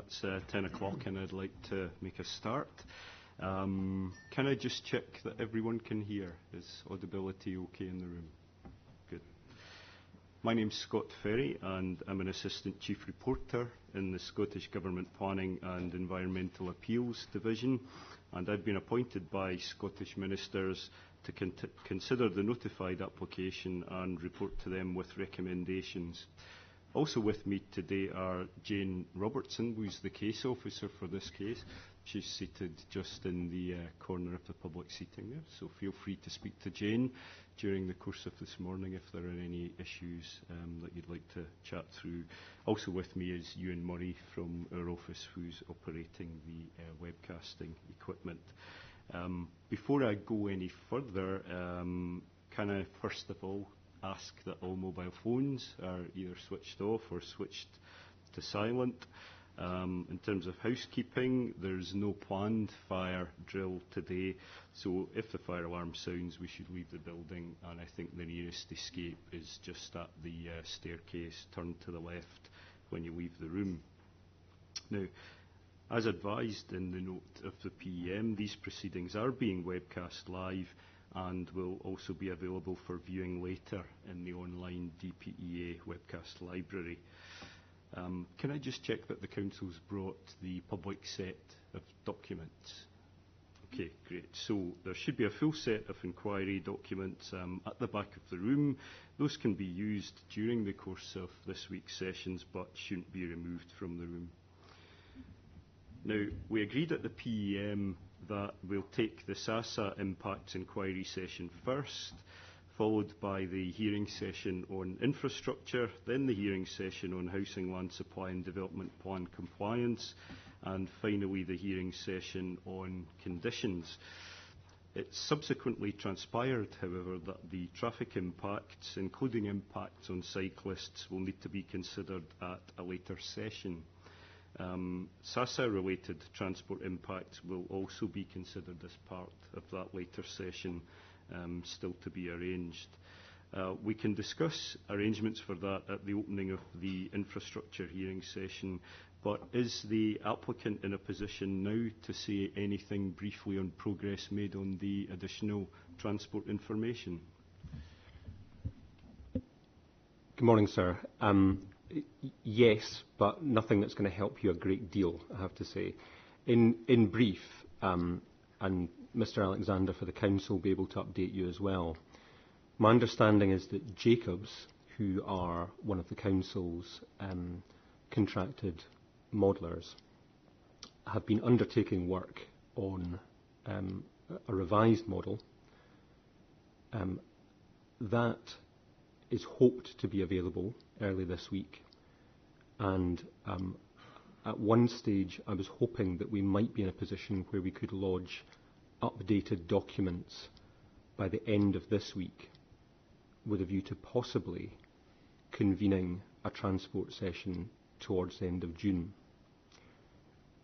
It's 10 o'clock and I'd like to make a start. Can I just check that everyone can hear? Is audibility okay in the room? Good. My name's Scott Ferry and I'm an Assistant Chief Reporter in the Scottish Government Planning and Environmental Appeals Division, and I've been appointed by Scottish Ministers to consider the notified application and report to them with recommendations. Also with me today are Jane Robertson, who's the case officer for this case. She's seated just in the corner of the public seating there, so feel free to speak to Jane during the course of this morning if there are any issues that you'd like to chat through. Also with me is Ewan Murray from our office, who's operating the webcasting equipment. Before I go any further, can I first of all ask that all mobile phones are either switched off or switched to silent. In terms of housekeeping, there's no planned fire drill today, so if the fire alarm sounds, we should leave the building, and I think the nearest escape is just at the staircase, turn to the left when you leave the room. Now, as advised in the note of the PEM, these proceedings are being webcast live and will also be available for viewing later in the online DPEA webcast library. Can I just check that the Council's brought the public set of documents? Okay, great. So there should be a full set of inquiry documents at the back of the room. Those can be used during the course of this week's sessions but shouldn't be removed from the room. Now, we agreed at the PEM that we'll take the SASA Impacts Inquiry session first, followed by the hearing session on infrastructure, then the hearing session on housing, land supply and development plan compliance, and finally the hearing session on conditions. It subsequently transpired, however, that the traffic impacts, including impacts on cyclists, will need to be considered at a later session. SASA-related transport impacts will also be considered as part of that later session, still to be arranged. We can discuss arrangements for that at the opening of the infrastructure hearing session, but is the applicant in a position now to say anything briefly on progress made on the additional transport information? Good morning, sir. Yes, but nothing that's going to help you a great deal, I have to say. In brief, and Mr Alexander for the Council will be able to update you as well. My understanding is that Jacobs, who are one of the Council's contracted modellers, have been undertaking work on a revised model that is hoped to be available early this week. And at one stage, I was hoping that we might be in a position where we could lodge updated documents by the end of this week, with a view to possibly convening a transport session towards the end of June.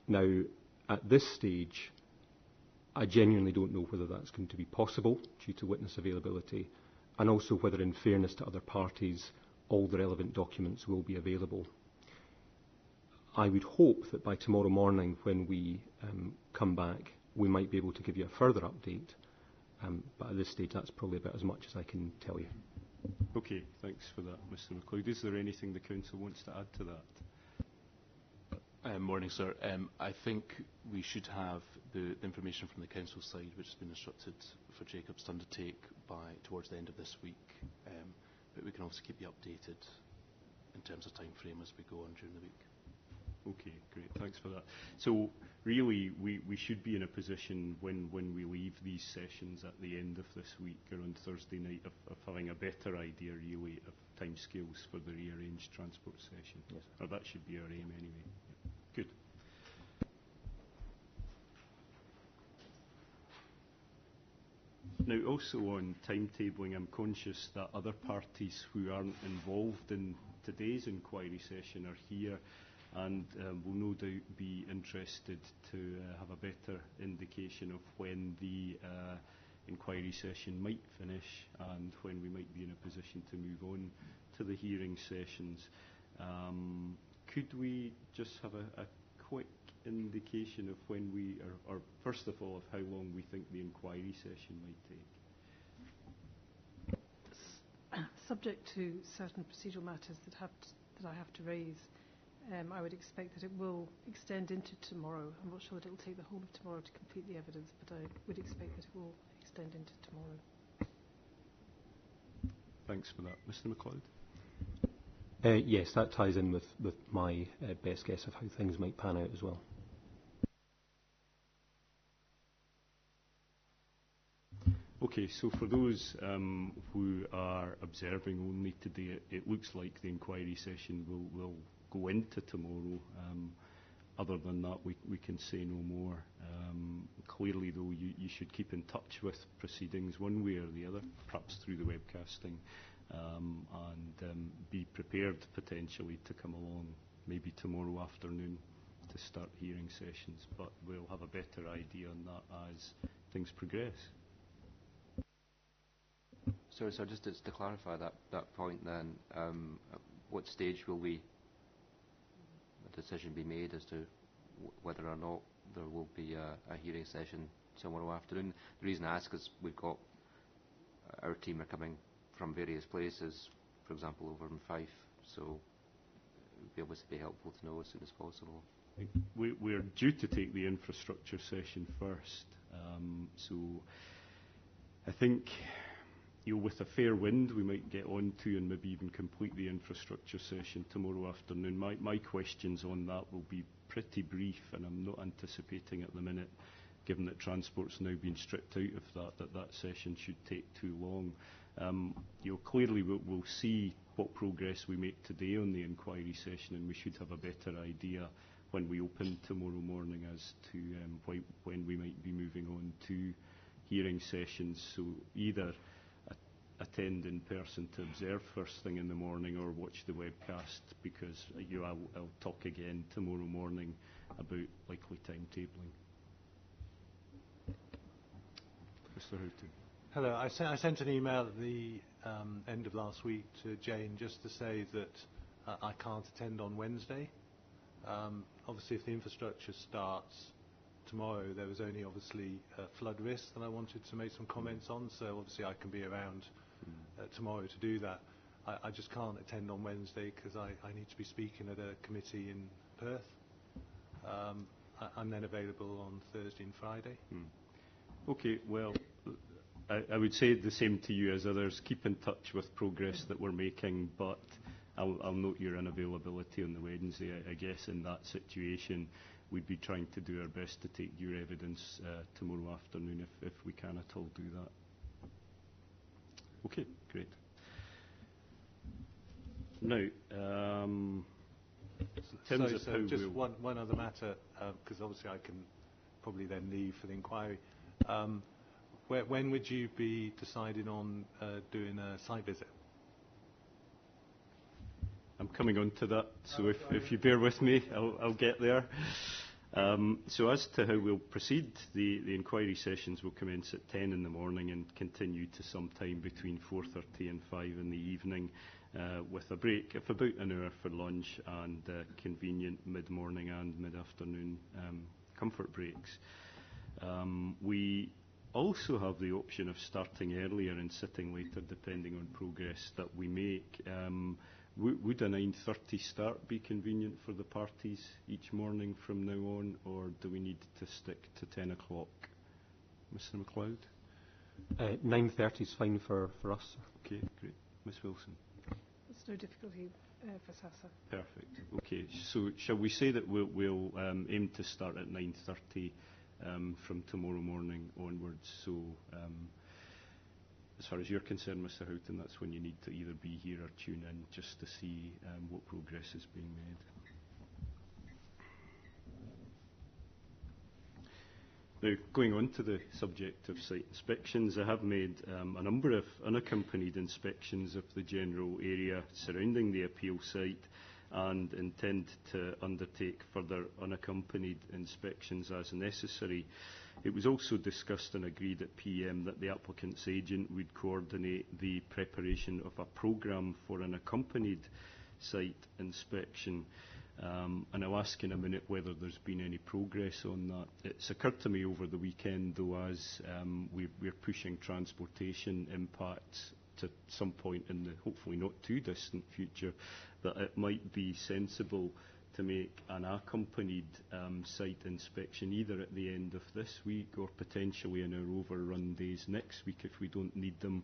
Now, at this stage, I genuinely don't know whether that's going to be possible due to witness availability, and also whether, in fairness to other parties, all the relevant documents will be available. I would hope that by tomorrow morning, when we come back, we might be able to give you a further update, but at this stage that's probably about as much as I can tell you. Okay, thanks for that, Mr McLeod. Is there anything the Council wants to add to that? Morning, sir. I think we should have the information from the Council side, which has been instructed for Jacobs to undertake towards the end of this week, but we can also keep you updated in terms of time frame as we go on during the week. Okay, great. Thanks for that. So really, we should be in a position when we leave these sessions at the end of this week or on Thursday night of having a better idea, really, of timescales for the rearranged transport session. Yes. Or that should be our aim anyway. Yeah. Good. Now, also on timetabling, I'm conscious that other parties who aren't involved in today's inquiry session are here and will no doubt be interested to have a better indication of when the inquiry session might finish and when we might be in a position to move on to the hearing sessions. Could we just have a quick indication of when we, or first of all, of how long we think the inquiry session might take? Subject to certain procedural matters that I have to raise, I would expect that it will extend into tomorrow. I'm not sure that it will take the whole of tomorrow to complete the evidence, but I would expect that it will extend into tomorrow. Thanks for that. Mr. MacLeod? Yes, that ties in with my best guess of how things might pan out as well. Okay, so for those who are observing only today, it looks like the inquiry session will go into tomorrow. Other than that, we can say no more. Clearly, though, you should keep in touch with proceedings one way or the other, perhaps through the webcasting, and be prepared potentially to come along maybe tomorrow afternoon to start hearing sessions, but we'll have a better idea on that as things progress. Sorry, so just to clarify that point then, at what stage will a decision be made as to whether or not there will be a hearing session tomorrow afternoon? The reason I ask is we've got our team are coming from various places, for example over in Fife, so it would be obviously be helpful to know as soon as possible. We're due to take the infrastructure session first, so I think with a fair wind we might get on to and maybe even complete the infrastructure session tomorrow afternoon. My questions on that will be pretty brief, and I'm not anticipating at the minute, given that transport's now been stripped out of that session should take too long. Clearly we'll see what progress we make today on the inquiry session, and we should have a better idea when we open tomorrow morning as to when we might be moving on to hearing sessions. So either attend in person to observe first thing in the morning or watch the webcast, because I'll talk again tomorrow morning about likely timetabling. Mr. Houghton. Hello. I sent an email at the end of last week to Jane just to say that I can't attend on Wednesday. Obviously, if the infrastructure starts tomorrow, there was only obviously flood risk that I wanted to make some comments on, so obviously I can be around tomorrow to do that. I just can't attend on Wednesday because I need to be speaking at a committee in Perth. I'm then available on Thursday and Friday. Okay, well, I would say the same to you as others. Keep in touch with progress that we're making, but I'll note your unavailability on the Wednesday. I guess in that situation, we'd be trying to do our best to take your evidence tomorrow afternoon if we can at all do that. Okay, great. Now, in terms of how just one other matter, because obviously I can probably then leave for the inquiry. When would you be deciding on doing a site visit? I'm coming on to that, so if you bear with me, I'll get there. So as to how we'll proceed, the inquiry sessions will commence at 10 in the morning and continue to sometime between 4:30 and 5 in the evening, with a break of about an hour for lunch and convenient mid-morning and mid-afternoon comfort breaks. We also have the option of starting earlier and sitting later depending on progress that we make. Would a 9:30 start be convenient for the parties each morning from now on, or do we need to stick to 10 o'clock? Mr. MacLeod? 9:30 is fine for us. Okay, great. Ms. Wilson? There's no difficulty for SASA. Perfect. Okay, so shall we say that we'll aim to start at 9:30 from tomorrow morning onwards? So as far as you're concerned, Mr. Houghton, that's when you need to either be here or tune in just to see what progress is being made. Now, going on to the subject of site inspections, I have made a number of unaccompanied inspections of the general area surrounding the appeal site and intend to undertake further unaccompanied inspections as necessary. It was also discussed and agreed at PM that the applicant's agent would coordinate the preparation of a programme for an accompanied site inspection. And I'll ask in a minute whether there's been any progress on that. It's occurred to me over the weekend, though, as we're pushing transportation impacts to some point in the hopefully not too distant future, that it might be sensible to make an accompanied site inspection either at the end of this week or potentially in our overrun days next week if we don't need them,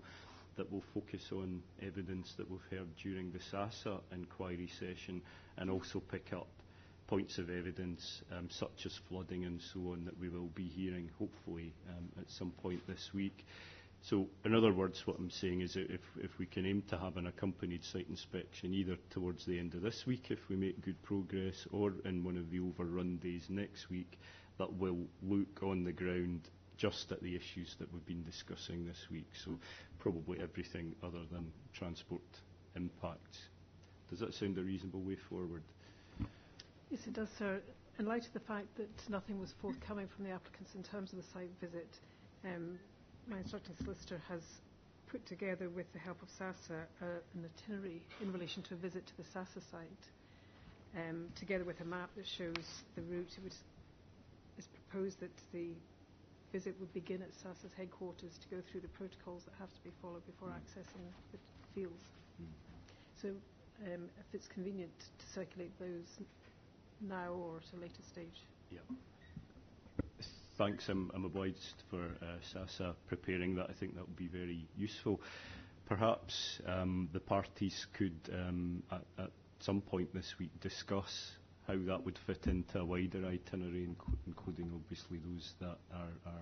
that will focus on evidence that we've heard during the SASA inquiry session and also pick up points of evidence such as flooding and so on that we will be hearing hopefully at some point this week. So in other words, what I'm saying is that if we can aim to have an accompanied site inspection either towards the end of this week if we make good progress or in one of the overrun days next week, that will look on the ground just at the issues that we've been discussing this week. So probably everything other than transport impacts. Does that sound a reasonable way forward? Yes, it does, sir. In light of the fact that nothing was forthcoming from the applicants in terms of the site visit, my instructing solicitor has put together, with the help of SASA, an itinerary in relation to a visit to the SASA site, together with a map that shows the route. It's proposed that the visit would begin at SASA's headquarters to go through the protocols that have to be followed before accessing the fields. So if it's convenient to circulate those now or at a later stage. Yeah. Thanks. I'm obliged for SASA preparing that. I think that would be very useful. Perhaps the parties could, at some point this week, discuss how that would fit into a wider itinerary, including obviously those that are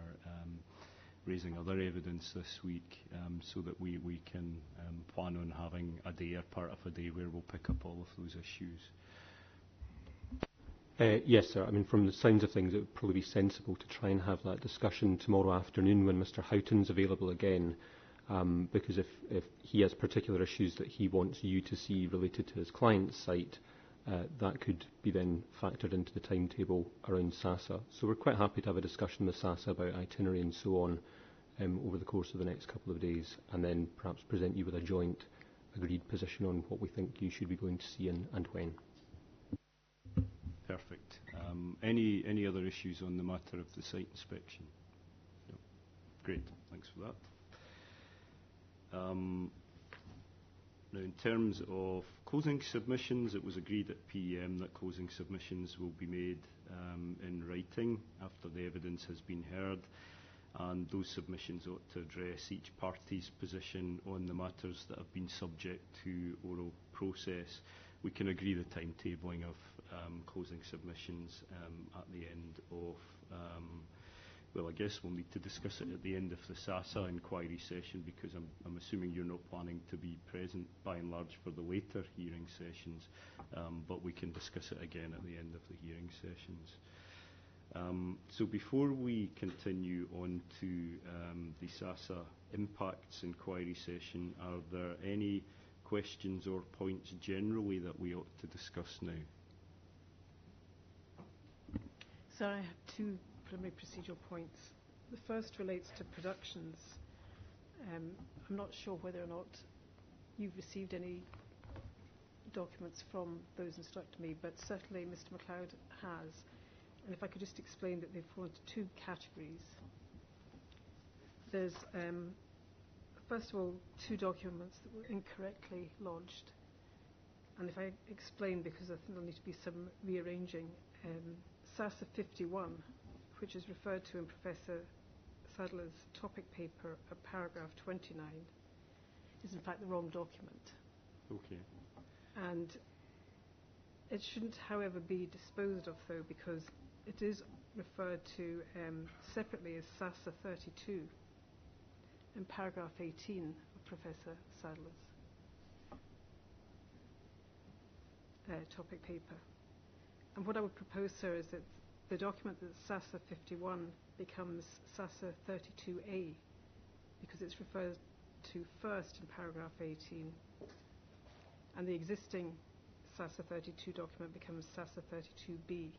raising other evidence this week, so that we can plan on having a day or part of a day where we'll pick up all of those issues. Yes, sir. I mean, from the sounds of things, it would probably be sensible to try and have that discussion tomorrow afternoon when Mr. Houghton's available again, because if he has particular issues that he wants you to see related to his client's site, that could be then factored into the timetable around SASA. So we're quite happy to have a discussion with SASA about itinerary and so on over the course of the next couple of days, and then perhaps present you with a joint agreed position on what we think you should be going to see and when. Perfect. Any other issues on the matter of the site inspection? No. Great. Thanks for that. Now, in terms of closing submissions, it was agreed at PEM that closing submissions will be made in writing after the evidence has been heard, and those submissions ought to address each party's position on the matters that have been subject to oral process. We can agree the timetabling of closing submissions at the end of, well, I guess we'll need to discuss it at the end of the SASA inquiry session, because I'm assuming you're not planning to be present by and large for the later hearing sessions, but we can discuss it again at the end of the hearing sessions. So before we continue on to the SASA impacts inquiry session, are there any questions or points generally that we ought to discuss now? So I have two preliminary procedural points. The first relates to productions. I'm not sure whether or not you've received any documents from those instructing me, but certainly Mr. MacLeod has. And if I could just explain that they fall into two categories. There's, first of all, two documents that were incorrectly lodged. And if I explain, because I think there'll need to be some rearranging, SASA 51, which is referred to in Professor Sadler's topic paper at paragraph 29, is in fact the wrong document. Okay. And it shouldn't, however, be disposed of, though, because it is referred to separately as SASA 32 in paragraph 18 of Professor Sadler's topic paper. And what I would propose, sir, is that the document that's SASA 51 becomes SASA 32A, because it's referred to first in paragraph 18, and the existing SASA 32 document becomes SASA 32B.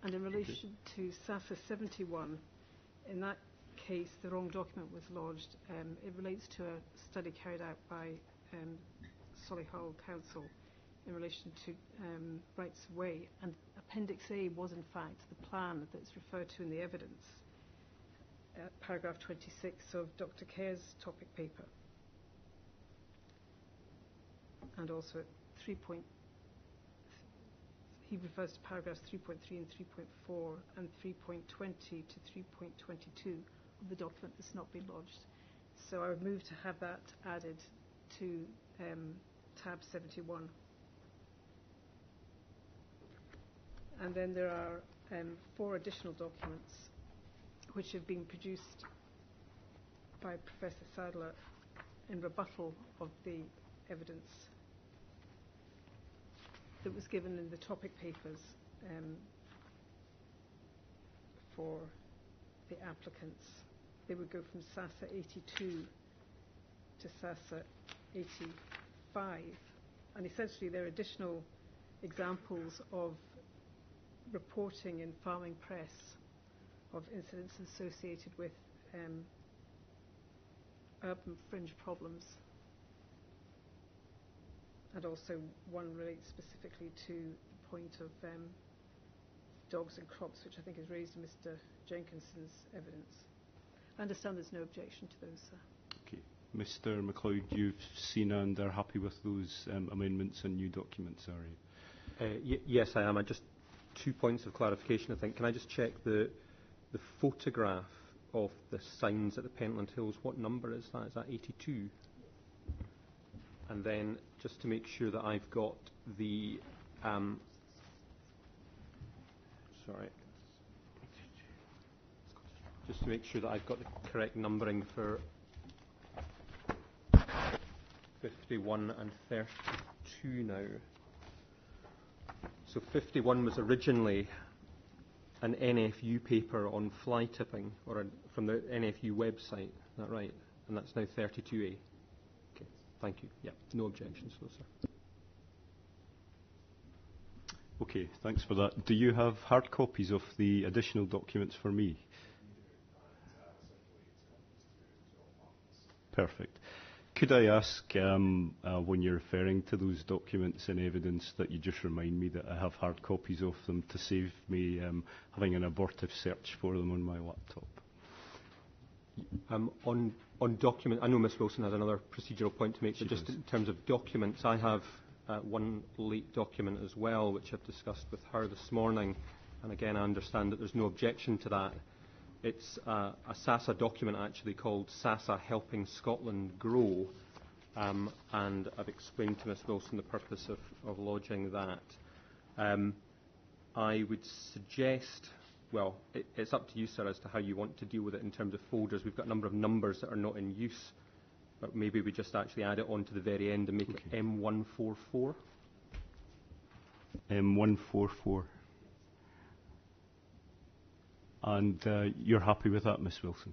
And in relation to SASA 71, in that case, the wrong document was lodged. It relates to a study carried out by Solihull Council in relation to rights of way, and Appendix A was in fact the plan that's referred to in the evidence, paragraph 26 of Dr. Kerr's topic paper, and also at he refers to paragraphs 3.3 and 3.4 and 3.20 to 3.22 of the document that's not been lodged. So I would move to have that added to tab 71. And then there are 4 additional documents which have been produced by Professor Sadler in rebuttal of the evidence that was given in the topic papers for the applicants. They would go from SASA 82 to SASA 85, and essentially they're additional examples of reporting in farming press of incidents associated with urban fringe problems. And also one relates specifically to the point of dogs and crops, which I think is raised in Mr. Jenkinson's evidence. I understand there's no objection to those, sir. Okay. Mr. MacLeod, you've seen and are happy with those amendments and new documents, are you? Yes, I am. Just 2 points of clarification, I think. Can I just check the photograph of the signs at the Pentland Hills? What number is that? Is that 82? And then just to make sure that I've got the just to make sure that I've got the correct numbering for 51 and 32 now. So 51 was originally an NFU paper on fly tipping, or from the NFU website, is that right? And that's now 32A. Okay, thank you. Yeah, no objections, no, sir. Okay, thanks for that. Do you have hard copies of the additional documents for me? Perfect. Could I ask, when you're referring to those documents and evidence, that you just remind me that I have hard copies of them to save me having an abortive search for them on my laptop? On document, I know Ms Wilson has another procedural point to make, but just in terms of documents, I have one late document as well, which I've discussed with her this morning, and again I understand that there's no objection to that. It's a SASA document actually called SASA Helping Scotland Grow, and I've explained to Ms Wilson the purpose of lodging that. I would suggest, well, it's up to you, sir, as to how you want to deal with it in terms of folders. We've got a number of numbers that are not in use, but maybe we just actually add it on to the very end and make it M144. M144. And you're happy with that, Ms Wilson?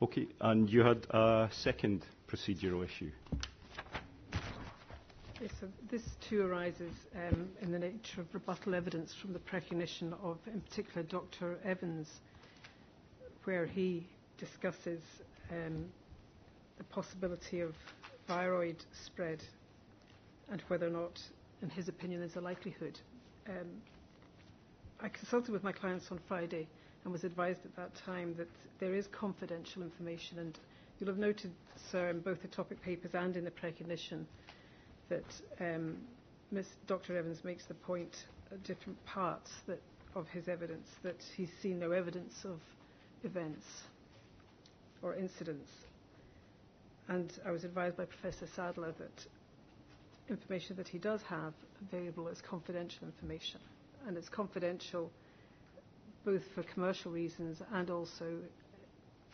Okay, and you had a second procedural issue. Yes, so this too arises in the nature of rebuttal evidence from the precognition of, in particular, Dr. Evans, where he discusses the possibility of viroid spread and whether or not, in his opinion, there's a likelihood. I consulted with my clients on Friday and was advised at that time that there is confidential information, and you'll have noted, sir, in both the topic papers and in the precognition that Dr. Evans makes the point at different parts of his evidence that he's seen no evidence of events or incidents. And I was advised by Professor Sadler that information that he does have available is confidential information. And it's confidential both for commercial reasons and also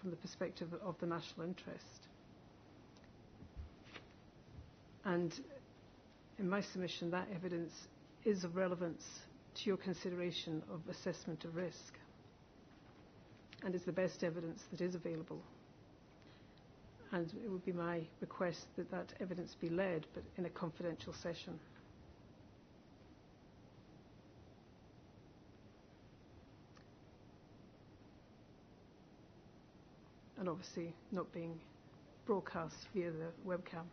from the perspective of the national interest. And in my submission, that evidence is of relevance to your consideration of assessment of risk and is the best evidence that is available. And it would be my request that that evidence be led, but in a confidential session. and obviously not being broadcast via the webcam.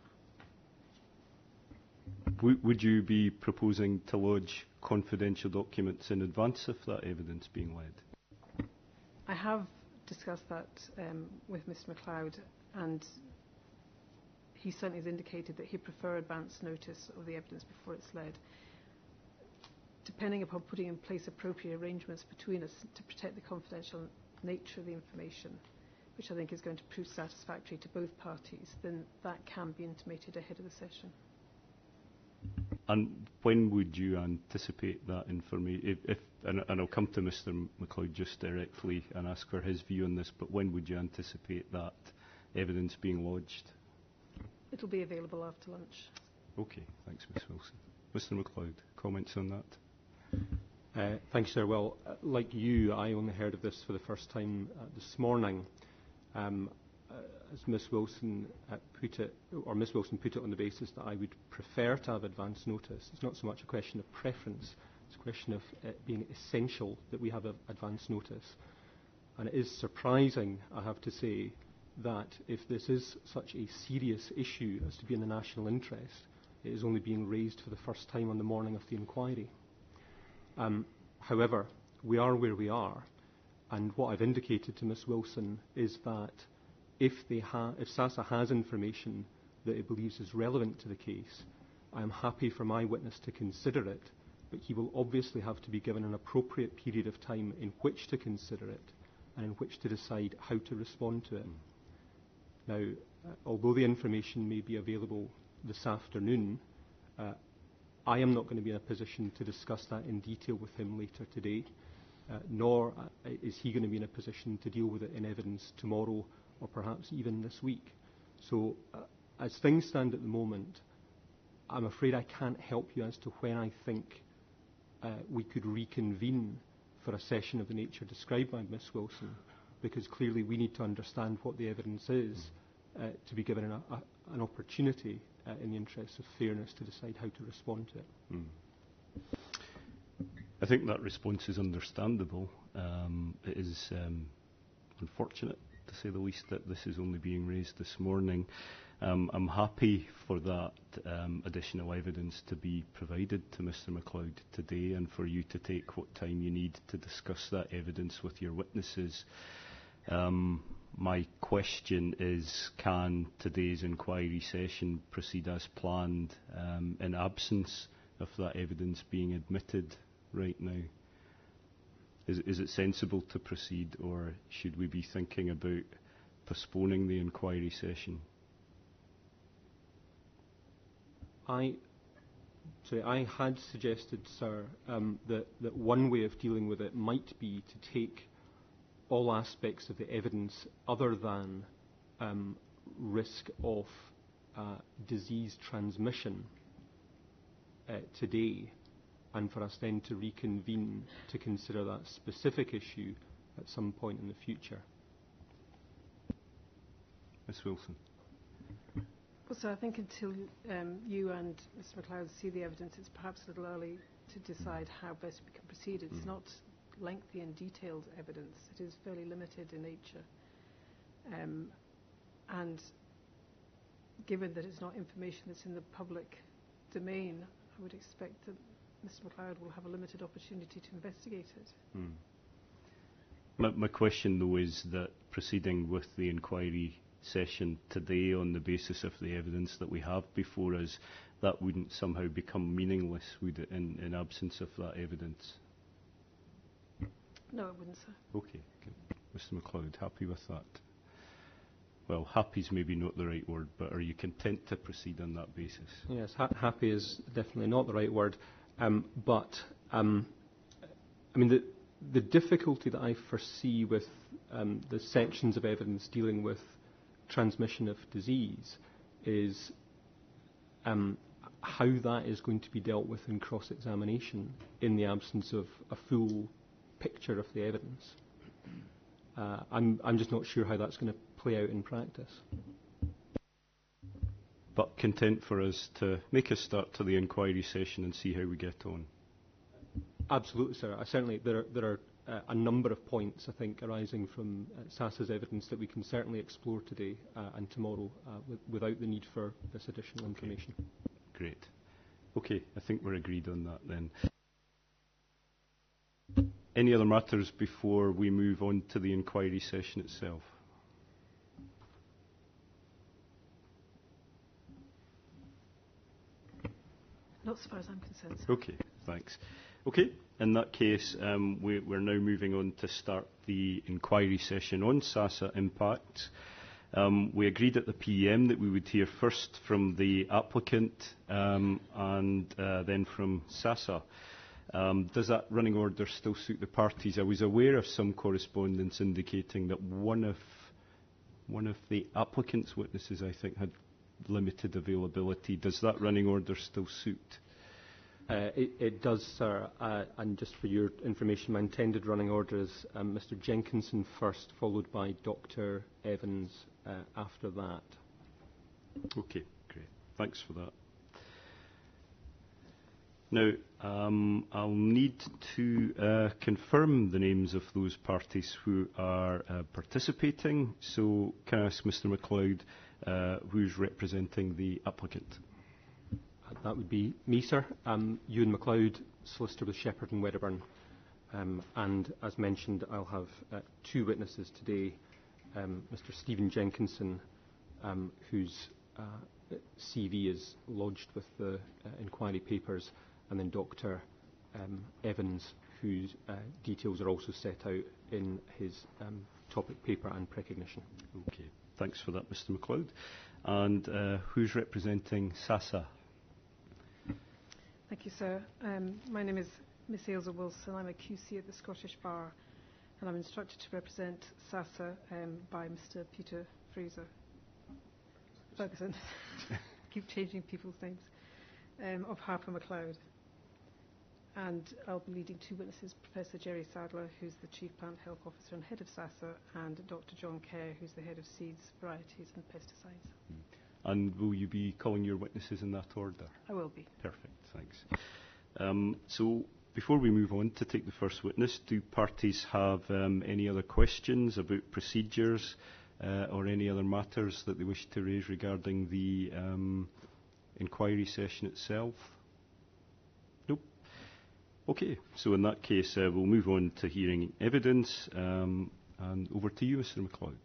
Would you be proposing to lodge confidential documents in advance of that evidence being led? I have discussed that with Mr MacLeod, and he certainly has indicated that he'd prefer advance notice of the evidence before it's led. Depending upon putting in place appropriate arrangements between us to protect the confidential nature of the information, which I think is going to prove satisfactory to both parties, then that can be intimated ahead of the session. And when would you anticipate that information? And I'll come to Mr MacLeod just directly and ask for his view on this, but when would you anticipate that evidence being lodged? It'll be available after lunch. Okay, thanks, Ms Wilson. Mr MacLeod, comments on that? Thank you, sir. Well, like you, I only heard of this for the first time this morning. As Ms Wilson put it, or Ms Wilson put it on the basis that I would prefer to have advance notice. It's not so much a question of preference, it's a question of it being essential that we have advance notice. And it is surprising, I have to say, that if this is such a serious issue as to be in the national interest, it is only being raised for the first time on the morning of the inquiry. However, we are where we are, and what I've indicated to Ms Wilson is that if SASA has information that it believes is relevant to the case, I am happy for my witness to consider it, but he will obviously have to be given an appropriate period of time in which to consider it and in which to decide how to respond to it. Now, although the information may be available this afternoon, I am not going to be in a position to discuss that in detail with him later today, nor is he going to be in a position to deal with it in evidence tomorrow or perhaps even this week. So, as things stand at the moment, I'm afraid I can't help you as to when I think we could reconvene for a session of the nature described by Ms Wilson, because clearly we need to understand what the evidence is to be given an opportunity in the interests of fairness to decide how to respond to it. I think that response is understandable. It is unfortunate, to say the least, that this is only being raised this morning. I'm happy for that additional evidence to be provided to Mr MacLeod today, and for you to take what time you need to discuss that evidence with your witnesses. My question is, can today's inquiry session proceed as planned in absence of that evidence being admitted right now? Is it sensible to proceed, or should we be thinking about postponing the inquiry session? I had suggested, sir, that one way of dealing with it might be to take all aspects of the evidence other than risk of disease transmission today, and for us then to reconvene to consider that specific issue at some point in the future. Ms Wilson. Well, so I think until you and Mr MacLeod see the evidence, it's perhaps a little early to decide how best we can proceed. It's not lengthy and detailed evidence. It is fairly limited in nature. And given that it's not information that's in the public domain, I would expect that Mr MacLeod will have a limited opportunity to investigate it. My question, though, is that proceeding with the inquiry session today on the basis of the evidence that we have before us, that wouldn't somehow become meaningless, would it, in absence of that evidence? No, it wouldn't, sir. Okay, good. Mr MacLeod, happy with that? Well, happy's maybe not the right word, but are you content to proceed on that basis? Yes, happy is definitely not the right word. But the difficulty that I foresee with the sections of evidence dealing with transmission of disease is how that is going to be dealt with in cross-examination in the absence of a full picture of the evidence. I'm just not sure how that's going to play out in practice. But content for us to make a start to the inquiry session and see how we get on? Absolutely, sir. There are a number of points, I think, arising from SASA's evidence that we can certainly explore today and tomorrow without the need for this additional information. Great. Okay, I think we're agreed on that then. Any other matters before we move on to the inquiry session itself? Not as far as I'm concerned, sir. Okay, thanks. Okay, in that case, we're now moving on to start the inquiry session on SASA impacts. We agreed at the PM that we would hear first from the applicant and then from SASA. Does that running order still suit the parties? I was aware of some correspondence indicating that one of the applicant's witnesses, I think, had limited availability. Does that running order still suit? It does, sir. And just for your information, my intended running order is Mr. Jenkinson first, followed by Dr. Evans after that. Okay, great. Thanks for that. Now, I'll need to confirm the names of those parties who are participating. So can I ask Mr. MacLeod who's representing the applicant? That would be me, sir. Ewan MacLeod, solicitor with Shepherd and Wedderburn. And as mentioned, I'll have two witnesses today. Mr. Stephen Jenkinson, whose CV is lodged with the inquiry papers, and then Dr. Evans, whose details are also set out in his topic paper and precognition. Okay, thanks for that, Mr. MacLeod. And who's representing SASA? Thank you, sir. My name is Miss Ailsa Wilson. I'm a QC at the Scottish Bar, and I'm instructed to represent SASA by Mr. Peter Fraser. Ferguson. Keep changing people's names. Of Harper MacLeod. And I'll be leading two witnesses, Professor Jerry Sadler, who's the Chief Plant Health Officer and Head of SASA, and Dr. John Kerr, who's the Head of Seeds, Varieties and Pesticides. And will you be calling your witnesses in that order? I will be. Perfect, thanks. So before we move on to take the first witness, do parties have any other questions about procedures or any other matters that they wish to raise regarding the inquiry session itself? Nope. Okay, so in that case, we'll move on to hearing evidence. And over to you, Mr. MacLeod.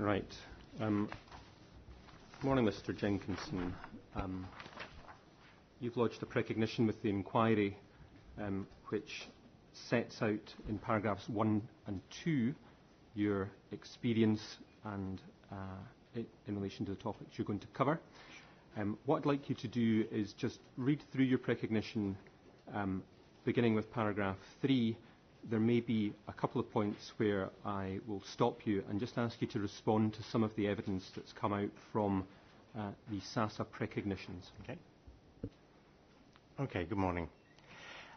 Right. Morning, Mr. Jenkinson. You've lodged a precognition with the inquiry, which sets out in paragraphs 1 and 2 your experience and in relation to the topics you're going to cover. What I'd like you to do is just read through your precognition, beginning with paragraph 3. There may be a couple of points where I will stop you and just ask you to respond to some of the evidence that's come out from the SASA precognitions. Okay, good morning.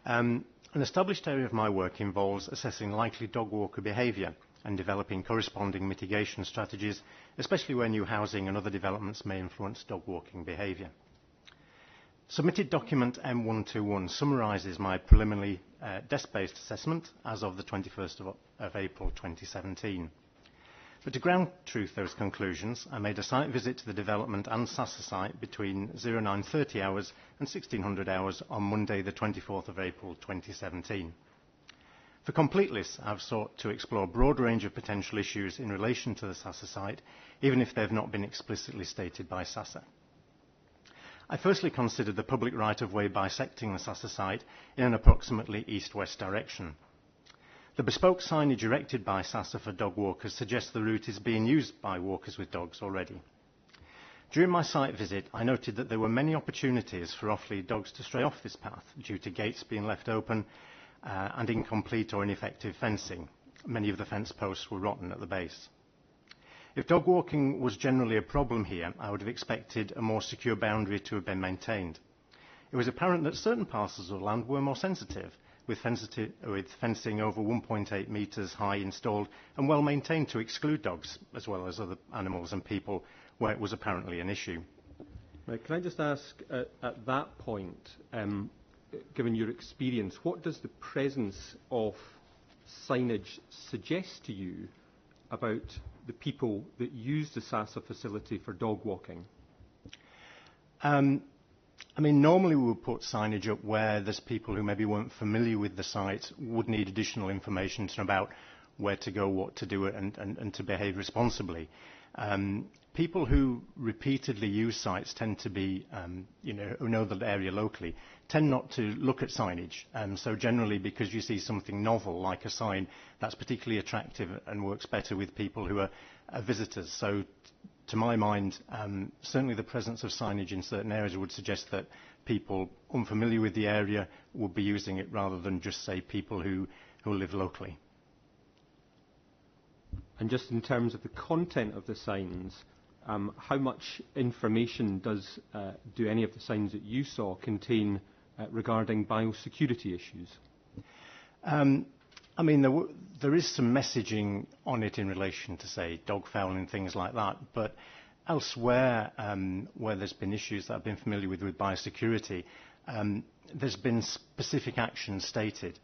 An established area of my work involves assessing likely dog walker behaviour and developing corresponding mitigation strategies, especially where new housing and other developments may influence dog walking behaviour. Submitted document M121 summarises my preliminary desk-based assessment as of the 21st of April 2017. But to ground truth those conclusions, I made a site visit to the development and SASA site between 0930 hours and 1600 hours on Monday the 24th of April 2017. For completeness, I've sought to explore a broad range of potential issues in relation to the SASA site, even if they have not been explicitly stated by SASA. I firstly considered the public right-of-way bisecting the SASA site in an approximately east-west direction. The bespoke signage erected by SASA for dog walkers suggests the route is being used by walkers with dogs already. During my site visit, I noted that there were many opportunities for off-lead dogs to stray off this path due to gates being left open and incomplete or ineffective fencing. Many of the fence posts were rotten at the base. If dog walking was generally a problem here, I would have expected a more secure boundary to have been maintained. It was apparent that certain parcels of land were more sensitive, with fencing over 1.8 metres high installed and well maintained to exclude dogs, as well as other animals and people, where it was apparently an issue. Right, can I just ask, at that point, given your experience, what does the presence of signage suggest to you about the people that use the SASA facility for dog walking? I mean, normally we would put signage up where there's people who maybe weren't familiar with the site, would need additional information about where to go, what to do, and to behave responsibly. People who repeatedly use sites tend to be, who know the area locally, tend not to look at signage. So generally, because you see something novel like a sign, that's particularly attractive and works better with people who are visitors. So to my mind, certainly the presence of signage in certain areas would suggest that people unfamiliar with the area would be using it rather than just, say, people who live locally. And just in terms of the content of the signs, how much information do any of the signs that you saw contain regarding biosecurity issues? I mean, there is some messaging on it in relation to, say, dog fouling and things like that, but elsewhere where there's been issues that I've been familiar with biosecurity, there's been specific actions stated.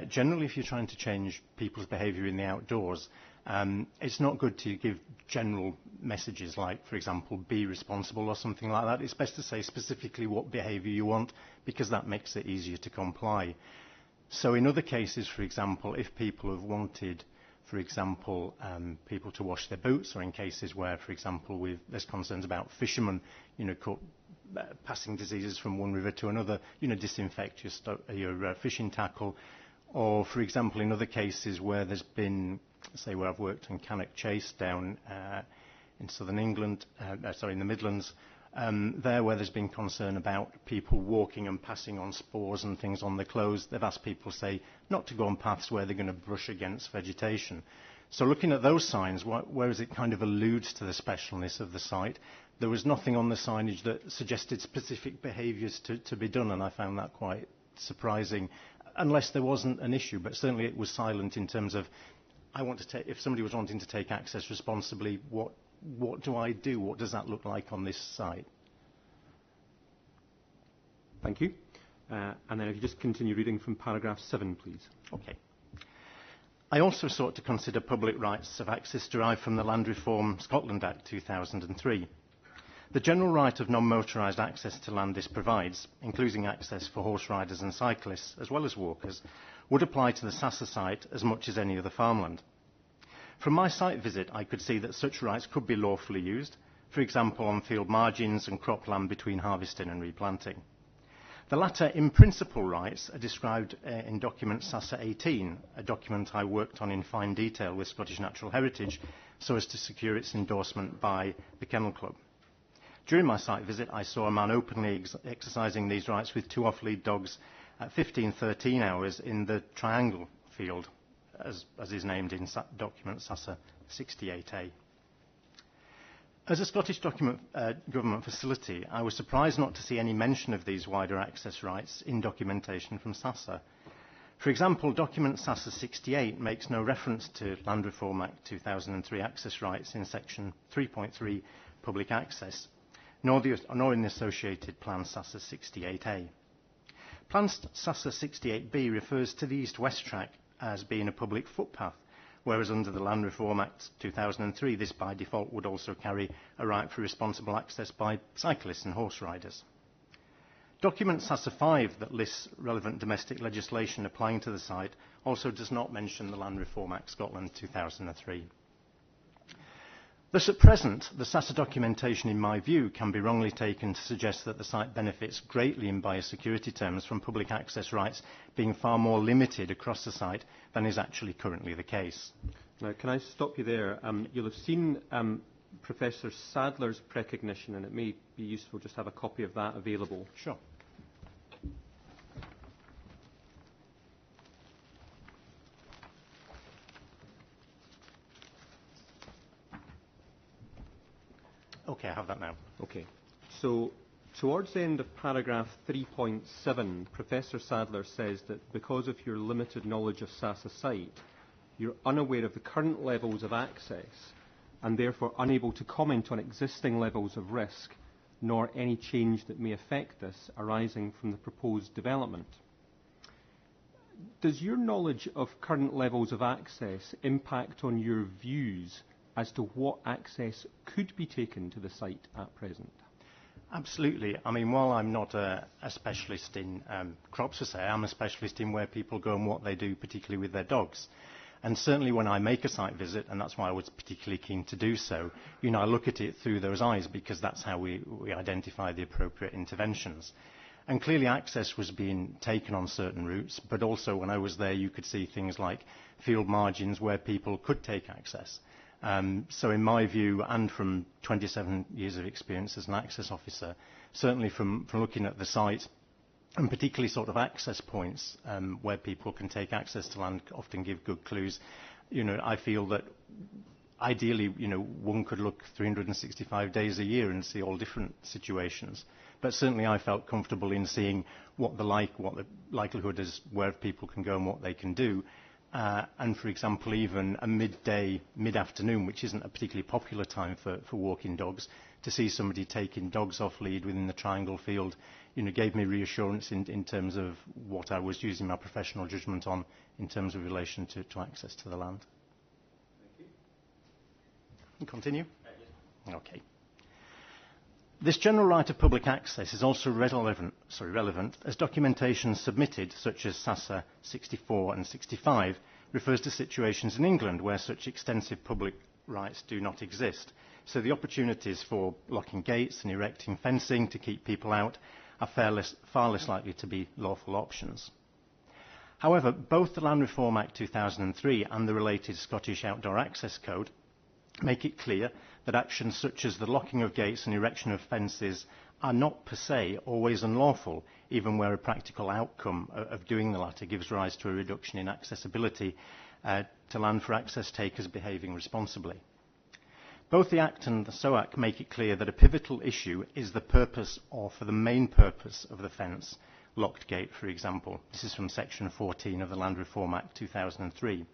Generally, if you're trying to change people's behaviour in the outdoors, it's not good to give general messages like, for example, be responsible or something like that. It's best to say specifically what behaviour you want, because that makes it easier to comply. So in other cases, for example, if people have wanted, for example, people to wash their boots, or in cases where, for example, there's concerns about fishermen, passing diseases from one river to another, disinfect your fishing tackle. Or, for example, in other cases where there's been, say, where I've worked in Cannock Chase down in southern England, in the Midlands, there where there's been concern about people walking and passing on spores and things on their clothes, they've asked people, say, not to go on paths where they're going to brush against vegetation. So looking at those signs, whereas it kind of alludes to the specialness of the site, there was nothing on the signage that suggested specific behaviours to be done, and I found that quite surprising, unless there wasn't an issue. But certainly it was silent in terms of, if somebody was wanting to take access responsibly, what do I do? What does that look like on this site? Thank you. And then if you just continue reading from paragraph 7, please. Okay. I also sought to consider public rights of access derived from the Land Reform Scotland Act 2003. The general right of non-motorised access to land this provides, including access for horse riders and cyclists, as well as walkers, would apply to the SASA site as much as any other farmland. From my site visit, I could see that such rights could be lawfully used, for example, on field margins and cropland between harvesting and replanting. The latter, in principle rights, are described in document SASA 18, a document I worked on in fine detail with Scottish Natural Heritage so as to secure its endorsement by the Kennel Club. During my site visit, I saw a man openly exercising these rights with 2 off-lead dogs at 15-13 hours in the Triangle field, as is named in document SASA 68A. As a Scottish government facility, I was surprised not to see any mention of these wider access rights in documentation from SASA. For example, document SASA 68 makes no reference to Land Reform Act 2003 access rights in section 3.3, public access, nor in the associated Plan SASA 68A. Plan SASA 68B refers to the east-west track as being a public footpath, whereas under the Land Reform Act 2003, this by default would also carry a right for responsible access by cyclists and horse riders. Document SASA 5 that lists relevant domestic legislation applying to the site also does not mention the Land Reform Act Scotland 2003. Thus, at present, the SASA documentation, in my view, can be wrongly taken to suggest that the site benefits greatly in biosecurity terms from public access rights being far more limited across the site than is actually currently the case. Now, can I stop you there? You'll have seen Professor Sadler's precognition, and it may be useful just to have a copy of that available. Sure. Okay, I have that now. Okay. So, towards the end of paragraph 3.7, Professor Sadler says that because of your limited knowledge of SASA site, you're unaware of the current levels of access and therefore unable to comment on existing levels of risk, nor any change that may affect this arising from the proposed development. Does your knowledge of current levels of access impact on your views as to what access could be taken to the site at present? Absolutely. I mean, while I'm not a specialist in crops per se, I'm a specialist in where people go and what they do, particularly with their dogs. And certainly when I make a site visit, and that's why I was particularly keen to do so, I look at it through those eyes because that's how we identify the appropriate interventions. And clearly access was being taken on certain routes, but also when I was there you could see things like field margins where people could take access. So in my view, and from 27 years of experience as an access officer, certainly from looking at the site, and particularly sort of access points where people can take access to land, often give good clues, I feel that ideally, one could look 365 days a year and see all different situations. But certainly I felt comfortable in seeing what the likelihood is, where people can go and what they can do. And, for example, even a midday, mid-afternoon, which isn't a particularly popular time for walking dogs, to see somebody taking dogs off lead within the Triangle field, gave me reassurance in terms of what I was using my professional judgment on in terms of relation to access to the land. Thank you. Continue? Yes. Okay. This general right of public access is also relevant as documentation submitted, such as SASA 64 and 65, refers to situations in England where such extensive public rights do not exist. So the opportunities for locking gates and erecting fencing to keep people out are far less likely to be lawful options. However, both the Land Reform Act 2003 and the related Scottish Outdoor Access Code make it clear that actions such as the locking of gates and erection of fences are not per se always unlawful, even where a practical outcome of doing the latter gives rise to a reduction in accessibility to land for access takers behaving responsibly. Both the Act and the SOAC make it clear that a pivotal issue is the purpose, or for the main purpose, of the fence, locked gate, for example. This is from Section 14 of the Land Reform Act 2003.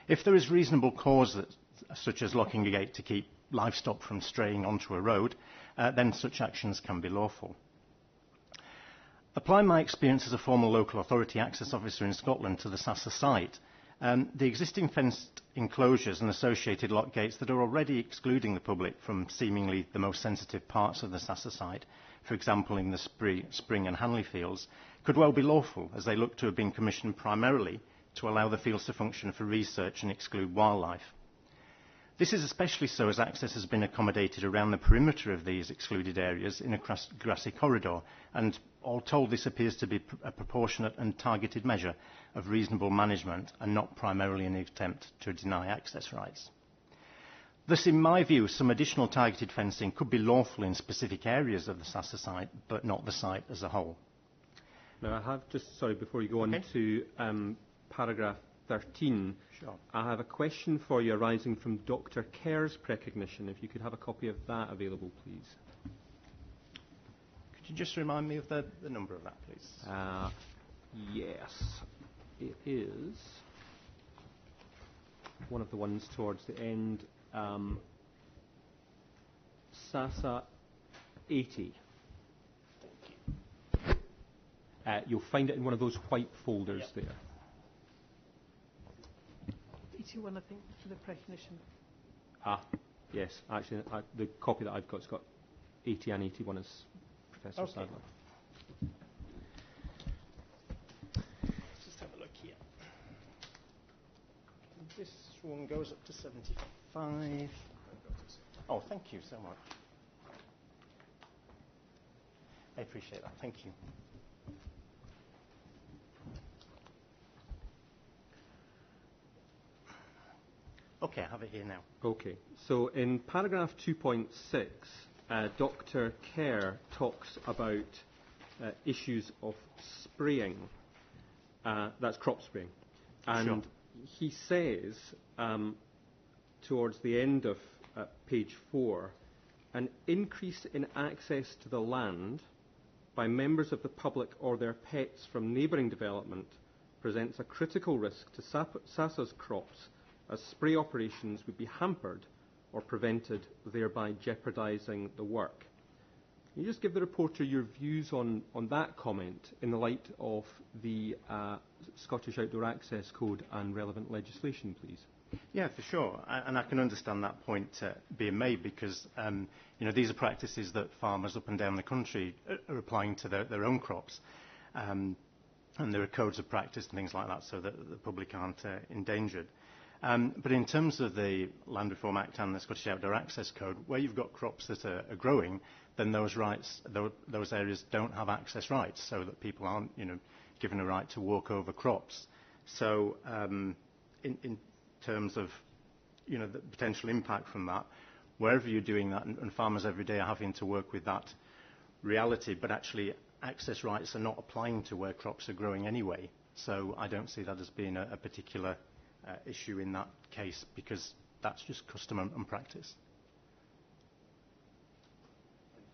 If there is reasonable cause such as locking a gate to keep livestock from straying onto a road, then such actions can be lawful. Applying my experience as a former local authority access officer in Scotland to the SASA site, the existing fenced enclosures and associated lock gates that are already excluding the public from seemingly the most sensitive parts of the SASA site, for example in the Spring and Hanley fields, could well be lawful, as they look to have been commissioned primarily to allow the fields to function for research and exclude wildlife. This is especially so as access has been accommodated around the perimeter of these excluded areas in a grassy corridor, and all told this appears to be a proportionate and targeted measure of reasonable management and not primarily an attempt to deny access rights. Thus, in my view, some additional targeted fencing could be lawful in specific areas of the SASA site, but not the site as a whole. Now, I have just, sorry, before you go on to paragraph 13, Sure. I have a question for you arising from Dr. Kerr's precognition. If you could have a copy of that available, please. Could you just remind me of the number of that, please? Yes, it is one of the ones towards the end. SASA 80. You'll find it in one of those white folders there. 81, I think, for the precognition. Yes. Actually, the copy that I've got has got 80 and 81 as Professor Sadler. Let's just have a look here. This one goes up to 75. Oh, thank you so much. I appreciate that. Thank you. Okay, I have it here now. Okay. So in paragraph 2.6, Dr. Kerr talks about issues of spraying. That's crop spraying. And he says, towards the end of page 4, an increase in access to the land by members of the public or their pets from neighbouring development presents a critical risk to SASA's crops, as spray operations would be hampered or prevented, thereby jeopardising the work. Can you just give the reporter your views on that comment in the light of the Scottish Outdoor Access Code and relevant legislation, please? Yeah, for sure. And I can understand that point being made because, these are practices that farmers up and down the country are applying to their own crops. And there are codes of practice and things like that so that the public aren't endangered. But in terms of the Land Reform Act and the Scottish Outdoor Access Code, where you've got crops that are growing, then those areas don't have access rights, so that people aren't, given a right to walk over crops. So, in terms of, the potential impact from that, wherever you're doing that, and farmers every day are having to work with that reality, but actually access rights are not applying to where crops are growing anyway. So I don't see that as being a particular issue in that case, because that's just custom and practice.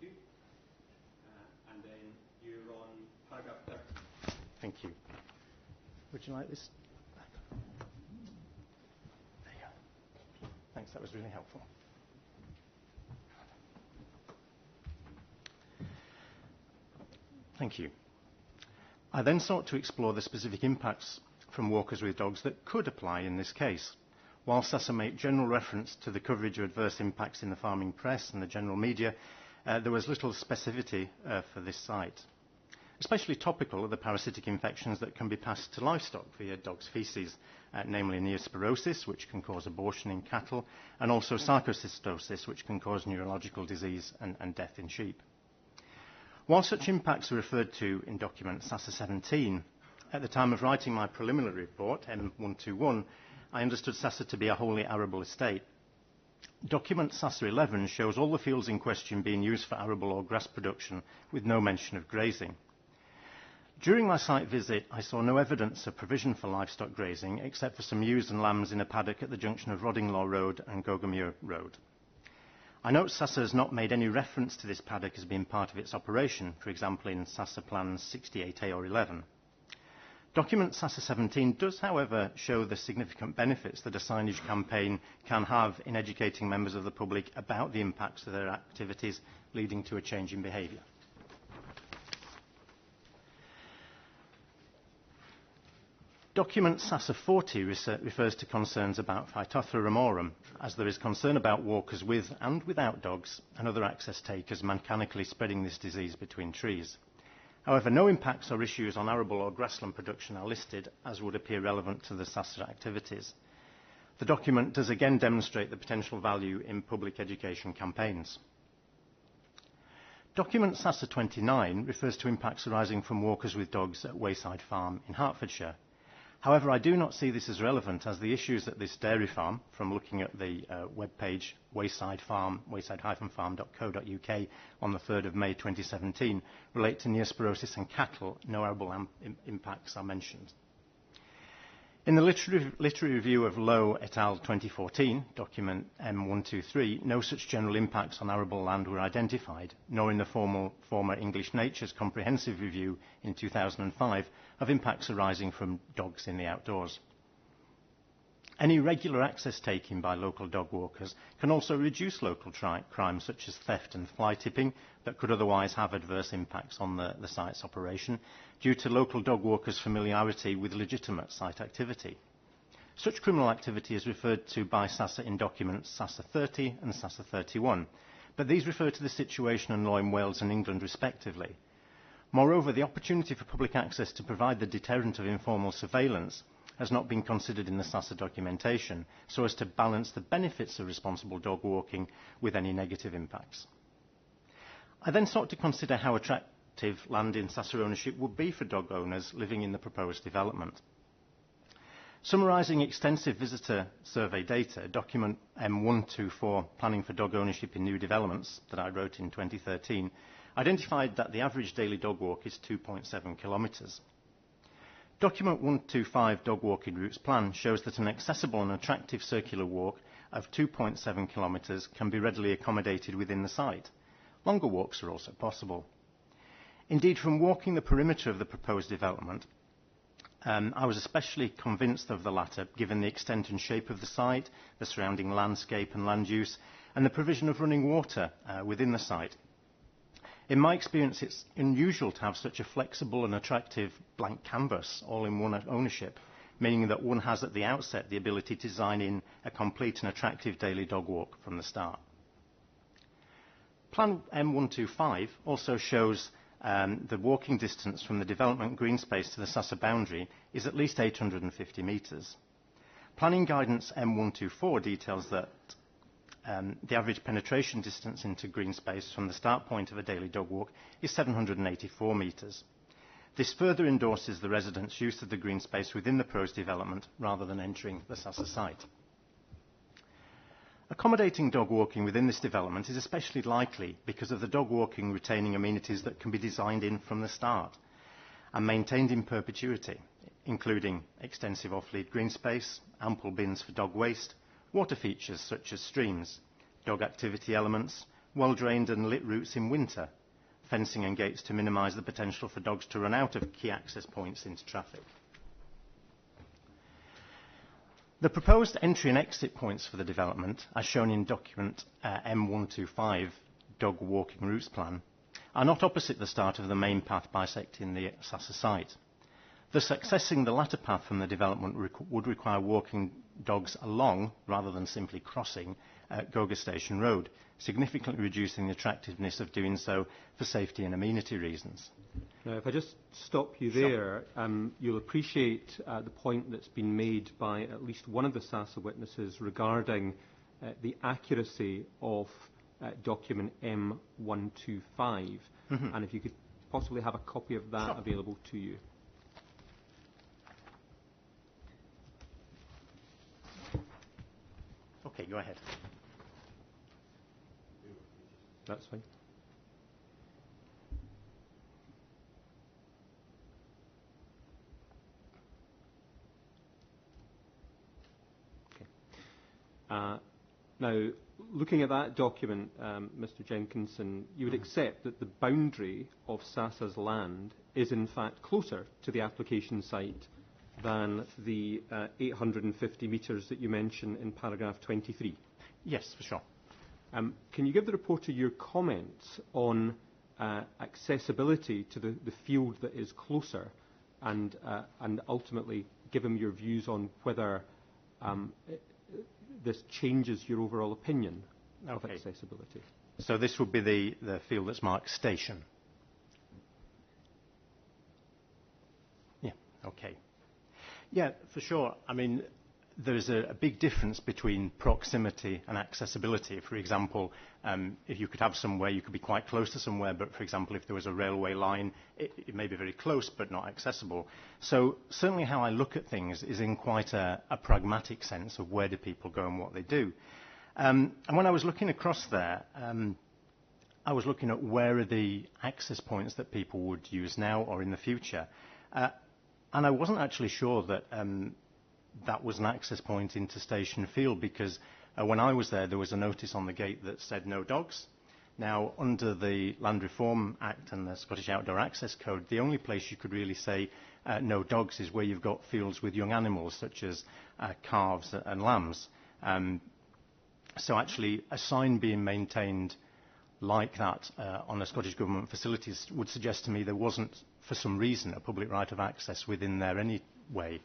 Thank you. And then you're on paragraph 30. Thank you. Would you like this? There you go. Thanks, that was really helpful. Thank you. I then sought to explore the specific impacts from walkers with dogs that could apply in this case. While SASA made general reference to the coverage of adverse impacts in the farming press and the general media, there was little specificity for this site. Especially topical are the parasitic infections that can be passed to livestock via dog's faeces, namely neosporosis, which can cause abortion in cattle, and also sarcocystosis, which can cause neurological disease and death in sheep. While such impacts are referred to in document SASA 17, at the time of writing my preliminary report, N121, I understood SASA to be a wholly arable estate. Document SASA 11 shows all the fields in question being used for arable or grass production, with no mention of grazing. During my site visit, I saw no evidence of provision for livestock grazing, except for some ewes and lambs in a paddock at the junction of Roddinglaw Road and Gogomere Road. I note SASA has not made any reference to this paddock as being part of its operation, for example in SASA plans 68A or 11. Document SASA 17 does, however, show the significant benefits that a signage campaign can have in educating members of the public about the impacts of their activities, leading to a change in behaviour. Document SASA 40 refers to concerns about Phytophthora ramorum, as there is concern about walkers with and without dogs and other access takers mechanically spreading this disease between trees. However, no impacts or issues on arable or grassland production are listed, as would appear relevant to the SASA activities. The document does again demonstrate the potential value in public education campaigns. Document SASA 29 refers to impacts arising from walkers with dogs at Wayside Farm in Hertfordshire. However, I do not see this as relevant, as the issues at this dairy farm, from looking at the webpage wayside-farm.co.uk on the 3rd of May 2017, relate to neosporosis and cattle. No arable impacts are mentioned. In the literary review of Lowe et al. 2014, document M123, no such general impacts on arable land were identified, nor in the former English Nature's comprehensive review in 2005 of impacts arising from dogs in the outdoors. Any regular access taking by local dog walkers can also reduce local crime such as theft and fly tipping that could otherwise have adverse impacts on the site's operation due to local dog walkers' familiarity with legitimate site activity. Such criminal activity is referred to by SASA in documents SASA 30 and SASA 31, but these refer to the situation and law in Wales and England respectively. Moreover, the opportunity for public access to provide the deterrent of informal surveillance has not been considered in the SASA documentation so as to balance the benefits of responsible dog walking with any negative impacts. I then sought to consider how attractive land in SASA ownership would be for dog owners living in the proposed development. Summarising extensive visitor survey data, document M124, Planning for Dog Ownership in New Developments, that I wrote in 2013, identified that the average daily dog walk is 2.7 kilometres. Document 125 Dog Walking Routes Plan shows that an accessible and attractive circular walk of 2.7 kilometres can be readily accommodated within the site. Longer walks are also possible. Indeed, from walking the perimeter of the proposed development, I was especially convinced of the latter, given the extent and shape of the site, the surrounding landscape and land use, and the provision of running water within the site. In my experience, it's unusual to have such a flexible and attractive blank canvas all in one ownership, meaning that one has at the outset the ability to design in a complete and attractive daily dog walk from the start. Plan M125 also shows the walking distance from the development green space to the SASA boundary is at least 850 metres. Planning guidance M124 details that the average penetration distance into green space from the start point of a daily dog walk is 784 metres. This further endorses the residents' use of the green space within the proposed development rather than entering the SASA site. Accommodating dog walking within this development is especially likely because of the dog walking retaining amenities that can be designed in from the start and maintained in perpetuity, including extensive off-lead green space, ample bins for dog waste, water features such as streams, dog activity elements, well-drained and lit routes in winter, fencing and gates to minimise the potential for dogs to run out of key access points into traffic. The proposed entry and exit points for the development, as shown in document M125, Dog Walking Routes Plan, are not opposite the start of the main path bisecting the SASA site. Thus, accessing the latter path from the development would require walking dogs along, rather than simply crossing, Goga Station Road, significantly reducing the attractiveness of doing so for safety and amenity reasons. Now, if I just stop you there, you'll appreciate the point that's been made by at least one of the SASA witnesses regarding the accuracy of document M125, and if you could possibly have a copy of that available to you. Okay, go ahead. That's fine. Okay. Now, looking at that document, Mr. Jenkinson, you would accept that the boundary of SASA's land is in fact closer to the application site than the 850 metres that you mention in paragraph 23? Yes, for sure. Can you give the reporter your comments on accessibility to the field that is closer, and ultimately give him your views on whether this changes your overall opinion of accessibility? So this would be the field that's marked station? Yeah, okay. Yeah, for sure. I mean, there's a big difference between proximity and accessibility. For example, if you could have somewhere, you could be quite close to somewhere, but for example, if there was a railway line, it may be very close but not accessible. So certainly how I look at things is in quite a pragmatic sense of where do people go and what they do. And when I was looking across there, I was looking at where are the access points that people would use now or in the future. And I wasn't actually sure that that was an access point into Station Field, because when I was there was a notice on the gate that said no dogs. Now, under the Land Reform Act and the Scottish Outdoor Access Code, the only place you could really say no dogs is where you've got fields with young animals, such as calves and lambs. So actually, a sign being maintained like that on the Scottish Government facilities would suggest to me there wasn't, for some reason, a public right of access within there anyway.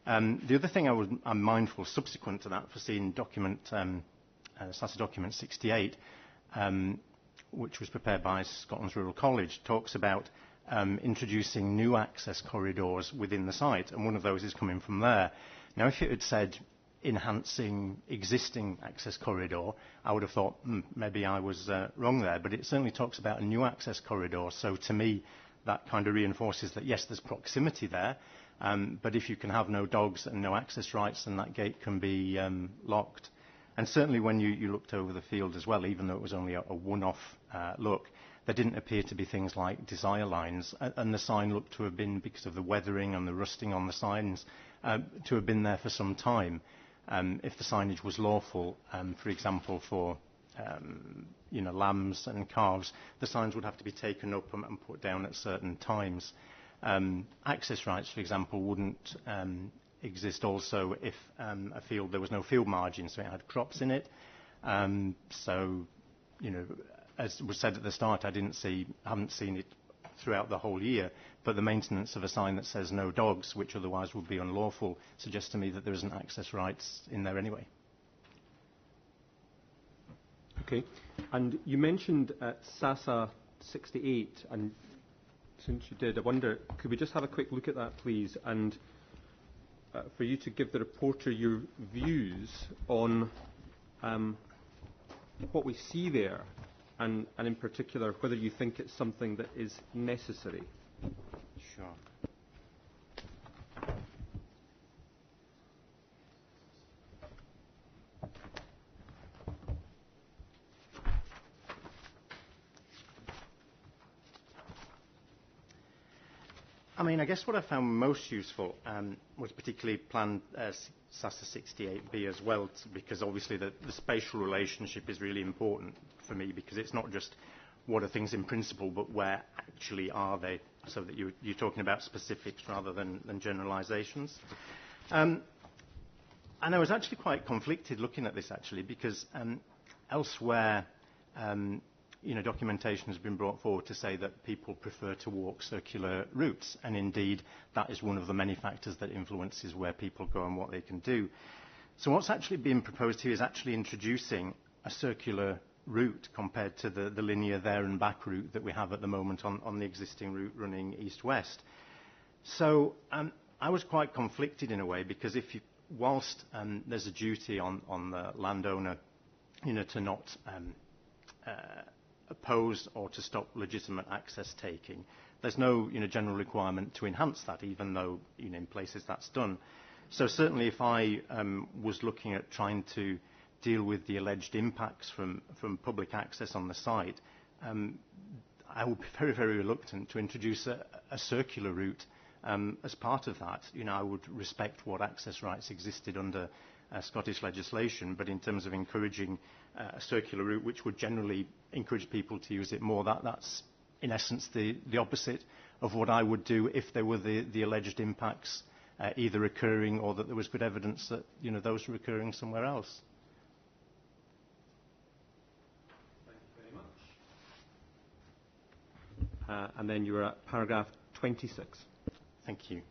The other thing I'm mindful subsequent to that, for seeing document, SASA document 68, which was prepared by Scotland's Rural College, talks about introducing new access corridors within the site, and one of those is coming from there. Now, if it had said enhancing existing access corridor, I would have thought maybe I was wrong there, but it certainly talks about a new access corridor. So to me, that kind of reinforces that, yes, there's proximity there, but if you can have no dogs and no access rights, then that gate can be locked. And certainly when you looked over the field as well, even though it was only a one-off look, there didn't appear to be things like desire lines, and the sign looked to have been, because of the weathering and the rusting on the signs, to have been there for some time. If the signage was lawful, for example, for lambs and calves, the signs would have to be taken up and put down at certain times. Access rights, for example, wouldn't exist also if a field, there was no field margin, so it had crops in it. So, as was said at the start, I haven't seen it throughout the whole year, but the maintenance of a sign that says no dogs, which otherwise would be unlawful, suggests to me that there isn't access rights in there anyway. Okay. And you mentioned SASA 68, and since you did, I wonder, could we just have a quick look at that, please, and for you to give the reporter your views on what we see there, and in particular whether you think it's something that is necessary. Sure. I guess what I found most useful was particularly Plan SASA 68B as well, because obviously the spatial relationship is really important for me, because it's not just what are things in principle, but where actually are they, so that you're talking about specifics rather than generalisations. And I was actually quite conflicted looking at this, actually, because elsewhere documentation has been brought forward to say that people prefer to walk circular routes, and indeed that is one of the many factors that influences where people go and what they can do. So what's actually being proposed here is actually introducing a circular route compared to the linear there and back route that we have at the moment on the existing route running east-west. So I was quite conflicted in a way, because whilst there's a duty on the landowner to not oppose or to stop legitimate access taking, there's no general requirement to enhance that, even though in places that's done. So certainly if I was looking at trying to deal with the alleged impacts from public access on the site, I would be very, very reluctant to introduce a circular route as part of that. I would respect what access rights existed under Scottish legislation, but in terms of encouraging a circular route which would generally encourage people to use it more, that's in essence the opposite of what I would do if there were the alleged impacts either occurring or that there was good evidence that those were occurring somewhere else. Thank you very much. And then you were at paragraph 26. Thank you.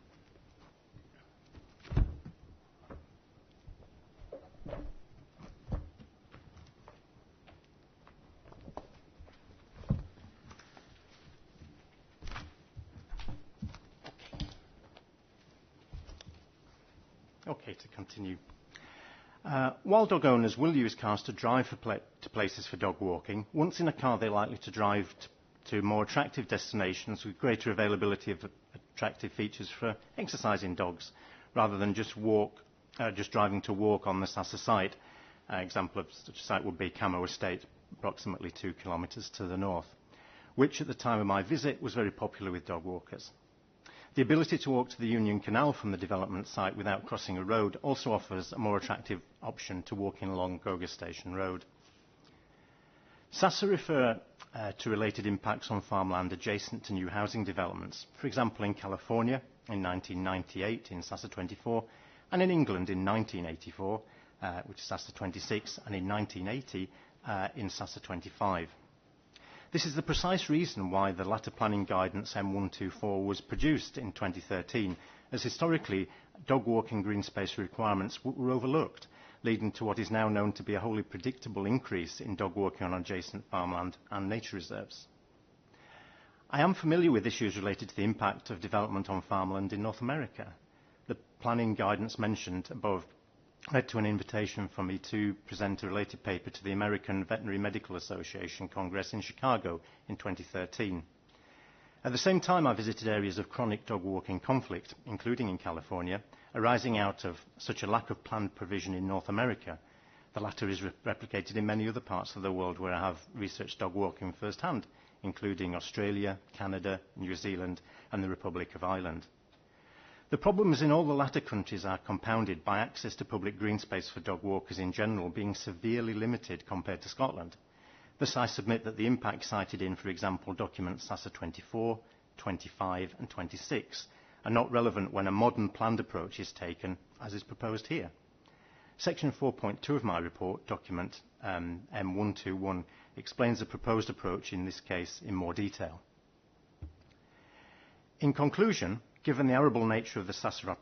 Okay, to continue. While dog owners will use cars to drive to places for dog walking, once in a car they're likely to drive to more attractive destinations with greater availability of attractive features for exercising dogs, rather than just driving to walk on the Sasa site. An example of such a site would be Camo Estate, approximately 2 kilometres to the north, which at the time of my visit was very popular with dog walkers. The ability to walk to the Union Canal from the development site without crossing a road also offers a more attractive option to walking along Goga Station Road. Sasa refer to related impacts on farmland adjacent to new housing developments, for example in California in 1998 in Sasa 24, and in England in 1984, which is Sasa 26, and in 1980 in Sasa 25. This is the precise reason why the latter planning guidance M124 was produced in 2013, as historically dog walking green space requirements were overlooked, leading to what is now known to be a wholly predictable increase in dog walking on adjacent farmland and nature reserves. I am familiar with issues related to the impact of development on farmland in North America. The planning guidance mentioned above led to an invitation from me to present a related paper to the American Veterinary Medical Association Congress in Chicago in 2013. At the same time, I visited areas of chronic dog walking conflict, including in California, arising out of such a lack of planned provision in North America. The latter is replicated in many other parts of the world where I have researched dog walking firsthand, including Australia, Canada, New Zealand, and the Republic of Ireland. The problems in all the latter countries are compounded by access to public green space for dog walkers in general being severely limited compared to Scotland. Thus, I submit that the impact cited in, for example, documents Sasa 24, 25 and 26 are not relevant when a modern planned approach is taken, as is proposed here. Section 4.2 of my report, document M121, explains the proposed approach in this case in more detail. In conclusion, given the arable nature of the Sasa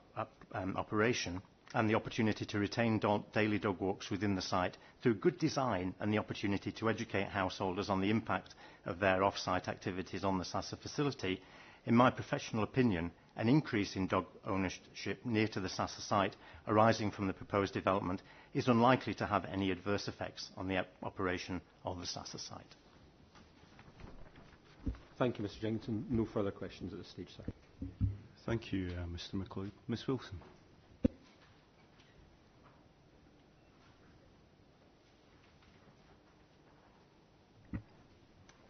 operation and the opportunity to retain daily dog walks within the site through good design and the opportunity to educate householders on the impact of their off-site activities on the Sasa facility, in my professional opinion, an increase in dog ownership near to the Sasa site arising from the proposed development is unlikely to have any adverse effects on the operation of the Sasa site. Thank you, Mr. Jenkinson. No further questions at this stage, sir. Thank you, Mr. MacLeod. Ms Wilson.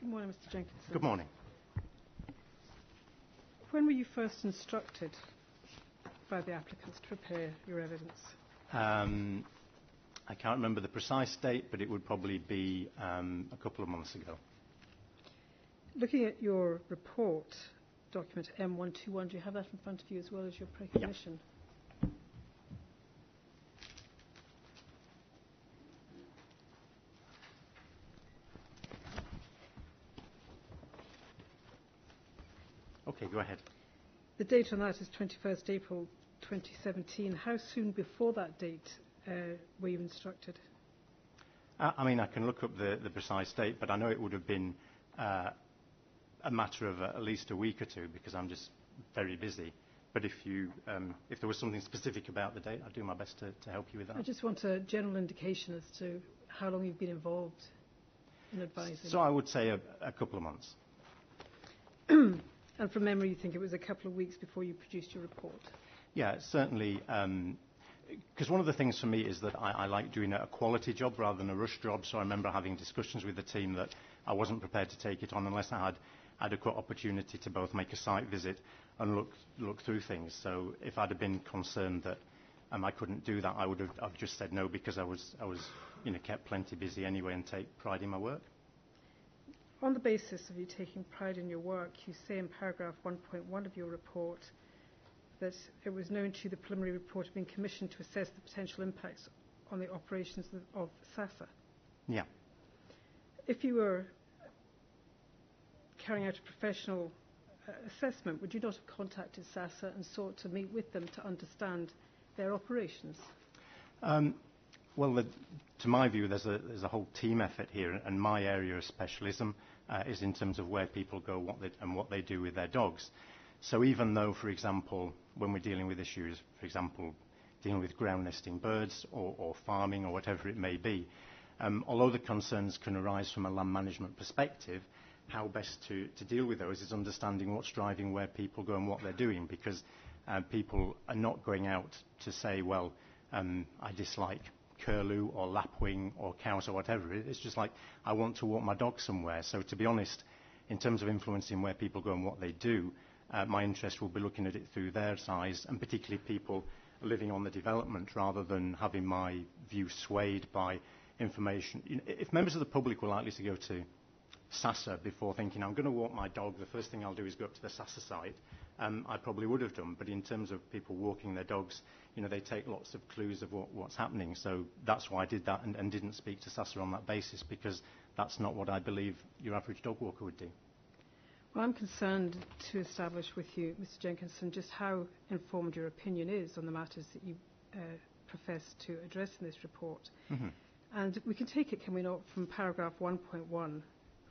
Good morning, Mr. Jenkinson. Good morning. When were you first instructed by the applicants to prepare your evidence? I can't remember the precise date, but it would probably be a couple of months ago. Looking at your report, document M121, do you have that in front of you as well as your precognition? Yeah. Okay, go ahead. The date on that is 21st April 2017. How soon before that date were you instructed? I mean, I can look up the precise date, but I know it would have been a matter of at least a week or two because I'm just very busy. But if there was something specific about the date, I'd do my best to help you with that. I just want a general indication as to how long you've been involved in advising. So I would say a couple of months. And from memory, you think it was a couple of weeks before you produced your report? Yeah, certainly. Because one of the things for me is that I like doing a quality job rather than a rush job. So I remember having discussions with the team that I wasn't prepared to take it on unless I had adequate opportunity to both make a site visit and look through things. So if I'd have been concerned that I couldn't do that, I would have just said no because I was kept plenty busy anyway and take pride in my work. On the basis of you taking pride in your work, you say in paragraph 1.1 of your report that it was known to you the preliminary report had been commissioned to assess the potential impacts on the operations of Sasa. Yeah. If you were carrying out a professional assessment, would you not have contacted Sasa and sought to meet with them to understand their operations? Well, to my view, there's a whole team effort here, and my area of specialism is in terms of where people go what they do with their dogs. So even though, for example, when we're dealing with issues, for example, dealing with ground nesting birds or farming or whatever it may be. Although the concerns can arise from a land management perspective, how best to deal with those is understanding what's driving where people go and what they're doing, because people are not going out to say, well, I dislike curlew or lapwing or cows or whatever. It's just like, I want to walk my dog somewhere. So to be honest, in terms of influencing where people go and what they do, my interest will be looking at it through their eyes, and particularly people living on the development, rather than having my view swayed by information. If members of the public were likely to go to Sasa before thinking, I'm going to walk my dog, the first thing I'll do is go up to the Sasa site, I probably would have done. But in terms of people walking their dogs, they take lots of clues of what's happening. So that's why I did that and didn't speak to Sasa on that basis, because that's not what I believe your average dog walker would do. Well, I'm concerned to establish with you, Mr. Jenkinson, just how informed your opinion is on the matters that you profess to address in this report. Mm-hmm. And we can take it, can we not, from paragraph 1.1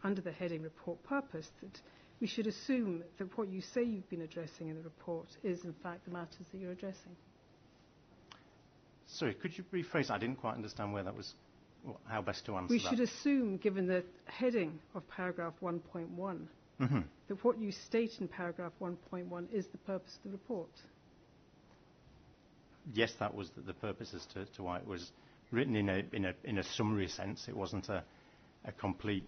under the heading Report Purpose, that we should assume that what you say you've been addressing in the report is, in fact, the matters that you're addressing. Sorry, could you rephrase? I didn't quite understand where that was, how best to answer We that. should assume, given the heading of paragraph 1.1, Mm-hmm. that what you state in paragraph 1.1 is the purpose of the report. Yes, that was the purpose as to why it was written in a summary sense. It wasn't a complete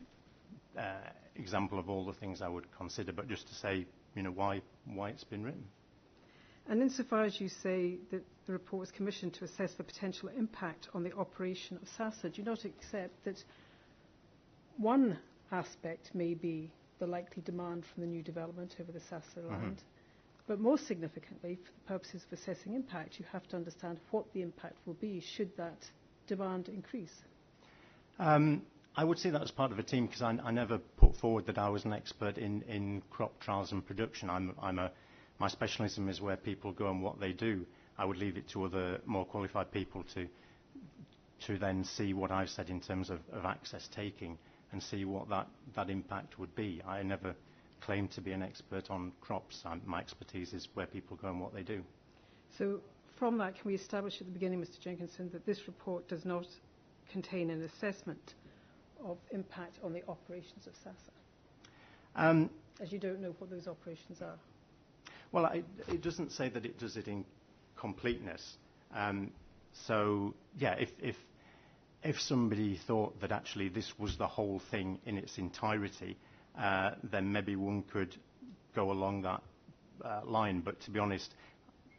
example of all the things I would consider, but just to say, why it's been written. And insofar as you say that the report was commissioned to assess the potential impact on the operation of SASA, do you not accept that one aspect may be the likely demand from the new development over the SASA land, but more significantly, for the purposes of assessing impact, you have to understand what the impact will be should that demand increase? I would see that as part of a team, because I never put forward that I was an expert in crop trials and production. My specialism is where people go and what they do. I would leave it to other more qualified people to then see what I've said in terms of access taking and see what that impact would be. I never claim to be an expert on crops. My expertise is where people go and what they do. So from that, can we establish at the beginning, Mr. Jenkinson, that this report does not contain an assessment of impact on the operations of SASA? As you don't know what those operations are. Well, it doesn't say that it does it in completeness. So, yeah, if somebody thought that actually this was the whole thing in its entirety, then maybe one could go along that line. But to be honest,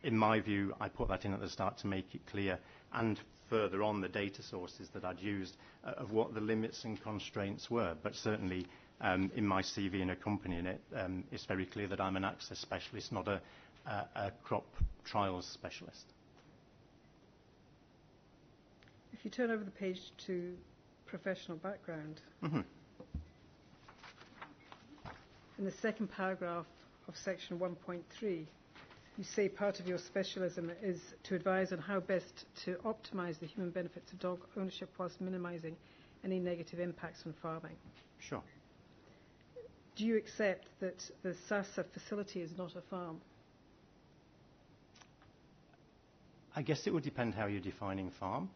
in my view, I put that in at the start to make it clear, and further on the data sources that I'd used of what the limits and constraints were. But certainly in my CV and accompanying it, it's very clear that I'm an access specialist, not a crop trials specialist. If you turn over the page to professional background, Mm-hmm. in the second paragraph of section 1.3, you say part of your specialism is to advise on how best to optimise the human benefits of dog ownership whilst minimising any negative impacts on farming. Sure. Do you accept that the SASA facility is not a farm? I guess it would depend how you're defining farm.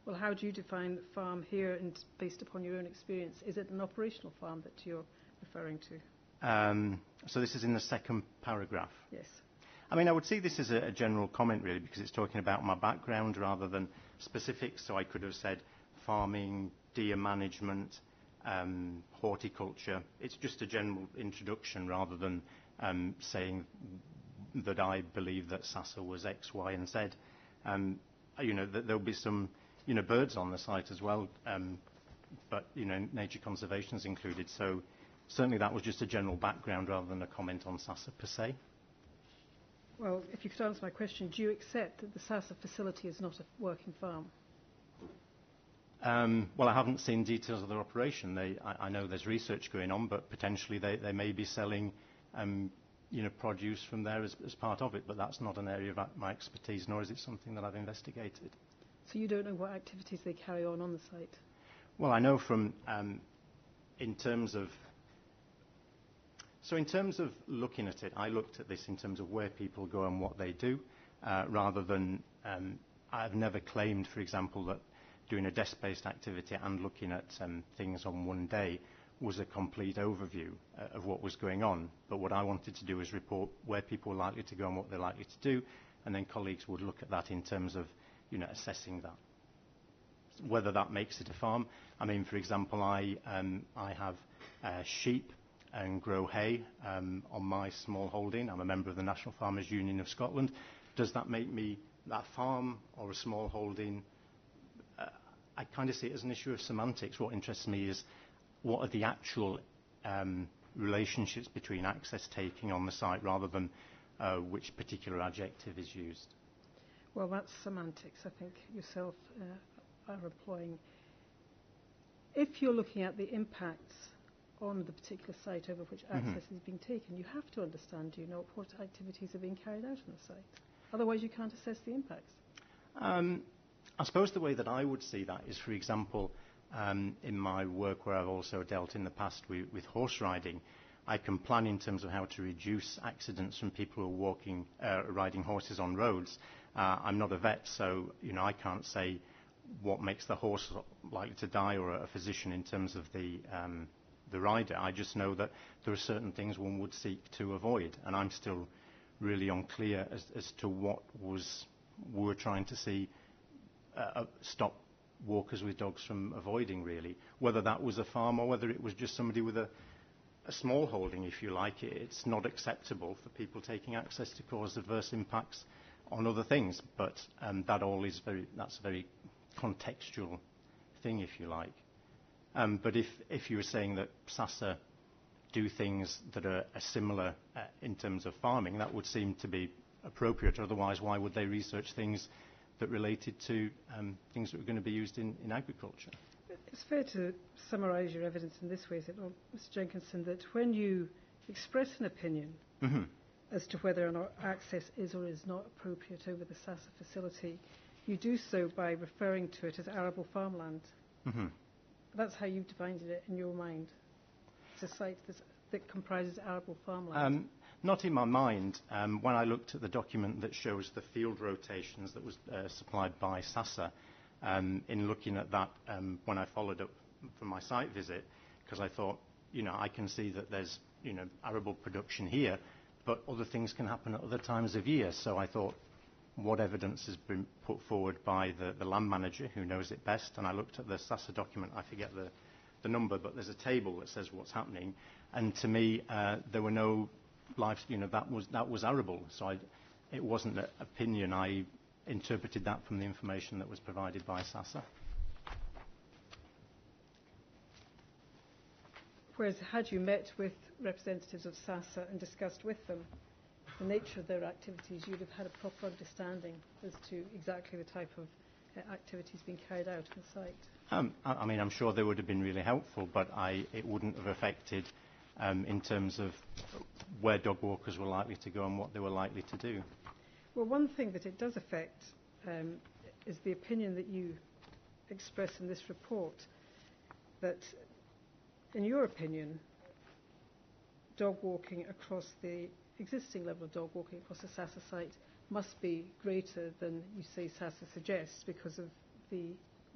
Well, how do you define farm here, and based upon your own experience? Is it an operational farm that you're referring to? So this is in the second paragraph. Yes. I mean, I would see this as a general comment, really, because it's talking about my background rather than specifics. So I could have said farming, deer management, horticulture. It's just a general introduction rather than saying that I believe that SASA was X, Y, and Z. There'll be some, birds on the site as well, but, nature conservation is included. So certainly that was just a general background rather than a comment on SASA per se. Well, if you could answer my question, do you accept that the SASA facility is not a working farm? Well, I haven't seen details of their operation. I know there's research going on, but potentially they may be selling, produce from there as part of it. But that's not an area of my expertise, nor is it something that I've investigated. So you don't know what activities they carry on the site? Well, I know from, in terms of looking at it, I looked at this in terms of where people go and what they do. rather than I've never claimed, for example, that doing a desk-based activity and looking at things on one day was a complete overview of what was going on. But what I wanted to do was report where people were likely to go and what they're likely to do, and then colleagues would look at that in terms of, assessing that. Whether that makes it a farm. I mean, for example, I have sheep and grow hay on my small holding. I'm a member of the National Farmers Union of Scotland. Does that make me that farm or a small holding? I kind of see it as an issue of semantics. What interests me is what are the actual relationships between access taking on the site rather than which particular adjective is used. Well, that's semantics, I think yourself are employing. If you're looking at the impacts on the particular site over which access is being taken, you have to understand, what activities are being carried out on the site. Otherwise, you can't assess the impacts. I suppose the way that I would see that is, for example, in my work where I've also dealt in the past with horse riding, I can plan in terms of how to reduce accidents from people who are riding horses on roads. I'm not a vet, so I can't say what makes the horse likely to die or a physician in terms of the rider. I just know that there are certain things one would seek to avoid, and I'm still really unclear as to what we're trying to see stop walkers with dogs from avoiding, really. Whether that was a farm or whether it was just somebody with a small holding, if you like. It's not acceptable for people taking access to cause adverse impacts on other things, but that's a very contextual thing, if you like. But if you were saying that SASA do things that are similar in terms of farming, that would seem to be appropriate. Otherwise, why would they research things that related to things that were going to be used in agriculture? It's fair to summarise your evidence in this way, is it not, Mr. Jenkinson, that when you express an opinion as to whether or not access is or is not appropriate over the SASA facility, you do so by referring to it as arable farmland. That's how you've defined it in your mind. It's a site that comprises arable farmland. Not in my mind. When I looked at the document that shows the field rotations that was supplied by SASA, in looking at that when I followed up from my site visit, because I thought, I can see that there's, arable production here, but other things can happen at other times of year. So I thought, what evidence has been put forward by the land manager who knows it best? And I looked at the SASA document, I forget the number, but there's a table that says what's happening. And to me, there were no lives, that was arable. So it wasn't an opinion. I interpreted that from the information that was provided by SASA. Whereas had you met with representatives of SASA and discussed with them the nature of their activities, you'd have had a proper understanding as to exactly the type of activities being carried out on the site. I mean, I'm sure they would have been really helpful, but it wouldn't have affected in terms of where dog walkers were likely to go and what they were likely to do. Well, one thing that it does affect is the opinion that you express in this report, that, in your opinion, dog walking across the existing level of dog walking across the SASA site must be greater than you say SASA suggests because of the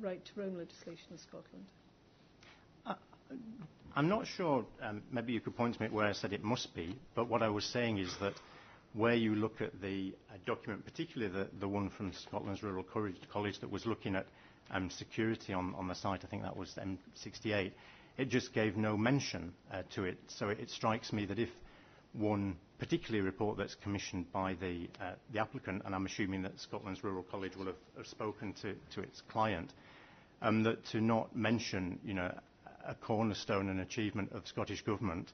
right to roam legislation in Scotland. I'm not sure, maybe you could point to me where I said it must be, but what I was saying is that where you look at the document, particularly the one from Scotland's Rural College that was looking at security on the site, I think that was M68, it just gave no mention to it. So it strikes me that if one particularly report that's commissioned by the applicant, and I'm assuming that Scotland's Rural College will have spoken to its client, that to not mention, a cornerstone and achievement of Scottish Government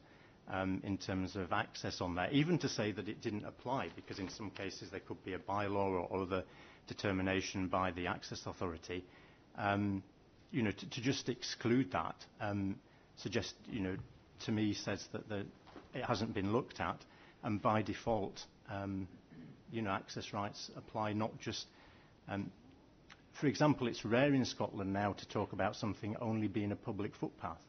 in terms of access on there, even to say that it didn't apply, because in some cases there could be a bylaw or other determination by the Access Authority, to just exclude that suggests, to me, says that it hasn't been looked at, and by default, access rights apply not just. For example, it's rare in Scotland now to talk about something only being a public footpath.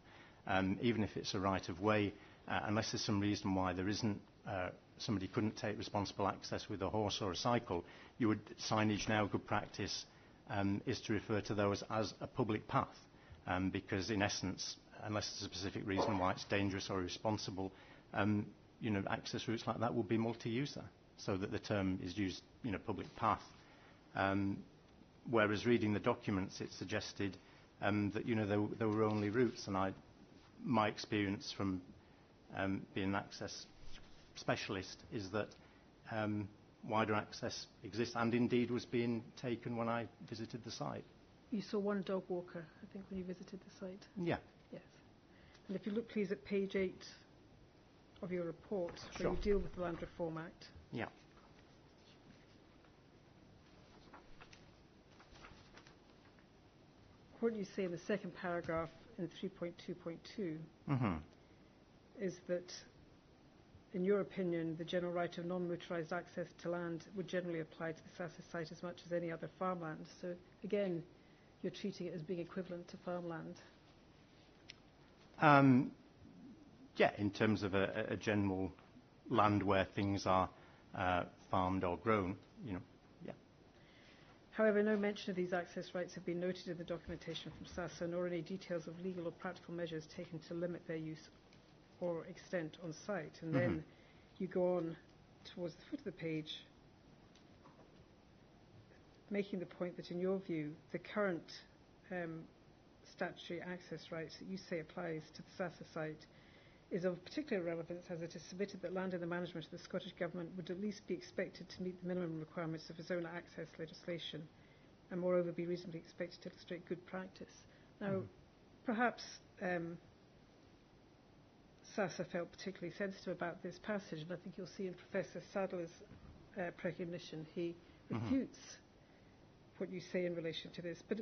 even if it's a right of way, unless there's some reason why there isn't, somebody couldn't take responsible access with a horse or a cycle, signage now, good practice, is to refer to those as a public path, because in essence, unless there's a specific reason why it's dangerous or irresponsible, access routes like that will be multi-user, so that the term is used, public path. Whereas reading the documents, it suggested that there were only routes, and my experience from being an access specialist is that wider access exists, and indeed was being taken when I visited the site. You saw one dog walker, I think, when you visited the site? Yeah. Yes. And if you look, please, at page 8 of your report, Sure. where you deal with the Land Reform Act. Yeah. What you say in the second paragraph in 3.2.2 is that, in your opinion, the general right of non-motorised access to land would generally apply to the SASA site as much as any other farmland. So, again, you're treating it as being equivalent to farmland. Yeah, in terms of a general land where things are farmed or grown, yeah. However, no mention of these access rights have been noted in the documentation from SASA, nor any details of legal or practical measures taken to limit their use or extent on site. And then you go on towards the foot of the page, making the point that, in your view, the current statutory access rights that you say applies to the SASA site is of particular relevance, as it is submitted that land in the management of the Scottish Government would at least be expected to meet the minimum requirements of zone access legislation, and moreover be reasonably expected to illustrate good practice. Now, perhaps SASA felt particularly sensitive about this passage, and I think you'll see in Professor Sadler's precognition he refutes what you say in relation to this. But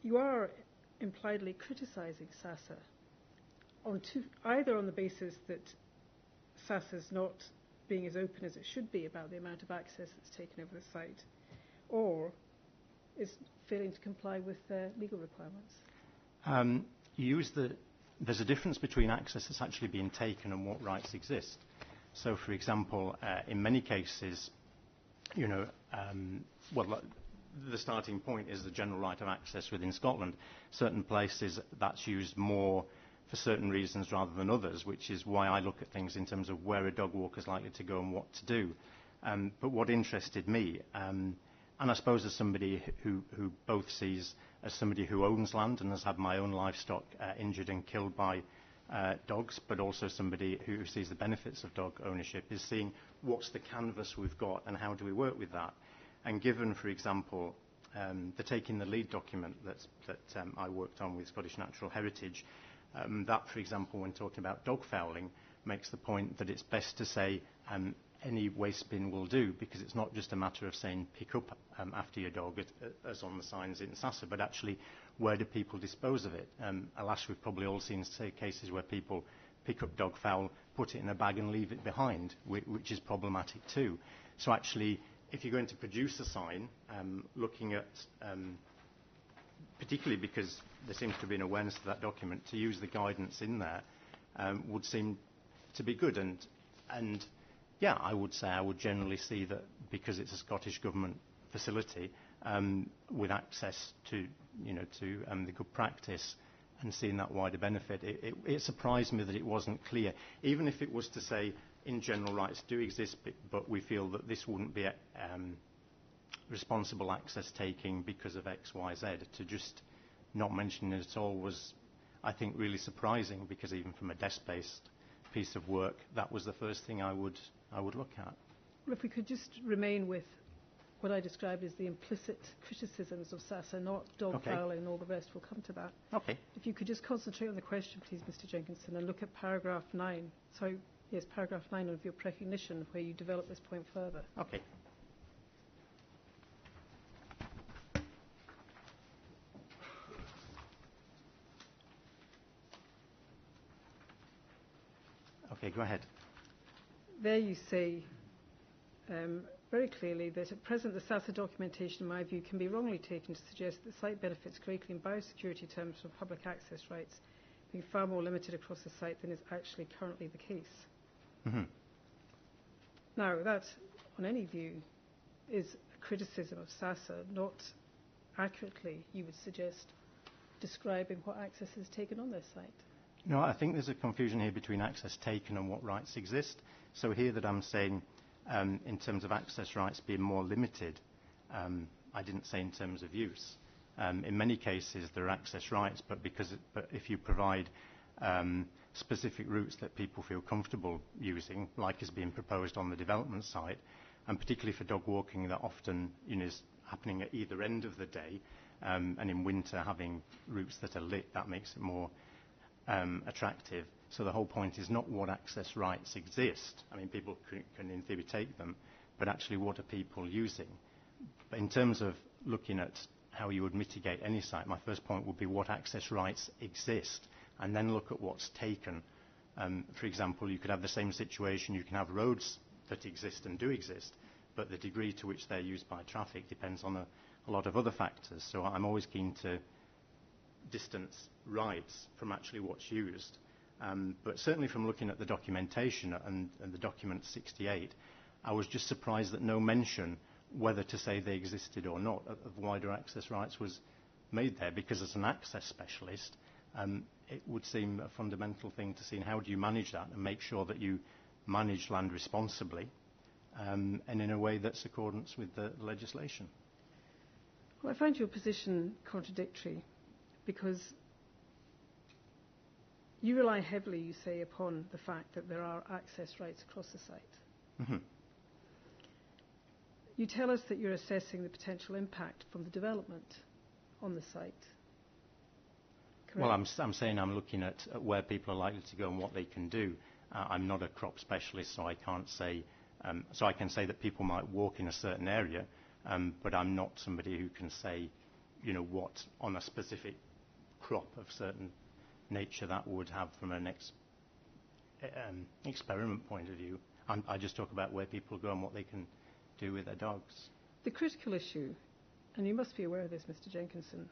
you are impliedly criticising SASA either on the basis that SASA's not being as open as it should be about the amount of access that's taken over the site, or is failing to comply with legal requirements. There's a difference between access that's actually being taken and what rights exist. So, for example, in many cases, the starting point is the general right of access within Scotland. Certain places that's used more for certain reasons rather than others, which is why I look at things in terms of where a dog walker is likely to go and what to do. But what interested me, and I suppose as somebody who both sees as somebody who owns land and has had my own livestock injured and killed by dogs, but also somebody who sees the benefits of dog ownership, is seeing what's the canvas we've got and how do we work with that. And given, for example, the Taking the Lead document that I worked on with Scottish Natural Heritage, that, for example, when talking about dog fouling, makes the point that it's best to say any waste bin will do, because it's not just a matter of saying pick up after your dog, as on the signs in SASA, but actually where do people dispose of it? Alas, we've probably all seen cases where people pick up dog fowl, put it in a bag and leave it behind, which is problematic too. So actually, if you're going to produce a sign, looking at particularly because there seems to be an awareness of that document, to use the guidance in there would seem to be good. And yeah, I would say I would generally see that because it's a Scottish Government facility with access to the good practice and seeing that wider benefit, it surprised me that it wasn't clear. Even if it was to say in general rights do exist, but we feel that this wouldn't be responsible access taking because of X, Y, Z, to just not mention it at all was, I think, really surprising, because even from a desk-based piece of work, that was the first thing I would look at. Well, if we could just remain with what I described as the implicit criticisms of SASA, not dog fouling and all the rest, we'll come to that. Okay. If you could just concentrate on the question, please, Mr. Jenkinson, and look at paragraph 9. Sorry, yes, paragraph 9 of your precognition, where you develop this point further. Okay. Okay, go ahead. There you say very clearly that at present the SASA documentation, in my view, can be wrongly taken to suggest that the site benefits greatly in biosecurity terms from public access rights, being far more limited across the site than is actually currently the case. Mm-hmm. Now, that, on any view, is a criticism of SASA, not accurately, you would suggest, describing what access is taken on this site. No, I think there's a confusion here between access taken and what rights exist. So here that I'm saying, in terms of access rights being more limited, I didn't say in terms of use. In many cases, there are access rights, but if you provide specific routes that people feel comfortable using, like is being proposed on the development site, and particularly for dog walking, that often is happening at either end of the day, and in winter having routes that are lit, that makes it more attractive. So the whole point is not what access rights exist. I mean, people can in theory take them, but actually what are people using? But in terms of looking at how you would mitigate any site, my first point would be what access rights exist, and then look at what's taken. For example, you could have the same situation, you can have roads that exist and do exist, but the degree to which they're used by traffic depends on a lot of other factors. So I'm always keen to distance rights from actually what's used. But certainly from looking at the documentation and the document 68, I was just surprised that no mention whether to say they existed or not of wider access rights was made there, because as an access specialist, it would seem a fundamental thing to see how do you manage that and make sure that you manage land responsibly and in a way that's accordance with the legislation. Well, I find your position contradictory, because you rely heavily, you say, upon the fact that there are access rights across the site. Mm-hmm. You tell us that you're assessing the potential impact from the development on the site. Correct? Well, I'm saying I'm looking at where people are likely to go and what they can do. I'm not a crop specialist, so I can't say. So I can say that people might walk in a certain area, but I'm not somebody who can say, what on a specific crop of certain nature that would have from an experiment point of view. I just talk about where people go and what they can do with their dogs. The critical issue, and you must be aware of this, Mr. Jenkinson,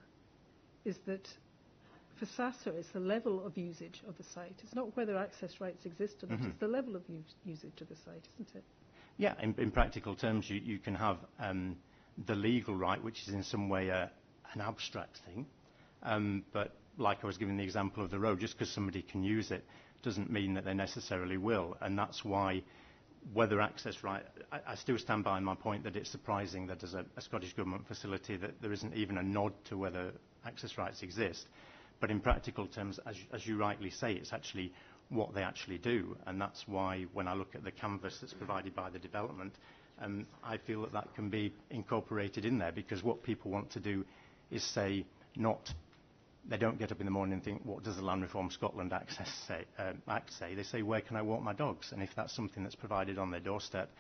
is that for SASA it's the level of usage of the site. It's not whether access rights exist or not, it's the level of usage of the site, isn't it? Yeah, in practical terms, you can have the legal right, which is in some way an abstract thing, but like I was giving the example of the road, just because somebody can use it doesn't mean that they necessarily will, and that's why whether access right, I still stand by my point that it's surprising that as a Scottish Government facility that there isn't even a nod to whether access rights exist. But in practical terms, as you rightly say, it's actually what they actually do, and that's why when I look at the canvas that's provided by the development, I feel that can be incorporated in there, because what people want to do is say, they don't get up in the morning and think, what does the Land Reform Scotland Act say? They say, where can I walk my dogs? And if that's something that's provided on their doorstep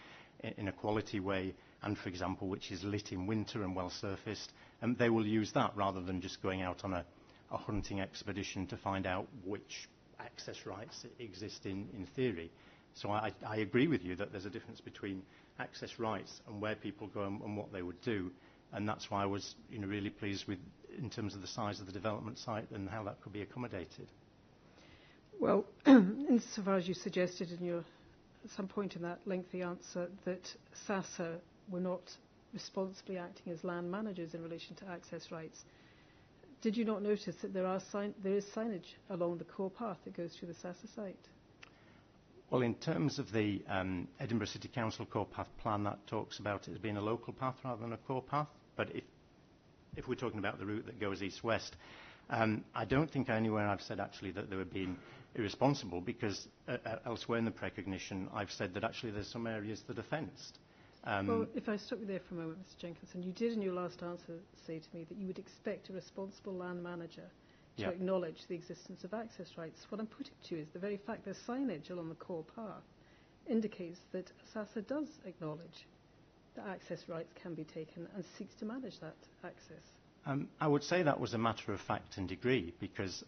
in a quality way, and for example, which is lit in winter and well surfaced, they will use that rather than just going out on a hunting expedition to find out which access rights exist in theory. So I agree with you that there's a difference between access rights and where people go and what they would do. And that's why I was really pleased with, in terms of the size of the development site and how that could be accommodated. Well, insofar as you suggested at some point in that lengthy answer that SASA were not responsibly acting as land managers in relation to access rights, did you not notice that there is signage along the core path that goes through the SASA site? Well, in terms of the Edinburgh City Council core path plan, that talks about it as being a local path rather than a core path. But if we're talking about the route that goes east-west, I don't think anywhere I've said actually that they were being irresponsible, because elsewhere in the precognition I've said that actually there's some areas that are fenced. Well, if I stop you there for a moment, Mr. Jenkinson, you did in your last answer say to me that you would expect a responsible land manager to acknowledge the existence of access rights. What I'm putting to you is the very fact there's signage along the core path indicates that SASA does acknowledge that access rights can be taken and seeks to manage that access. I would say that was a matter of fact and degree, because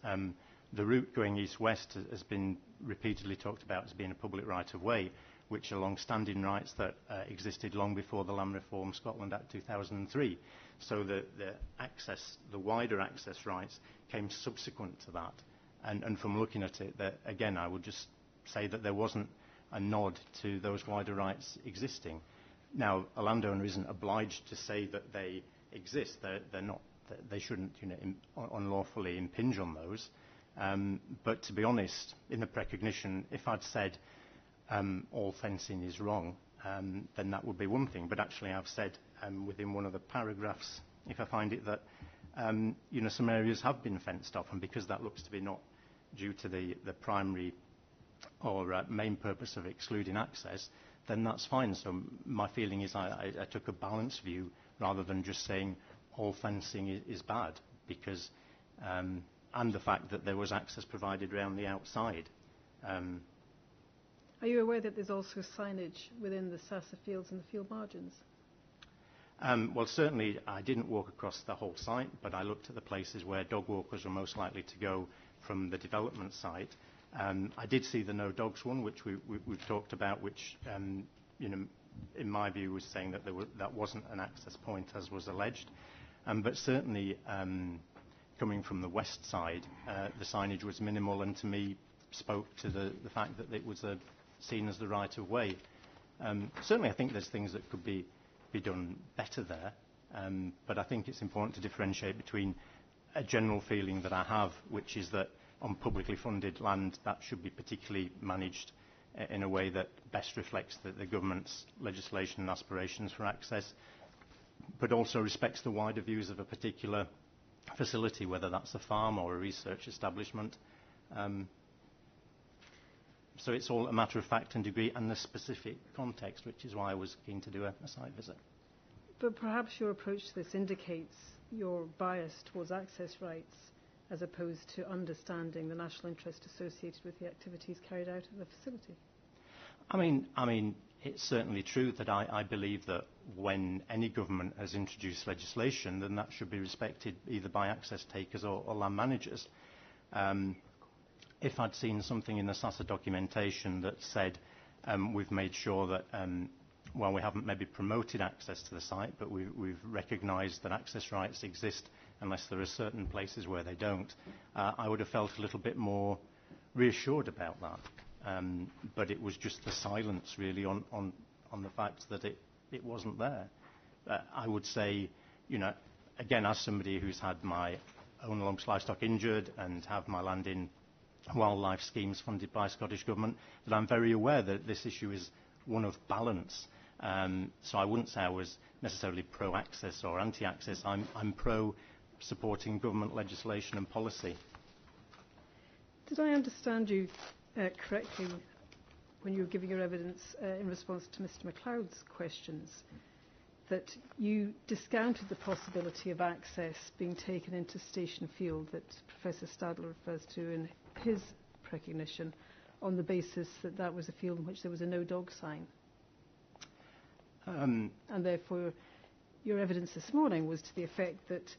the route going east-west has been repeatedly talked about as being a public right-of-way, which are long-standing rights that existed long before the Land Reform Scotland Act 2003. So the wider access rights came subsequent to that. And from looking at it, that, again, I would just say that there wasn't a nod to those wider rights existing. Now, a landowner isn't obliged to say that they exist. They're not. They shouldn't, unlawfully impinge on those. But to be honest, in the precognition, if I'd said all fencing is wrong, then that would be one thing. But actually, I've said within one of the paragraphs, if I find it, that some areas have been fenced off, and because that looks to be not due to the primary or main purpose of excluding access, then that's fine. So my feeling is I took a balanced view rather than just saying all fencing is bad, because and the fact that there was access provided around the outside. Are you aware that there's also signage within the SASA fields and the field margins? Well, certainly I didn't walk across the whole site, but I looked at the places where dog walkers were most likely to go from the development site. I did see the no dogs one, which we've talked about, which in my view was saying that that wasn't an access point as was alleged. But certainly coming from the west side, the signage was minimal, and to me spoke to the fact that it was seen as the right of way. Certainly I think there's things that could be done better there, but I think it's important to differentiate between a general feeling that I have, which is that on publicly funded land that should be particularly managed in a way that best reflects the government's legislation and aspirations for access, but also respects the wider views of a particular facility, whether that's a farm or a research establishment. So it's all a matter of fact and degree and the specific context, which is why I was keen to do a site visit. But perhaps your approach to this indicates your bias towards access rights as opposed to understanding the national interest associated with the activities carried out at the facility. I mean, it's certainly true that I believe that when any government has introduced legislation, then that should be respected either by access takers or land managers. If I'd seen something in the SASA documentation that said we've made sure that, we haven't maybe promoted access to the site, but we've recognised that access rights exist unless there are certain places where they don't, I would have felt a little bit more reassured about that. But it was just the silence, really, on the fact that it wasn't there. I would say, again, as somebody who's had my own lumps livestock injured and have my land in wildlife schemes funded by Scottish Government, that I'm very aware that this issue is one of balance. So I wouldn't say I was necessarily pro-access or anti-access. I'm pro-supporting government legislation and policy. Did I understand you correctly when you were giving your evidence in response to Mr. MacLeod's questions, that you discounted the possibility of access being taken into Station Field that Professor Stadler refers to in his precognition on the basis that that was a field in which there was a no-dog sign? And therefore, your evidence this morning was to the effect that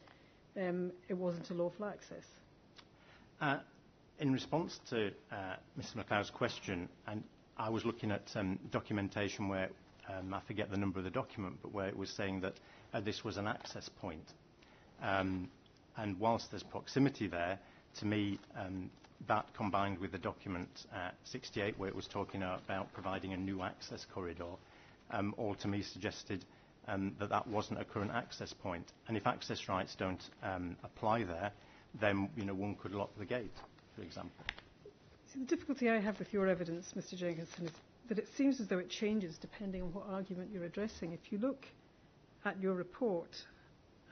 it wasn't a lawful access. In response to Mr. MacLeod's question, and I was looking at documentation where, I forget the number of the document, but where it was saying that this was an access point. And whilst there's proximity there, to me, that combined with the document 68, where it was talking about providing a new access corridor, all to me suggested that wasn't a current access point. And if access rights don't apply there, then one could lock the gate, for example. See, the difficulty I have with your evidence, Mr. Jenkinson, is that it seems as though it changes depending on what argument you're addressing. If you look at your report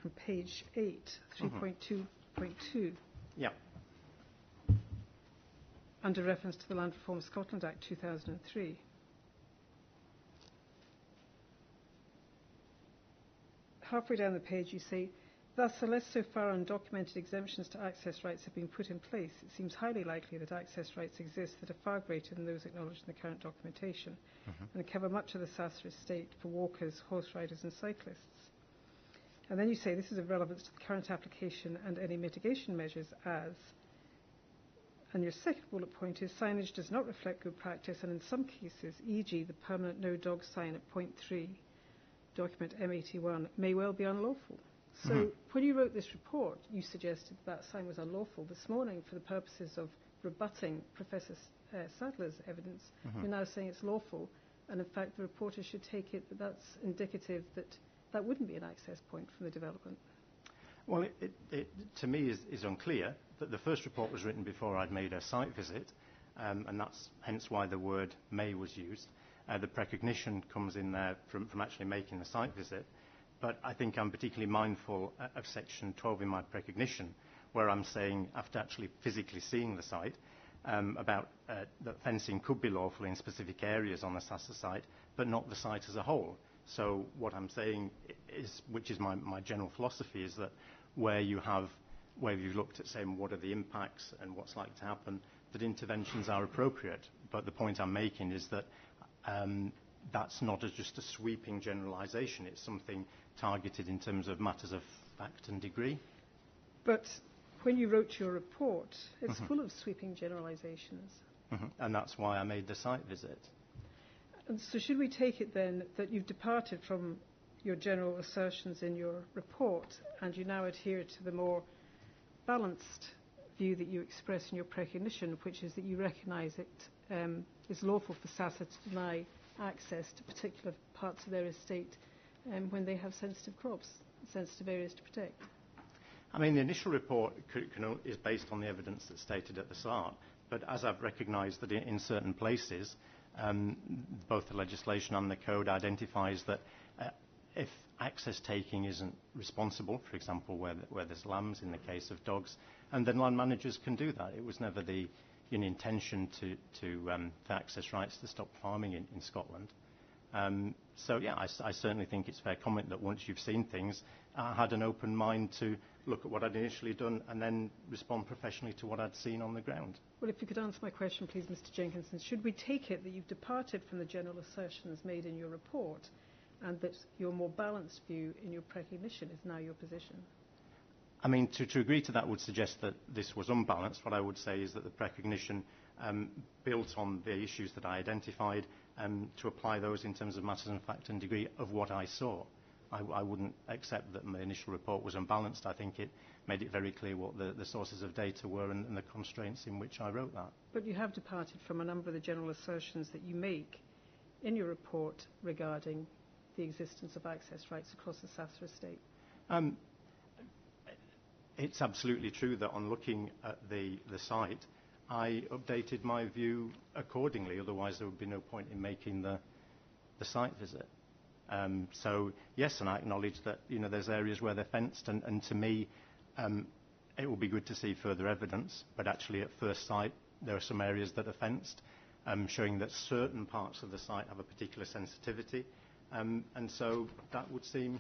on page 8, 3.2.2, yeah, under reference to the Land Reform Scotland Act 2003, halfway down the page you say, thus, unless so far undocumented exemptions to access rights have been put in place, it seems highly likely that access rights exist that are far greater than those acknowledged in the current documentation and cover much of the SASA estate for walkers, horse riders and cyclists. And then you say this is of relevance to the current application and any mitigation measures as, and your second bullet point is signage does not reflect good practice and in some cases, e.g. the permanent no dog sign at point 3, document M81, may well be unlawful. So when you wrote this report, you suggested that sign was unlawful. This morning, for the purposes of rebutting Professor Sadler's evidence, you're now saying it's lawful, and in fact the reporter should take it that that's indicative that that wouldn't be an access point from the development. Well, it to me is unclear. That the first report was written before I'd made a site visit, and that's hence why the word may was used. The precognition comes in there from actually making the site visit. But I think I'm particularly mindful of Section 12 in my precognition, where I'm saying, after actually physically seeing the site, about that fencing could be lawful in specific areas on the SASA site, but not the site as a whole. So what I'm saying is, which is my general philosophy, is that where you've looked at saying what are the impacts and what's likely to happen, that interventions are appropriate. But the point I'm making is that that's not just a sweeping generalisation. It's something targeted in terms of matters of fact and degree. But when you wrote your report, it's full of sweeping generalisations. And that's why I made the site visit. And so should we take it then that you've departed from your general assertions in your report and you now adhere to the more balanced view that you express in your precognition, which is that you recognise it is lawful for SASA to deny access to particular parts of their estate when they have sensitive crops, sensitive areas to protect? I mean, the initial report is based on the evidence that's stated at the start, but as I've recognised that in certain places, both the legislation and the code identifies that if access taking isn't responsible, for example, where there's lambs in the case of dogs, and then land managers can do that. It was never the intention for access rights to stop farming in Scotland. So yeah, I certainly think it's fair comment that once you've seen things, I had an open mind to look at what I'd initially done and then respond professionally to what I'd seen on the ground. Well, if you could answer my question, please, Mr. Jenkinson. Should we take it that you've departed from the general assertions made in your report and that your more balanced view in your precognition is now your position? I mean, to agree to that would suggest that this was unbalanced. What I would say is that the precognition built on the issues that I identified to apply those in terms of matters of fact and degree of what I saw. I wouldn't accept that my initial report was unbalanced. I think it made it very clear what the sources of data were and the constraints in which I wrote that. But you have departed from a number of the general assertions that you make in your report regarding the existence of access rights across the SASA estate. It's absolutely true that on looking at the site, I updated my view accordingly. Otherwise, there would be no point in making the site visit. So yes, and I acknowledge that there's areas where they're fenced, and to me, it will be good to see further evidence. But actually, at first sight, there are some areas that are fenced, showing that certain parts of the site have a particular sensitivity, and so that would seem,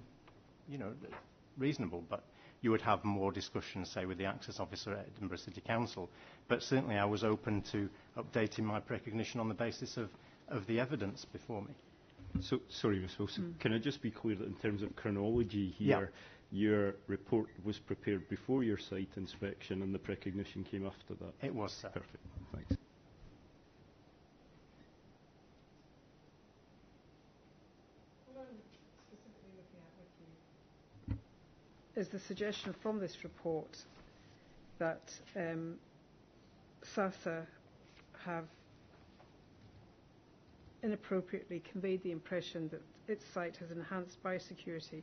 reasonable. But you would have more discussion, say, with the access officer at Edinburgh City Council. But certainly, I was open to updating my precognition on the basis of the evidence before me. So, sorry, Ms. Wilson, can I just be clear that in terms of chronology here, your report was prepared before your site inspection and the precognition came after that? It was, sir. Perfect. Thanks. What I'm specifically looking at with you is the suggestion from this report that SASA have inappropriately conveyed the impression that its site has enhanced biosecurity.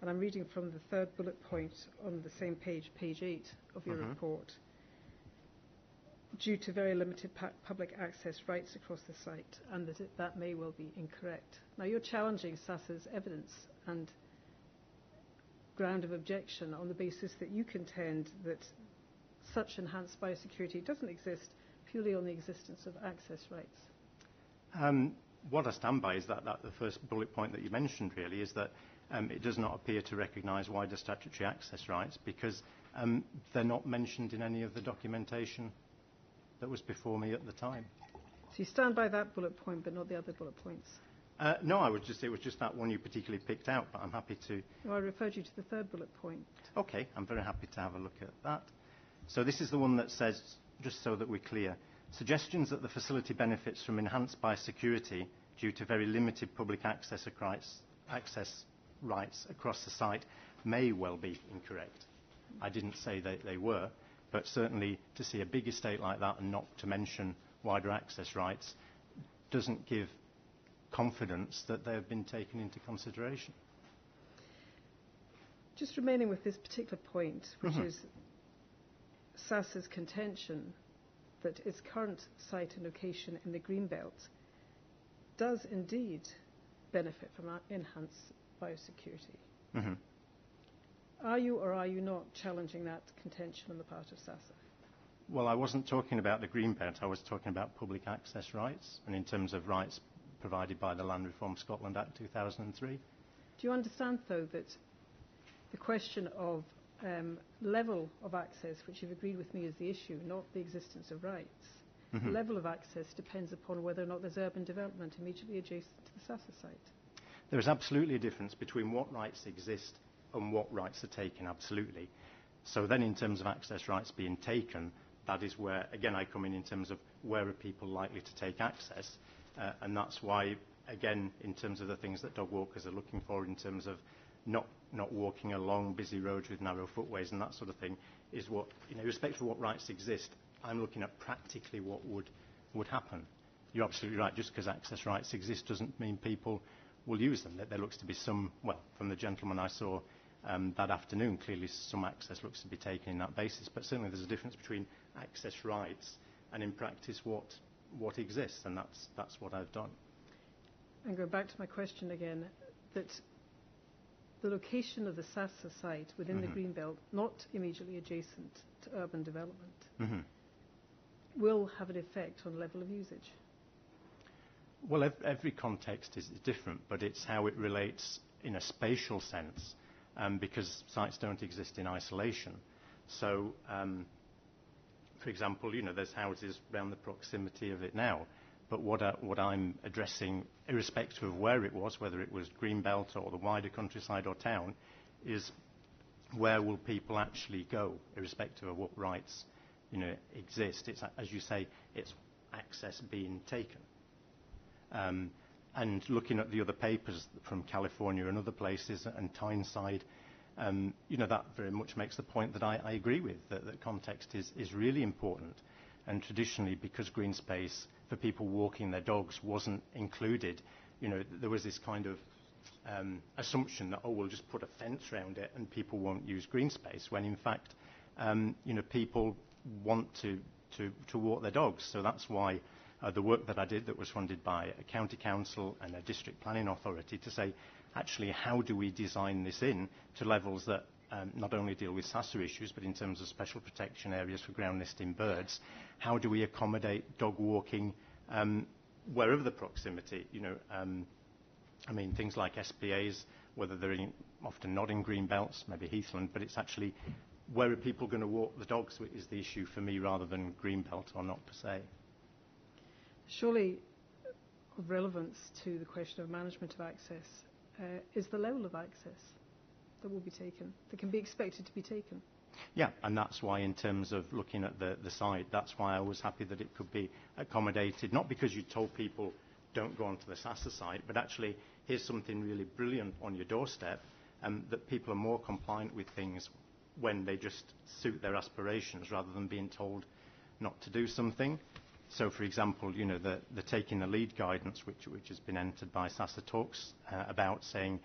And I'm reading from the third bullet point on the same page, page 8 of your report, due to very limited public access rights across the site, and that may well be incorrect. Now, you're challenging SASA's evidence and ground of objection on the basis that you contend that such enhanced biosecurity doesn't exist purely on the existence of access rights. What I stand by is that the first bullet point that you mentioned really is that it does not appear to recognise wider statutory access rights because they're not mentioned in any of the documentation that was before me at the time. So you stand by that bullet point but not the other bullet points? No, it was just that one you particularly picked out, but I'm happy to... No, I referred you to the third bullet point. Okay, I'm very happy to have a look at that. So this is the one that says, just so that we're clear, suggestions that the facility benefits from enhanced biosecurity due to very limited public access rights across the site may well be incorrect. I didn't say they were, but certainly to see a big estate like that and not to mention wider access rights doesn't give confidence that they have been taken into consideration. Just remaining with this particular point, which is SASA's contention that its current site and location in the Greenbelt does indeed benefit from enhanced biosecurity. Are you or are you not challenging that contention on the part of SASA? Well, I wasn't talking about the Greenbelt, I was talking about public access rights, and in terms of rights provided by the Land Reform Scotland Act 2003. Do you understand, though, that the question of level of access, which you've agreed with me is the issue, not the existence of rights, the level of access depends upon whether or not there's urban development immediately adjacent to the SASA site? There is absolutely a difference between what rights exist and what rights are taken, absolutely. So then in terms of access rights being taken, that is where, again, I come in terms of where are people likely to take access, and that's why, again, in terms of the things that dog walkers are looking for in terms of not walking along busy roads with narrow footways and that sort of thing, is what, irrespective of what rights exist, I'm looking at practically what would happen. You're absolutely right, just because access rights exist doesn't mean people will use them. There looks to be some, well, from the gentleman I saw that afternoon, clearly some access looks to be taken in that basis, but certainly there's a difference between access rights and in practice what exists, and that's what I've done. And going back to my question again, that the location of the SASA site within the Greenbelt, not immediately adjacent to urban development, will have an effect on level of usage? Well, every context is different, but it's how it relates in a spatial sense, because sites don't exist in isolation. So, for example, there's houses around the proximity of it now, but what I'm addressing, irrespective of where it was, whether it was Greenbelt or the wider countryside or town, is where will people actually go, irrespective of what rights exist. It's, as you say, it's access being taken. And looking at the other papers from California and other places and Tyneside, that very much makes the point that I agree with, that context is really important. And traditionally, because green space for people walking their dogs wasn't included, there was this kind of assumption that, we'll just put a fence around it and people won't use green space, when in fact, people want to walk their dogs. So that's why the work that I did, that was funded by a county council and a district planning authority, to say, actually, how do we design this in to levels that not only deal with SASA issues, but in terms of special protection areas for ground nesting birds, how do we accommodate dog walking wherever the proximity, things like SPAs, whether they're often not in green belts, maybe heathland, but it's actually where are people going to walk the dogs is the issue for me, rather than green belt or not per se. Surely of relevance to the question of management of access is the level of access that will be taken, that can be expected to be taken. Yeah, and that's why, in terms of looking at the site, that's why I was happy that it could be accommodated, not because you told people don't go onto the SASA site, but actually here's something really brilliant on your doorstep, that people are more compliant with things when they just suit their aspirations rather than being told not to do something. So, for example, the Taking the Lead guidance, which has been entered by SASA, talks about saying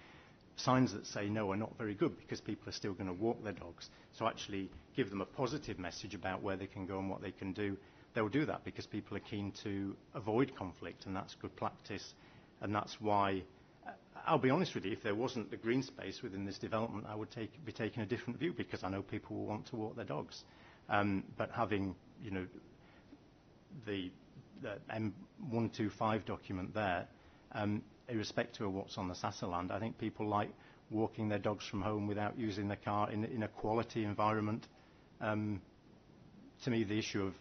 signs that say no are not very good because people are still going to walk their dogs. So actually give them a positive message about where they can go and what they can do. They'll do that because people are keen to avoid conflict, and that's good practice. And that's why, I'll be honest with you, if there wasn't the green space within this development, I would be taking a different view, because I know people will want to walk their dogs. But having, the M125 document there, irrespective of what's on the SASA land, I think people like walking their dogs from home without using their car in a quality environment. To me, the issue of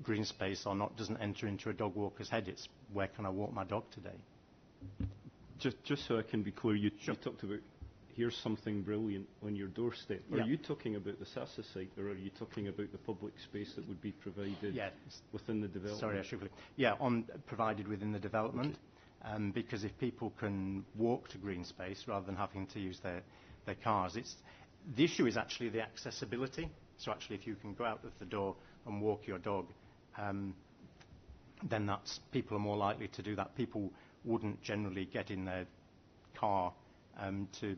green space or not doesn't enter into a dog walker's head. It's where can I walk my dog today? Just so I can be clear, you Sure. talked about here's something brilliant on your doorstep. Are Yeah. you talking about the SASA site, or are you talking about the public space that would be provided within the development? Sorry, I should have. Yeah, provided within the development, because if people can walk to green space rather than having to use their their cars. The issue is actually the accessibility. So actually, if you can go out of the door and walk your dog, then people are more likely to do that. People wouldn't generally get in their car to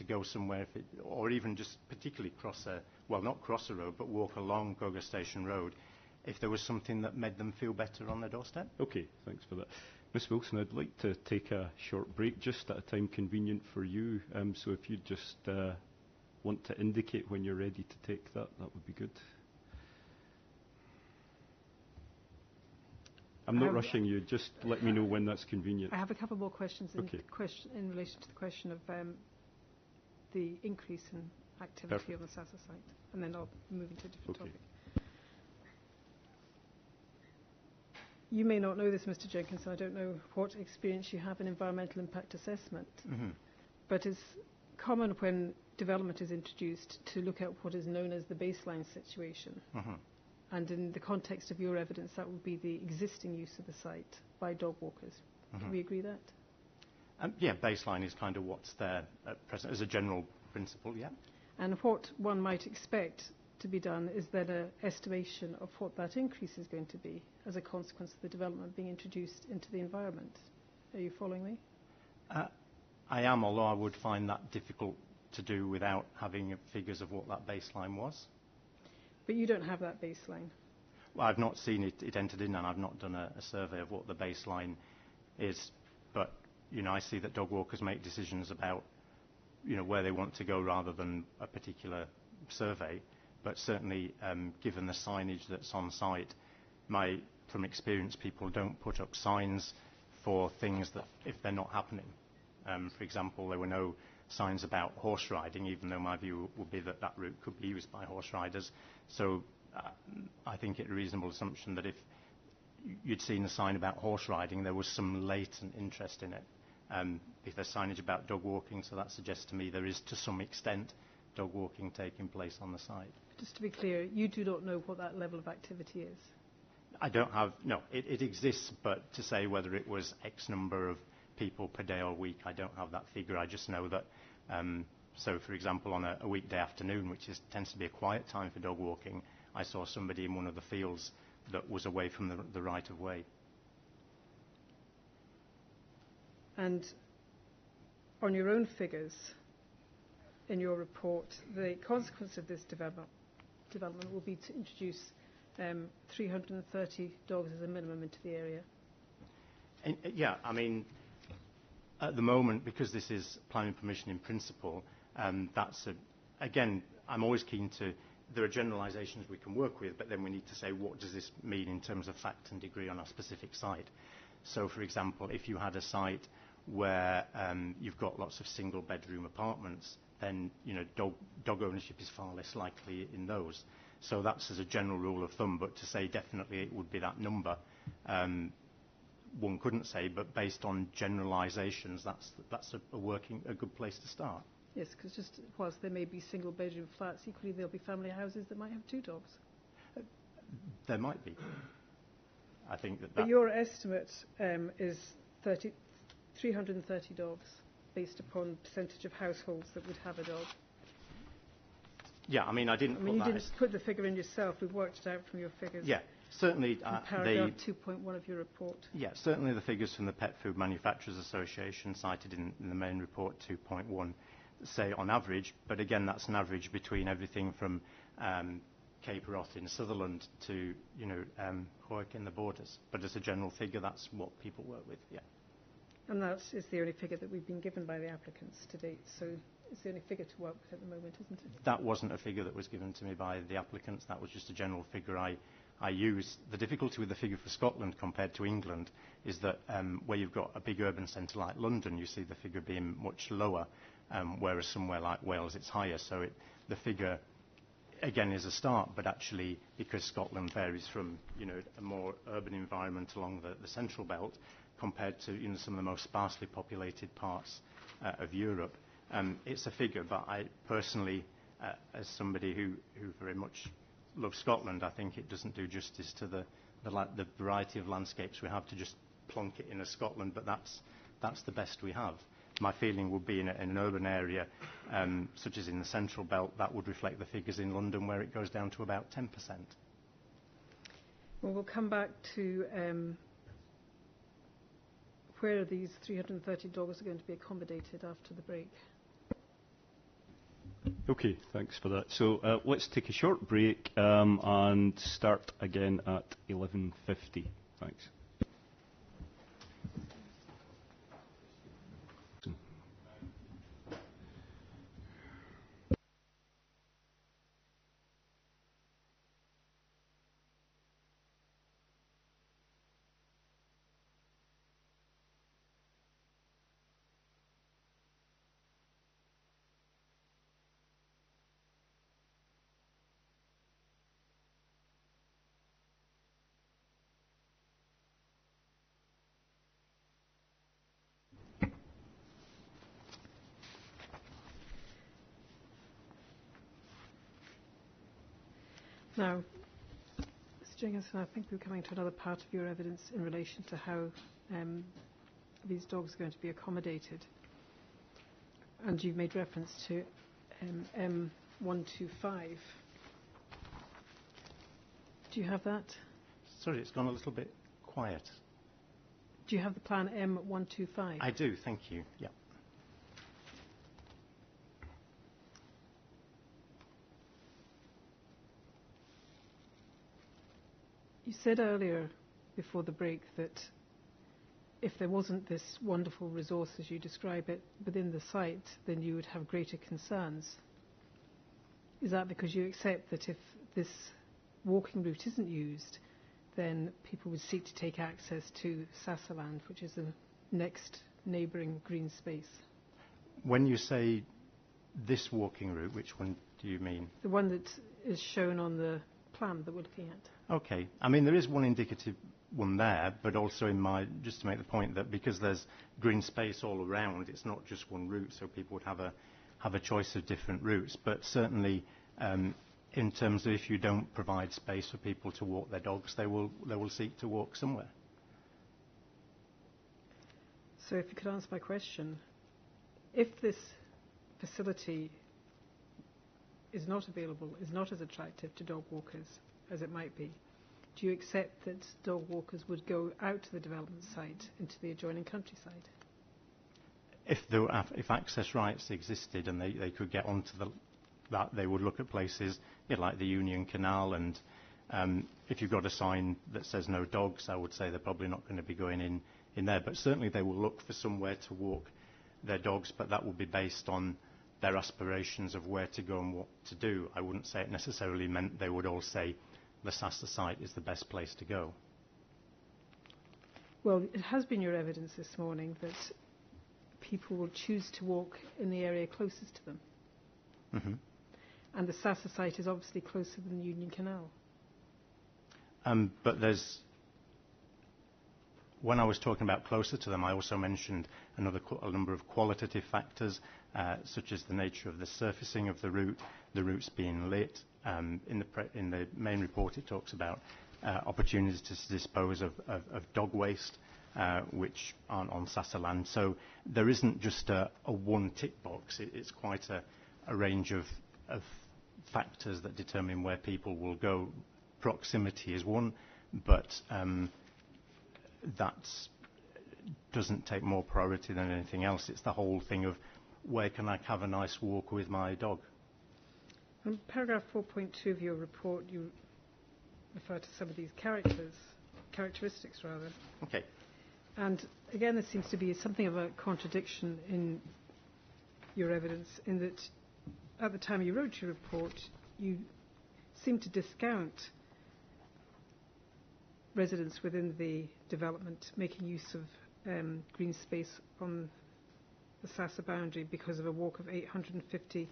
go somewhere, or even just particularly not cross a road, but walk along Gogar Station Road, if there was something that made them feel better on their doorstep. Okay, thanks for that. Ms Wilson, I'd like to take a short break just at a time convenient for you. So if you'd just want to indicate when you're ready to take that, that would be good. I'm not rushing you, just let me know when that's convenient. I have a couple more questions Okay. in relation to the question of the increase in activity Perfect. on the Sasa site, and then I'll move into a different Okay. topic. You may not know this, Mr. Jenkinson. I don't know what experience you have in environmental impact assessment, but it's common when development is introduced to look at what is known as the baseline situation. And in the context of your evidence, that would be the existing use of the site by dog walkers. Can we agree that? Yeah, baseline is kind of what's there at present as a general principle, yeah. And what one might expect to be done is then an estimation of what that increase is going to be as a consequence of the development being introduced into the environment. Are you following me? I am, although I would find that difficult to do without having figures of what that baseline was. But you don't have that baseline. Well, I've not seen it entered in, and I've not done a survey of what the baseline is. But, I see that dog walkers make decisions about, where they want to go rather than a particular survey. But certainly, given the signage that's on site, from experience, people don't put up signs for things that, if they're not happening. For example, there were no signs about horse riding, even though my view would be that route could be used by horse riders. So I think it's a reasonable assumption that if you'd seen a sign about horse riding, there was some latent interest in it. If there's signage about dog walking, so that suggests to me there is, to some extent, dog walking taking place on the site. Just to be clear, you do not know what that level of activity is? I don't have, no, it exists, but to say whether it was X number of people per day or week, I don't have that figure. I just know that, so for example, on a weekday afternoon, which tends to be a quiet time for dog walking, I saw somebody in one of the fields that was away from the right of way. And on your own figures, in your report, the consequence of this development will be to introduce 330 dogs as a minimum into the area. Yeah, I mean, at the moment, because this is planning permission in principle, again, I'm always keen to, there are generalisations we can work with, but then we need to say, what does this mean in terms of fact and degree on a specific site? So, for example, if you had a site where you've got lots of single-bedroom apartments, then dog ownership is far less likely in those. So that's as a general rule of thumb, but to say definitely it would be that number, one couldn't say, but based on generalisations, that's a good place to start. Yes, because just whilst there may be single-bedroom flats, equally there'll be family houses that might have 2 dogs. There might be. I think that. But your estimate is 330 dogs, based upon percentage of households that would have a dog. Yeah, I mean, I didn't put the figure in yourself. We've worked it out from your figures. Yeah, certainly. Paragraph 2.1 of your report. Yeah, certainly the figures from the Pet Food Manufacturers Association cited in the main report 2.1 say on average, but again, that's an average between everything from Cape Wrath in Sutherland to Hoek in the Borders. But as a general figure, that's what people work with. Yeah. And that is the only figure that we've been given by the applicants to date. So it's the only figure to work with at the moment, isn't it? That wasn't a figure that was given to me by the applicants. That was just a general figure I used. The difficulty with the figure for Scotland compared to England is that where you've got a big urban centre like London, you see the figure being much lower, whereas somewhere like Wales it's higher. So the figure, again, is a start, but actually, because Scotland varies from a more urban environment along the central belt compared to some of the most sparsely populated parts of Europe, it's a figure. But I personally, as somebody who very much loves Scotland, I think it doesn't do justice to the variety of landscapes we have to just plonk it in as Scotland. But that's the best we have. my feeling would be in an urban area, such as in the Central Belt, that would reflect the figures in London, where it goes down to about 10%. Well, we'll come back to where these 330 dogs are going to be accommodated after the break. Okay, thanks for that. So let's take a short break and start again at 11:50. Thanks. Now, Mr. Jenkinson, I think we're coming to another part of your evidence in relation to how these dogs are going to be accommodated. And you've made reference to M125. Do you have that? Sorry, it's gone a little bit quiet. Do you have the plan M125? I do, thank you. Yeah. You said earlier, before the break, that if there wasn't this wonderful resource, as you describe it, within the site, then you would have greater concerns. Is that because you accept that if this walking route isn't used, then people would seek to take access to Sassaland, which is the next neighbouring green space? When you say this walking route, which one do you mean? The one that is shown on the plan that we're looking at. Okay. I mean, there is one indicative one there, but also just to make the point that because there's green space all around, it's not just one route, so people would have a choice of different routes. But certainly, in terms of if you don't provide space for people to walk their dogs, they will seek to walk somewhere. So if you could answer my question, if this facility is not available, is not as attractive to dog walkers as it might be, do you accept that dog walkers would go out to the development site into the adjoining countryside? If access rights existed and they could get onto that, they would look at places like the Union Canal, and if you've got a sign that says no dogs, I would say they're probably not going to be going in there. But certainly they will look for somewhere to walk their dogs, but that will be based on their aspirations of where to go and what to do. I wouldn't say it necessarily meant they would all say the Sassa site is the best place to go. Well, it has been your evidence this morning that people will choose to walk in the area closest to them. Mm-hmm. And the Sassa site is obviously closer than the Union Canal. But when I was talking about closer to them, I also mentioned a number of qualitative factors, such as the nature of the surfacing of the route, the routes being lit. In the main report, it talks about opportunities to dispose of dog waste, which aren't on Sassaland. So there isn't just a one tick box. It's quite a range of factors that determine where people will go. Proximity is one, but that doesn't take more priority than anything else. It's the whole thing of where can I have a nice walk with my dog. In paragraph 4.2 of your report, you refer to some of these characteristics rather. Okay. And again, there seems to be something of a contradiction in your evidence, in that at the time you wrote your report, you seem to discount residents within the development making use of green space on the Sassa boundary because of a walk of 850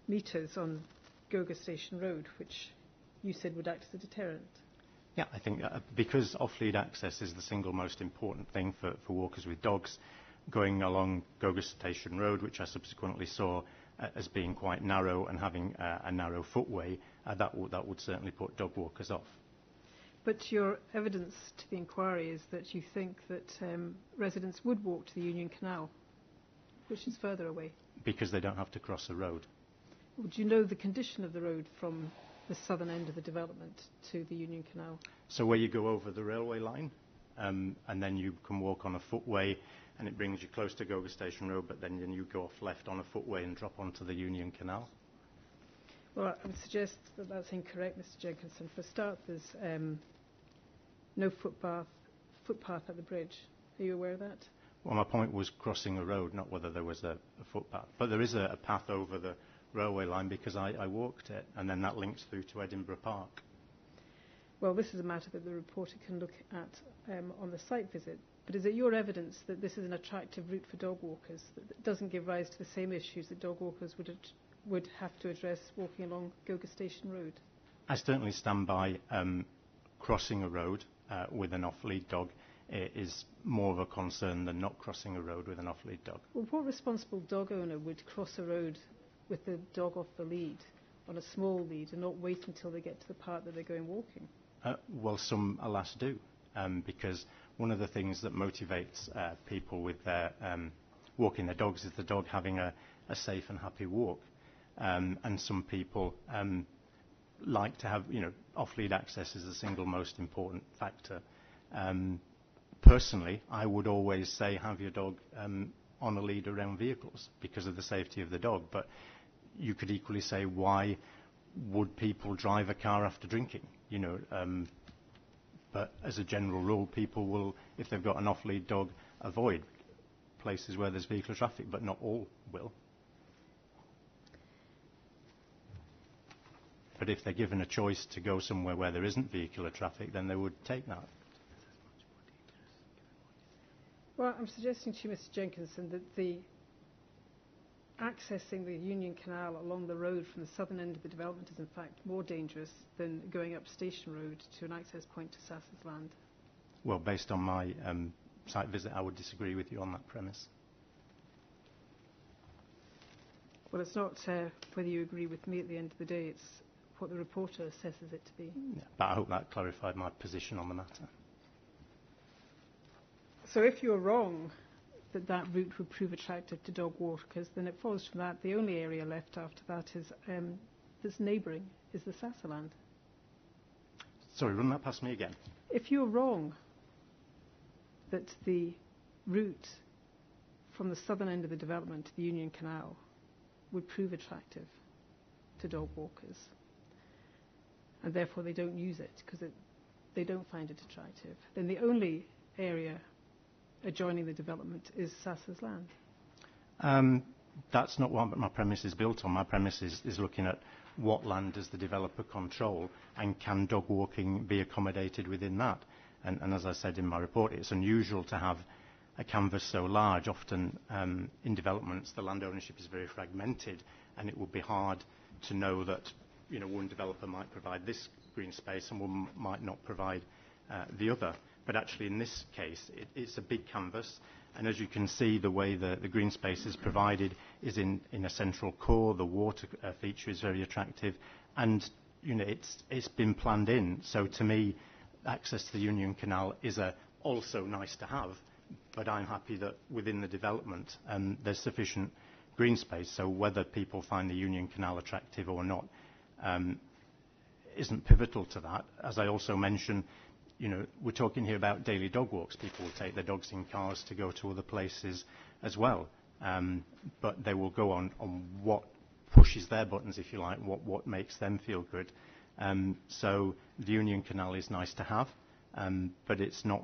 metres on Goga Station Road, which you said would act as a deterrent. Yeah, I think because off-lead access is the single most important thing for walkers with dogs, going along Goga Station Road, which I subsequently saw as being quite narrow and having a narrow footway, that would certainly put dog walkers off. But your evidence to the inquiry is that you think that residents would walk to the Union Canal. which is further away? Because they don't have to cross a road. Would you know the condition of the road from the southern end of the development to the Union Canal? So where you go over the railway line, and then you can walk on a footway, and it brings you close to Goga Station Road, but then you go off left on a footway and drop onto the Union Canal. Well, I would suggest that that's incorrect, Mr. Jenkinson. For a start, there's no footpath at the bridge. Are you aware of that? Well, my point was crossing a road, not whether there was a footpath. But there is a path over the railway line because I walked it, and then that links through to Edinburgh Park. Well, this is a matter that the reporter can look at on the site visit. But is it your evidence that this is an attractive route for dog walkers, that doesn't give rise to the same issues that dog walkers would have to address walking along Goga Station Road? I certainly stand by crossing a road with an off-lead dog is more of a concern than not crossing a road with an off-lead dog. Well, what responsible dog owner would cross a road with the dog off the lead on a small lead and not wait until they get to the part that they're going walking? Well, some, alas, do, because one of the things that motivates people with their walking their dogs is the dog having a safe and happy walk. And some people like to have, off-lead access is the single most important factor. Personally, I would always say have your dog on a lead around vehicles because of the safety of the dog. But you could equally say, why would people drive a car after drinking? But as a general rule, people will, if they've got an off-lead dog, avoid places where there's vehicular traffic, but not all will. But if they're given a choice to go somewhere where there isn't vehicular traffic, then they would take that. Well, I'm suggesting to you, Mr. Jenkinson, that accessing the Union Canal along the road from the southern end of the development is in fact more dangerous than going up Station Road to an access point to Sass's land. Well, based on my site visit, I would disagree with you on that premise. Well, it's not whether you agree with me at the end of the day, it's what the reporter assesses it to be. Yeah, but I hope that clarified my position on the matter. So if you're wrong that route would prove attractive to dog walkers, then it follows from that the only area left after that is that's neighbouring is the Sassa land. Sorry, run that past me again. If you're wrong that the route from the southern end of the development to the Union Canal would prove attractive to dog walkers, and therefore they don't use it because they don't find it attractive, then the only area adjoining the development is Sassa's land. That's not what my premise is built on. My premise is looking at what land does the developer control and can dog walking be accommodated within that. And as I said in my report, it's unusual to have a canvas so large. Often in developments the land ownership is very fragmented, and it would be hard to know that one developer might provide this green space and one might not provide the other. But actually in this case it's a big canvas, and as you can see the way the green space is provided is in a central core. The water feature is very attractive, and it's been planned in. So to me, access to the Union Canal is also nice to have, but I'm happy that within the development there's sufficient green space. So whether people find the Union Canal attractive or not isn't pivotal to that. As I also mentioned, we're talking here about daily dog walks. People will take their dogs in cars to go to other places as well. But they will go on what pushes their buttons, if you like, what makes them feel good. So the Union Canal is nice to have, but it's not.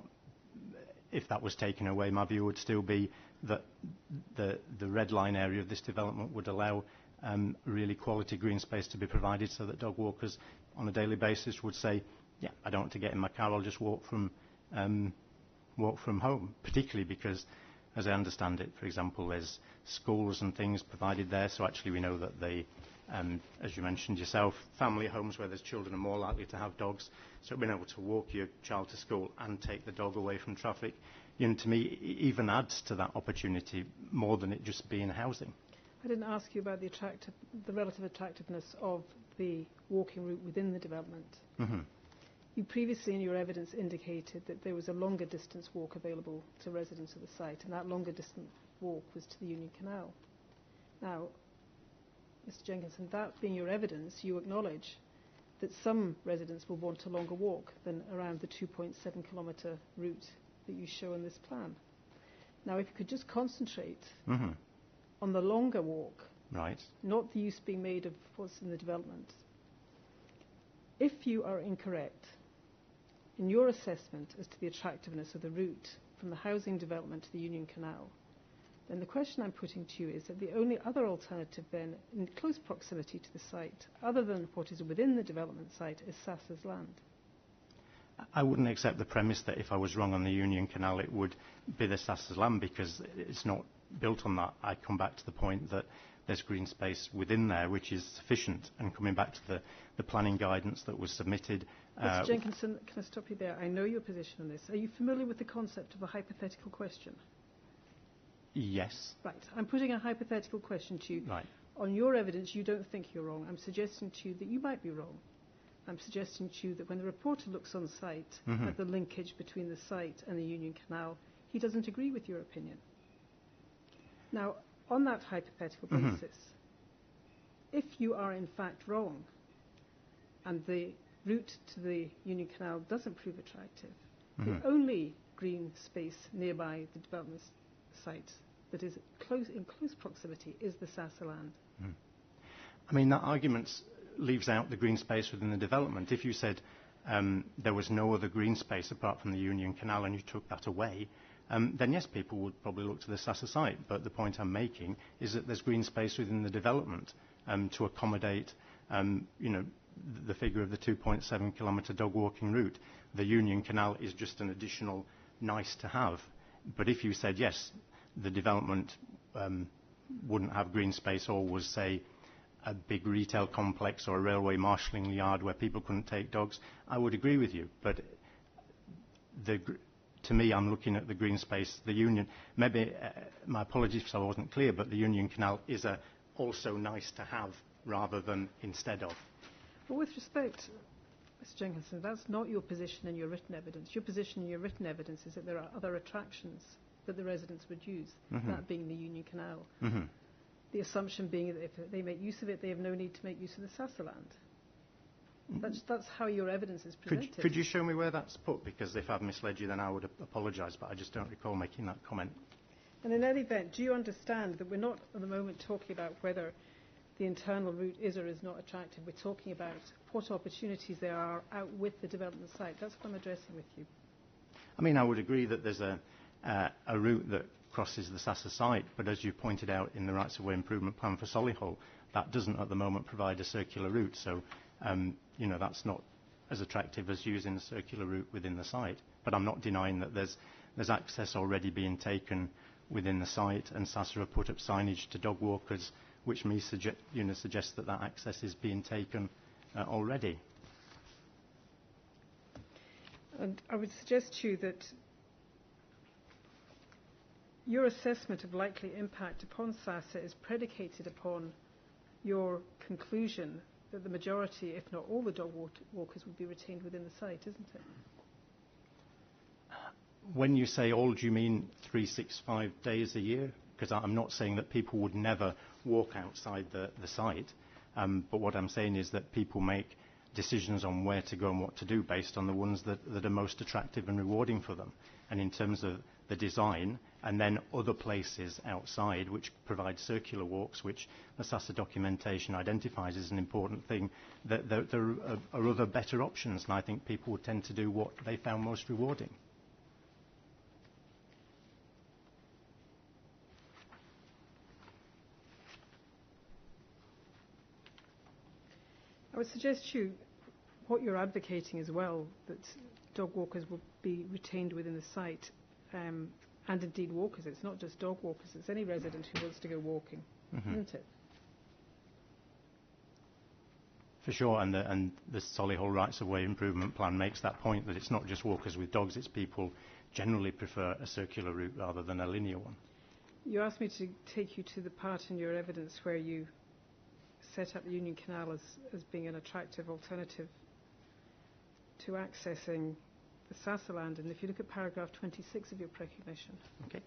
If that was taken away, my view would still be that the red line area of this development would allow really quality green space to be provided, so that dog walkers on a daily basis would say, yeah, I don't want to get in my car, I'll just walk from home, particularly because, as I understand it, for example, there's schools and things provided there, so actually we know that as you mentioned yourself, family homes where there's children are more likely to have dogs, so being able to walk your child to school and take the dog away from traffic, to me, even adds to that opportunity more than it just being housing. I didn't ask you about the relative attractiveness of the walking route within the development. Mm-hmm. You previously in your evidence indicated that there was a longer distance walk available to residents of the site, and that longer distance walk was to the Union Canal. Now, Mr. Jenkinson, that being your evidence, you acknowledge that some residents will want a longer walk than around the 2.7 kilometre route that you show in this plan. Now, if you could just concentrate on the longer walk, Right. not the use being made of what's in the development. If you are incorrect in your assessment as to the attractiveness of the route from the housing development to the Union Canal, then the question I'm putting to you is that the only other alternative then in close proximity to the site, other than what is within the development site, is Sassa's land. I wouldn't accept the premise that if I was wrong on the Union Canal, it would be the Sassa's land, because it's not built on that. I come back to the point that there's green space within there which is sufficient, and coming back to the planning guidance that was submitted. Mr. Jenkinson, can I stop you there? I know your position on this. Are you familiar with the concept of a hypothetical question? Yes. Right. I'm putting a hypothetical question to you. Right. On your evidence, you don't think you're wrong. I'm suggesting to you that you might be wrong. I'm suggesting to you that when the reporter looks on site at the linkage between the site and the Union Canal, he doesn't agree with your opinion. Now, on that hypothetical basis, if you are in fact wrong and the route to the Union Canal doesn't prove attractive, the only green space nearby the development site that is in close proximity is the Sassa land. I mean, that argument leaves out the green space within the development. If you said there was no other green space apart from the Union Canal and you took that away, then yes, people would probably look to the Sassa site. But the point I'm making is that there's green space within the development to accommodate, the figure of the 2.7 kilometre dog walking route. The Union Canal is just an additional nice to have. But if you said yes, the development wouldn't have green space, or was, say, a big retail complex or a railway marshalling yard where people couldn't take dogs, I would agree with you. But to me, I'm looking at the green space. The Union, maybe, my apologies if I wasn't clear, but the Union Canal is a also nice to have rather than instead of. But with respect, Mr. Jenkinson, that's not your position in your written evidence. Your position in your written evidence is that there are other attractions that the residents would use, that being the Union Canal. The assumption being that if they make use of it, they have no need to make use of the Sassa land. That's how your evidence is presented. Could you show me where that's put? Because if I've misled you, then I would apologise, but I just don't recall making that comment. And in any event, do you understand that we're not at the moment talking about whether the internal route is or is not attractive? We're talking about what opportunities there are out with the development site. That's what I'm addressing with you. I mean, I would agree that there's a route that crosses the Sassa site, but as you pointed out in the Rights of Way Improvement Plan for Solihull, that doesn't at the moment provide a circular route, so that's not as attractive as using a circular route within the site. But I'm not denying that there's access already being taken within the site, and Sassa have put up signage to dog walkers, which suggests that access is being taken already. And I would suggest to you that your assessment of likely impact upon Sassa is predicated upon your conclusion that the majority, if not all, the dog walkers would be retained within the site, isn't it? When you say all, do you mean 365 days a year? Because I'm not saying that people would never walk outside the site, but what I'm saying is that people make decisions on where to go and what to do based on the ones that are most attractive and rewarding for them. And in terms of the design, and then other places outside which provide circular walks, which the Sassa documentation identifies as an important thing, that there are other better options, and I think people would tend to do what they found most rewarding. I would suggest to you what you're advocating as well, that dog walkers will be retained within the site, and indeed walkers. It's not just dog walkers, it's any resident who wants to go walking, isn't it? For sure, and the Solihull Rights of Way Improvement Plan makes that point, that it's not just walkers with dogs, it's people generally prefer a circular route rather than a linear one. You asked me to take you to the part in your evidence where you set up the Union Canal as being an attractive alternative to accessing the Sassaland. And if you look at paragraph 26 of your recognition. Okay.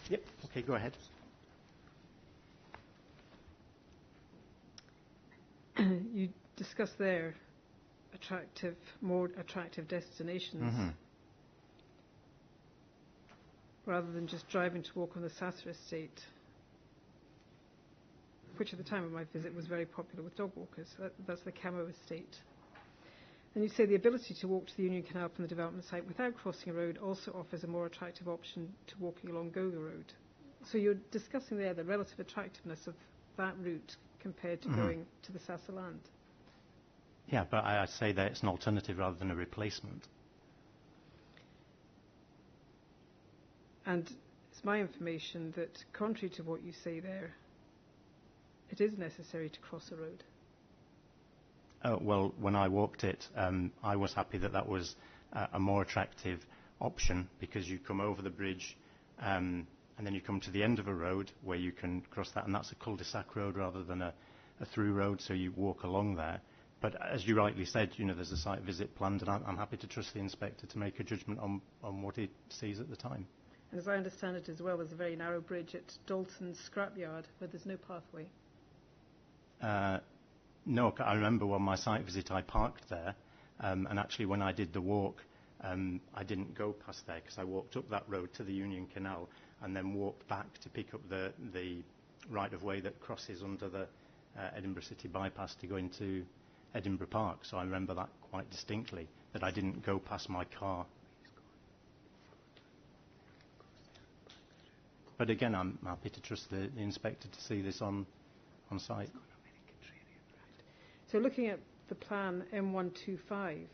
Yep. Okay, go ahead. You discuss there more attractive destinations, rather than just driving to walk on the Sassa estate, which at the time of my visit was very popular with dog walkers. That's the Camo estate. And you say the ability to walk to the Union Canal from the development site without crossing a road also offers a more attractive option to walking along Goga Road. So you're discussing there the relative attractiveness of that route compared to going to the Sassaland. Yeah, but I'd say that it's an alternative rather than a replacement. And it's my information that, contrary to what you say there, it is necessary to cross a road. Well, when I walked it, I was happy that that was a more attractive option, because you come over the bridge and then you come to the end of a road where you can cross that, and that's a cul-de-sac road rather than a through road, so you walk along there. But as you rightly said, there's a site visit planned, and I'm happy to trust the inspector to make a judgment on what he sees at the time. And as I understand it as well, there's a very narrow bridge at Dalton Scrapyard where there's no pathway. No, I remember on my site visit I parked there, and actually when I did the walk, I didn't go past there because I walked up that road to the Union Canal and then walked back to pick up the right-of-way that crosses under the Edinburgh City bypass to go into Edinburgh Park. So I remember that quite distinctly, that I didn't go past my car. But again, I'm happy to trust the inspector to see this on site. So looking at the plan M125,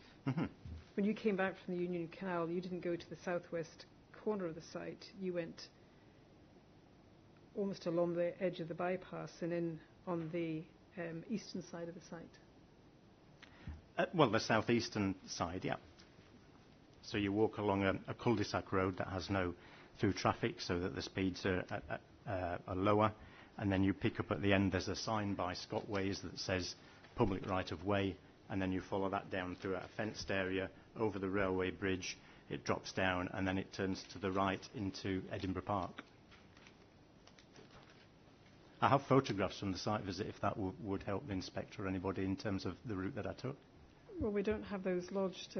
when you came back from the Union Canal, you didn't go to the southwest corner of the site. You went almost along the edge of the bypass and in on the eastern side of the site. Well, the southeastern side, yeah. So you walk along a cul-de-sac road that has no through traffic, so that the speeds are lower, and then you pick up at the end. There's a sign by Scotways that says public right-of-way, and then you follow that down through a fenced area over the railway bridge. It drops down, and then it turns to the right into Edinburgh Park. I have photographs from the site visit, if that would help the inspector or anybody in terms of the route that I took. Well, we don't have those lodged.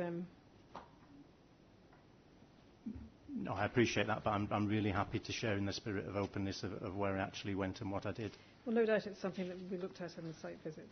No, I appreciate that, but I'm really happy to share in the spirit of openness of where I actually went and what I did. Well, no doubt it's something that we looked at in the site visit.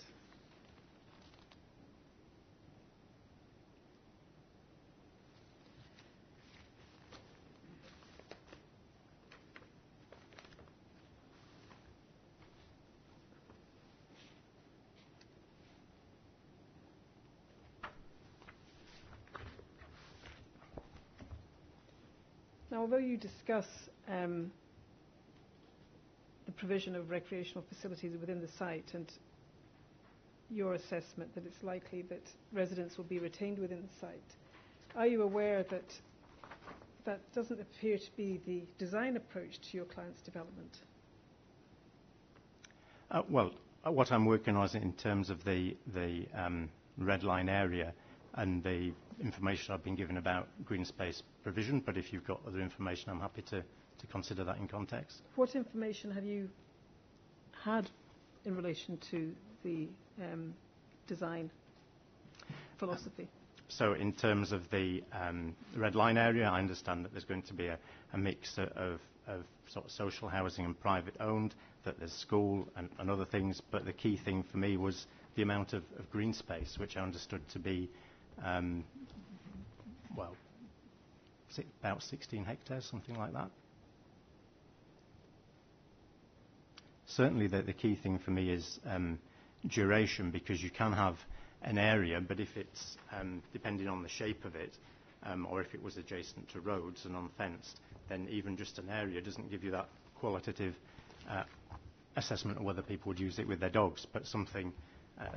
Now, although you discuss the provision of recreational facilities within the site and your assessment that it's likely that residents will be retained within the site, are you aware that that doesn't appear to be the design approach to your client's development? Well, what I'm working on is in terms of the red line area and the information I've been given about green space provision, but if you've got other information, I'm happy to consider that in context. What information have you had in relation to the design philosophy? So in terms of the red line area, I understand that there's going to be a mix of sort of social housing and private owned, that there's school and other things, but the key thing for me was the amount of green space, which I understood to be about 16 hectares, something like that. Certainly the key thing for me is duration, because you can have an area, but if it's, depending on the shape of it, or if it was adjacent to roads and unfenced, then even just an area doesn't give you that qualitative assessment of whether people would use it with their dogs, but something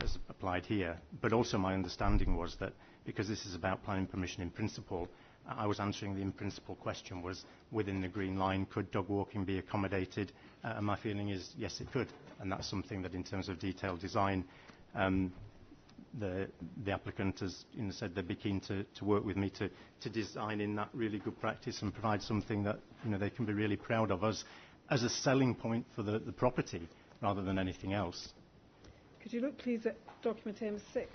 as applied here. But also my understanding was that because this is about planning permission in principle, I was answering the in-principle question, was within the Green Line, could dog walking be accommodated? And my feeling is, yes, it could. And that's something that, in terms of detailed design, the applicant has said they'd be keen to work with me to design in that really good practice and provide something that they can be really proud of us as a selling point for the property rather than anything else. Could you look, please, at document M6?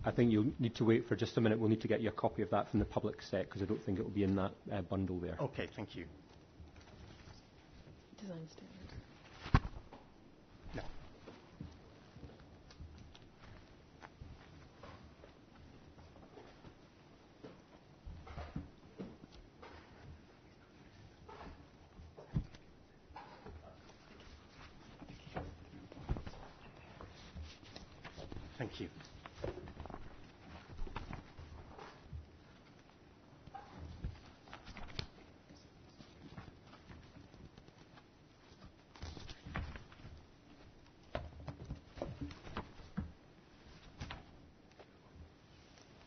I think you'll need to wait for just a minute. We'll need to get you a copy of that from the public set, because I don't think it will be in that bundle there. Okay, thank you. Design statement. No. Thank you.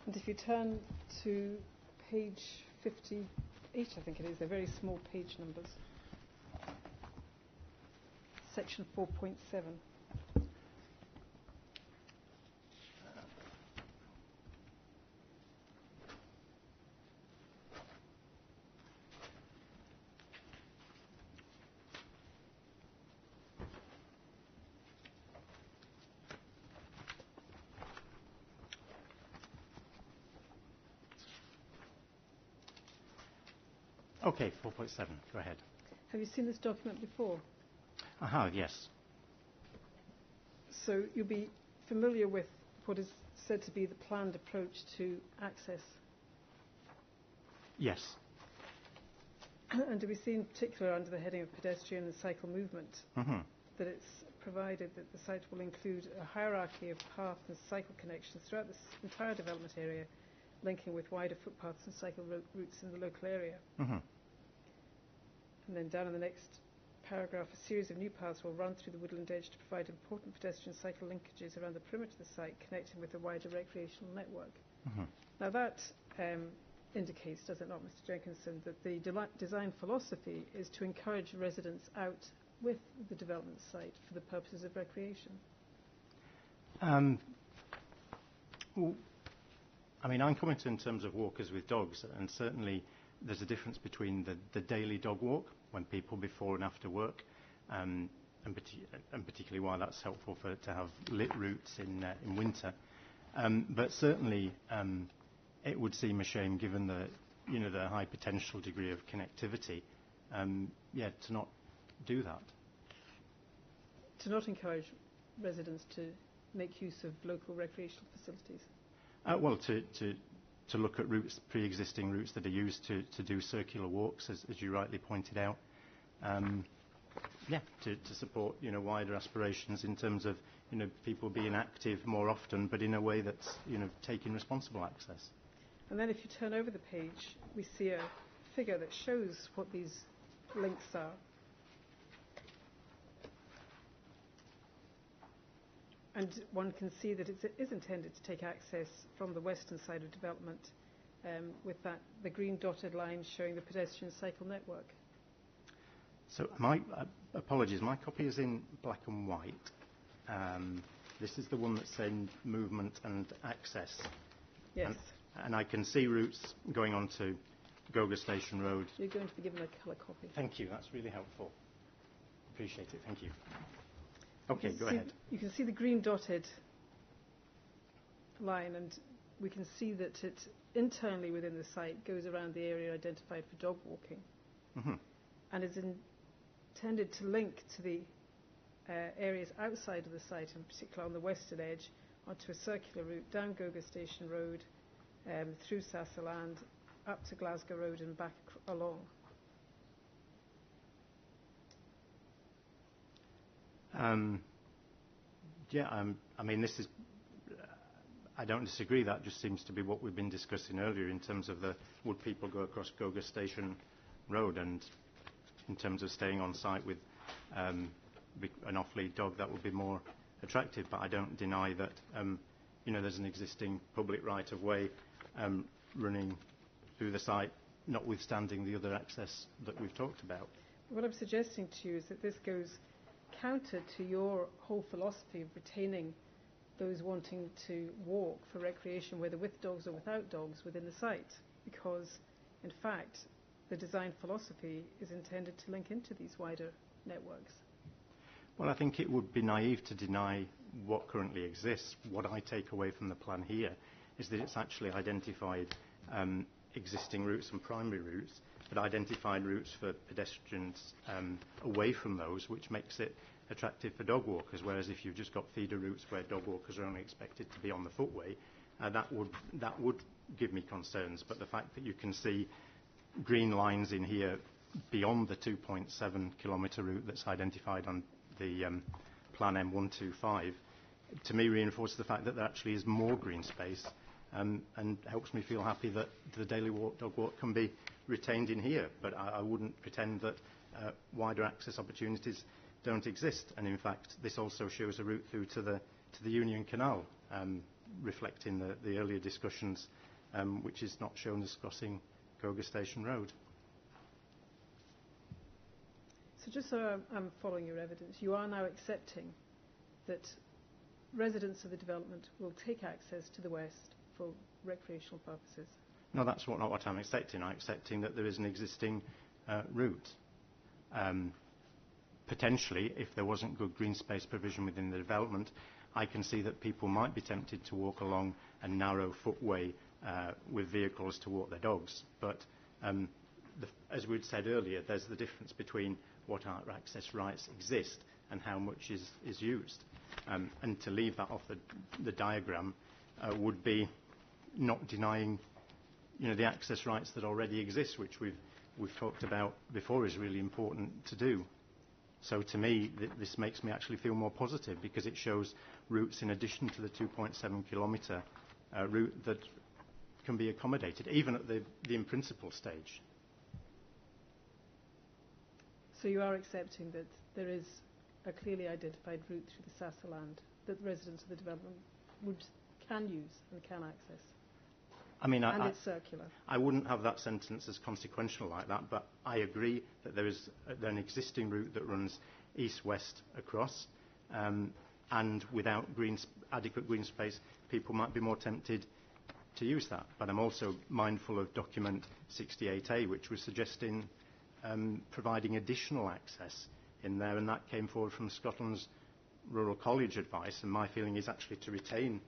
And if you turn to page 58, I think it is, they're very small page numbers. Section 4.7. Okay, 4.7. Go ahead. Have you seen this document before? I have, yes. So you'll be familiar with what is said to be the planned approach to access. Yes. And do we see in particular under the heading of pedestrian and cycle movement that it's provided that the site will include a hierarchy of path and cycle connections throughout this entire development area, linking with wider footpaths and cycle routes in the local area. And then down in the next paragraph, a series of new paths will run through the woodland edge to provide important pedestrian cycle linkages around the perimeter of the site, connecting with the wider recreational network. Now that indicates, does it not, Mr. Jenkinson, that the design philosophy is to encourage residents out with the development site for the purposes of recreation? Well, I mean, I'm commenting in terms of walkers with dogs, and certainly there's a difference between the daily dog walk when people before and after work, and particularly why that's helpful to have lit routes in winter. But certainly, it would seem a shame, given the high potential degree of connectivity, to not do that. To not encourage residents to make use of local recreational facilities? Well, to look at routes, pre-existing routes that are used to do circular walks, as you rightly pointed out. To support wider aspirations in terms of people being active more often, but in a way that's taking responsible access. And then if you turn over the page, we see a figure that shows what these links are. And one can see that it is intended to take access from the western side of development, with the green dotted line showing the pedestrian cycle network. So my apologies, my copy is in black and white. This is the one that's saying movement and access. Yes. And I can see routes going on to Goga Station Road. You're going to be given a colour copy. Thank you, that's really helpful. Appreciate it, thank you. Okay, go ahead. You can see the green dotted line, and we can see that it internally within the site goes around the area identified for dog walking, and is intended to link to the areas outside of the site, in particular on the western edge, onto a circular route down Goga Station Road, through Sassaland, up to Glasgow Road and back along. I mean, this is I don't disagree. That just seems to be what we've been discussing earlier in terms of would people go across Goga Station Road, and in terms of staying on site with an off-lead dog, that would be more attractive. But I don't deny that there's an existing public right-of-way running through the site, notwithstanding the other access that we've talked about. What I'm suggesting to you is that this goes counter to your whole philosophy of retaining those wanting to walk for recreation, whether with dogs or without dogs, within the site, because, in fact, the design philosophy is intended to link into these wider networks. Well, I think it would be naive to deny what currently exists. What I take away from the plan here is that it's actually identified existing routes and primary routes, but identified routes for pedestrians away from those, which makes it attractive for dog walkers, whereas if you've just got feeder routes where dog walkers are only expected to be on the footway, that would give me concerns. But the fact that you can see green lines in here beyond the 2.7 kilometre route that's identified on the Plan M125, to me reinforces the fact that there actually is more green space, and helps me feel happy that the daily dog walk can be retained in here. But I wouldn't pretend that wider access opportunities don't exist. And in fact, this also shows a route through to the Union Canal, reflecting the earlier discussions, which is not shown as crossing Goga Station Road. So just so I'm following your evidence, you are now accepting that residents of the development will take access to the west for recreational purposes? No, that's not what I'm accepting. I'm accepting that there is an existing route. Potentially, if there wasn't good green space provision within the development, I can see that people might be tempted to walk along a narrow footway with vehicles to walk their dogs. But as we'd said earlier, there's the difference between what our access rights exist and how much is used. And to leave that off the diagram would be not denying the access rights that already exist, which we've talked about before is really important to do. So to me, this makes me actually feel more positive, because it shows routes in addition to the 2.7 kilometre route that can be accommodated, even at the in principle stage. So you are accepting that there is a clearly identified route through the Sasa land that residents of the development can use and can access? I mean, and it's circular. I wouldn't have that sentence as consequential like that, but I agree that there is an existing route that runs east-west across, and without adequate green space, people might be more tempted to use that. But I'm also mindful of document 68A, which was suggesting providing additional access in there, and that came forward from Scotland's Rural College advice, and my feeling is actually to retain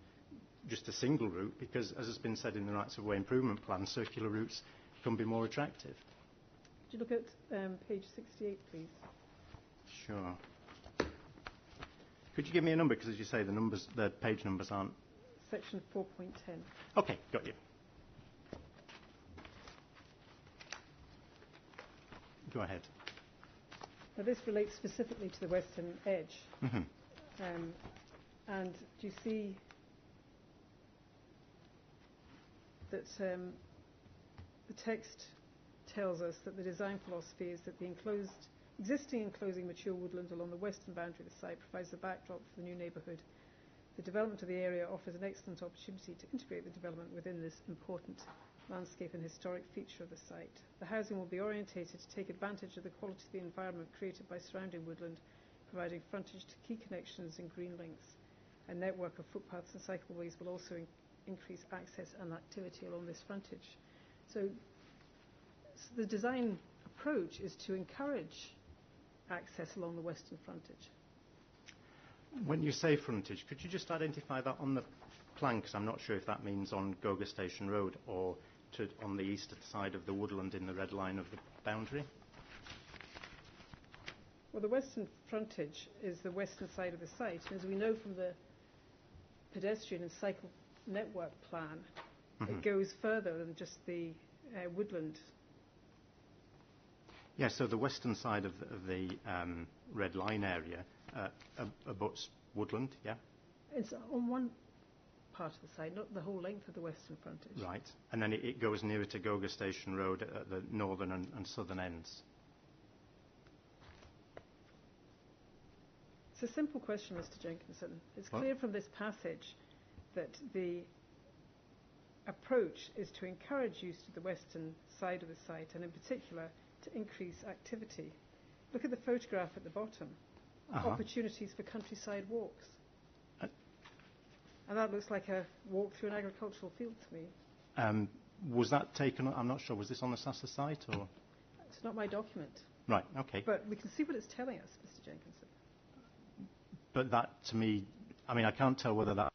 just a single route, because, as has been said in the Rights of Way Improvement Plan, circular routes can be more attractive. Could you look at page 68, please? Sure. Could you give me a number, because as you say, the page numbers aren't... Section 4.10. Okay, got you. Go ahead. Now, this relates specifically to the western edge. Mm-hmm. And do you see that the text tells us that the design philosophy is that the existing enclosing mature woodland along the western boundary of the site provides the backdrop for the new neighbourhood. The development of the area offers an excellent opportunity to integrate the development within this important landscape and historic feature of the site. The housing will be orientated to take advantage of the quality of the environment created by surrounding woodland, providing frontage to key connections and green links. A network of footpaths and cycleways will also increase access and activity along this frontage. So the design approach is to encourage access along the western frontage. When you say frontage, could you just identify that on the plan, because I'm not sure if that means on Goga Station Road or on the eastern side of the woodland in the red line of the boundary? Well, the western frontage is the western side of the site. As we know from the pedestrian and cycle network plan, it goes further than just the woodland. Yeah, so the western side of the red line area abuts woodland, yeah? It's on one part of the site, not the whole length of the western frontage. Right. And then it goes nearer to Goga Station Road at the northern and southern ends. It's a simple question, Mr. Jenkinson. It's clear from this passage that the approach is to encourage use of the western side of the site, and in particular to increase activity. Look at the photograph at the bottom. Opportunities for countryside walks. And that looks like a walk through an agricultural field to me. Was that taken, I'm not sure, was this on the SASA site? Or? It's not my document. Right, okay. But we can see what it's telling us, Mr. Jenkinson. But that, to me, I mean, I can't tell whether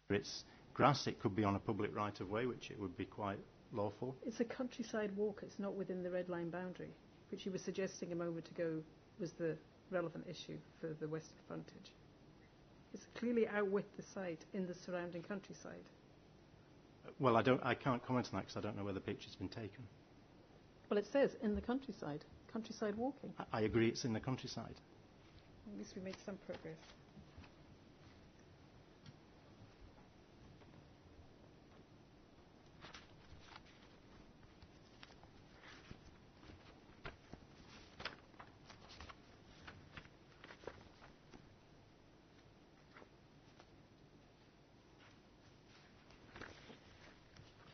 it's grass. It could be on a public right-of-way, which it would be quite lawful. It's a countryside walk. It's not within the red line boundary, which you were suggesting a moment ago was the relevant issue for the western frontage. It's clearly out with the site in the surrounding countryside. Well, I can't comment on that because I don't know where the picture's been taken. Well, it says in the countryside walking. I agree it's in the countryside. At least we made some progress.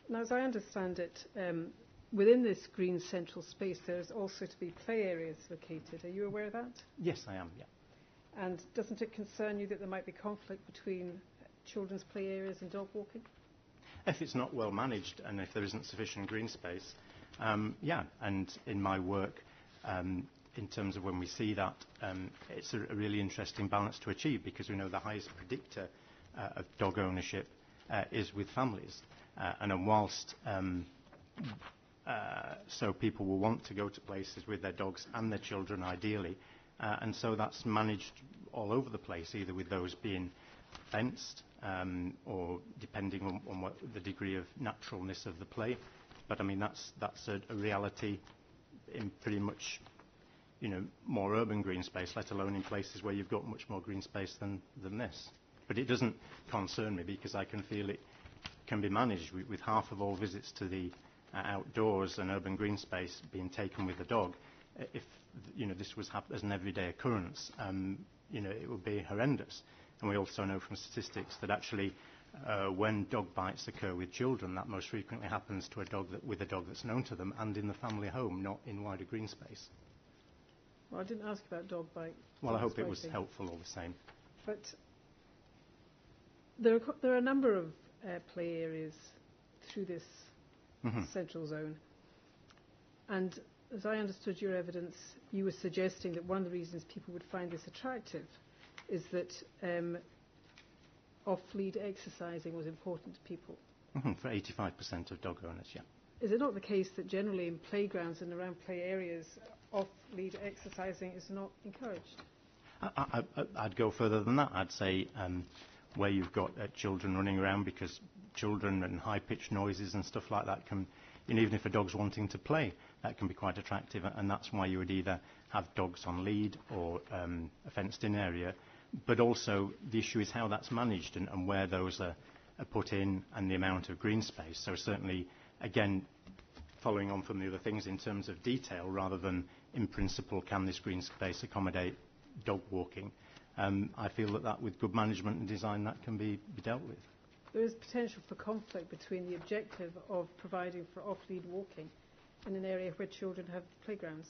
Now, as I understand it, within this green central space, there is also to be play areas located. Are you aware of that? Yes, I am, yeah. And doesn't it concern you that there might be conflict between children's play areas and dog walking? If it's not well managed and if there isn't sufficient green space, yeah. And in my work, in terms of when we see that, it's a really interesting balance to achieve because we know the highest predictor of dog ownership is with families. And whilst so people will want to go to places with their dogs and their children ideally, and so that's managed all over the place, either with those being fenced or depending on what the degree of naturalness of the play. But I mean that's a reality in pretty much more urban green space, let alone in places where you've got much more green space than this. But it doesn't concern me because I can feel it can be managed with half of all visits to the outdoors and urban green space being taken with the dog. If this was as an everyday occurrence, it would be horrendous. And we also know from statistics that actually when dog bites occur with children, that most frequently happens to with a dog that's known to them and in the family home, not in wider green space. Well, I didn't ask about dog bite. Well, I hope it was helpful all the same. But there are a number of play areas through this central zone. And as I understood your evidence, you were suggesting that one of the reasons people would find this attractive is that off-lead exercising was important to people. For 85% of dog owners, yeah. Is it not the case that generally in playgrounds and around play areas, off-lead exercising is not encouraged? I'd go further than that. I'd say where you've got children running around, because children and high-pitched noises and stuff like that can, even if a dog's wanting to play, that can be quite attractive, and that's why you would either have dogs on lead or a fenced-in area. But also the issue is how that's managed and where those are put in and the amount of green space. So certainly, again, following on from the other things in terms of detail, rather than in principle, can this green space accommodate dog walking? I feel that with good management and design, that can be dealt with. There is potential for conflict between the objective of providing for off-lead walking in an area where children have playgrounds.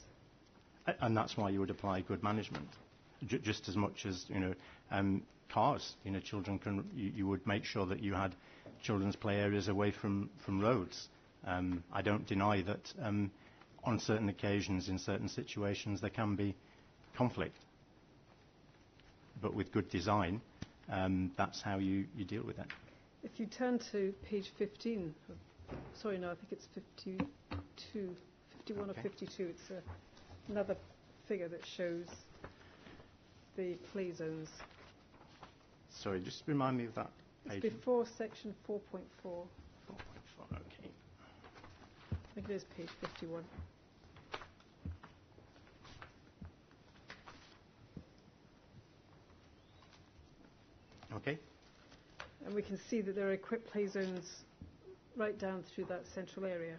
And that's why you would apply good management, just as much as cars. Children can. You would make sure that you had children's play areas away from roads. I don't deny that on certain occasions, in certain situations, there can be conflict. But with good design, that's how you deal with it. If you turn to page 15, sorry, no, I think it's 52, 51 or 52, it's another figure that shows the play zones. Sorry, just remind me of that page. It's before section 4.4. 4.4, okay. I think it is page 51. Okay. And we can see that there are equipped play zones right down through that central area.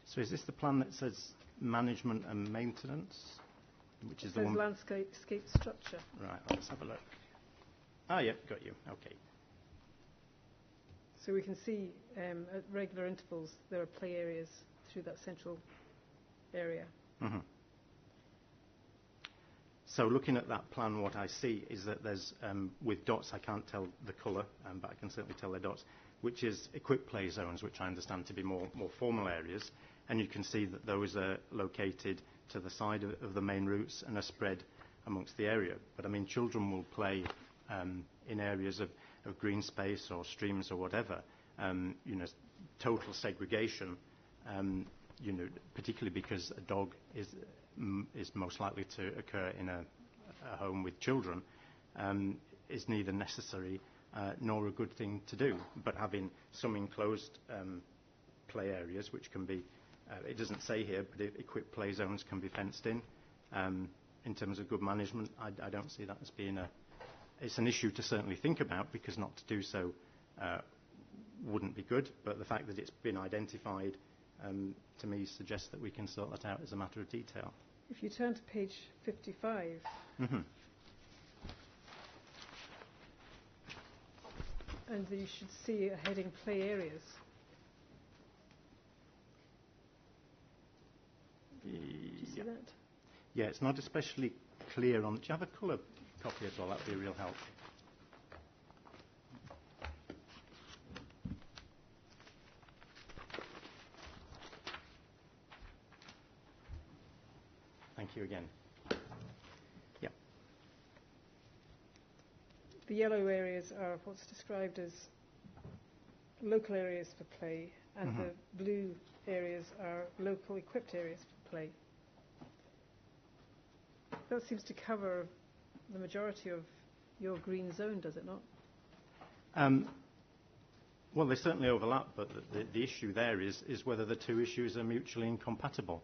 So is this the plan that says management and maintenance? Which is It the says one. landscape structure. Right, let's have a look. Ah, yeah, got you. Okay. So we can see at regular intervals there are play areas through that central area. Mm-hmm. So looking at that plan, what I see is that there's, with dots, I can't tell the colour, but I can certainly tell the dots, which is equipped play zones, which I understand to be more formal areas. And you can see that those are located to the side of the main routes and are spread amongst the area. But I mean, children will play in areas of green space or streams or whatever. Total segregation, particularly because a dog is most likely to occur in a home with children, is neither necessary nor a good thing to do. But having some enclosed play areas, which can be, it doesn't say here, but equipped play zones can be fenced in terms of good management, I don't see that as being it's an issue to certainly think about, because not to do so wouldn't be good. But the fact that it's been identified, to me, suggests that we can sort that out as a matter of detail. If you turn to page 55, Mm-hmm. and you should see a heading play areas. Do you see that? Yeah, it's not especially clear on. Do you have a colour copy as well? That would be a real help. Thank you again. Yeah. The yellow areas are what's described as local areas for play, and Mm-hmm. the blue areas are local equipped areas for play. That seems to cover the majority of your green zone, does it not? Well, they certainly overlap, but the issue there is whether the two issues are mutually incompatible.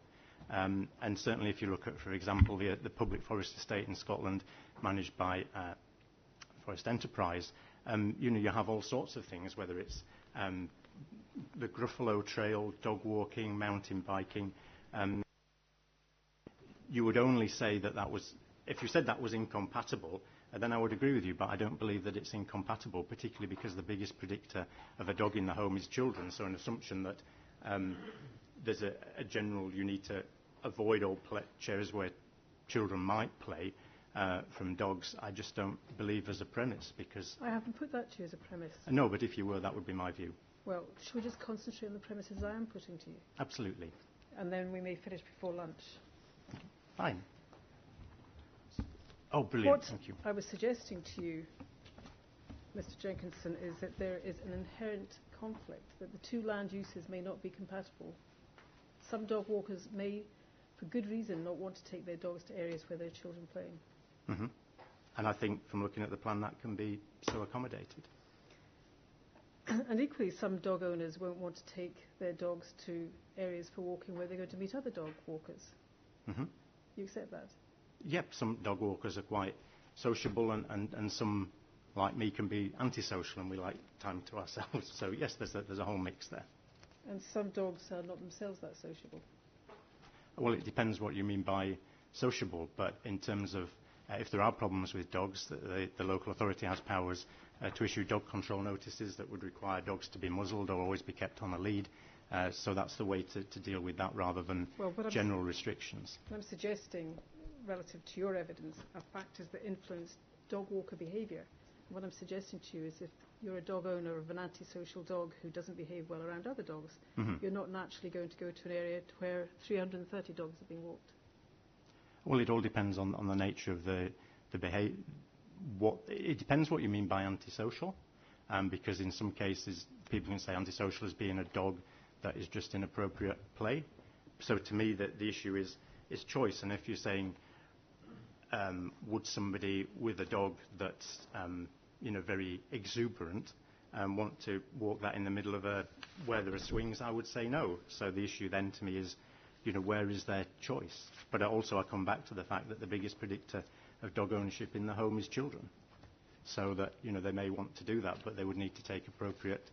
And certainly if you look at, for example, the public forest estate in Scotland managed by Forest Enterprise, you have all sorts of things, whether it's the Gruffalo Trail, dog walking, mountain biking. You would only say that was, if you said that was incompatible, then I would agree with you, but I don't believe that it's incompatible, particularly because the biggest predictor of a dog in the home is children. So an assumption that there's a general, you need to avoid all areas where children might play from dogs, I just don't believe as a premise, because... I haven't put that to you as a premise. No, but if you were, that would be my view. Well, should we just concentrate on the premises I am putting to you? Absolutely. And then we may finish before lunch. Fine. Oh, brilliant. What Thank you. I was suggesting to you, Mr. Jenkinson, is that there is an inherent conflict, that the two land uses may not be compatible. Some dog walkers may, for good reason, not want to take their dogs to areas where there are children playing. Mm-hmm. And I think from looking at the plan, that can be so accommodated. And equally, some dog owners won't want to take their dogs to areas for walking where they're going to meet other dog walkers. Mm-hmm. You accept that? Yep, some dog walkers are quite sociable, and some, like me, can be antisocial, and we like time to ourselves. So yes, there's a whole mix there. And some dogs are not themselves that sociable. Well, it depends what you mean by sociable, but in terms of if there are problems with dogs, the local authority has powers to issue dog control notices that would require dogs to be muzzled or always be kept on a lead. So that's the way to deal with that, rather than general restrictions. What I'm suggesting, relative to your evidence, are factors that influence dog walker behaviour. What I'm suggesting to you is, if you're a dog owner of an antisocial dog who doesn't behave well around other dogs, Mm-hmm. you're not naturally going to go to an area where 330 dogs are being walked. Well, it all depends on the nature of the behaviour. It depends what you mean by antisocial, because in some cases people can say antisocial as being a dog that is just inappropriate play. So to me, the issue is choice. And if you're saying, would somebody with a dog that's very exuberant want to walk that in the middle of where there are swings, I would say no. So the issue then to me is, where is their choice? But also I come back to the fact that the biggest predictor of dog ownership in the home is children. so that they may want to do that, but they would need to take appropriate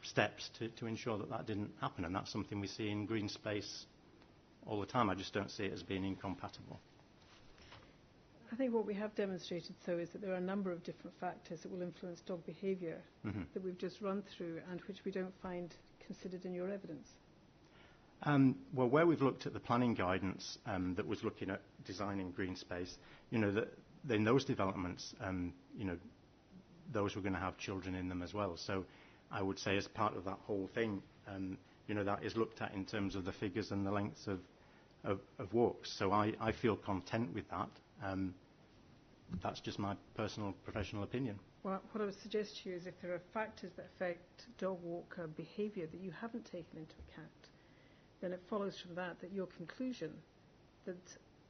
steps to ensure that that didn't happen. And that's something we see in green space all the time. I just don't see it as being incompatible. I think what we have demonstrated, though, is that there are a number of different factors that will influence dog behaviour that we've just run through and which we don't find considered in your evidence. Well, where we've looked at the planning guidance that was looking at designing green space, that in those developments, those were going to have children in them as well. So I would say as part of that whole thing, that is looked at in terms of the figures and the lengths of walks. So I feel content with that. That's just my personal professional opinion. Well, what I would suggest to you is if there are factors that affect dog walker behaviour that you haven't taken into account, then it follows from that your conclusion that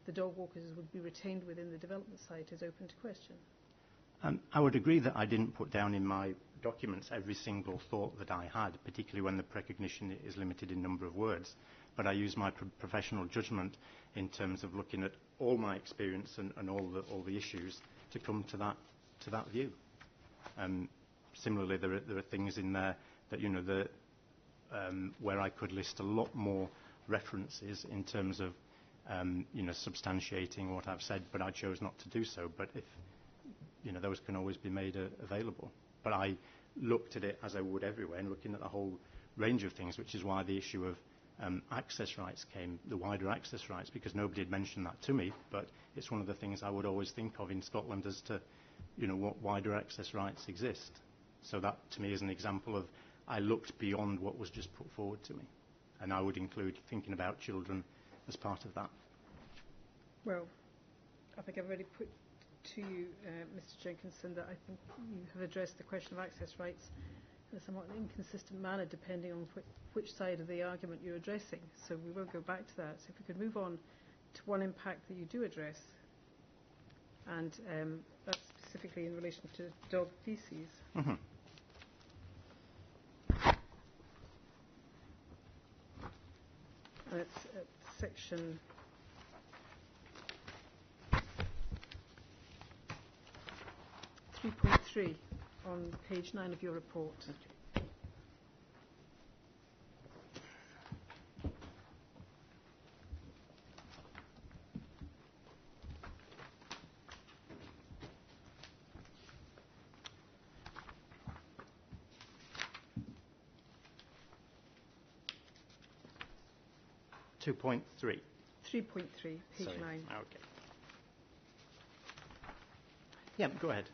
the dog walkers would be retained within the development site is open to question. I would agree that I didn't put down in my documents every single thought that I had, particularly when the precognition is limited in number of words. But I use my professional judgment in terms of looking at all my experience and all the issues to come to that view. Similarly, there are things in there that where I could list a lot more references in terms of substantiating what I've said, but I chose not to do so. But if those can always be made available. But I looked at it as I would everywhere, and looking at the whole range of things, which is why the issue of access rights came, the wider access rights, because nobody had mentioned that to me, but it's one of the things I would always think of in Scotland as to, what wider access rights exist. So that, to me, is an example of I looked beyond what was just put forward to me, and I would include thinking about children as part of that. Well, I think I've already put to you, Mr. Jenkinson, that I think you have addressed the question of access rights in a somewhat inconsistent manner depending on which side of the argument you're addressing. So we won't go back to that. So if we could move on to one impact that you do address, and that's specifically in relation to dog feces. Mm-hmm. And it's at section 3.3 on page 9 of your report. Two 3.3. 3.3, page Sorry. 9. Okay. Yeah, go ahead.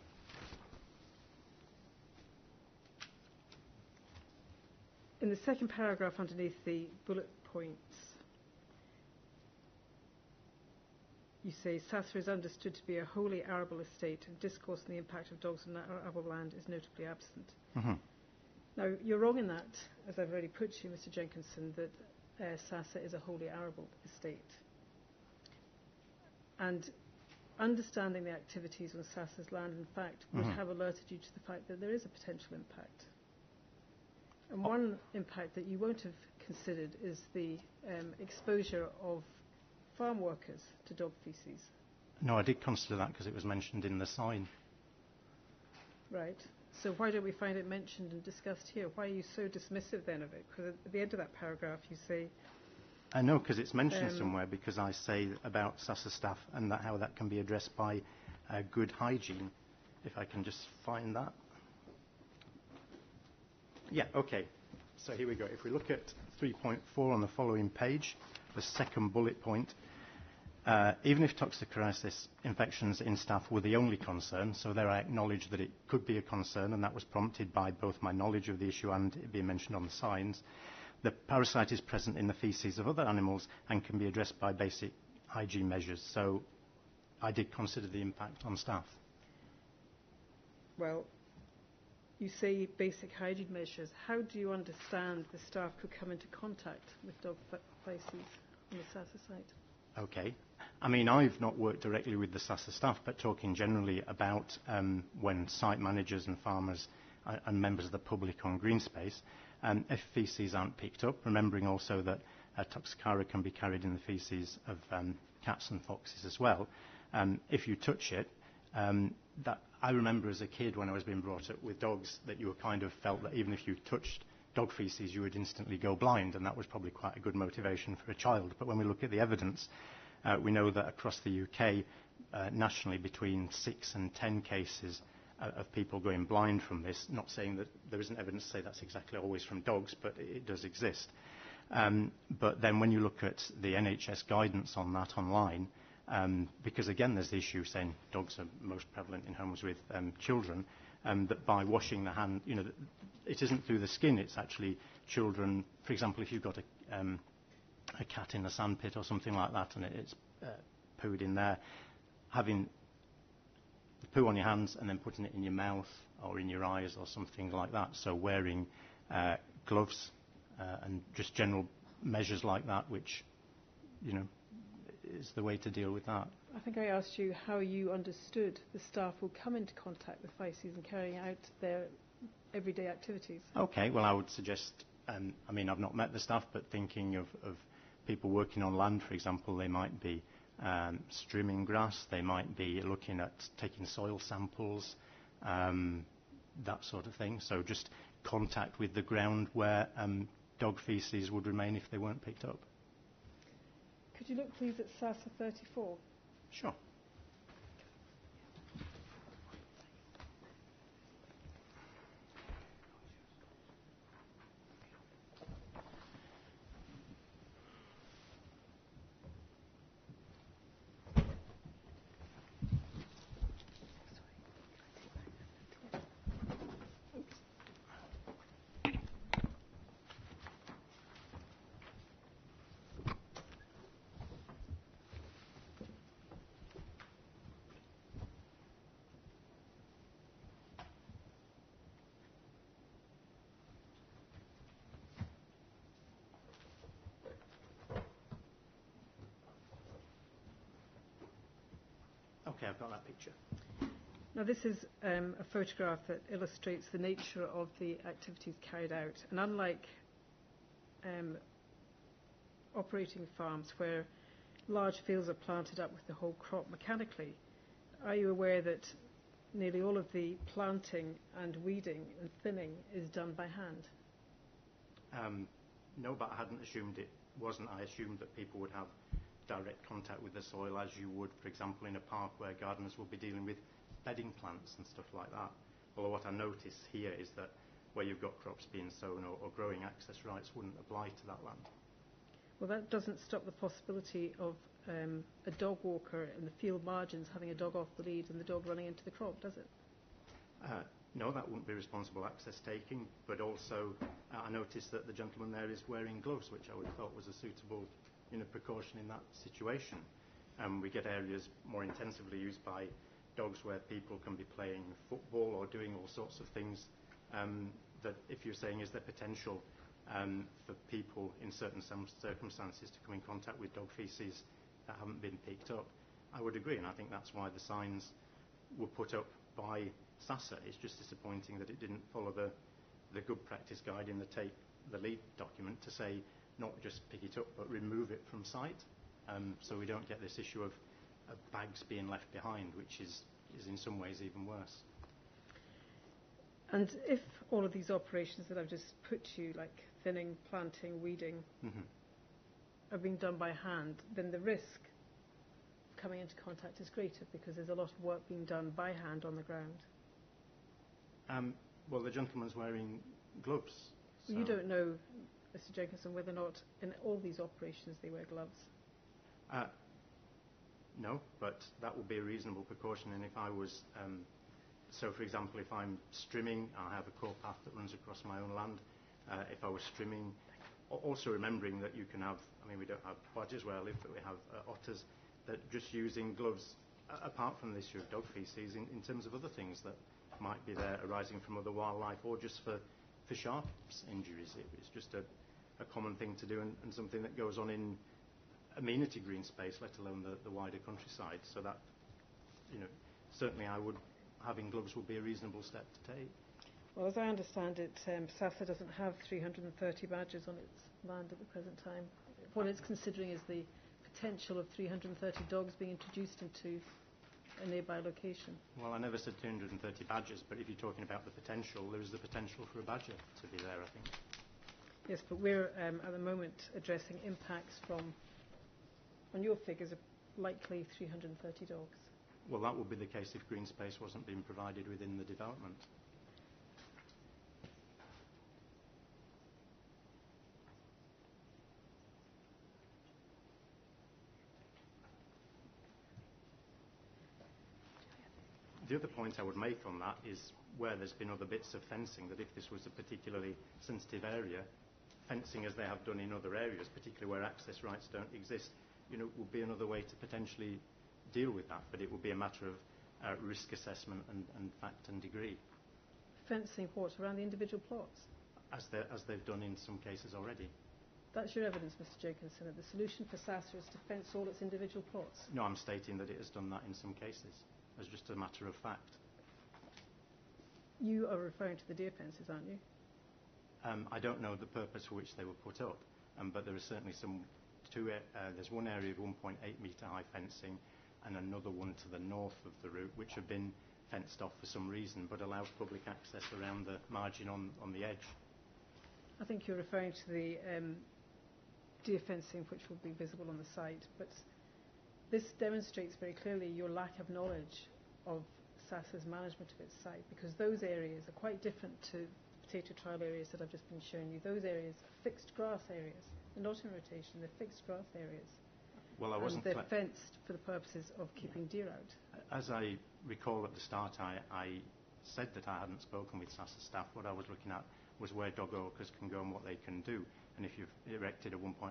In the second paragraph underneath the bullet points, you say Sassa is understood to be a wholly arable estate and discourse on the impact of dogs on arable land is notably absent. Mm-hmm. Now, you're wrong in that, as I've already put to you, Mr. Jenkinson, that Sassa is a wholly arable estate. And understanding the activities on Sassa's land, in fact, would have alerted you to the fact that there is a potential impact. And one impact that you won't have considered is the exposure of farm workers to dog feces. No, I did consider that because it was mentioned in the sign. Right. So why don't we find it mentioned and discussed here? Why are you so dismissive then of it? Because at the end of that paragraph you say... I know, because it's mentioned somewhere, because I say about Sassa staff and how that can be addressed by good hygiene. If I can just find that. Yeah, okay. So here we go. If we look at 3.4 on the following page, the second bullet point, even if toxocariasis infections in staff were the only concern, so there I acknowledge that it could be a concern, and that was prompted by both my knowledge of the issue and it being mentioned on the signs, the parasite is present in the faeces of other animals and can be addressed by basic hygiene measures. So I did consider the impact on staff. Well, you say basic hygiene measures. How do you understand the staff could come into contact with dog faeces on the Sassa site? Okay. I mean, I've not worked directly with the Sassa staff, but talking generally about when site managers and farmers and members of the public on green space, if faeces aren't picked up, remembering also that toxicaria can be carried in the faeces of cats and foxes as well, if you touch it, That I remember as a kid when I was being brought up with dogs that you were kind of felt that even if you touched dog faeces you would instantly go blind, and that was probably quite a good motivation for a child. But when we look at the evidence, we know that across the UK, nationally, between 6 and 10 cases of people going blind from this. Not saying that there isn't evidence to say that's exactly always from dogs, but it does exist. But then when you look at the NHS guidance on that online, because again there's the issue saying dogs are most prevalent in homes with children, that by washing the hand, it isn't through the skin, it's actually children. For example, if you've got a cat in a sandpit or something like that and it's pooed in there, having the poo on your hands and then putting it in your mouth or in your eyes or something like that. So wearing gloves and just general measures like that, which, is the way to deal with that. I think I asked you how you understood the staff will come into contact with faeces and carrying out their everyday activities. Okay, well I would suggest, I've not met the staff, but thinking of people working on land, for example, they might be strimming grass, they might be looking at taking soil samples, that sort of thing. So just contact with the ground where dog faeces would remain if they weren't picked up. Could you look please at SASA 34? Sure. Okay, I've got that picture. Now this is a photograph that illustrates the nature of the activities carried out. And unlike operating farms where large fields are planted up with the whole crop mechanically, are you aware that nearly all of the planting and weeding and thinning is done by hand? No, but I hadn't assumed it wasn't. I assumed that people would have direct contact with the soil as you would, for example, in a park where gardeners will be dealing with bedding plants and stuff like that. Although what I notice here is that where you've got crops being sown or growing, access rights wouldn't apply to that land. Well, that doesn't stop the possibility of a dog walker in the field margins having a dog off the lead and the dog running into the crop, does it? No, that wouldn't be responsible access taking, but also I noticed that the gentleman there is wearing gloves, which I would have thought was a suitable precaution in that situation. We get areas more intensively used by dogs where people can be playing football or doing all sorts of things that, if you're saying, is there potential for people in certain circumstances to come in contact with dog faeces that haven't been picked up, I would agree, and I think that's why the signs were put up by SASA. It's just disappointing that it didn't follow the good practice guide in the Take the Lead document to say not just pick it up but remove it from sight, so we don't get this issue of bags being left behind, which is in some ways even worse. And if all of these operations that I've just put to you, like thinning, planting, weeding, are being done by hand, then the risk of coming into contact is greater because there's a lot of work being done by hand on the ground. Well, the gentleman's wearing gloves. So You don't know, Mr. Jenkinson, whether or not in all these operations they wear gloves? No, but that would be a reasonable precaution. And if I was, so for example, if I'm strimming, I have a core path that runs across my own land. If I was strimming, also remembering that you can have, we don't have badgers where I live, but we have otters, that just using gloves, apart from the issue of dog faeces, in terms of other things that might be there arising from other wildlife, or just for sharps injuries. It's just a common thing to do, and something that goes on in amenity green space, let alone the wider countryside. So that, certainly having gloves would be a reasonable step to take. Well, as I understand it, SASA doesn't have 330 badgers on its land at the present time. What it's considering is the potential of 330 dogs being introduced into a nearby location. Well, I never said 230 badgers, but if you're talking about the potential, there is the potential for a badger to be there, I think. Yes, but we're at the moment addressing impacts from, on your figures, likely 330 dogs. Well, that would be the case if green space wasn't being provided within the development. The other point I would make on that is where there's been other bits of fencing, that if this was a particularly sensitive area, fencing as they have done in other areas, particularly where access rights don't exist, would be another way to potentially deal with that, but it would be a matter of risk assessment and fact and degree. Fencing what? Around the individual plots? As they've done in some cases already. That's your evidence, Mr. Jenkinson, that the solution for SASA is to fence all its individual plots? No, I'm stating that it has done that in some cases, as just a matter of fact. You are referring to the deer fences, aren't you? I don't know the purpose for which they were put up, but there are certainly there's one area of 1.8 metre high fencing and another one to the north of the route which have been fenced off for some reason but allow public access around the margin on the edge. I think you're referring to the deer fencing which will be visible on the site, but this demonstrates very clearly your lack of knowledge of SASA's management of its site, because those areas are quite different to potato trial areas that I've just been showing you. Those areas are fixed grass areas. They're not in rotation, they're fixed grass areas. Well, and they're fenced for the purposes of keeping deer out. As I recall at the start, I said that I hadn't spoken with SASA staff. What I was looking at was where dog walkers can go and what they can do. And if you've erected a 1.8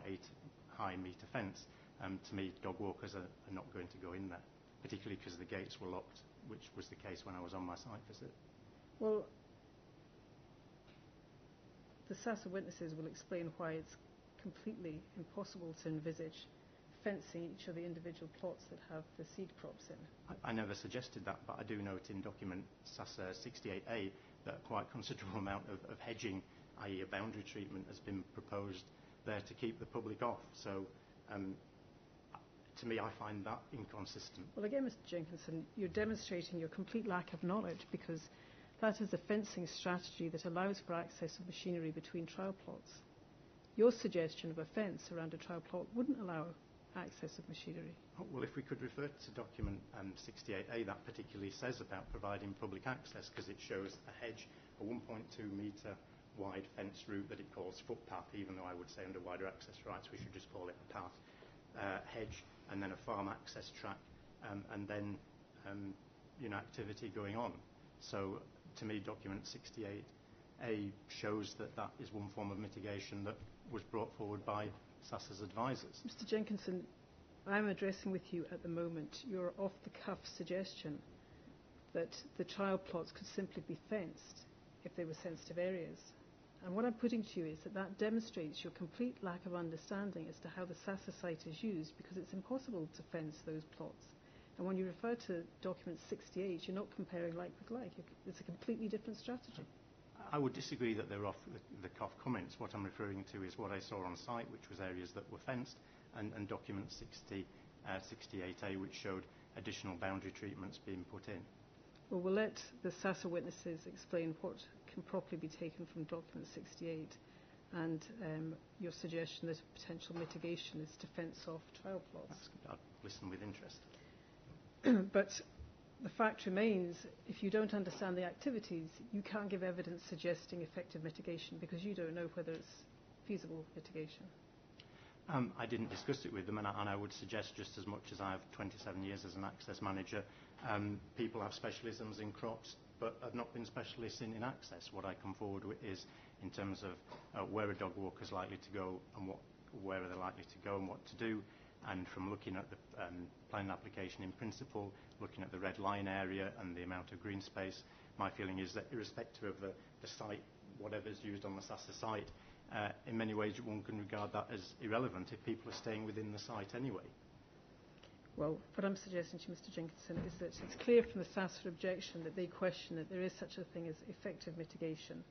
high metre fence, to me, dog walkers are not going to go in there, particularly because the gates were locked, which was the case when I was on my site visit. Well, the SASA witnesses will explain why it's completely impossible to envisage fencing each of the individual plots that have the seed crops in. I never suggested that, but I do note in document SASA 68A that a quite considerable amount of hedging, i.e. a boundary treatment, has been proposed there to keep the public off. So to me, I find that inconsistent. Well, again, Mr. Jenkinson, you're demonstrating your complete lack of knowledge, because that is a fencing strategy that allows for access of machinery between trial plots. Your suggestion of a fence around a trial plot wouldn't allow access of machinery. Well, if we could refer to document 68A, that particularly says about providing public access, because it shows a hedge, a 1.2 metre wide fence route that it calls footpath, even though I would say under wider access rights we should just call it a path, hedge, and then a farm access track, and then activity going on. So to me, document 68A shows that that is one form of mitigation that was brought forward by SASA's advisors. Mr. Jenkinson, I'm addressing with you at the moment your off-the-cuff suggestion that the trial plots could simply be fenced if they were sensitive areas. And what I'm putting to you is that that demonstrates your complete lack of understanding as to how the SASA site is used, because it's impossible to fence those plots. And when you refer to document 68, you're not comparing like with like. It's a completely different strategy. I would disagree that they're off the cuff comments. What I'm referring to is what I saw on site, which was areas that were fenced, and document 68A, which showed additional boundary treatments being put in. Well, we'll let the SASA witnesses explain what can properly be taken from document 68 and your suggestion that potential mitigation is to fence off trial plots. I'll listen with interest. But the fact remains, if you don't understand the activities, you can't give evidence suggesting effective mitigation, because you don't know whether it's feasible mitigation. I didn't discuss it with them, and I would suggest, just as much as I have 27 years as an access manager, people have specialisms in crops but have not been specialists in access. What I come forward with is in terms of where a dog walker is likely to go and where are they likely to go and what to do. And from looking at the planning application in principle, looking at the red line area and the amount of green space, my feeling is that irrespective of the site, whatever is used on the SASA site, in many ways one can regard that as irrelevant if people are staying within the site anyway. Well, what I'm suggesting to Mr. Jenkinson is that it's clear from the SASA objection that they question that there is such a thing as effective mitigation,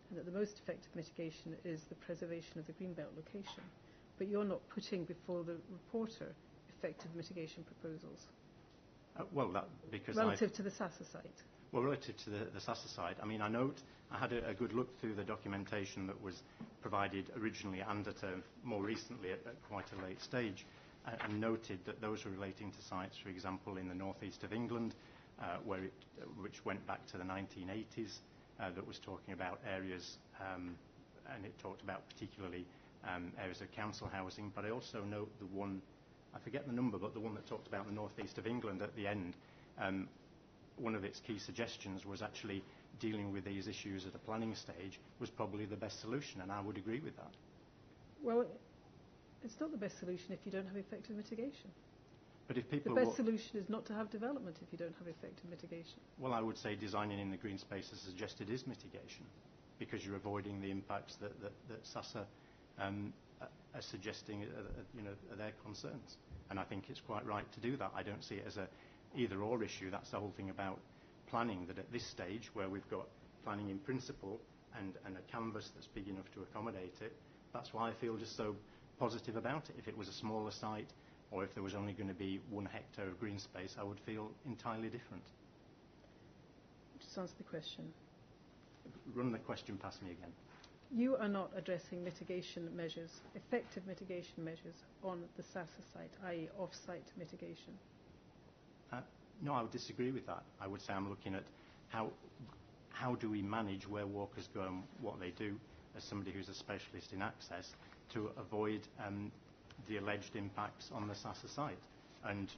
and that the most effective mitigation is the preservation of the greenbelt location. But you're not putting before the reporter effective mitigation proposals. Because relative to the Sasa site. Well, relative to the Sasa site, I mean, I had a good look through the documentation that was provided originally and more recently at quite a late stage, and noted that those were relating to sites, for example, in the northeast of England, which went back to the 1980s, that was talking about areas, and it talked about particularly areas of council housing. But I also note the one, I forget the number, but the one that talked about the northeast of England at the end, one of its key suggestions was actually dealing with these issues at a planning stage was probably the best solution, and I would agree with that. Well, it's not the best solution if you don't have effective mitigation. But if people the best solution is not to have development if you don't have effective mitigation. Well, I would say designing in the green space as suggested is mitigation, because you're avoiding the impacts that Sasa are suggesting are their concerns. And I think it's quite right to do that. I don't see it as a either-or issue. That's the whole thing about planning, that at this stage, where we've got planning in principle and a canvas that's big enough to accommodate it, that's why I feel just so positive about it. If it was a smaller site, or if there was only going to be 1 hectare of green space, I would feel entirely different. Just answer the question. Run the question past me again. You are not addressing mitigation measures, effective mitigation measures on the Sasa site, i.e. off-site mitigation. No, I would disagree with that. I would say I'm looking at how do we manage where walkers go and what they do, as somebody who's a specialist in access, to avoid the alleged impacts on the Sasa site. And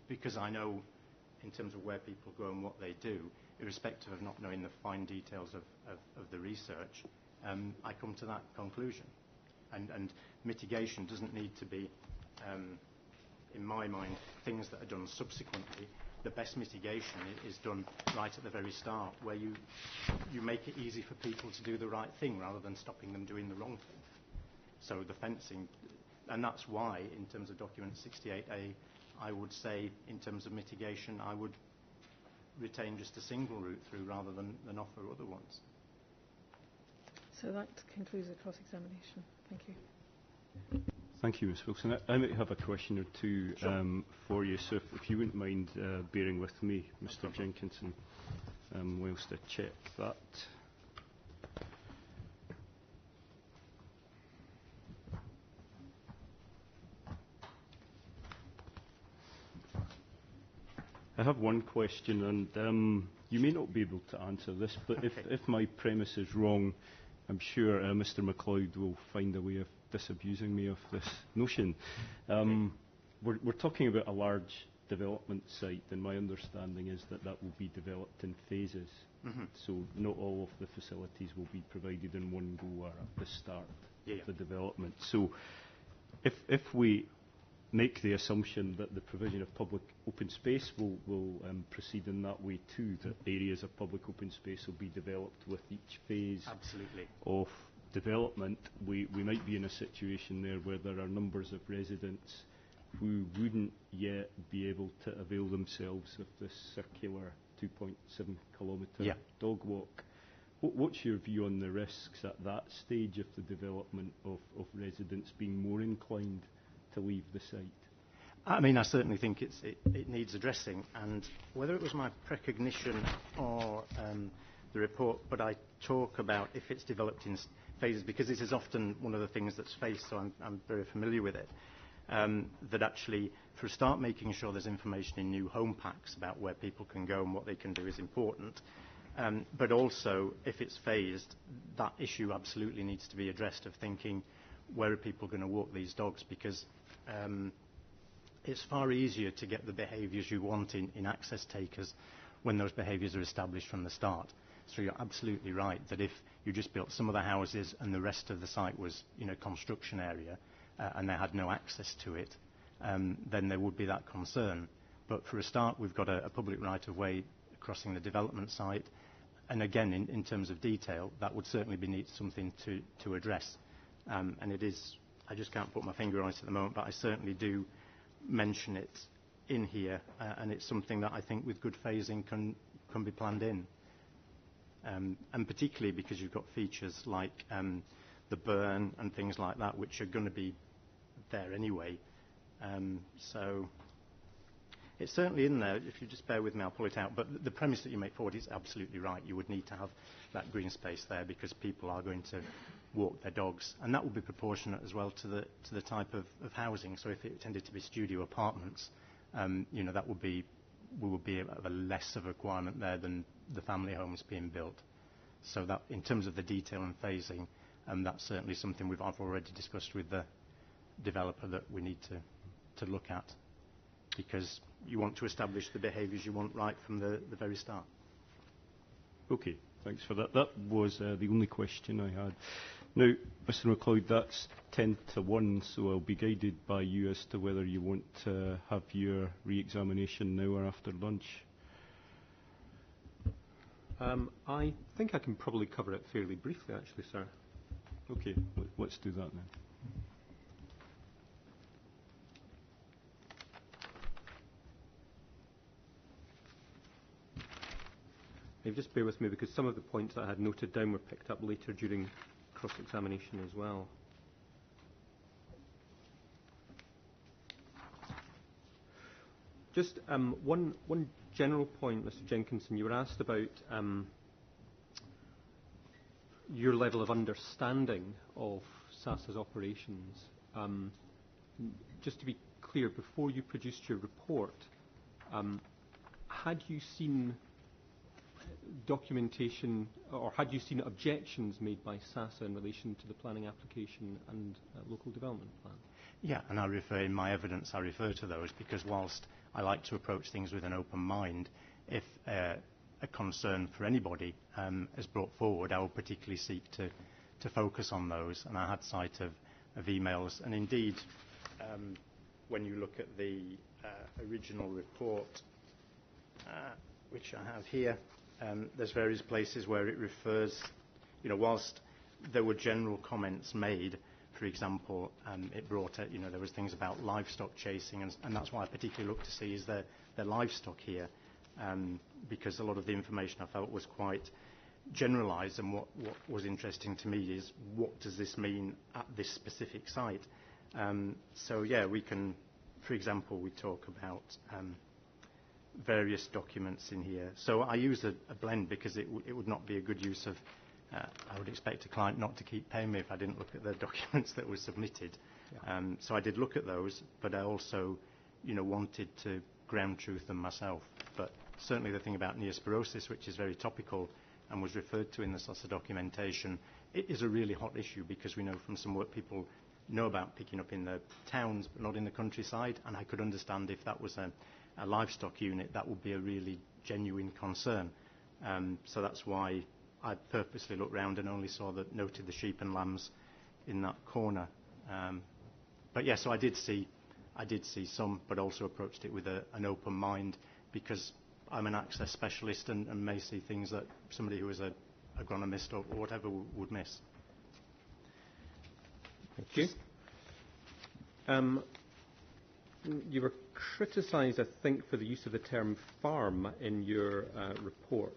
because I know in terms of where people go and what they do, irrespective of not knowing the fine details of the research, I come to that conclusion. And mitigation doesn't need to be, in my mind, things that are done subsequently. The best mitigation is done right at the very start, where you make it easy for people to do the right thing rather than stopping them doing the wrong thing. So the fencing, and that's why, in terms of document 68A, I would say, in terms of mitigation, I would retain just a single route through rather than offer other ones. So that concludes the cross-examination. Thank you. Thank you, Ms Wilson. I might have a question or two for you, so if you wouldn't mind bearing with me, Mr Jenkinson, whilst I check that. I have one question, and you may not be able to answer this, but if my premise is wrong, I'm sure Mr MacLeod will find a way of disabusing me of this notion. We're talking about a large development site, and my understanding is that will be developed in phases. Mm-hmm. So not all of the facilities will be provided in one go or at the start of the development. So if we make the assumption that the provision of public open space will proceed in that way too, that areas of public open space will be developed with each phase of development, we might be in a situation there where there are numbers of residents who wouldn't yet be able to avail themselves of this circular 2.7 kilometre dog walk. What's your view on the risks at that stage of the development of residents being more inclined to leave the site? I mean, I certainly think it needs addressing, and whether it was my precognition or the report, but I talk about if it's developed in phases, because this is often one of the things that's faced, so I'm very familiar with it, that actually, for a start, making sure there's information in new home packs about where people can go and what they can do is important. But also, if it's phased, that issue absolutely needs to be addressed, of thinking, where are people going to walk these dogs? Because it's far easier to get the behaviours you want in access takers when those behaviours are established from the start. So you're absolutely right that if you just built some of the houses and the rest of the site was construction area and they had no access to it, then there would be that concern. But for a start, we've got a public right-of-way crossing the development site, and again, in terms of detail, that would certainly be something to address. And it is, I just can't put my finger on it at the moment, but I certainly do mention it in here, and it's something that I think with good phasing can be planned in. And particularly because you've got features like the burn and things like that, which are going to be there anyway. So It's certainly in there. If you just bear with me, I'll pull it out. But the premise that you make forward is absolutely right. You would need to have that green space there because people are going to walk their dogs, and that will be proportionate as well to the type of housing. So if it tended to be studio apartments, that would be a less of a requirement there than the family homes being built. So that, in terms of the detail and phasing, that's certainly something I've already discussed with the developer that we need to look at, because you want to establish the behaviours you want right from the very start. Okay, thanks for that. That was the only question I had. Now, Mr MacLeod, that's 10 to 1, so I'll be guided by you as to whether you want to have your re-examination now or after lunch. I think I can probably cover it fairly briefly, actually, sir. Okay, let's do that then. Just bear with me because some of the points that I had noted down were picked up later during cross-examination as well. Just one general point, Mr Jenkinson. You were asked about your level of understanding of SASA's operations. Just to be clear, before you produced your report, had you seen documentation, or had you seen objections made by SASA in relation to the planning application and local development plan? Yeah, and in my evidence, I refer to those because whilst I like to approach things with an open mind, if a concern for anybody is brought forward, I will particularly seek to focus on those. And I had sight of emails, and indeed, when you look at the original report, which I have here, there's various places where it refers, whilst there were general comments made, for example, it brought out, there was things about livestock chasing, and that's why I particularly looked to see is there livestock here, because a lot of the information I felt was quite generalised, and what was interesting to me is what does this mean at this specific site. So yeah, we can, for example, we talk about various documents in here. So I use a blend because it would not be a good use of, I would expect a client not to keep paying me if I didn't look at the documents that were submitted. Yeah. So I did look at those, but I also, wanted to ground truth them myself. But certainly the thing about neosporosis, which is very topical and was referred to in the SASA documentation, it is a really hot issue because we know from some work people know about picking up in the towns but not in the countryside, and I could understand if that was a livestock unit, that would be a really genuine concern. So that's why I purposely looked round and only noted the sheep and lambs in that corner. But yeah, so I did see some, but also approached it with an open mind because I'm an access specialist and may see things that somebody who is an agronomist or whatever would miss. Thank you. You were criticised, I think, for the use of the term farm in your report.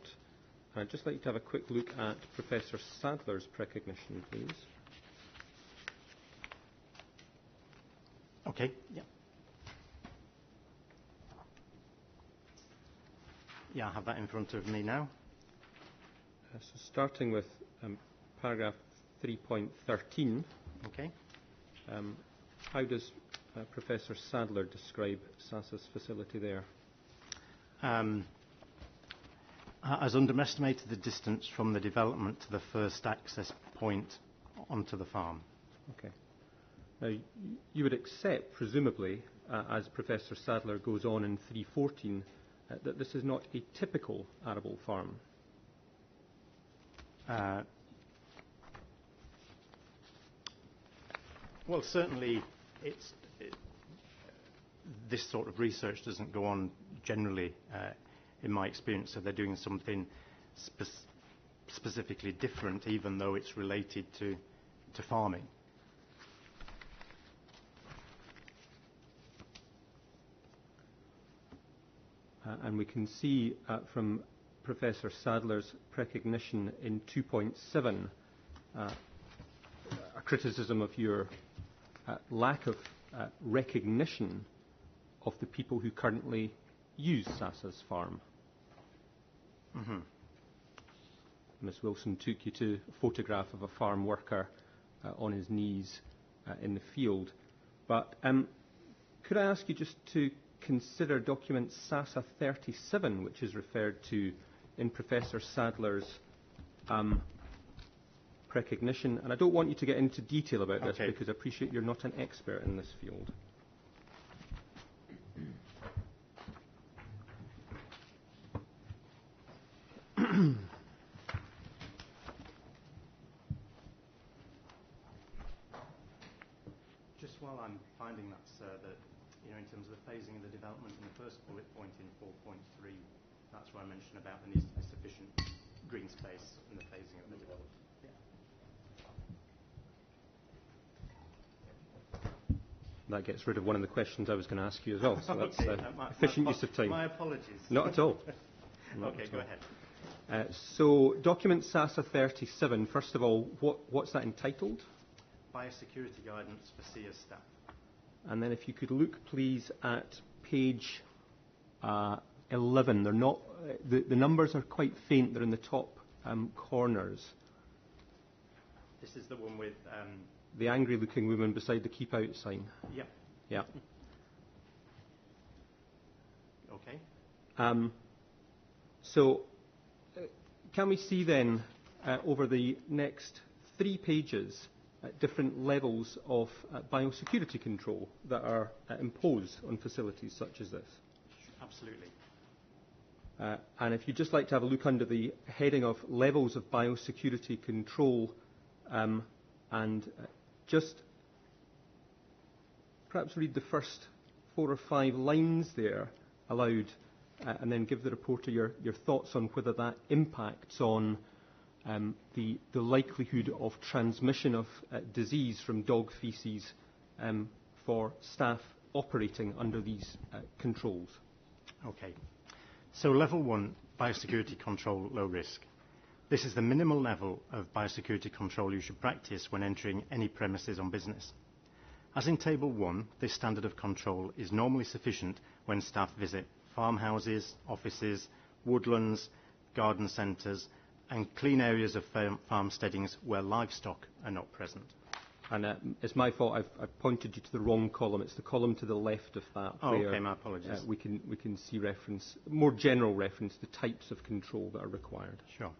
I'd just like to have a quick look at Professor Sadler's precognition, please. Okay, yeah. Yeah, I have that in front of me now. So starting with paragraph 3.13. Okay. How does Professor Sadler describe SASA's facility there? Has underestimated the distance from the development to the first access point onto the farm. Okay. Now, you would accept, presumably, as Professor Sadler goes on in 3.14, that this is not a typical arable farm. Well, certainly this sort of research doesn't go on generally in my experience, so they're doing something specifically different, even though it's related to farming. And we can see from Professor Sadler's precognition in 2.7 a criticism of your lack of recognition of the people who currently use Sassa's farm. Mm-hmm. Ms Wilson took you to a photograph of a farm worker on his knees in the field. But could I ask you just to consider document Sassa 37, which is referred to in Professor Sadler's recognition? And I don't want you to get into detail about this because I appreciate you're not an expert in this field. Just while I'm finding that, sir, that in terms of the phasing of the development in the first bullet point in 4.3, that's where I mentioned about there needs to be sufficient green space in the phasing of the development. That gets rid of one of the questions I was going to ask you as well. So that's efficient use of time. My apologies. Not at all. Okay, go ahead. So document Sassa 37, first of all, what's that entitled? Biosecurity guidance for SEER staff. And then if you could look, please, at page 11. They're not, the numbers are quite faint. They're in the top corners. This is the one with... the angry-looking woman beside the keep out sign. Yep. Yeah. Okay. So can we see then, over the next 3 pages, different levels of biosecurity control that are imposed on facilities such as this? Absolutely. And if you'd just like to have a look under the heading of levels of biosecurity control, and just perhaps read the first 4 or 5 lines there aloud, and then give the reporter your thoughts on whether that impacts on the likelihood of transmission of disease from dog faeces for staff operating under these controls. Okay. So level 1, biosecurity control, low risk. This is the minimal level of biosecurity control you should practice when entering any premises on business. As in Table 1, this standard of control is normally sufficient when staff visit farmhouses, offices, woodlands, garden centres, and clean areas of farmsteadings where livestock are not present. And it's my fault. I've pointed you to the wrong column. It's the column to the left of that. Oh, where, okay, my apologies. We can see reference, more general reference, to types of control that are required. Sure.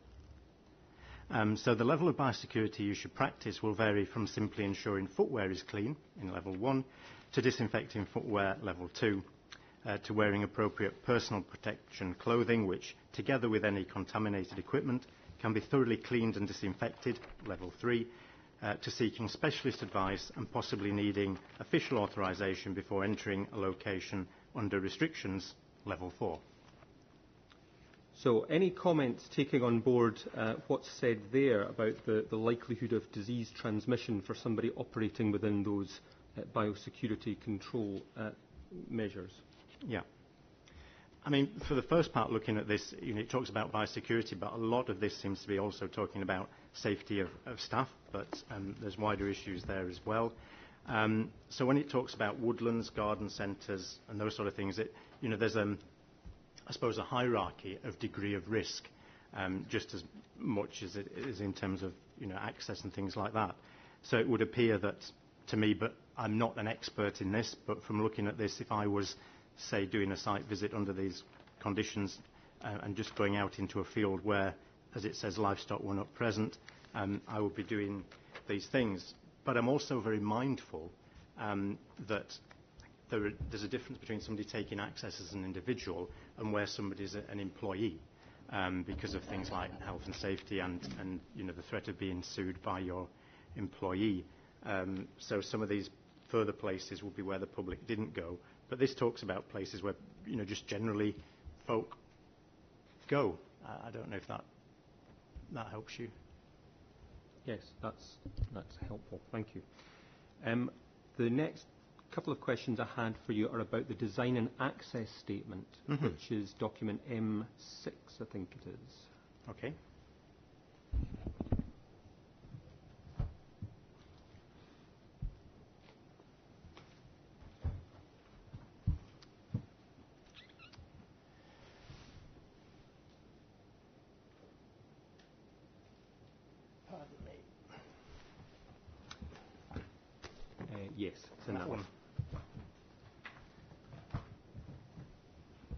So the level of biosecurity you should practice will vary from simply ensuring footwear is clean in level 1 to disinfecting footwear level 2 to wearing appropriate personal protection clothing, which, together with any contaminated equipment, can be thoroughly cleaned and disinfected, level 3, to seeking specialist advice and possibly needing official authorisation before entering a location under restrictions, level 4. So any comments taking on board what's said there about the likelihood of disease transmission for somebody operating within those biosecurity control measures? Yeah. I mean, for the first part, looking at this, it talks about biosecurity, but a lot of this seems to be also talking about safety of staff, but there's wider issues there as well. So when it talks about woodlands, garden centres, and those sort of things, there's I suppose, a hierarchy of degree of risk, just as much as it is in terms of access and things like that. So it would appear that, to me, but I'm not an expert in this, but from looking at this, if I was, say, doing a site visit under these conditions and just going out into a field where, as it says, livestock were not present, I would be doing these things. But I'm also very mindful that there's a difference between somebody taking access as an individual and where somebody is an employee, because of things like health and safety and the threat of being sued by your employee. So some of these further places will be where the public didn't go. But this talks about places where just generally folk go. I don't know if that helps you. Yes, that's helpful. Thank you. The next couple of questions I had for you are about the design and access statement, which is document M6, I think it is. Okay. Yes, it's in that one.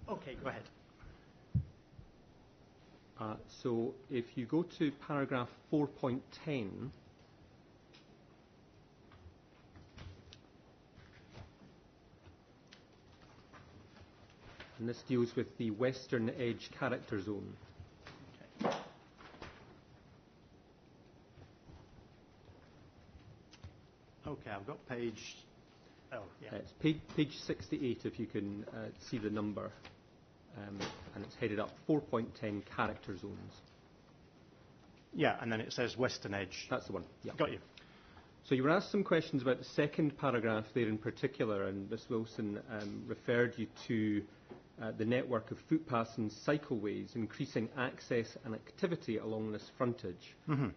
Okay, go ahead. So if you go to paragraph 4.10, and this deals with the Western Edge character zone. Okay, I've got page... Oh, yeah. It's page 68, if you can see the number. And it's headed up 4.10 character zones. Yeah, and then it says Western Edge. That's the one. Yeah. Got you. So you were asked some questions about the second paragraph there in particular, and Ms Wilson referred you to the network of footpaths and cycleways, increasing access and activity along this frontage. Mm-hmm.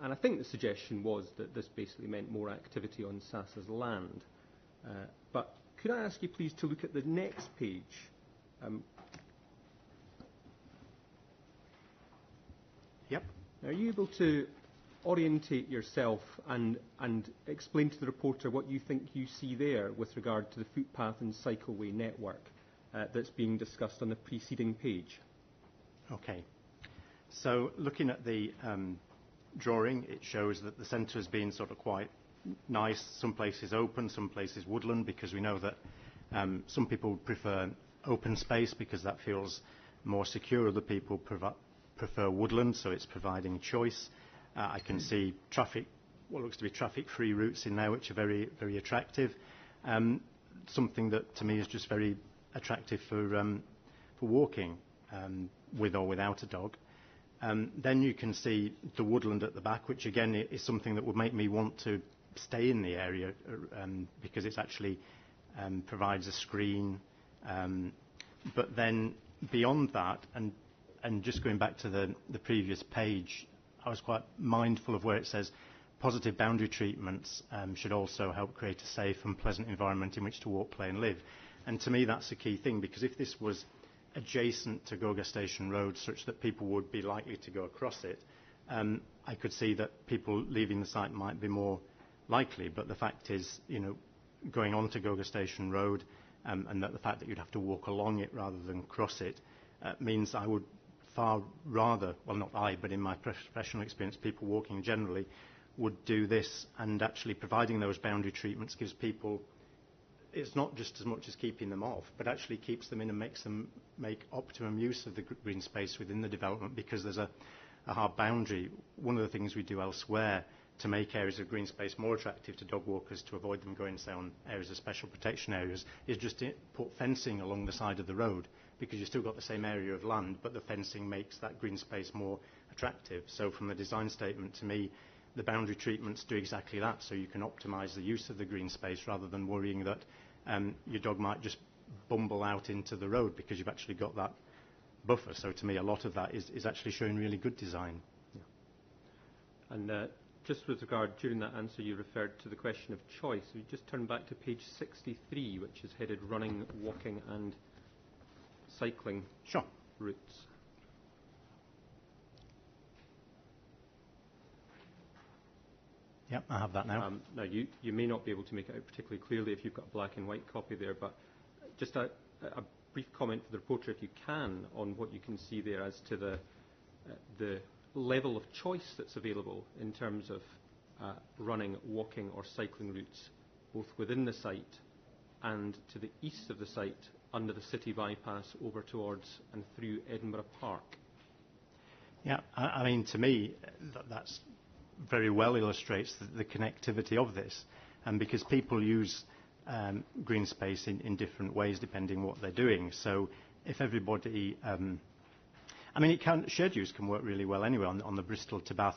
And I think the suggestion was that this basically meant more activity on SASA's land. But could I ask you please to look at the next page? Yep. Are you able to orientate yourself and explain to the reporter what you think you see there with regard to the footpath and cycleway network that's being discussed on the preceding page? Okay. So looking at the drawing, it shows that the centre has been sort of quite nice. Some places open, some places woodland, because we know that some people prefer open space because that feels more secure. Other people prefer woodland, so it's providing choice. I can see what looks to be traffic-free routes in there, which are very, very attractive. Something that to me is just very attractive for walking with or without a dog. Then you can see the woodland at the back, which again is something that would make me want to stay in the area because it actually provides a screen. But then beyond that, and just going back to the previous page, I was quite mindful of where it says positive boundary treatments should also help create a safe and pleasant environment in which to walk, play and live. And to me that's a key thing, because if this was adjacent to Goga Station Road such that people would be likely to go across it, I could see that people leaving the site might be more likely. But the fact is, going on to Goga Station Road and that the fact that you'd have to walk along it rather than cross it means I would far rather, well not I, but in my professional experience, people walking generally would do this, and actually providing those boundary treatments gives people, it's not just as much as keeping them off, but actually keeps them in and makes them make optimum use of the green space within the development, because there's a hard boundary. One of the things we do elsewhere to make areas of green space more attractive to dog walkers, to avoid them going, say, on areas of special protection areas, is just to put fencing along the side of the road, because you've still got the same area of land, but the fencing makes that green space more attractive. So from the design statement, to me, the boundary treatments do exactly that, so you can optimise the use of the green space rather than worrying that your dog might just bumble out into the road because you've actually got that buffer. So to me, a lot of that is actually showing really good design. Yeah. And just with regard, during that answer, you referred to the question of choice. We just turn back to page 63, which is headed running, walking and cycling routes. Yep, I have that now. Now, you may not be able to make it out particularly clearly if you've got a black and white copy there, but just a brief comment for the reporter, if you can, on what you can see there as to the level of choice that's available in terms of running, walking or cycling routes, both within the site and to the east of the site under the city bypass over towards and through Edinburgh Park. Yeah, I mean, to me, that's very well illustrates the connectivity of this, and because people use green space in different ways depending what they're doing. So if everybody, I mean, shared use can work really well anyway. On the Bristol to Bath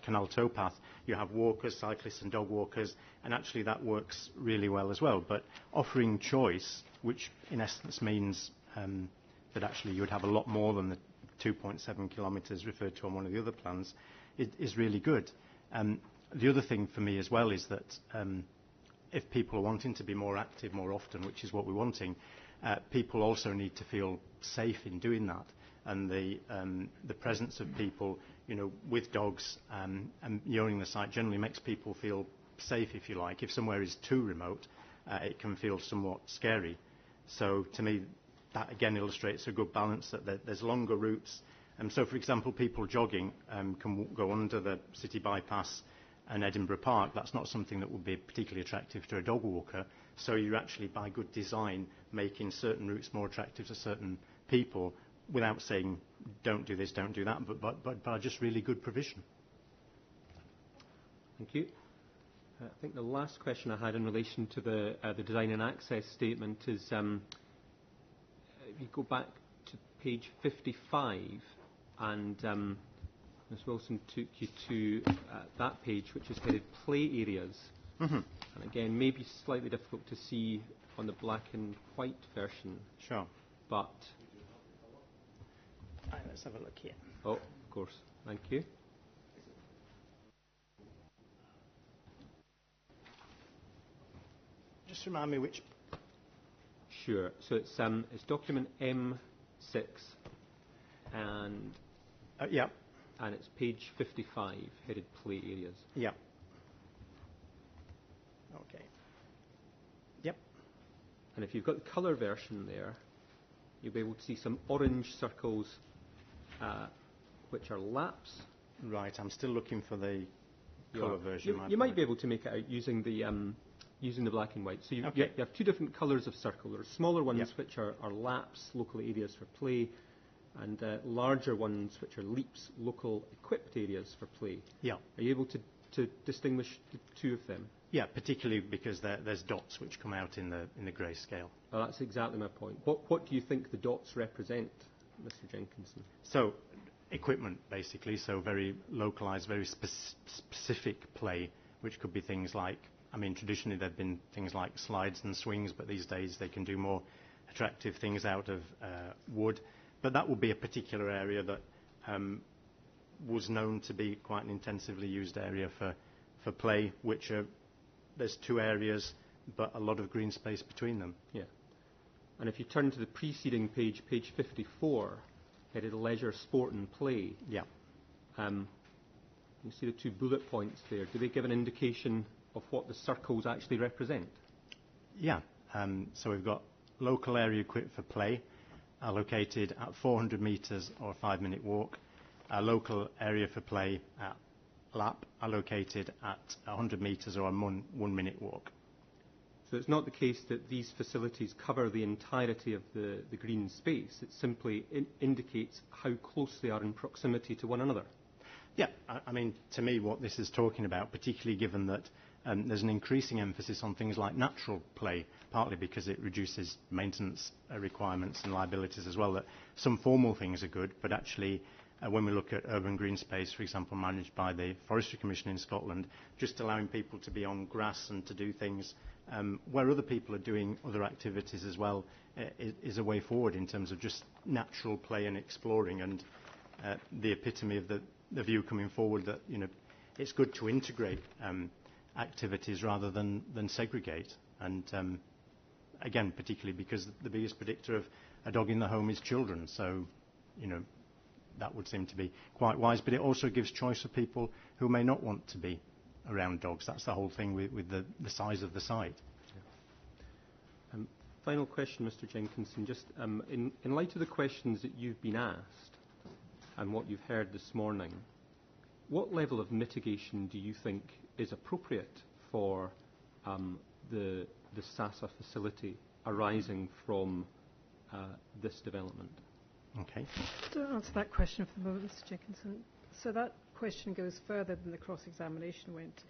canal towpath, you have walkers, cyclists and dog walkers, and actually that works really well as well. But offering choice, which in essence means that actually you would have a lot more than the 2.7 kilometres referred to on one of the other plans, is really good. The other thing for me as well is that if people are wanting to be more active more often, which is what we're wanting, people also need to feel safe in doing that. And the presence of people, with dogs and owning the site generally makes people feel safe, if you like. If somewhere is too remote, it can feel somewhat scary. So to me, that again illustrates a good balance, that there's longer routes. So, for example, people jogging can go under the city bypass and Edinburgh Park. That's not something that would be particularly attractive to a dog walker. So you're actually, by good design, making certain routes more attractive to certain people without saying, don't do this, don't do that, but by just really good provision. Thank you. I think the last question I had in relation to the design and access statement is, if you go back to page 55, and Ms Wilson took you to that page, which is headed play areas. Mm-hmm. And again, maybe slightly difficult to see on the black and white version. Sure. But... let's have a look here. Oh, of course. Thank you. Just remind me which... Sure. So it's document M6, and yeah. And it's page 55, headed play areas. Yeah. Okay. Yep. And if you've got the colour version there, you'll be able to see some orange circles, which are laps. Right. I'm still looking for the colour version. You might be able to make it out using the black and white. So you have two different colours of circle. There are smaller ones which are laps, local areas for play, and larger ones which are leaps, local equipped areas for play. Yeah. Are you able to distinguish the two of them? Yeah, particularly because there's dots which come out in the grayscale. Well, that's exactly my point. What do you think the dots represent, Mr. Jenkinson? So, equipment, basically. So very localised, very specific play, which could be things like, traditionally there have been things like slides and swings, but these days they can do more attractive things out of wood. But that would be a particular area that was known to be quite an intensively used area for play, which there's two areas, but a lot of green space between them. Yeah. And if you turn to the preceding page, page 54, headed Leisure, Sport and Play. Yeah. You see the two bullet points there. Do they give an indication of what the circles actually represent? Yeah. So we've got local area equipped for play, located at 400 metres or a 5-minute walk. A local area for play at lap are located at 100 metres or a 1-minute walk. So it's not the case that these facilities cover the entirety of the green space. It simply indicates how close they are in proximity to one another. Yeah, to me what this is talking about, particularly given that there's an increasing emphasis on things like natural play, partly because it reduces maintenance requirements and liabilities as well, that some formal things are good, but actually when we look at urban green space, for example, managed by the Forestry Commission in Scotland, just allowing people to be on grass and to do things where other people are doing other activities as well is a way forward in terms of just natural play and exploring, and the epitome of the view coming forward that it's good to integrate activities rather than segregate. And again, particularly because the biggest predictor of a dog in the home is children, so that would seem to be quite wise. But it also gives choice for people who may not want to be around dogs. That's the whole thing with the size of the site. Yeah. Final question, Mr. Jenkinson. Just in light of the questions that you've been asked and what you've heard this morning, what level of mitigation do you think is appropriate for the SASA facility arising from this development? Okay. To answer that question for the moment, Mr. Jenkinson, so that question goes further than the cross-examination went.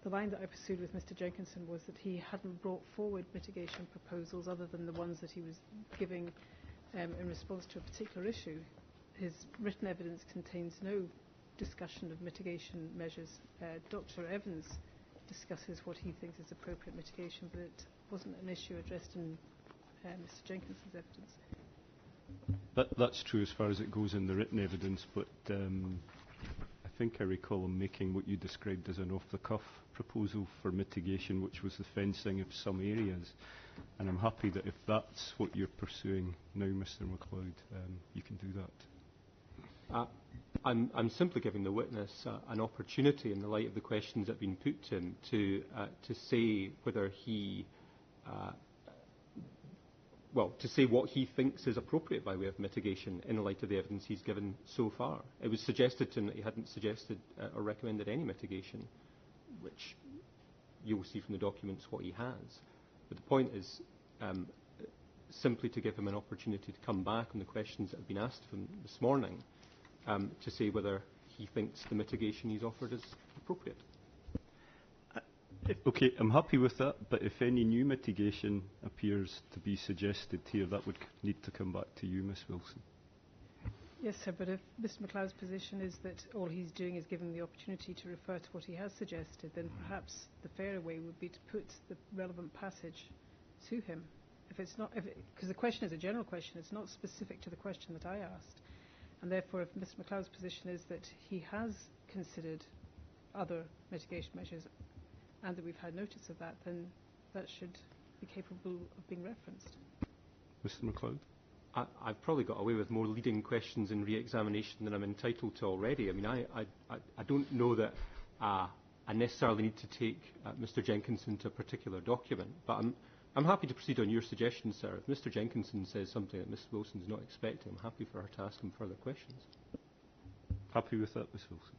The line that I pursued with Mr. Jenkinson was that he hadn't brought forward mitigation proposals other than the ones that he was giving in response to a particular issue. His written evidence contains no discussion of mitigation measures. Dr. Evans discusses what he thinks is appropriate mitigation, but it wasn't an issue addressed in Mr. Jenkinson's evidence. That's true as far as it goes in the written evidence, but I think I recall him making what you described as an off-the-cuff proposal for mitigation, which was the fencing of some areas. And I'm happy that if that's what you're pursuing now, Mr. MacLeod, you can do that. I'm simply giving the witness an opportunity, in the light of the questions that have been put to him, to say whether he, to say what he thinks is appropriate by way of mitigation in the light of the evidence he's given so far. It was suggested to him that he hadn't suggested or recommended any mitigation, which you will see from the documents what he has. But the point is simply to give him an opportunity to come back on the questions that have been asked of him this morning, to say whether he thinks the mitigation he's offered is appropriate. Okay, I'm happy with that, but if any new mitigation appears to be suggested here, that would need to come back to you, Ms Wilson. Yes, sir, but if Mr MacLeod's position is that all he's doing is giving the opportunity to refer to what he has suggested, then perhaps the fairer way would be to put the relevant passage to him. If it's not, because the question is a general question, it's not specific to the question that I asked. And therefore, if Mr MacLeod's position is that he has considered other mitigation measures and that we've had notice of that, then that should be capable of being referenced. Mr MacLeod? I've probably got away with more leading questions in re-examination than I'm entitled to already. I mean, I don't know that I necessarily need to take Mr Jenkinson to a particular document, but I'm happy to proceed on your suggestion, sir. If Mr Jenkinson says something that Ms Wilson's not expecting, I'm happy for her to ask him further questions. Happy with that, Ms Wilson?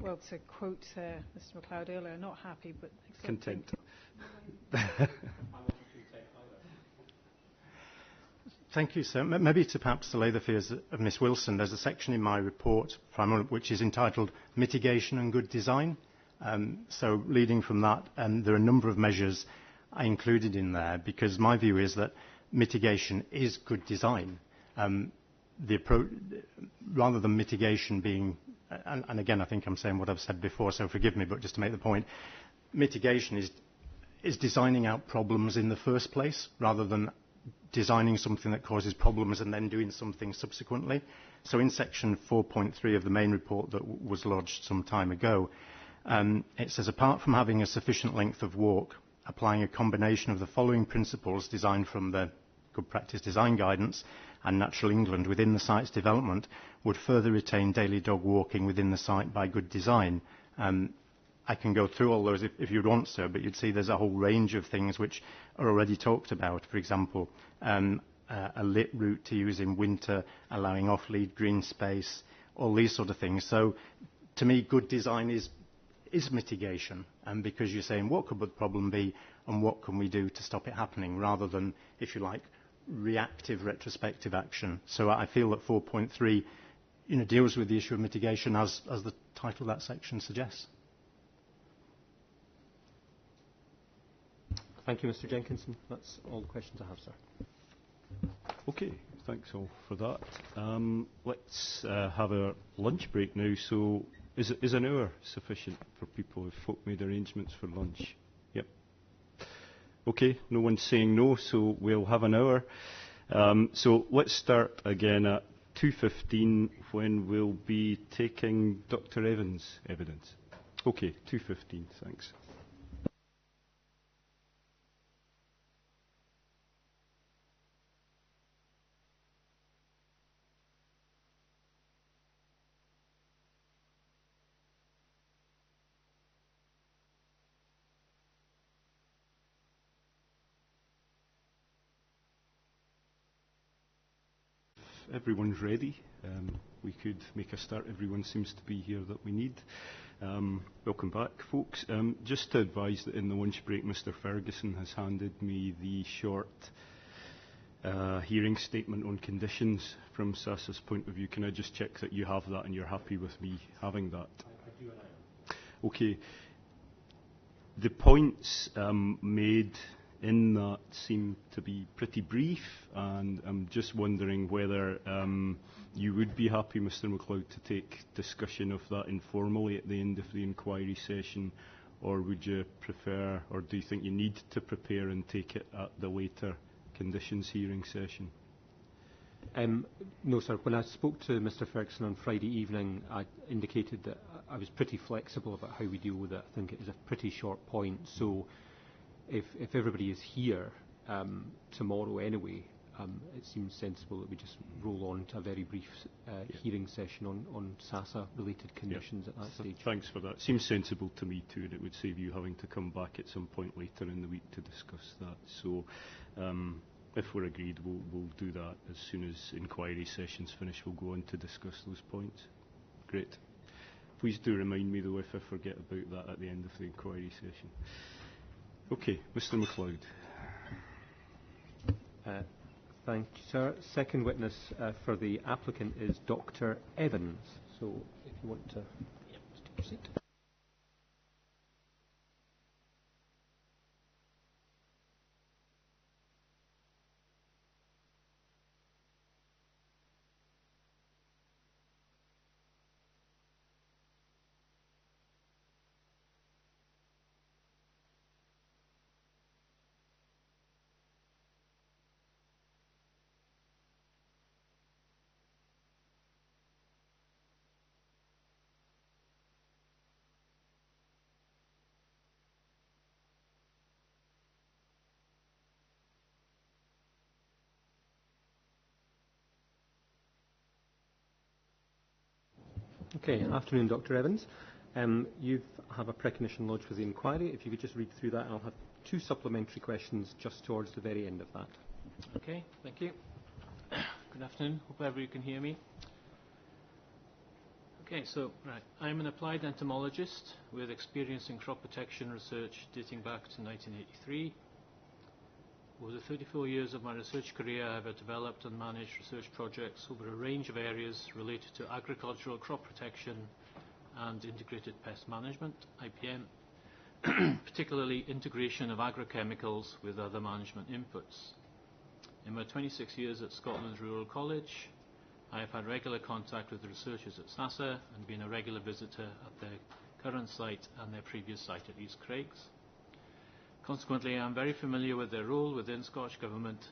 Well, to quote Mr MacLeod earlier, not happy, but content. Thank you, sir. Maybe to perhaps allay the fears of Ms Wilson, there's a section in my report which is entitled Mitigation and Good Design. So leading from that, there are a number of measures I included in there because my view is that mitigation is good design. Rather than mitigation being, and again I think I'm saying what I've said before, so forgive me, but just to make the point, mitigation is designing out problems in the first place rather than designing something that causes problems and then doing something subsequently. So in section 4.3 of the main report that was lodged some time ago, it says, apart from having a sufficient length of walk, applying a combination of the following principles designed from the Good Practice Design Guidance and Natural England within the site's development would further retain daily dog walking within the site by good design. I can go through all those if you'd want, sir, but you'd see there's a whole range of things which are already talked about. For example, a lit route to use in winter, allowing off-lead green space, all these sort of things. So, to me, good design is mitigation, because you're saying what could the problem be and what can we do to stop it happening, rather than, if you like, reactive retrospective action. So I feel that 4.3 deals with the issue of mitigation as the title of that section suggests. Thank you, Mr Jenkinson. That's all the questions I have, sir. Okay, thanks all for that. Let's have a lunch break now. So is an hour sufficient for people if folk made arrangements for lunch? Yep. Okay, no one's saying no, so we'll have an hour. So let's start again at 2:15 when we'll be taking Dr. Evans' evidence. Okay, 2:15, thanks. Everyone's ready. We could make a start. Everyone seems to be here that we need. Welcome back, folks. Just to advise that in the lunch break, Mr. Ferguson has handed me the short hearing statement on conditions from SASA's point of view. Can I just check that you have that and you're happy with me having that? I do, and I am. Okay. The points made in that seem to be pretty brief, and I'm just wondering whether you would be happy, Mr. MacLeod, to take discussion of that informally at the end of the inquiry session, or would you prefer, or do you think you need to prepare and take it at the later conditions hearing session? No, sir. When I spoke to Mr. Ferguson on Friday evening, I indicated that I was pretty flexible about how we deal with it. I think it is a pretty short point, so if everybody is here tomorrow anyway, it seems sensible that we just roll on to a very brief hearing session on SASA-related conditions at that stage. Thanks for that. Seems sensible to me too, and it would save you having to come back at some point later in the week to discuss that. So if we're agreed, we'll do that as soon as inquiry session's finished. We'll go on to discuss those points. Great. Please do remind me, though, if I forget about that at the end of the inquiry session. Okay, Mr. MacLeod. Thank you, sir. Second witness for the applicant is Dr. Evans. So if you want to take your seat. Okay, afternoon, Dr. Evans. You have a precognition lodged for the inquiry. If you could just read through that, I'll have 2 supplementary questions just towards the very end of that. Okay, thank you. Good afternoon. Hope everybody can hear me. Okay, so, right, I'm an applied entomologist with experience in crop protection research dating back to 1983. Over the 34 years of my research career, I have developed and managed research projects over a range of areas related to agricultural crop protection and integrated pest management, IPM, particularly integration of agrochemicals with other management inputs. In my 26 years at Scotland's Rural College, I have had regular contact with the researchers at SASA and been a regular visitor at their current site and their previous site at East Craigs. Consequently, I am very familiar with their role within Scottish Government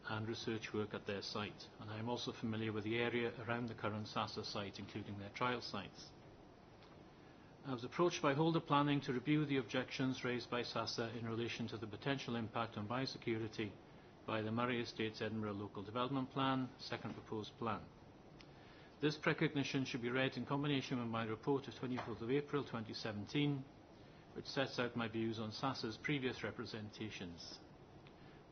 and research work at their site, and I am also familiar with the area around the current SASA site, including their trial sites. I was approached by Holder Planning to review the objections raised by SASA in relation to the potential impact on biosecurity by the Murray Estates Edinburgh Local Development Plan, second proposed plan. This precognition should be read in combination with my report of 24th of April 2017, which sets out my views on SASA's previous representations.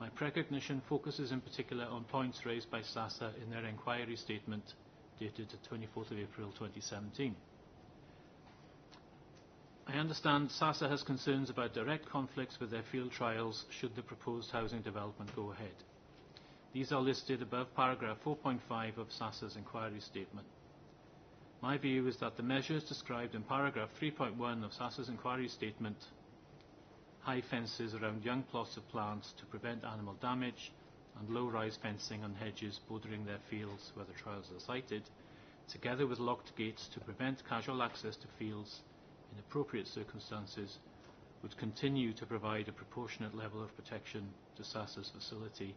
My precognition focuses in particular on points raised by SASA in their inquiry statement dated the 24th of April 2017. I understand SASA has concerns about direct conflicts with their field trials should the proposed housing development go ahead. These are listed above paragraph 4.5 of SASA's inquiry statement. My view is that the measures described in paragraph 3.1 of SASA's inquiry statement, high fences around young plots of plants to prevent animal damage and low-rise fencing on hedges bordering their fields where the trials are sited, together with locked gates to prevent casual access to fields in appropriate circumstances, would continue to provide a proportionate level of protection to SASA's facility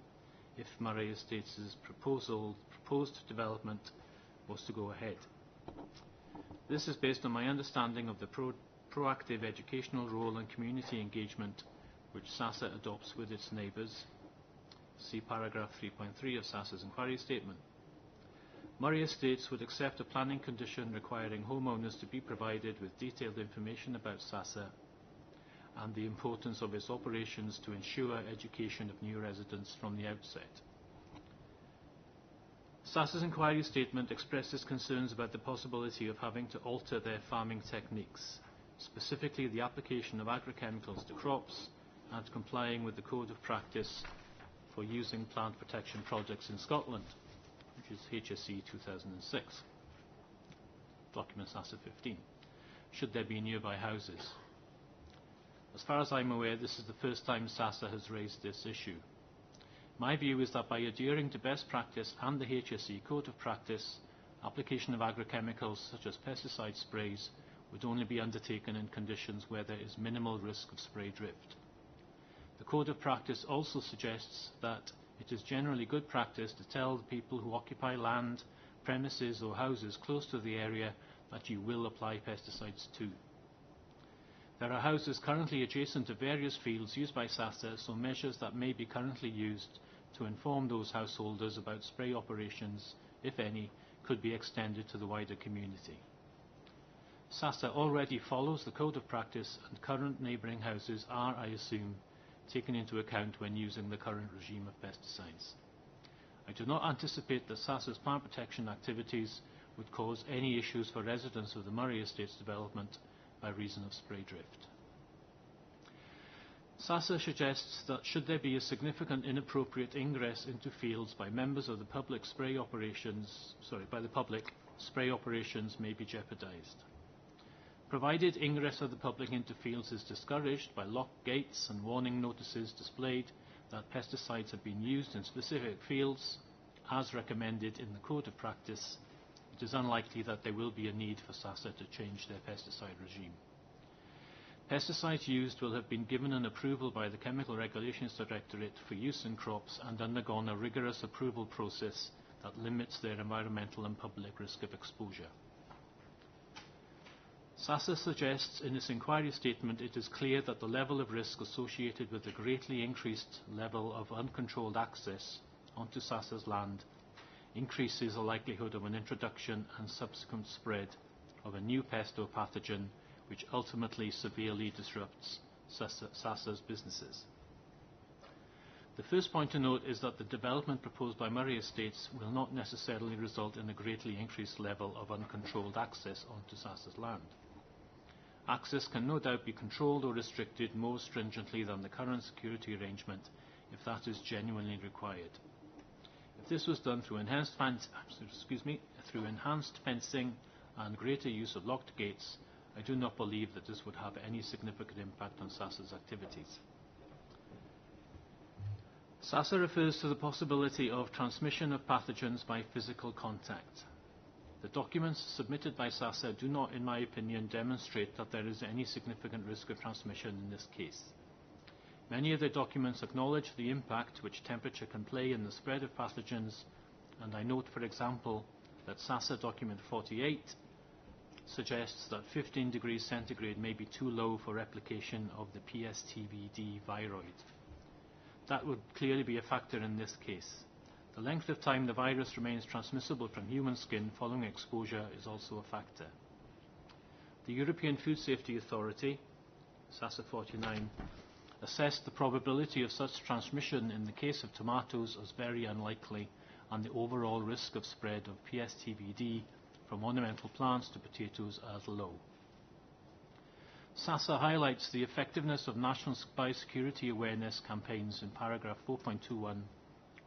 if Murray Estates' proposed development was to go ahead. This is based on my understanding of the proactive educational role and community engagement which SASA adopts with its neighbours. See paragraph 3.3 of SASA's inquiry statement. Murray Estates would accept a planning condition requiring homeowners to be provided with detailed information about SASA and the importance of its operations to ensure education of new residents from the outset. SASA's inquiry statement expresses concerns about the possibility of having to alter their farming techniques, specifically the application of agrochemicals to crops and complying with the Code of Practice for using plant protection products in Scotland, which is HSE 2006, document SASA 15, should there be nearby houses. As far as I'm aware, this is the first time SASA has raised this issue. My view is that by adhering to best practice and the HSE Code of Practice, application of agrochemicals such as pesticide sprays would only be undertaken in conditions where there is minimal risk of spray drift. The Code of Practice also suggests that it is generally good practice to tell the people who occupy land, premises or houses close to the area that you will apply pesticides to. There are houses currently adjacent to various fields used by SASA, so measures that may be currently used to inform those householders about spray operations, if any, could be extended to the wider community. SASA already follows the code of practice, and current neighbouring houses are, I assume, taken into account when using the current regime of pesticides. I do not anticipate that SASA's plant protection activities would cause any issues for residents of the Murray Estates development by reason of spray drift. SASA suggests that should there be a significant inappropriate ingress into fields by members of the public, spray operations may be jeopardised. Provided ingress of the public into fields is discouraged by locked gates and warning notices displayed that pesticides have been used in specific fields, as recommended in the Code of Practice, it is unlikely that there will be a need for SASA to change their pesticide regime. Pesticides used will have been given an approval by the Chemical Regulations Directorate for use in crops and undergone a rigorous approval process that limits their environmental and public risk of exposure. SASA suggests in its inquiry statement it is clear that the level of risk associated with the greatly increased level of uncontrolled access onto SASA's land increases the likelihood of an introduction and subsequent spread of a new pest or pathogen which ultimately severely disrupts SASA's businesses. The first point to note is that the development proposed by Murray Estates will not necessarily result in a greatly increased level of uncontrolled access onto SASA's land. Access can no doubt be controlled or restricted more stringently than the current security arrangement if that is genuinely required. If this was done through enhanced fencing and greater use of locked gates, I do not believe that this would have any significant impact on SASA's activities. SASA refers to the possibility of transmission of pathogens by physical contact. The documents submitted by SASA do not, in my opinion, demonstrate that there is any significant risk of transmission in this case. Many of the documents acknowledge the impact which temperature can play in the spread of pathogens, and I note, for example, that SASA document 48 suggests that 15 degrees centigrade may be too low for replication of the PSTVD viroid. That would clearly be a factor in this case. The length of time the virus remains transmissible from human skin following exposure is also a factor. The European Food Safety Authority, SASA 49, assessed the probability of such transmission in the case of tomatoes as very unlikely and the overall risk of spread of PSTVD from ornamental plants to potatoes as low. SASA highlights the effectiveness of national biosecurity awareness campaigns in paragraph 4.21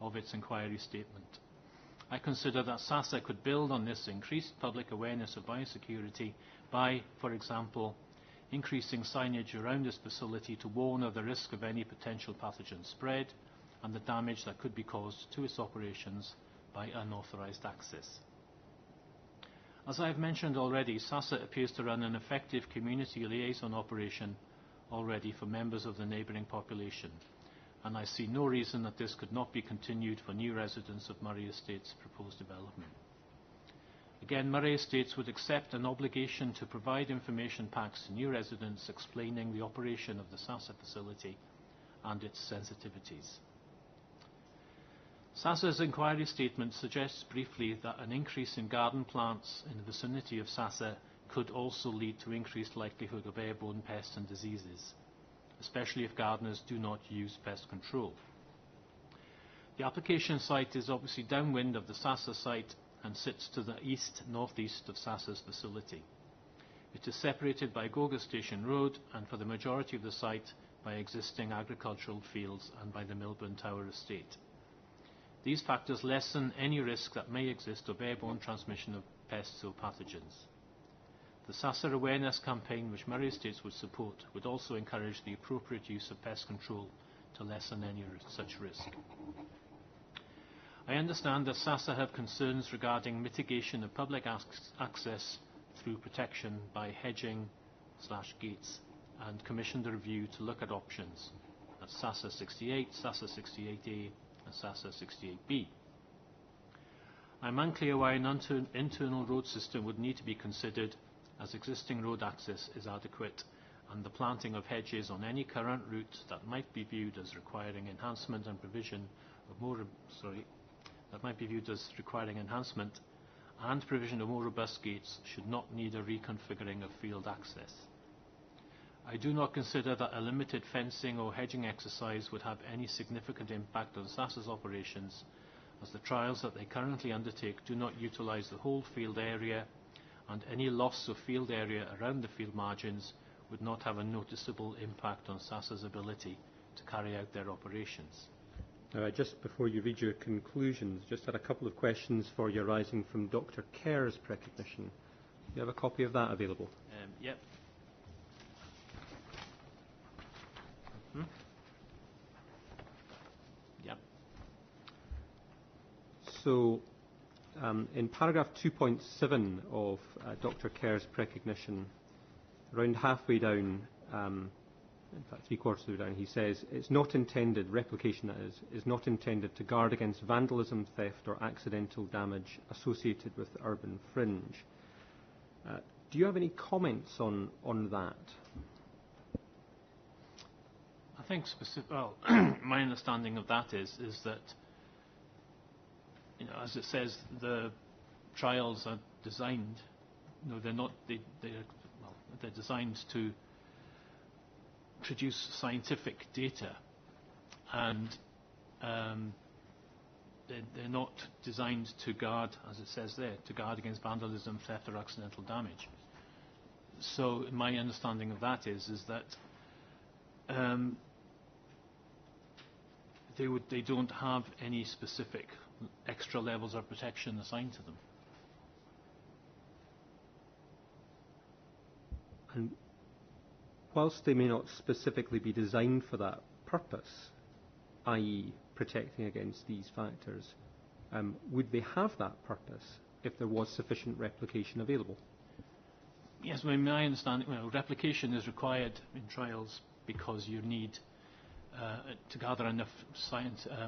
of its inquiry statement. I consider that SASA could build on this increased public awareness of biosecurity by, for example, increasing signage around this facility to warn of the risk of any potential pathogen spread and the damage that could be caused to its operations by unauthorised access. As I have mentioned already, SASA appears to run an effective community liaison operation already for members of the neighbouring population, and I see no reason that this could not be continued for new residents of Murray Estates' proposed development. Again, Murray Estates would accept an obligation to provide information packs to new residents explaining the operation of the SASA facility and its sensitivities. SASA's inquiry statement suggests briefly that an increase in garden plants in the vicinity of SASA could also lead to increased likelihood of airborne pests and diseases, especially if gardeners do not use pest control. The application site is obviously downwind of the SASA site and sits to the east-northeast of SASA's facility. It is separated by Goga Station Road and for the majority of the site by existing agricultural fields and by the Milburn Tower estate. These factors lessen any risk that may exist of airborne transmission of pests or pathogens. The SASA awareness campaign, which Murray Estates would support, would also encourage the appropriate use of pest control to lessen any such risk. I understand that SASA have concerns regarding mitigation of public access through protection by hedging/gates and commissioned a review to look at options at SASA 68, SASA 68A and SASA 68B. I am unclear why an internal road system would need to be considered, as existing road access is adequate and the planting of hedges on any current route that might be viewed as requiring enhancement and provision that might be viewed as requiring enhancement, and provision of more robust gates should not need a reconfiguring of field access. I do not consider that a limited fencing or hedging exercise would have any significant impact on SASA's operations, as the trials that they currently undertake do not utilise the whole field area, and any loss of field area around the field margins would not have a noticeable impact on SASA's ability to carry out their operations. Just before you read your conclusions, just had a couple of questions for you arising from Dr. Kerr's recognition. Do you have a copy of that available? Yep. Yep. So, in paragraph 2.7 of Dr. Kerr's recognition, around halfway down, in fact 3/4 of the way down, he says, it's not intended, replication that is not intended to guard against vandalism, theft or accidental damage associated with the urban fringe. Do you have any comments on that? I think my understanding of that is that, as it says, the trials are designed. They're designed to produce scientific data, and they're not designed to guard, as it says there, to guard against vandalism, theft or accidental damage. So my understanding of that is that they don't have any specific extra levels of protection assigned to them. And whilst they may not specifically be designed for that purpose, i.e. protecting against these factors, would they have that purpose if there was sufficient replication available? Yes, my understanding, replication is required in trials because you need to gather enough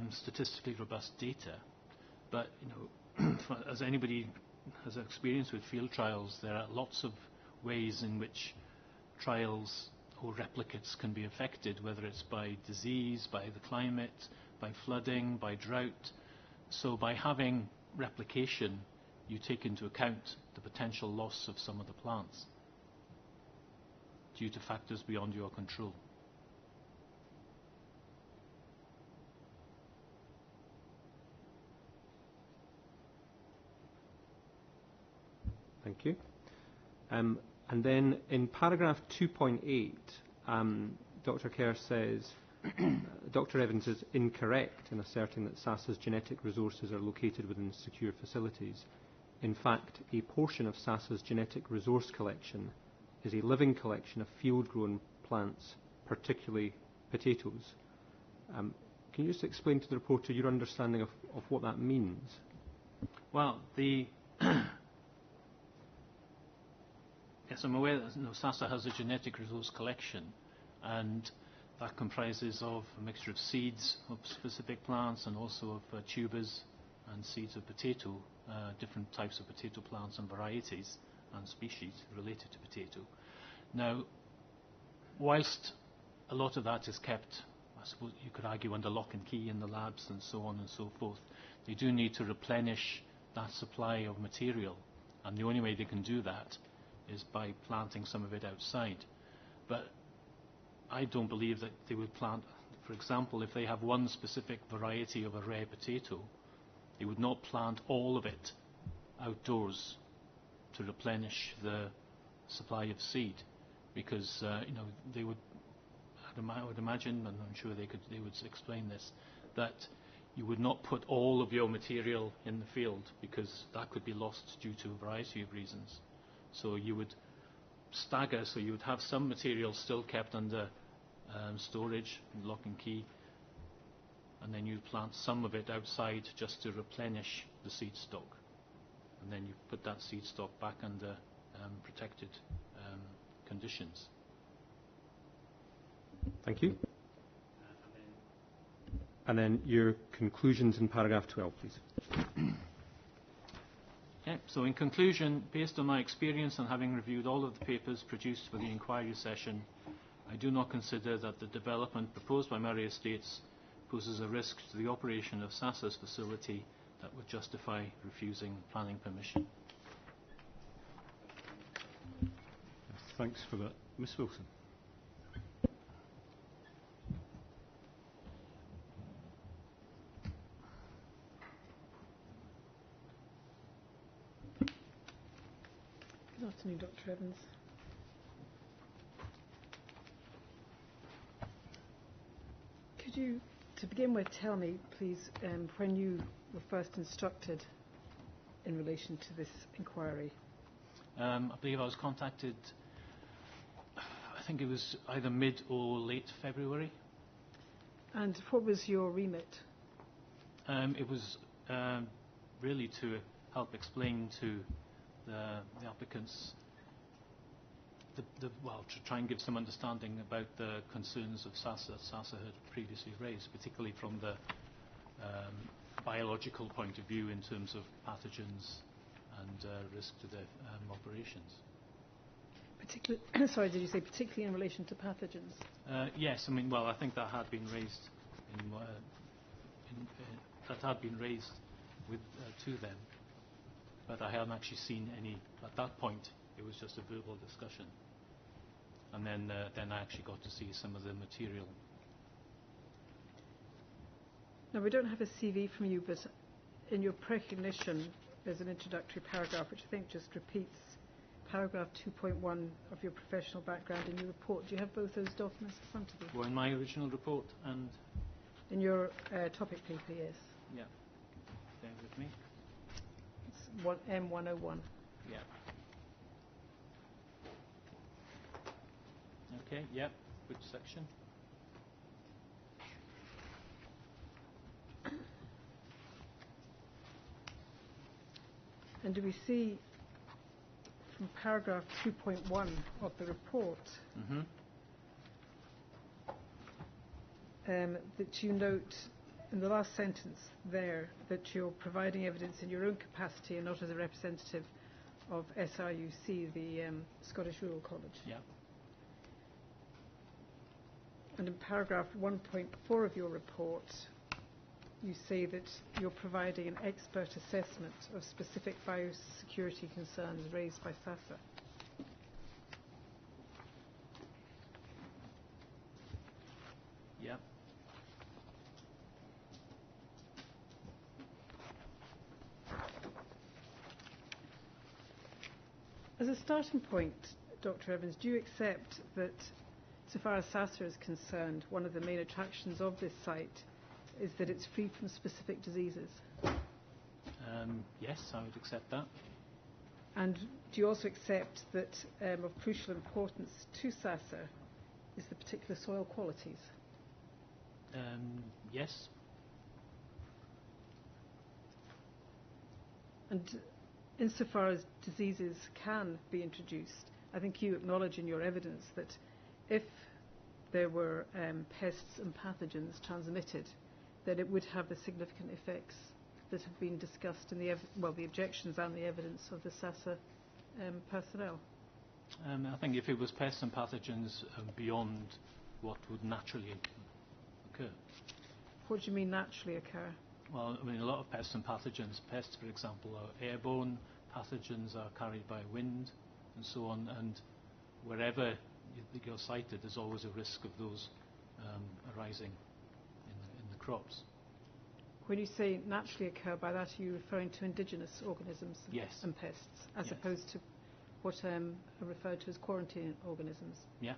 statistically robust data. But as anybody has experience with field trials, there are lots of ways in which trials or replicates can be affected, whether it's by disease, by the climate, by flooding, by drought. So by having replication, you take into account the potential loss of some of the plants due to factors beyond your control. Thank you. And then in paragraph 2.8, Dr. Kerr says, Dr. Evans is incorrect in asserting that SASA's genetic resources are located within secure facilities. In fact, a portion of SASA's genetic resource collection is a living collection of field-grown plants, particularly potatoes. Can you just explain to the reporter your understanding of what that means? Well, yes, I'm aware that SASA has a genetic resource collection, and that comprises of a mixture of seeds of specific plants and also of tubers and seeds of potato, different types of potato plants and varieties and species related to potato. Now, whilst a lot of that is kept, I suppose you could argue, under lock and key in the labs and so on and so forth, they do need to replenish that supply of material, and the only way they can do that is by planting some of it outside. But I don't believe that they would plant, for example, if they have one specific variety of a rare potato, they would not plant all of it outdoors to replenish the supply of seed, because they would, I would imagine, and I'm sure they would explain this, that you would not put all of your material in the field, because that could be lost due to a variety of reasons. So you would stagger, so you would have some material still kept under storage, lock and key, and then you plant some of it outside just to replenish the seed stock, and then you put that seed stock back under protected conditions. Thank you. And then your conclusions in paragraph 12, please. Okay, so in conclusion, based on my experience and having reviewed all of the papers produced for the inquiry session, I do not consider that the development proposed by Murray Estates poses a risk to the operation of SASA's facility that would justify refusing planning permission. Thanks for that. Ms Wilson. Good afternoon, Dr. Evans. Could you, to begin with, tell me, please, when you were first instructed in relation to this inquiry? I believe I was contacted, I think it was either mid or late February. And what was your remit? It was really to help explain to the applicants, well, to try and give some understanding about the concerns of SASA had previously raised, particularly from the biological point of view in terms of pathogens and risk to the operations. Sorry, did you say particularly in relation to pathogens? Yes, I mean, well, I think that had been raised with to them, but I haven't actually seen any. At that point, it was just a verbal discussion, and then I actually got to see some of the material. Now, we don't have a CV from you, but in your recognition, there's an introductory paragraph which I think just repeats paragraph 2.1 of your professional background in your report. Do you have both those documents in front of you? Well, in my original report and in your topic paper, yes. Yeah. Bear with me. It's M101. Yeah. Okay. Yeah. Which section? And do we see from paragraph 2.1 of the report that you note in the last sentence there that you're providing evidence in your own capacity and not as a representative of SRUC, the Scottish Rural College? Yeah. And in paragraph 1.4 of your report, you say that you're providing an expert assessment of specific biosecurity concerns raised by SASA. Yeah. As a starting point, Dr. Evans, do you accept that, so far as SASA is concerned, one of the main attractions of this site is that it's free from specific diseases? Yes, I would accept that. And do you also accept that of crucial importance to SASA is the particular soil qualities? Yes. And insofar as diseases can be introduced, I think you acknowledge in your evidence that if there were pests and pathogens transmitted, that it would have the significant effects that have been discussed in the objections and the evidence of the SASA personnel. I think if it was pests and pathogens beyond what would naturally occur. What do you mean naturally occur? Well, I mean, a lot of pests and pathogens, pests, for example, are airborne, pathogens are carried by wind, and so on, and wherever you're sited, there's always a risk of those arising in the crops. When you say naturally occur, by that are you referring to indigenous organisms and pests, as opposed to what are referred to as quarantine organisms? Yeah.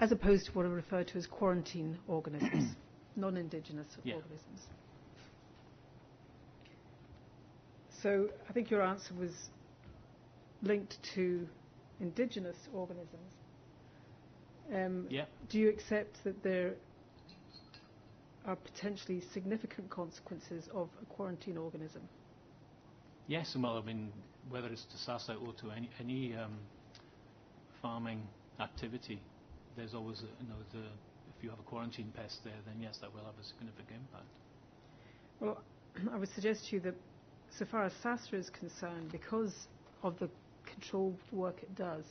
As opposed to what are referred to as quarantine organisms, non-indigenous organisms. So I think your answer was linked to indigenous organisms. Do you accept that there are potentially significant consequences of a quarantine organism? Yes, well, I mean, whether it's to SASA or to any farming activity, there's always, if you have a quarantine pest there, then yes, that will have a significant impact. Well, I would suggest to you that so far as SASA is concerned, because of the control work it does,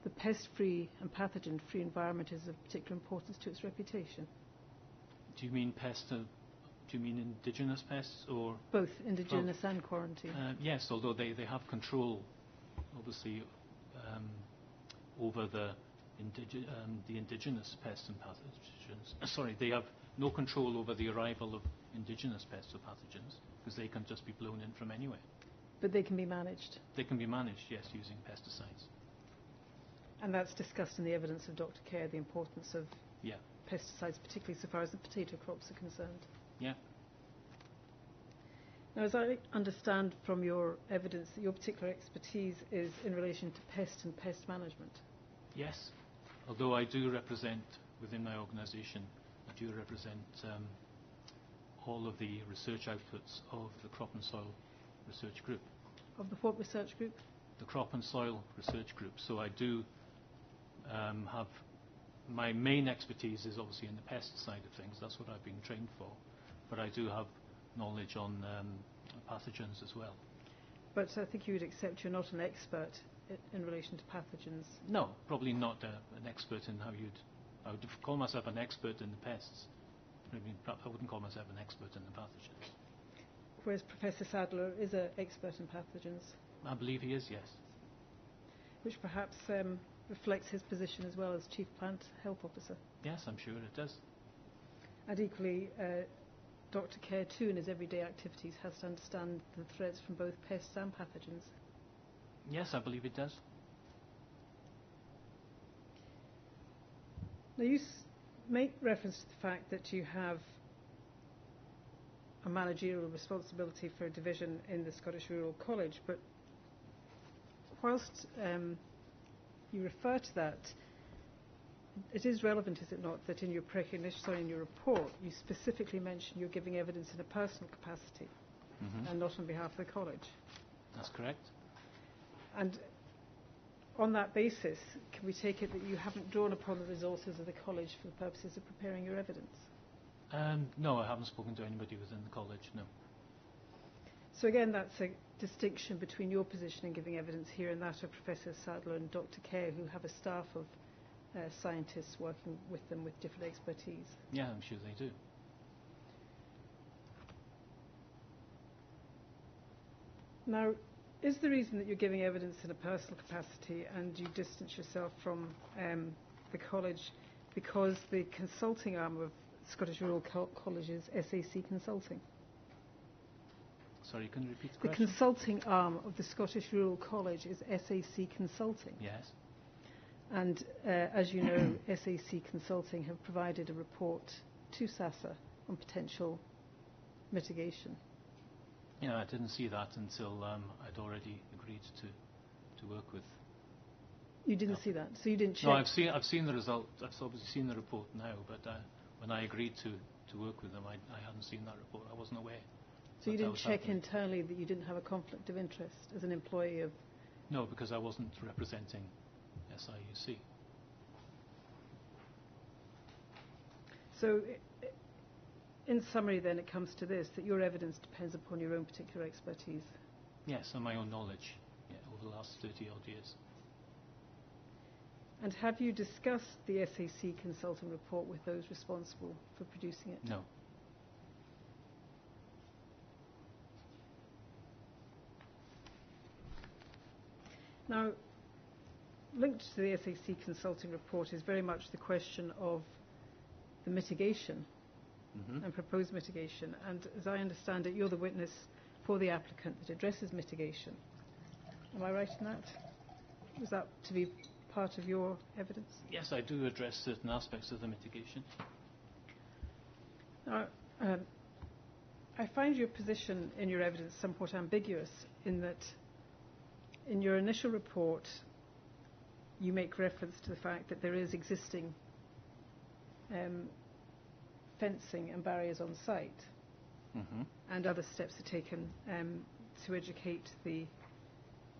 the pest-free and pathogen-free environment is of particular importance to its reputation. Do you mean pests? Do you mean indigenous pests or Both indigenous and quarantine. Yes, although they have control, obviously, over the indigenous pests and pathogens. Sorry, they have no control over the arrival of indigenous pests or pathogens because they can just be blown in from anywhere. But they can be managed. They can be managed, yes, using pesticides. And that's discussed in the evidence of Dr. Kerr, the importance of pesticides, particularly so far as the potato crops are concerned. Yeah. Now, as I understand from your evidence, that your particular expertise is in relation to pest and pest management. Yes, although I do represent, within my organisation, I do represent all of the research outputs of the Crop and Soil Research Group. Of the what research group? The Crop and Soil Research Group. So I do have, my main expertise is obviously in the pest side of things. That's what I've been trained for. But I do have knowledge on pathogens as well. But I think you would accept you're not an expert in relation to pathogens. No, probably not an expert in how I would call myself an expert in the pests. I wouldn't call myself an expert in the pathogens. Whereas Professor Sadler is an expert in pathogens. I believe he is, yes. Which perhaps reflects his position as well as Chief Plant Health Officer. Yes, I'm sure it does. And equally, Dr. Kerr too in his everyday activities has to understand the threats from both pests and pathogens. Yes, I believe it does. Now you make reference to the fact that you have a managerial responsibility for a division in the Scottish Rural College, but whilst you refer to that, it is relevant, is it not, that in your in your report you specifically mention you're giving evidence in a personal capacity and not on behalf of the college. That's correct. And on that basis, can we take it that you haven't drawn upon the resources of the college for the purposes of preparing your evidence? No, I haven't spoken to anybody within the college, no. So again, that's a distinction between your position in giving evidence here and that of Professor Sadler and Dr. Kerr, who have a staff of scientists working with them with different expertise. Yeah, I'm sure they do. Now, is the reason that you're giving evidence in a personal capacity and you distance yourself from the college because the consulting arm of Scottish Rural College is SAC Consulting? Sorry, can you repeat the question? The consulting arm of the Scottish Rural College is SAC Consulting. Yes. And as you know, SAC Consulting have provided a report to SASA on potential mitigation. Yeah, I didn't see that until I'd already agreed to work with. You didn't see that, so you didn't check. No, I've seen the result. I've obviously seen the report now, but when I agreed to work with them, I hadn't seen that report. I wasn't aware. So you didn't check internally that you didn't have a conflict of interest as an employee of? No, because I wasn't representing SIUC. So, in summary, then, it comes to this, that your evidence depends upon your own particular expertise. Yes, and my own knowledge over the last 30-odd years. And have you discussed the SAC consulting report with those responsible for producing it? No. Now, linked to the SAC consulting report is very much the question of the mitigation and proposed mitigation. And as I understand it, you're the witness for the applicant that addresses mitigation. Am I right in that? Was that to be part of your evidence? Yes, I do address certain aspects of the mitigation. Now, I find your position in your evidence somewhat ambiguous in that in your initial report you make reference to the fact that there is existing fencing and barriers on site and other steps are taken to educate the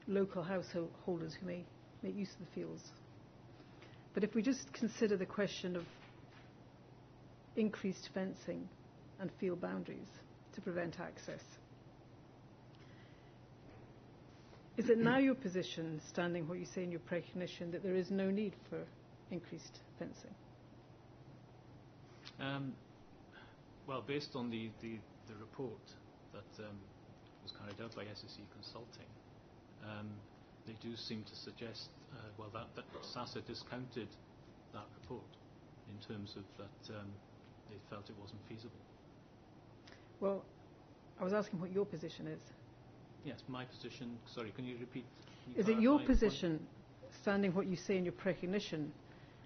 local householders who may make use of the fields. But if we just consider the question of increased fencing and field boundaries to prevent access, is it now your position, standing what you say in your precognition, that there is no need for increased fencing? Well, based on the report that was carried out by SSE Consulting, they do seem to suggest, that SASA discounted that report in terms of that they felt it wasn't feasible. Well, I was asking what your position is. Yes, my position. Sorry, can you repeat? Is it your position, standing what you say in your precognition,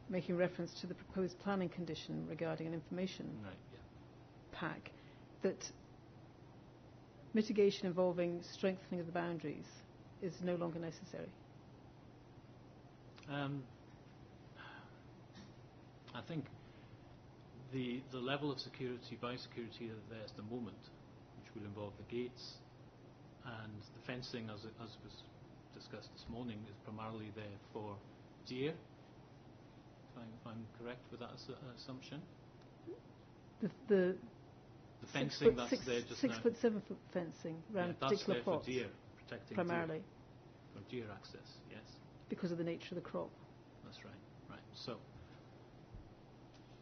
making reference to the proposed planning condition regarding an information pack, that mitigation involving strengthening of the boundaries is no longer necessary? I think the level of security, biosecurity that there is at the moment, which will involve the gates and the fencing, as was discussed this morning, is primarily there for deer. If I'm correct with that assumption. The fencing that's there just now. 6 foot, 7 foot fencing around particular plots. That's there for deer, protecting primarily. Deer. From deer access, yes. Because of the nature of the crop. That's right. Right.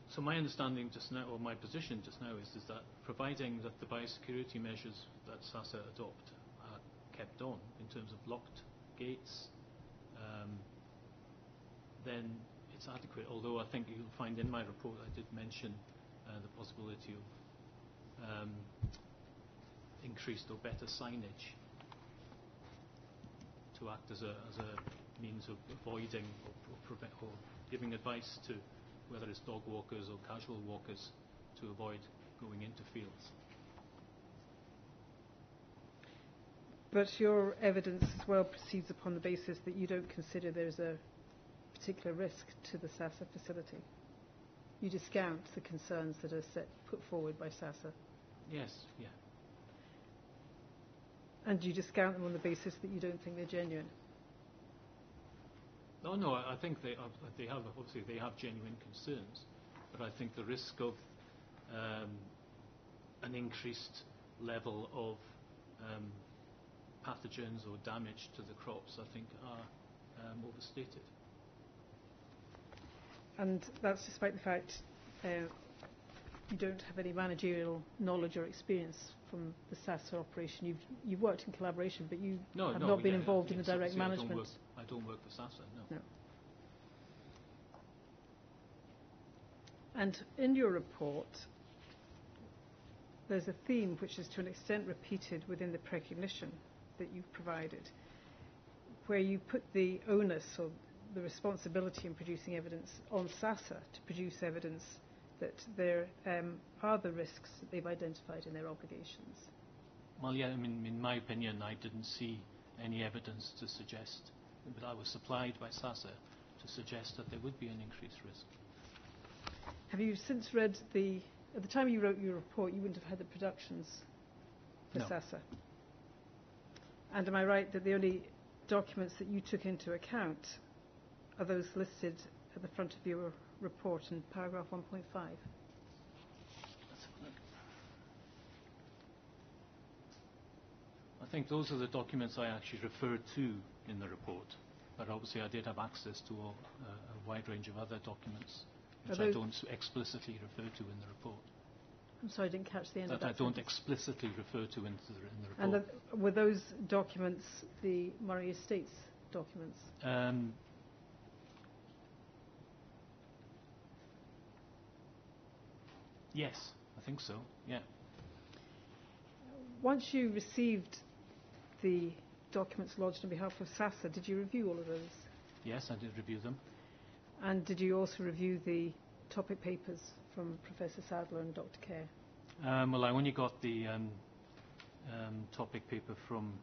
So my understanding just now, or my position just now, is that providing that the biosecurity measures that SASA adopt are kept on in terms of locked gates, then it's adequate. Although I think you'll find in my report I did mention the possibility of increased or better signage to act as a means of avoiding or giving advice to whether it's dog walkers or casual walkers to avoid going into fields. But your evidence as well proceeds upon the basis that you don't consider there's a particular risk to the SASA facility. You discount the concerns that are put forward by SASA. Yes, yeah. And you discount them on the basis that you don't think they're genuine? No, I think they have, obviously they have genuine concerns, but I think the risk of an increased level of pathogens or damage to the crops, I think, are overstated. And that's despite the fact you don't have any managerial knowledge or experience from the SASA operation. You've worked in collaboration, but you have not been involved in the direct management. I don't work for SASA, no. And in your report, there's a theme which is to an extent repeated within the precognition that you've provided, where you put the onus or the responsibility in producing evidence on SASA to produce evidence that there are the risks that they've identified in their obligations. Well, yeah, I mean, in my opinion, I didn't see any evidence to suggest, but I was supplied by SASA to suggest that there would be an increased risk. Have you since read at the time you wrote your report, you wouldn't have had the productions for SASA? And am I right that the only documents that you took into account are those listed at the front of your report in paragraph 1.5? Let's have a look. I think those are the documents I actually referred to in the report, but obviously I did have access to a wide range of other documents which I don't explicitly refer to in the report. I'm sorry, I didn't catch the end of that. That I don't explicitly refer to in the report. And were those documents the Murray Estates documents? Yes, I think so, yeah. Once you received the documents lodged on behalf of SASA, did you review all of those? Yes, I did review them. And did you also review the topic papers from Professor Sadler and Dr. Kerr? Well, I only got the topic paper from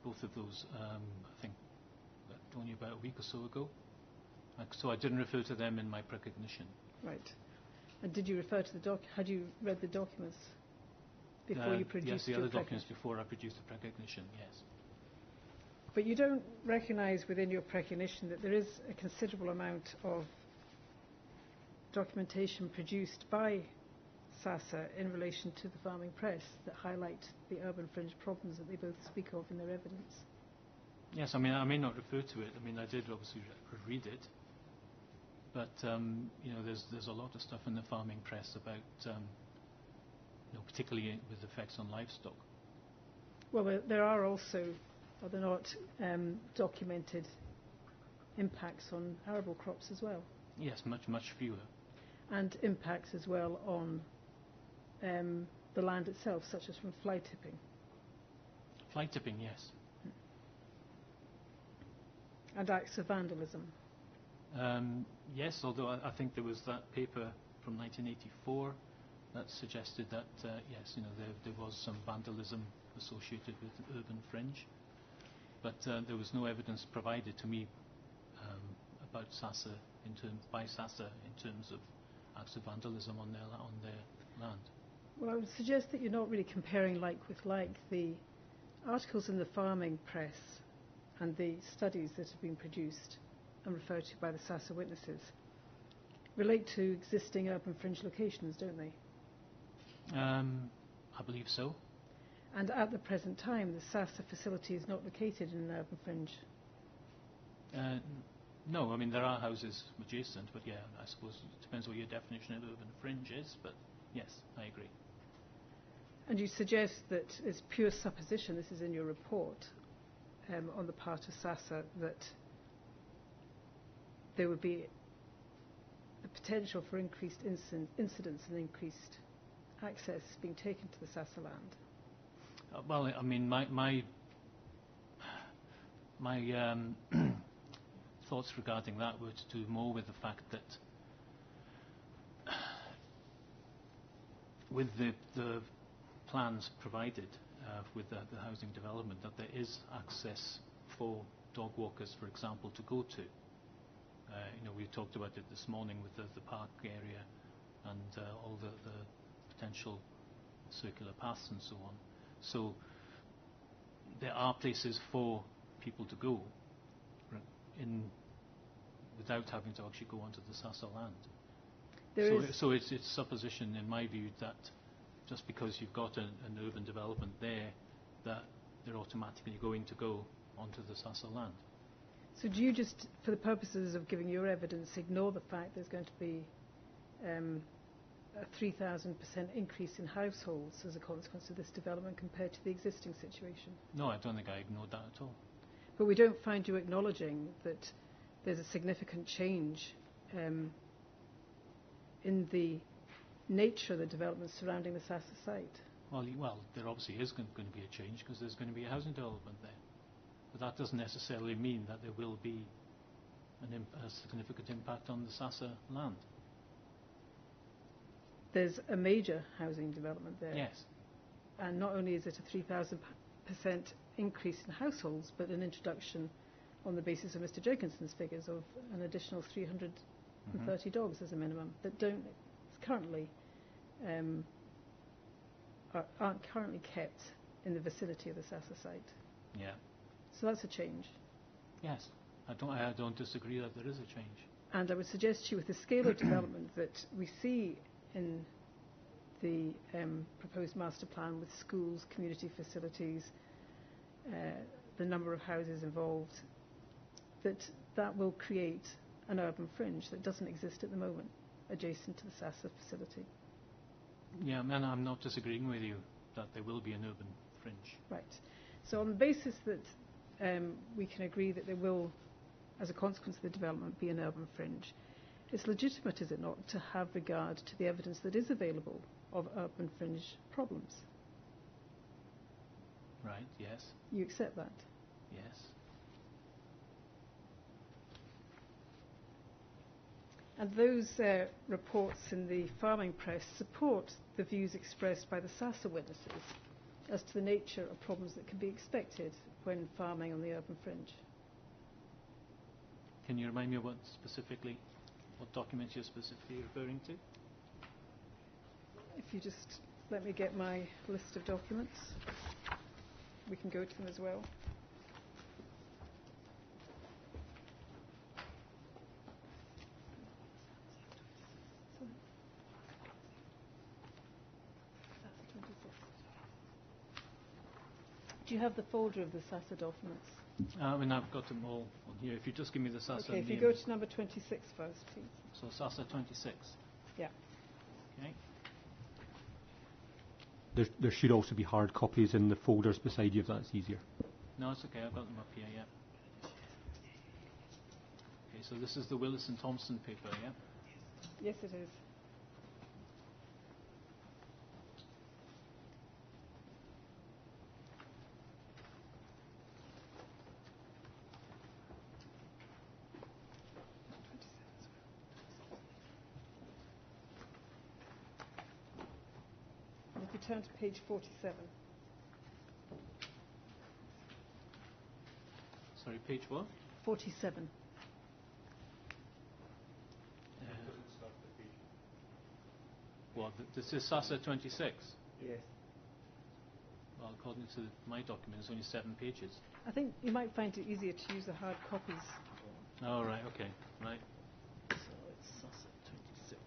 both of those, I think, only about a week or so ago. So I didn't refer to them in my precognition. Right. And did you refer to had you read the documents before you produced the other documents before I produced the precognition, yes. But you don't recognise within your precognition that there is a considerable amount of documentation produced by SASA in relation to the farming press that highlight the urban fringe problems that they both speak of in their evidence. Yes, I mean, I may not refer to it. I mean, I did obviously read it. But there's a lot of stuff in the farming press about, particularly with effects on livestock. Well, there are also, are there not, documented impacts on arable crops as well? Yes, much fewer. And impacts as well on the land itself, such as from fly tipping. Fly tipping, yes. And acts of vandalism. Yes, although I think there was that paper from 1984 that suggested that, yes, there was some vandalism associated with the urban fringe. But there was no evidence provided to me about SASA by SASA in terms of acts of vandalism on their land. Well, I would suggest that you're not really comparing like with like. The articles in the farming press and the studies that have been produced and referred to by the SASA witnesses relate to existing urban fringe locations, don't they? I believe so. And at the present time, the SASA facility is not located in an urban fringe. No, I mean, there are houses adjacent, but yeah, I suppose it depends what your definition of urban fringe is, but yes, I agree. And you suggest that it's pure supposition, this is in your report, on the part of SASA, that there would be the potential for increased incidence and increased access being taken to the SASA land. Well, I mean, my thoughts regarding that were to do more with the fact that with the plans provided with the housing development, that there is access for dog walkers, for example, to go to. We talked about it this morning with the park area and all the potential circular paths and so on. So there are places for people to go without having to actually go onto the SASA land. So it's supposition, in my view, that just because you've got an urban development there, that they're automatically going to go onto the SASA land. So do you just, for the purposes of giving your evidence, ignore the fact there's going to be a 3,000% increase in households as a consequence of this development compared to the existing situation? No, I don't think I ignored that at all. But we don't find you acknowledging that there's a significant change in the nature of the development surrounding the SASA site. Well, there obviously is going to be a change because there's going to be a housing development there. But that doesn't necessarily mean that there will be a significant impact on the SASA land. There's a major housing development there. Yes. And not only is it a 3,000% increase in households, but an introduction on the basis of Mr. Jenkinson's figures of an additional 330 dogs as a minimum that don't currently aren't currently kept in the vicinity of the SASA site. Yeah. So that's a change. Yes, I don't disagree that there is a change. And I would suggest to you, with the scale of development that we see in the proposed master plan with schools, community facilities, the number of houses involved, that will create an urban fringe that doesn't exist at the moment adjacent to the SASA facility. Yeah, and I'm not disagreeing with you that there will be an urban fringe. Right. So on the basis that we can agree that there will, as a consequence of the development, be an urban fringe, it's legitimate, is it not, to have regard to the evidence that is available of urban fringe problems? Right, yes. You accept that? Yes. And those reports in the farming press support the views expressed by the SASA witnesses as to the nature of problems that can be expected when farming on the urban fringe. Can you remind me what documents you're specifically referring to? If you just let me get my list of documents, we can go to them as well. Do you have the folder of the SASA documents? I mean, I've got them all on here. If you just give me the SASA Okay, if you name. go to number 26 first, please. So SASA 26. Yeah. Okay. There should also be hard copies in the folders beside you if that's easier. No, it's okay. I've got them up here, yeah. Okay, so this is the Willis and Thompson paper, yeah? Yes, it is. And if you turn to page 47. Sorry, page what? 47. What, this is SASA 26? Yes. Well, according to my document, it's only 7 pages. I think you might find it easier to use the hard copies. Oh, right, okay, right. So it's SASA 26.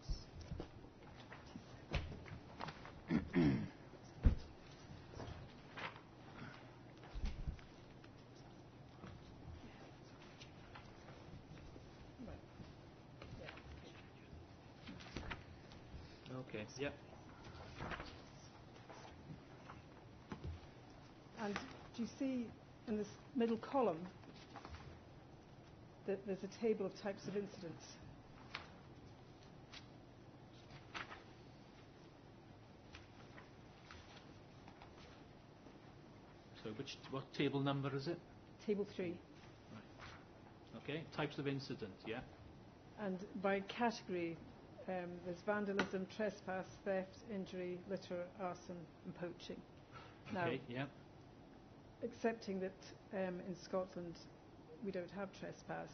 Right. Yeah. Okay, yep. And do you see in this middle column that there's a table of types of incidents? So what table number is it? Table 3. Okay, types of incident, yeah. And by category, there's vandalism, trespass, theft, injury, litter, arson, and poaching. Now, Okay, yeah. accepting that in Scotland we don't have trespass,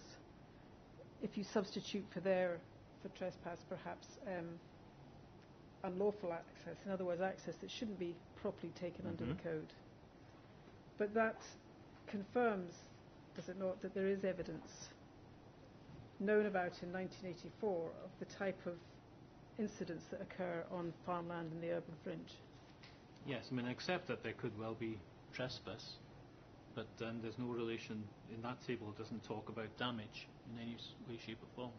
if you substitute for trespass perhaps unlawful access, in other words access that shouldn't be properly taken under the code. But that confirms, does it not, that there is evidence known about in 1984 of the type of incidents that occur on farmland in the urban fringe. Yes, I mean, except that there could well be trespass, but there's no relation in that table. It doesn't talk about damage in any way, shape or form.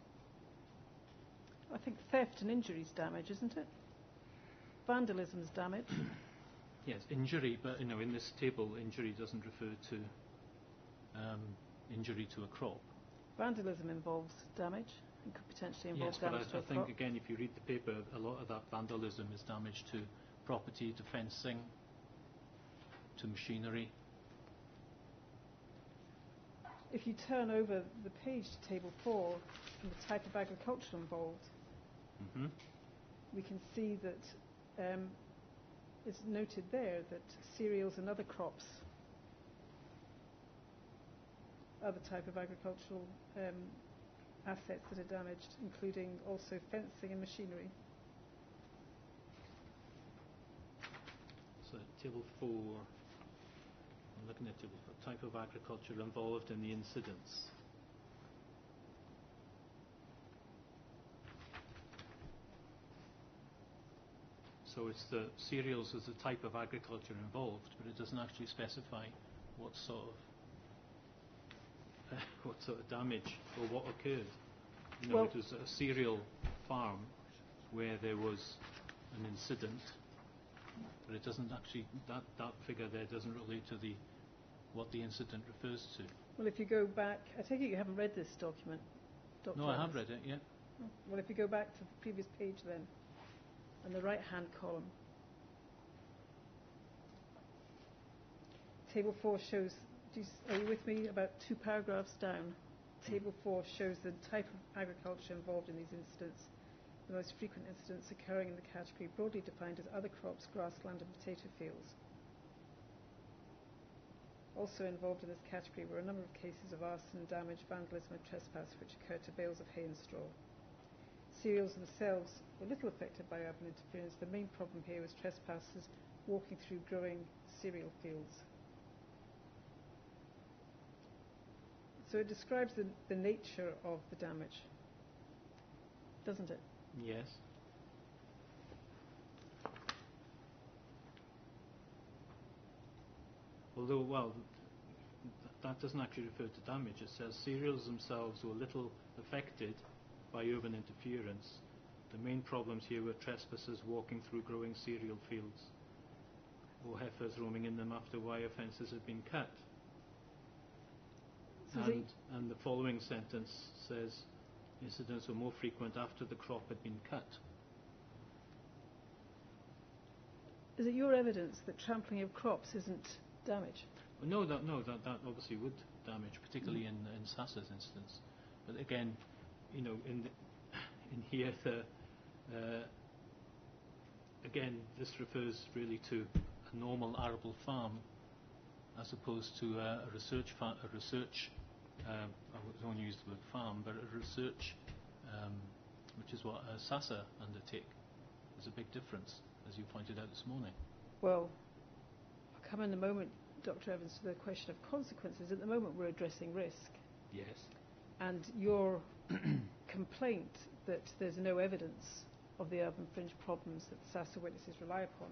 I think theft and injury is damage, isn't it? Vandalism is damage. Yes, injury, but in this table, injury doesn't refer to injury to a crop. Vandalism involves damage and could potentially involve Yes, but damage to I a think, crop. again, if you read the paper, a lot of that vandalism is damage to property, to fencing, to machinery. If you turn over the page to table 4 and the type of agriculture involved, we can see that it's noted there that cereals and other crops are the type of agricultural assets that are damaged, including also fencing and machinery. So table 4, I'm looking at table 4, type of agriculture involved in the incidents. So it's the cereals as a type of agriculture involved, but it doesn't actually specify what sort of damage or what occurred. Well, it was a cereal farm where there was an incident, but it doesn't actually, that figure there doesn't relate to what the incident refers to. Well, if you go back, I take it you haven't read this document, Dr. No, I have Evans? read it, yeah. Well, if you go back to the previous page then, and the right-hand column, Table 4 shows, are you with me, about 2 paragraphs down? Table 4 shows the type of agriculture involved in these incidents. The most frequent incidents occurring in the category broadly defined as other crops, grassland and potato fields. Also involved in this category were a number of cases of arson, damage, vandalism and trespass which occurred to bales of hay and straw. Cereals themselves were little affected by urban interference. The main problem here was trespassers walking through growing cereal fields. So it describes the nature of the damage, doesn't it? Yes. Although, well, that doesn't actually refer to damage. It says cereals themselves were little affected by urban interference. The main problems here were trespassers walking through growing cereal fields or heifers roaming in them after wire fences had been cut. And the following sentence says incidents were more frequent after the crop had been cut. Is it your evidence that trampling of crops isn't damage? No, that obviously would damage, particularly in Sassa's instance. But again, in here, again, this refers really to a normal arable farm, as opposed to a research. I won't use the word farm, but a research, which is what Sassa undertake. There's a big difference, as you pointed out this morning. Well, I'll come in a moment, Dr. Evans, to the question of consequences. At the moment, we're addressing risk. Yes. And your complaint that there's no evidence of the urban fringe problems that Sassa witnesses rely upon.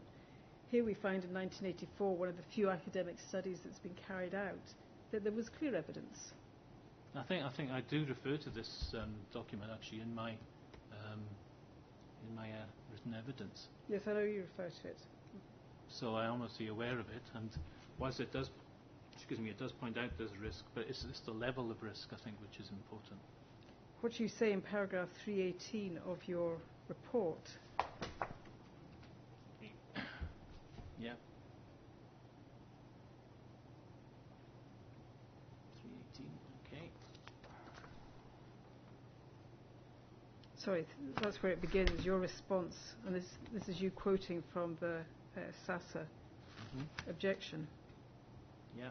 Here we find in 1984, one of the few academic studies that's been carried out, that there was clear evidence. I think I do refer to this document actually in my written evidence. Yes, I know you refer to it. So I am obviously aware of it, and whilst it does point out there's risk, but it's the level of risk, I think, which is important. What you say in paragraph 318 of your report. Yeah. 318, okay. Sorry, that's where it begins, your response, and this is you quoting from the Sassa objection. Yeah.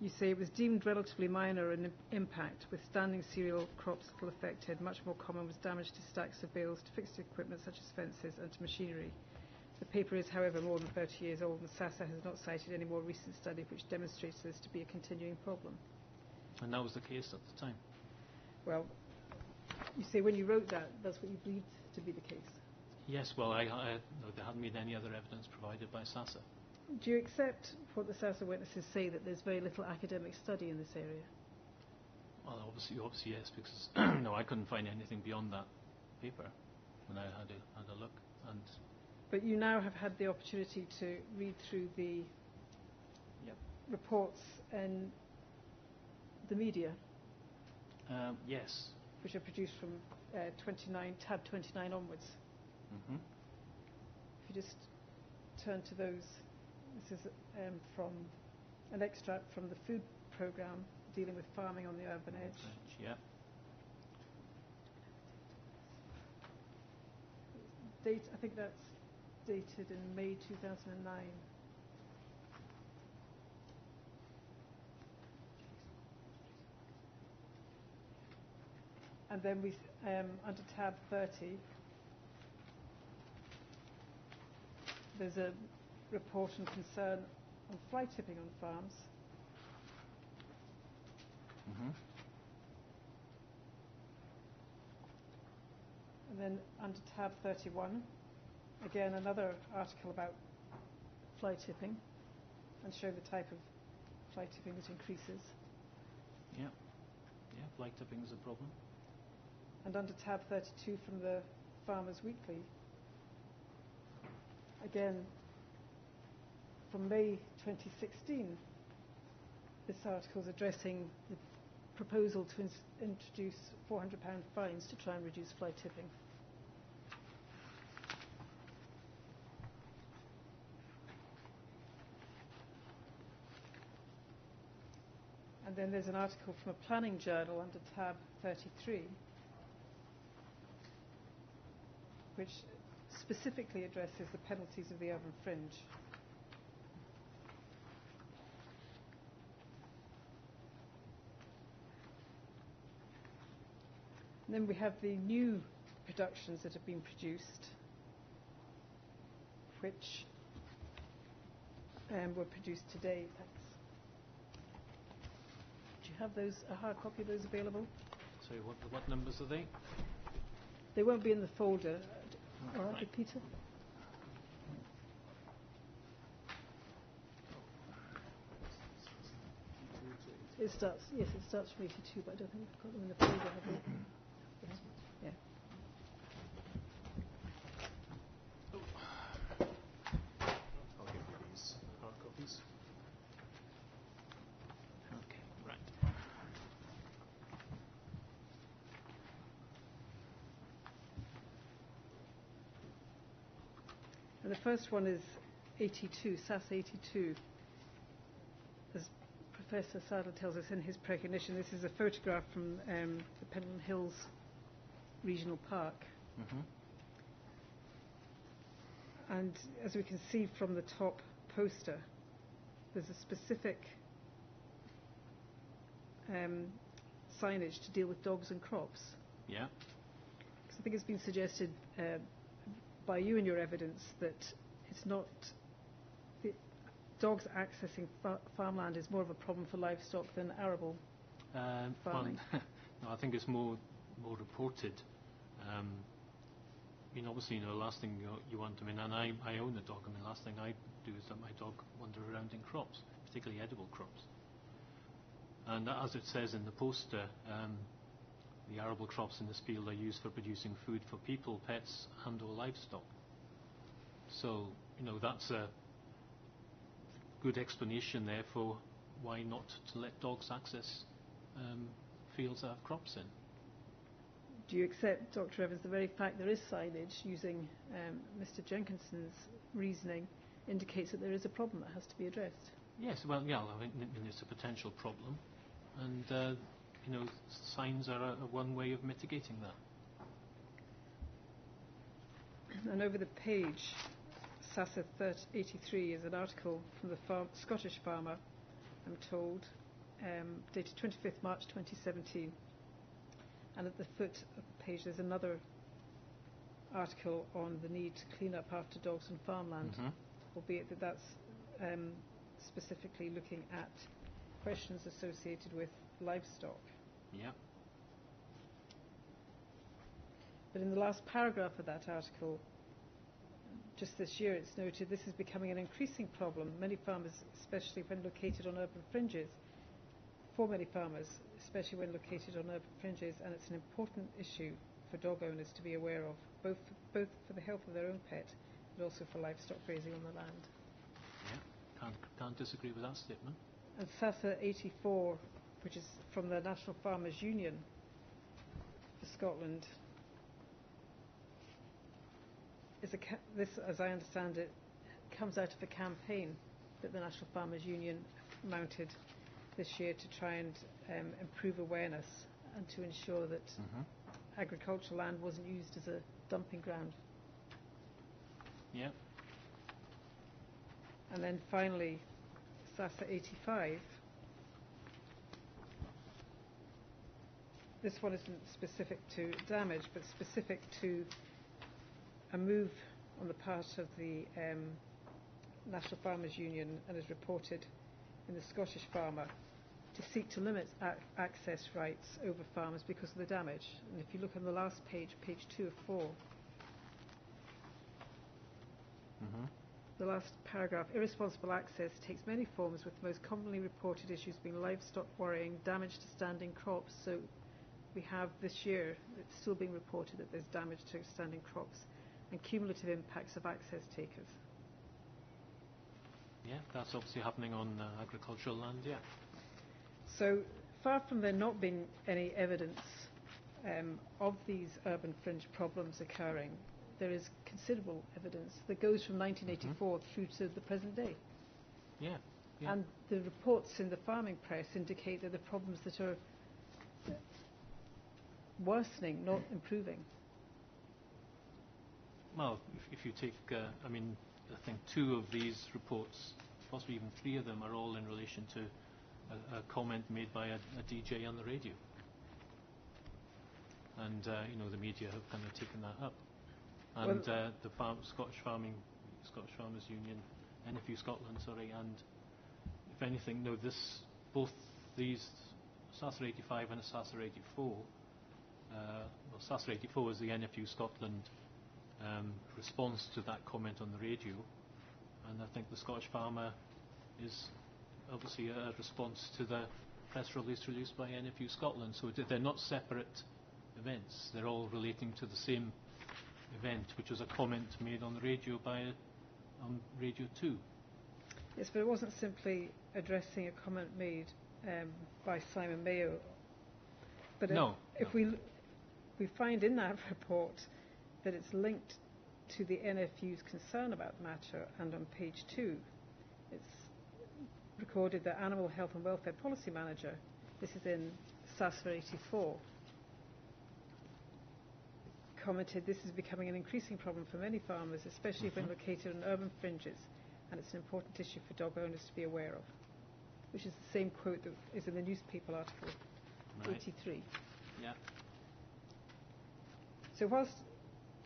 You say it was deemed relatively minor in impact, with standing cereal crops little affected. Much more common was damage to stacks of bales, to fixed equipment such as fences, and to machinery. The paper is, however, more than 30 years old, and Sassa has not cited any more recent study which demonstrates this to be a continuing problem. And that was the case at the time. Well, you say when you wrote that, that's what you believed to be the case. Yes, well, there hadn't been any other evidence provided by Sassa. Do you accept what the Sassa witnesses say, that there's very little academic study in this area? Well, obviously yes, because no, I couldn't find anything beyond that paper when I had a look. But you now have had the opportunity to read through the reports in the media. Yes. Which are produced from tab 29 onwards. Mm-hmm. If you just turn to those, this is from an extract from the food programme dealing with farming on the urban edge. Yeah. I think that's dated in May 2009. And then we, under tab 30, there's a report and concern on fly tipping on farms. Mm-hmm. And then under tab 31, again another article about fly tipping, and show the type of fly tipping that increases. Yeah, fly tipping is a problem. And under tab 32 from the Farmers Weekly, again from May 2016, this article is addressing the proposal to introduce £400 fines to try and reduce fly tipping. And then there's an article from a planning journal under tab 33, which specifically addresses the penalties of the urban fringe. And then we have the new productions that have been produced, which were produced today. Thanks. Do you have those, a hard copy of those available? So what numbers are they? They won't be in the folder. All right, Peter? It starts, yes, it starts from 82, but I don't think we've got them in the folder, have we? Yeah. I'll give you these hard copies. Okay, right. And the first one is 82, SAS 82. As Professor Sadler tells us in his precognition, this is a photograph from the Pendle Hills Regional Park. Mm-hmm. And as we can see from the top poster, there's a specific signage to deal with dogs and crops. Yeah. Because I think it's been suggested by you in your evidence that it's not the dogs accessing farmland is more of a problem for livestock than arable farming. Well, no, I think it's more reported. Obviously, the last thing you want, and I own a dog, the last thing I do is let my dog wander around in crops, particularly edible crops. And as it says in the poster, the arable crops in this field are used for producing food for people, pets, and/or livestock. So, that's a good explanation there for why not to let dogs access fields that have crops in. Do you accept, Dr. Evans, the very fact there is signage using Mr. Jenkinson's reasoning indicates that there is a problem that has to be addressed? Yes, well, yeah, I think it's a potential problem, and signs are one way of mitigating that. And over the page, SASA 83 is an article from the Scottish farmer, I'm told, dated 25th March 2017. And at the foot of the page there's another article on the need to clean up after dogs on farmland, albeit that's specifically looking at questions associated with livestock. Yeah. But in the last paragraph of that article, just this year it's noted this is becoming an increasing problem. Many farmers, especially when located on urban fringes, for many farmers, especially when located on urban fringes, and it's an important issue for dog owners to be aware of, both for the health of their own pet, but also for livestock grazing on the land. Yeah, can't disagree with that statement. And SASA 84, which is from the National Farmers Union for Scotland, is this, as I understand it, comes out of a campaign that the National Farmers Union mounted this year to try and improve awareness and to ensure that agricultural land wasn't used as a dumping ground. Yeah. And then finally, SASA 85. This one isn't specific to damage, but specific to a move on the part of the National Farmers Union, and is reported in the Scottish Farmer, to seek to limit access rights over farmers because of the damage. And if you look on the last page, page 2 of 4, the last paragraph, irresponsible access takes many forms, with the most commonly reported issues being livestock worrying, damage to standing crops. So we have this year, it's still being reported that there's damage to standing crops, and cumulative impacts of access takers. Yeah, that's obviously happening on agricultural land, yeah. So far from there not being any evidence of these urban fringe problems occurring, there is considerable evidence that goes from 1984 through to the present day. Yeah. And the reports in the farming press indicate that the problems that are worsening, not improving. Well, if you take, I think 2 of these reports, possibly even 3 of them, are all in relation to a comment made by a DJ on the radio. And, the media have kind of taken that up. And the Scottish Farmers Union, NFU Scotland, and if anything, both these, SASA 85 and SASA 84, SASA 84 is the NFU Scotland response to that comment on the radio, and I think the Scottish Farmer is obviously a response to the press release released by NFU Scotland. So they're not separate events. They're all relating to the same event, which was a comment made on the radio by Radio 2. Yes, but it wasn't simply addressing a comment made by Simon Mayo. But if we find in that report that it's linked to the NFU's concern about the matter, and on page 2, it's recorded that Animal Health and Welfare Policy Manager, this is in SASFA 84, commented this is becoming an increasing problem for many farmers, especially when located on urban fringes, and it's an important issue for dog owners to be aware of, which is the same quote that is in the newspaper article 83. Yeah. So whilst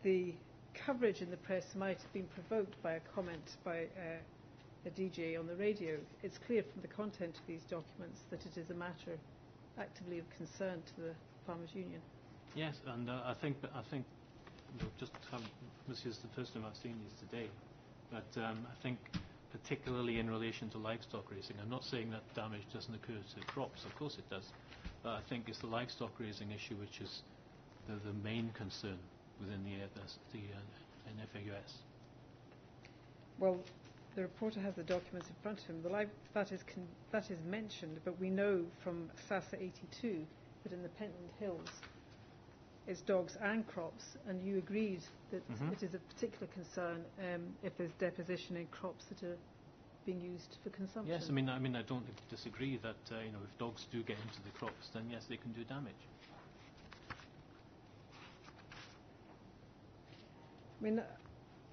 the coverage in the press might have been provoked by a comment by a DJ on the radio, it's clear from the content of these documents that it is a matter actively of concern to the Farmers Union. Yes, and I think just this is the first time I've seen these today, but I think particularly in relation to livestock raising, I'm not saying that damage doesn't occur to crops, of course it does, but I think it's the livestock raising issue which is the main concern within the NFAUS. Well, the reporter has the documents in front of him. That is mentioned, but we know from SASA 82 that in the Pentland Hills it's dogs and crops, and you agreed that it is a particular concern if there's deposition in crops that are being used for consumption. Yes, I mean I don't disagree that if dogs do get into the crops, then yes, they can do damage. I mean,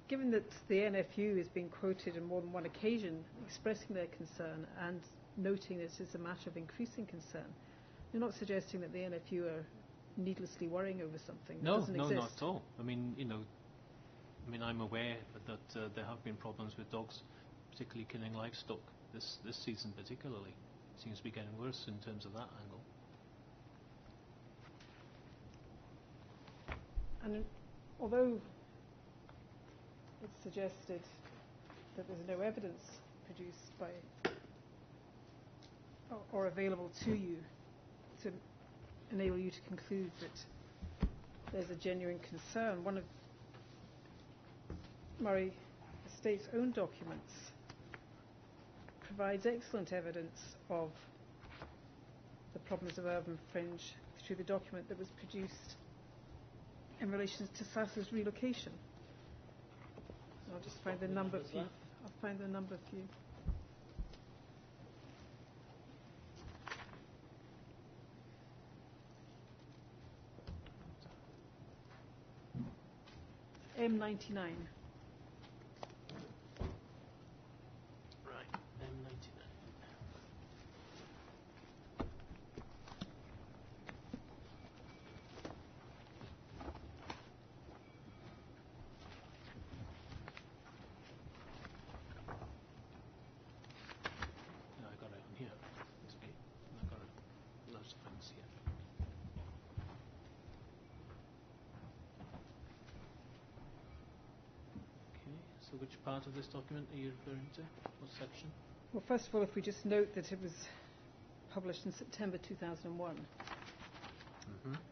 given that the NFU is being quoted on more than one occasion expressing their concern and noting that it's a matter of increasing concern, you're not suggesting that the NFU are needlessly worrying over something that doesn't exist. No, not at all. I mean, I'm aware that there have been problems with dogs, particularly killing livestock this season particularly. It seems to be getting worse in terms of that angle. And although it's suggested that there's no evidence produced by or available to you to enable you to conclude that there's a genuine concern, one of Murray Estate's own documents provides excellent evidence of the problems of urban fringe through the document that was produced in relation to SASA's relocation. I'll just find the number for you. I'll find the number for you. M99. Right, M99. No, I got it on here. It's okay. I got it. Loads of things here. So which part of this document are you referring to? What section? Well, first of all, if we just note that it was published in September 2001,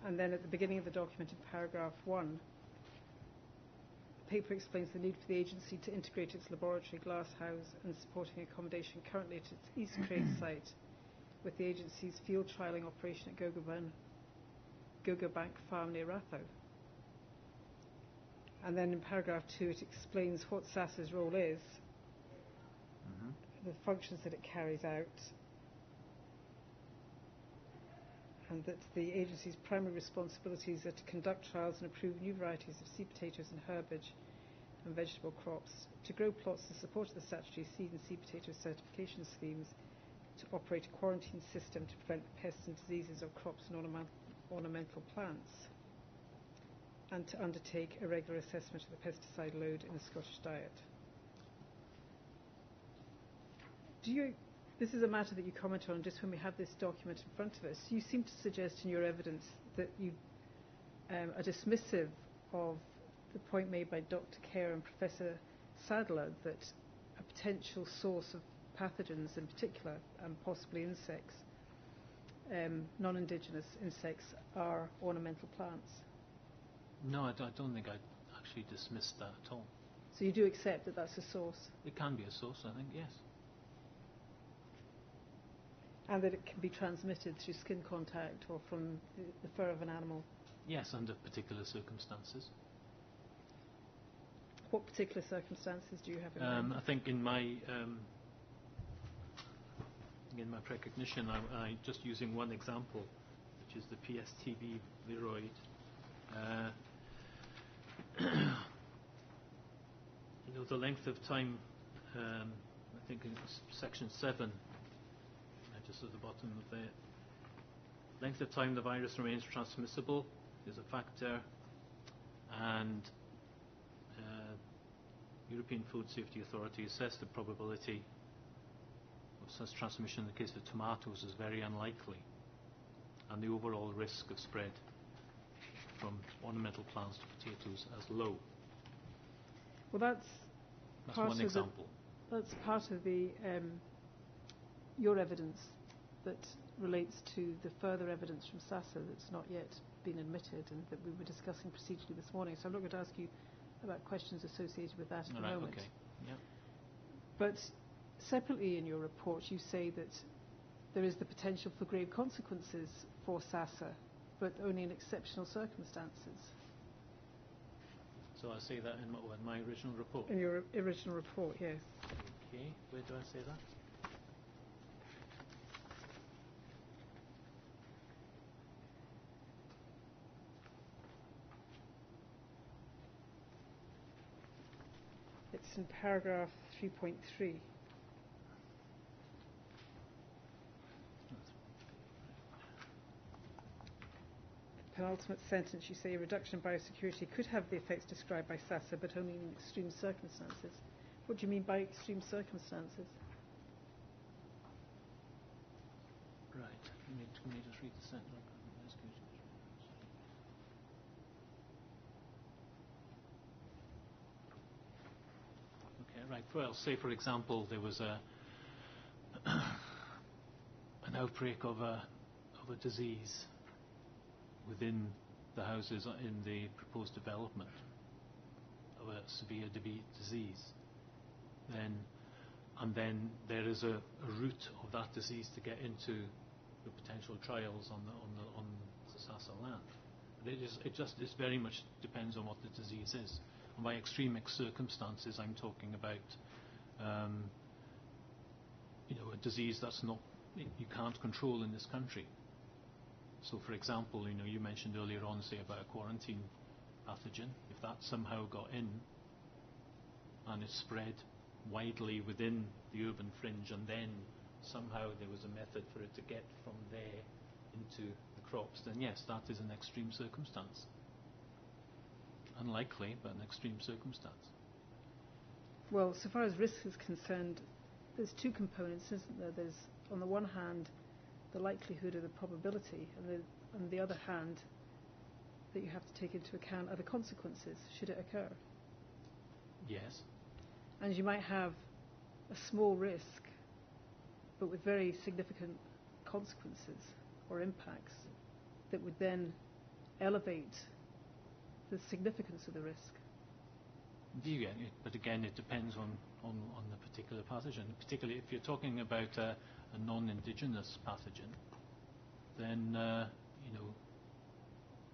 and then at the beginning of the document in paragraph 1, the paper explains the need for the agency to integrate its laboratory, glasshouse and supporting accommodation currently at its East Craig site with the agency's field trialling operation at Gogarbank Farm near Rathow. And then in paragraph 2 it explains what SASA's role is, the functions that it carries out, and that the agency's primary responsibilities are to conduct trials and approve new varieties of seed potatoes and herbage and vegetable crops, to grow plots in support of the statutory seed and seed potato certification schemes, to operate a quarantine system to prevent pests and diseases of crops and ornamental plants, and to undertake a regular assessment of the pesticide load in the Scottish diet. This is a matter that you comment on just when we have this document in front of us. You seem to suggest in your evidence that you are dismissive of the point made by Dr. Kerr and Professor Sadler that a potential source of pathogens in particular, and possibly insects, non-indigenous insects are ornamental plants? No, I don't think I'd actually dismissed that at all. So you do accept that that's a source? It can be a source, I think, yes. And that it can be transmitted through skin contact or from the fur of an animal? Yes, under particular circumstances. What particular circumstances do you have in mind? I think in my recognition, I just using one example, which is the PSTV viroid. The length of time, I think in section 7, just at the bottom of the length of time the virus remains transmissible is a factor, and European Food Safety Authority assessed the probability of such transmission in the case of tomatoes is very unlikely, and the overall risk of spread from ornamental plants to potatoes as low. Well, that's one example. That's part of the your evidence that relates to the further evidence from SASA that's not yet been admitted and that we were discussing procedurally this morning. So I'm not going to ask you about questions associated with that at the moment. Okay. Yeah. But separately in your report, you say that there is the potential for grave consequences for SASA, but only in exceptional circumstances. So I say that in my original report? In your original report, yes. Okay, where do I say that? It's in paragraph 3.3. Penultimate sentence, you say a reduction in biosecurity could have the effects described by SASA, but only in extreme circumstances. What do you mean by extreme circumstances? Right. Let me just read the sentence. Okay, right. Well, say for example there was an outbreak of a disease within the houses in the proposed development of a severe disease, and then there is a route of that disease to get into the potential trials on the SASA land. It very much depends on what the disease is. And by extreme circumstances, I'm talking about a disease that's not you can't control in this country. So, for example, you mentioned earlier on, say, about a quarantine pathogen. If that somehow got in and it spread widely within the urban fringe, and then somehow there was a method for it to get from there into the crops, then yes, that is an extreme circumstance. Unlikely, but an extreme circumstance. Well, so far as risk is concerned, there's two components, isn't there? There's, on the one hand, the likelihood or the probability, and on the other hand, that you have to take into account are the consequences, should it occur. Yes. And you might have a small risk, but with very significant consequences or impacts that would then elevate the significance of the risk. Yeah, but again, it depends on the particular pathogen. Particularly if you're talking about a non-indigenous pathogen, then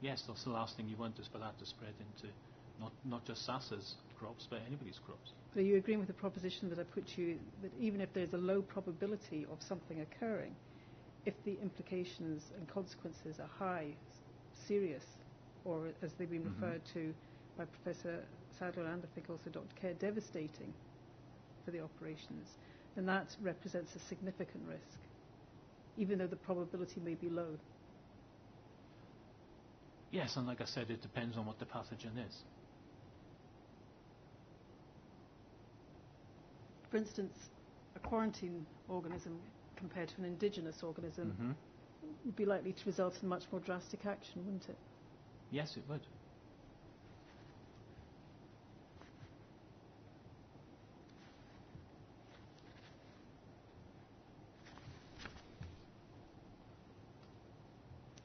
yes, that's the last thing you want is for that to spread into not just SASA's crops, but anybody's crops. But are you agreeing with the proposition that I put to you that even if there's a low probability of something occurring, if the implications and consequences are high, serious, or as they've been referred to by Professor Sadler and I think also Dr. Kerr, devastating for the operations, then that represents a significant risk, even though the probability may be low. Yes, and like I said, it depends on what the pathogen is. For instance, a quarantine organism compared to an indigenous organism would be likely to result in much more drastic action, wouldn't it? Yes, it would.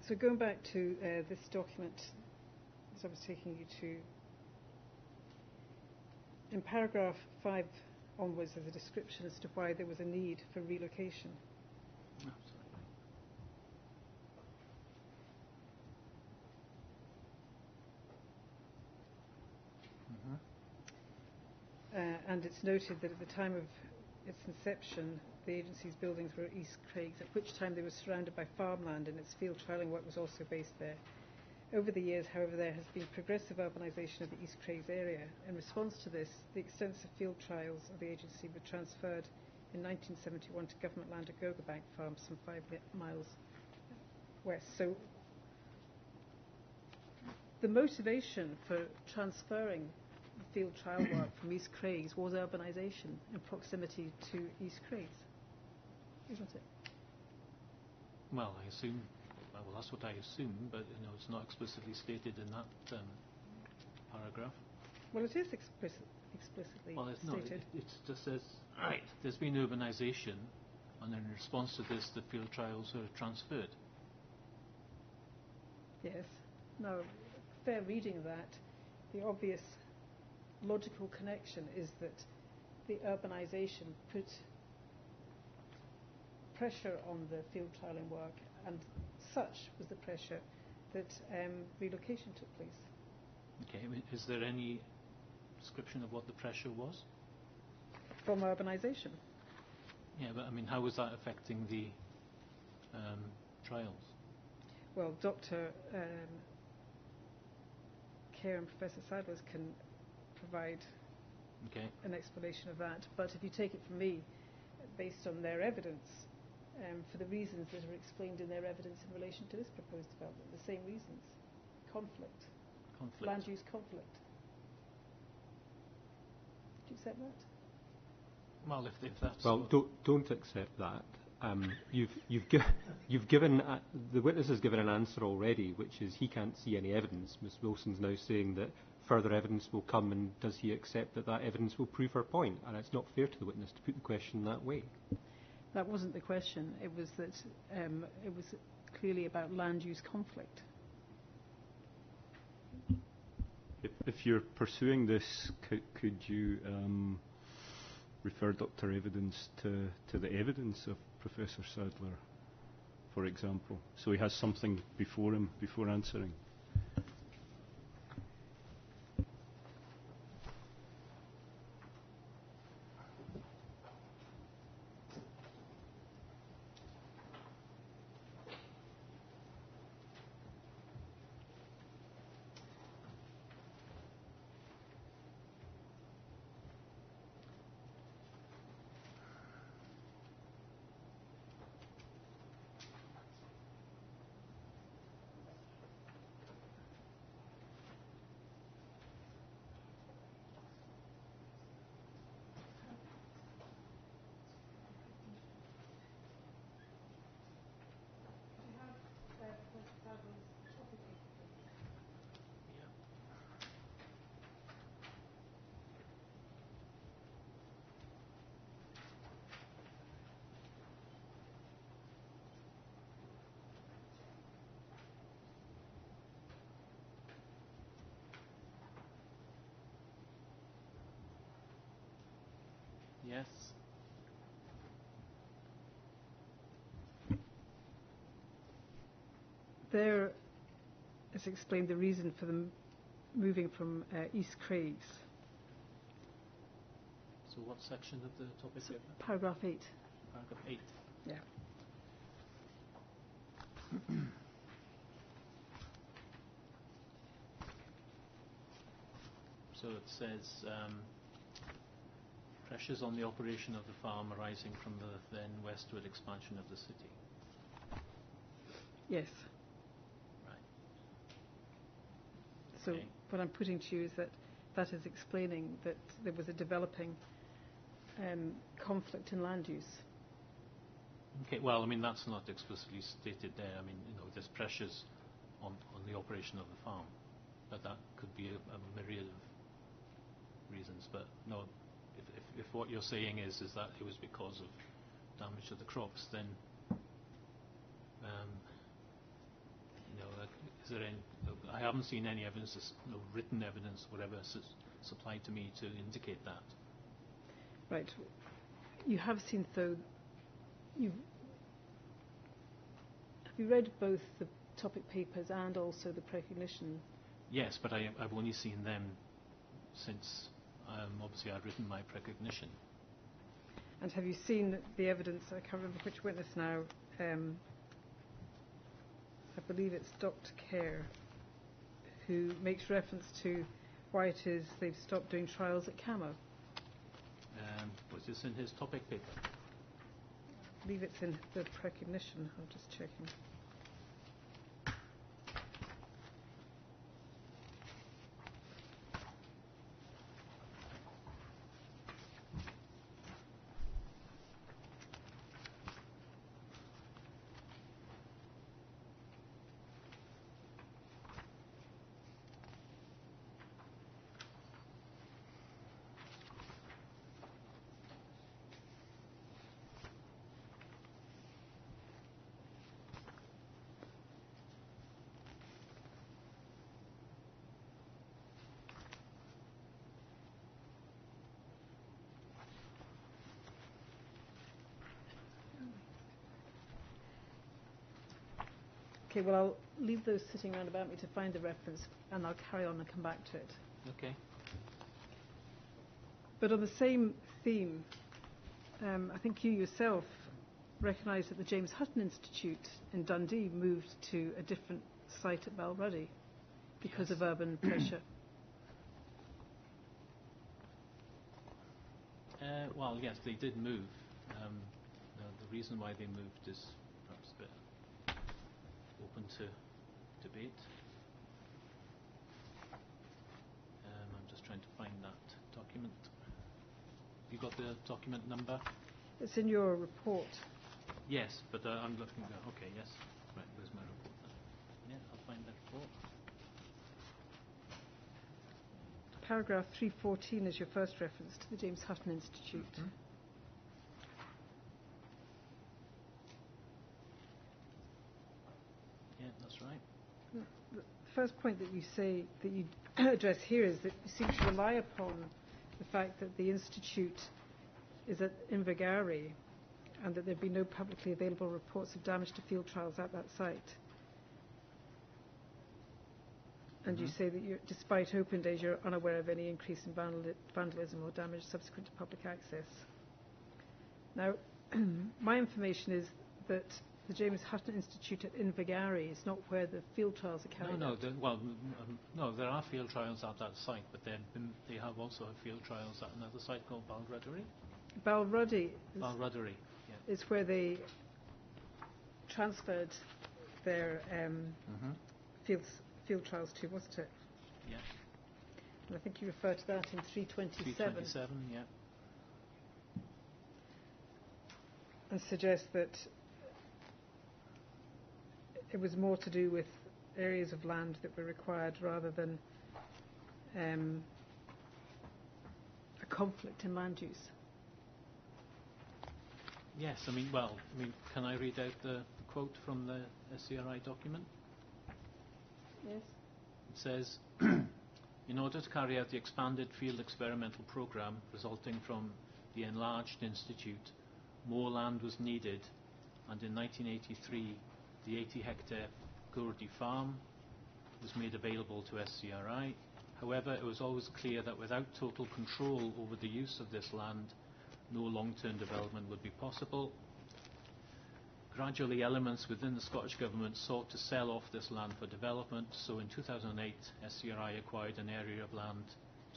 So going back to this document that I was taking you to, in paragraph 5 onwards there's a description as to why there was a need for relocation. And it's noted that at the time of its inception, the agency's buildings were at East Craigs, at which time they were surrounded by farmland and its field trialling work was also based there. Over the years, however, there has been progressive urbanisation of the East Craigs area. In response to this, the extensive field trials of the agency were transferred in 1971 to government land at Gogerbank Farm, some 5 miles west. So the motivation for transferring the field trial work from East Craigs was urbanisation in proximity to East Craigs, isn't it? Well, I assume. Well, that's what I assume, but it's not explicitly stated in that paragraph. Well, it is explicitly stated. It just says, right, there's been urbanisation, and in response to this, the field trials are transferred. Yes. Now, fair reading of that, the obvious logical connection is that the urbanisation put pressure on the field trialling work, and such was the pressure that relocation took place. Okay, is there any description of what the pressure was? From urbanisation. Yeah, but how was that affecting the trials? Well, Dr. Kerr and Professor Sadler's can provide an explanation of that, but if you take it from me, based on their evidence, for the reasons that are explained in their evidence in relation to this proposed development, the same reasons. Conflict. Land use conflict. Do you accept that? Well, if that's... Well, don't accept that. You've given... the witness has given an answer already, which is he can't see any evidence. Ms Wilson's now saying that further evidence will come, and does he accept that evidence will prove her point? And it's not fair to the witness to put the question that way. That wasn't the question. It was that it was clearly about land use conflict. If you're pursuing this, could you refer Dr. Evidence to the evidence of Professor Sadler, for example, so he has something before him before answering? Yes. There is explained the reason for them moving from East Craigs. So what section of the topic? So paragraph 8. Paragraph 8. Yeah. So it says pressures on the operation of the farm arising from the then westward expansion of the city. Yes. Right. So Okay. what I'm putting to you is that is explaining that there was a developing conflict in land use. Okay, well, I mean, that's not explicitly stated there. I mean, there's pressures on the operation of the farm, but that could be a myriad of reasons. But no, if what you're saying is that it was because of damage to the crops, then is there any? I haven't seen any evidence, no written evidence, whatever, supplied to me to indicate that. Right. You have seen, though. Have you read both the topic papers and also the precognition? Yes, but I've only seen them since obviously I've written my precognition. And have you seen the evidence? I can't remember which witness now. I believe it's Dr. Kerr, who makes reference to why it is they've stopped doing trials at Camo. Was this in his topic paper? I believe it's in the precognition. I'm just checking. Okay, well, I'll leave those sitting around about me to find the reference, and I'll carry on and come back to it. Okay. But on the same theme, I think you yourself recognise that the James Hutton Institute in Dundee moved to a different site at Balruddy because of urban pressure. Well, yes, they did move. The reason why they moved is perhaps a bit open to debate. I'm just trying to find that document. Have you got the document number? It's in your report. Yes, but I'm looking at... Okay, yes. Right, where's my report then? Yeah, I'll find that report. Paragraph 314 is your first reference to the James Hutton Institute. Mm-hmm. Yeah, that's right. The first point that you say, that you address here, is that you seem to rely upon the fact that the Institute is at Invergary and that there have been no publicly available reports of damage to field trials at that site. And you say that despite open days, you're unaware of any increase in vandalism or damage subsequent to public access. Now, my information is that the James Hutton Institute at Invergary is not where the field trials are carried out. No, there are field trials at that site, but they have also had field trials at another site called Balruddy. Balruddy is where they transferred their field trials to, wasn't it? Yeah. And I think you refer to that in 327. 327, yeah. And suggest that it was more to do with areas of land that were required rather than a conflict in land use. Yes, can I read out the quote from the SCRI document? Yes. It says, in order to carry out the expanded field experimental programme resulting from the enlarged institute, more land was needed, and in 1983 the 80-hectare Gourdy farm was made available to SCRI. However, it was always clear that without total control over the use of this land, no long-term development would be possible. Gradually, elements within the Scottish Government sought to sell off this land for development, so in 2008 SCRI acquired an area of land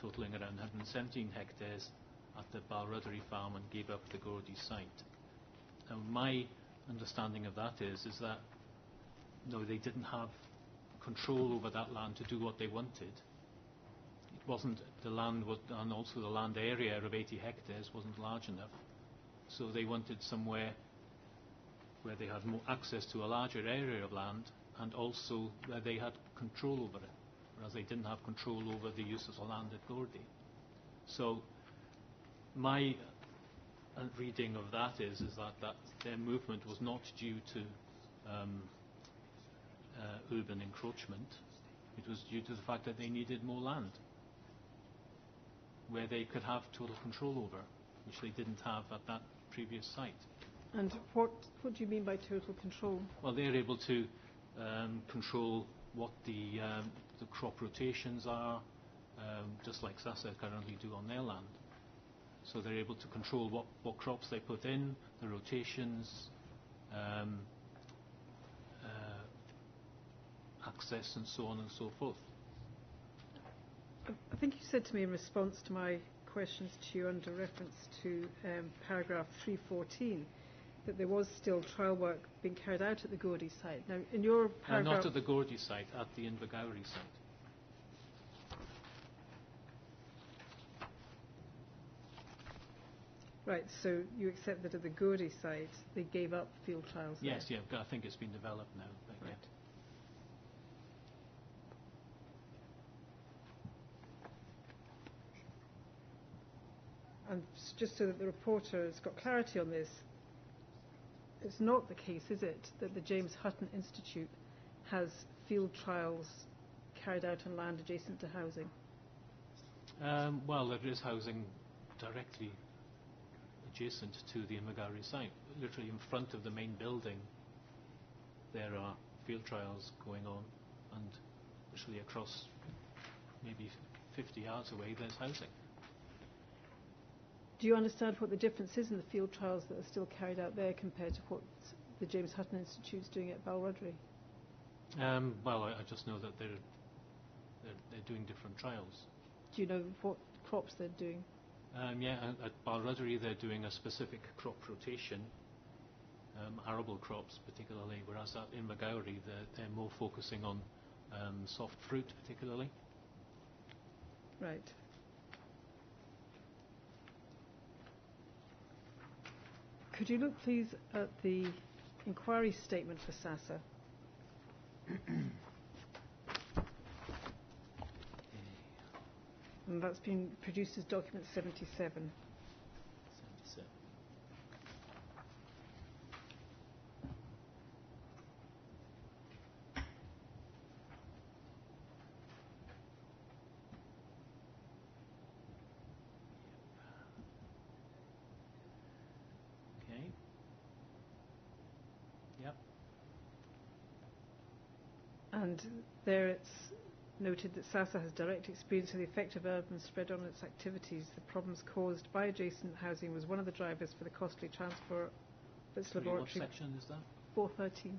totalling around 117 hectares at the Balruddy farm and gave up the Gourdy site. Now, my understanding of that is that no, they didn't have control over that land to do what they wanted. It wasn't the land, and also the land area of 80 hectares wasn't large enough, so they wanted somewhere where they had more access to a larger area of land and also where they had control over it, whereas they didn't have control over the use of the land at Gourdy. So my reading of that is that their movement was not due to urban encroachment. It was due to the fact that they needed more land where they could have total control over, which they didn't have at that previous site. And what do you mean by total control? Well, they're able to control what the crop rotations are, just like SASA currently do on their land. So they're able to control what crops they put in, the rotations, access and so on and so forth. I think you said to me in response to my questions to you under reference to paragraph 314 that there was still trial work being carried out at the Gordy site. Now, in your paragraph... Not at the Gordy site, at the Invergowrie site. Right, so you accept that at the Gordy site they gave up field trials there? Yes, yeah, I think it's been developed now. Right. And just so that the reporter has got clarity on this, it's not the case, is it, that the James Hutton Institute has field trials carried out on land adjacent to housing? Well, there is housing directly adjacent to the Invergowrie site. Literally in front of the main building there are field trials going on, and literally across maybe 50 yards away there's housing. Do you understand what the difference is in the field trials that are still carried out there compared to what the James Hutton Institute is doing at Balruddery? Well, I just know that they're doing different trials. Do you know what crops they're doing? Yeah, at Balruddery they're doing a specific crop rotation, arable crops particularly, whereas at Invergowrie they're more focusing on soft fruit particularly. Right. Could you look please at the inquiry statement for SASA? And that's been produced as document 77. 77. Okay. Yep. And there it's noted that SASA has direct experience of the effect of urban spread on its activities. The problems caused by adjacent housing was one of the drivers for the costly transfer of its laboratory. What section is that? 413.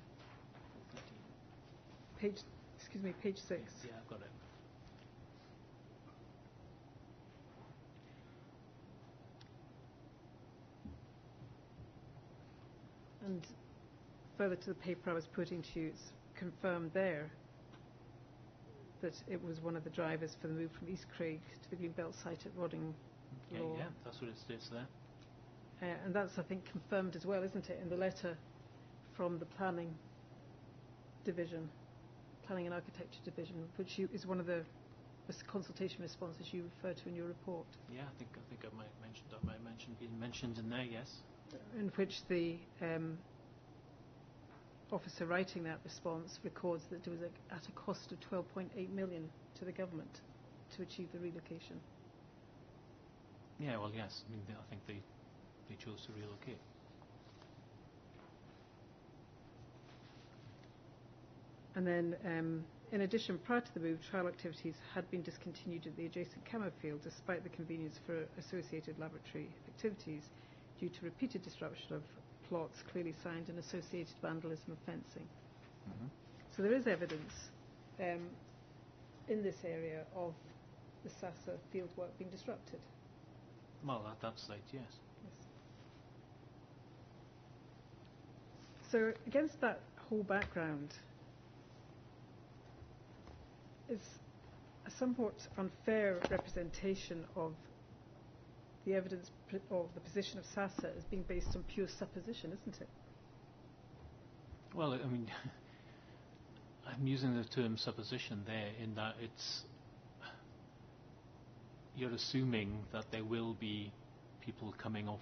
413. Page 6. Yeah, I've got it. And further to the paper I was putting to you, it's confirmed there that it was one of the drivers for the move from East Craig to the Greenbelt site at Rodding. Okay, yeah, that's what it states there. And that's, I think, confirmed as well, isn't it, in the letter from the Planning Division, Planning and Architecture Division, which is one of the consultation responses you refer to in your report. Yeah, I think I might have mentioned being mentioned in there, yes. In which the officer writing that response records that it was at a cost of 12.8 million to the government to achieve the relocation. Yeah, well, yes. I mean, I think they chose to relocate. And then, in addition, prior to the move, trial activities had been discontinued at the adjacent camo field despite the convenience for associated laboratory activities due to repeated disruption of plots clearly signed and associated vandalism and fencing. Mm-hmm. So there is evidence in this area of the SASA fieldwork being disrupted. Well, at that site, yes. Yes. So against that whole background, it's a somewhat unfair representation of the evidence of the position of SASA as being based on pure supposition, isn't it? Well, I mean, I'm using the term supposition there in that you're assuming that there will be people coming off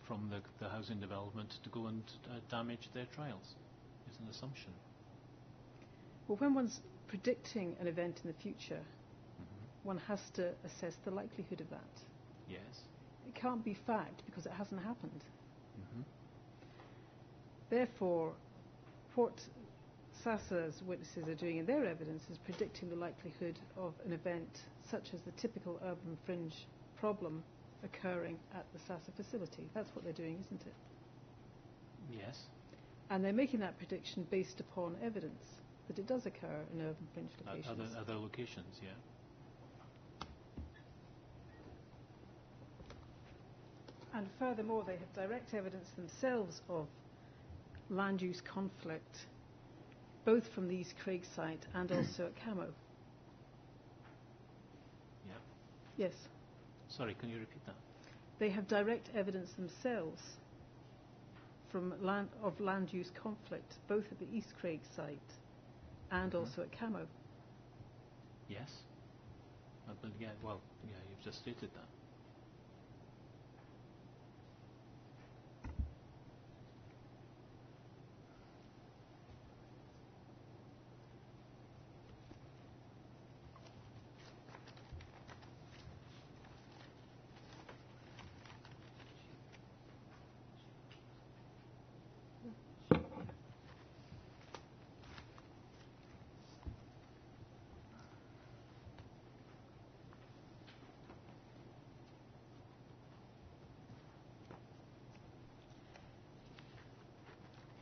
from the housing development to go and damage their trials. It's an assumption. Well, when one's predicting an event in the future, one has to assess the likelihood of that. Yes. It can't be fact because it hasn't happened. Mm-hmm. Therefore, what SASA's witnesses are doing in their evidence is predicting the likelihood of an event such as the typical urban fringe problem occurring at the SASA facility. That's what they're doing, isn't it? Yes. And they're making that prediction based upon evidence that it does occur in urban fringe locations. Other locations, yeah. And furthermore, they have direct evidence themselves of land use conflict, both from the East Craig site and also at Camo. Yeah. Yes. Sorry, can you repeat that? They have direct evidence themselves from land use conflict, both at the East Craig site and also at Camo. Yes. You've just stated that.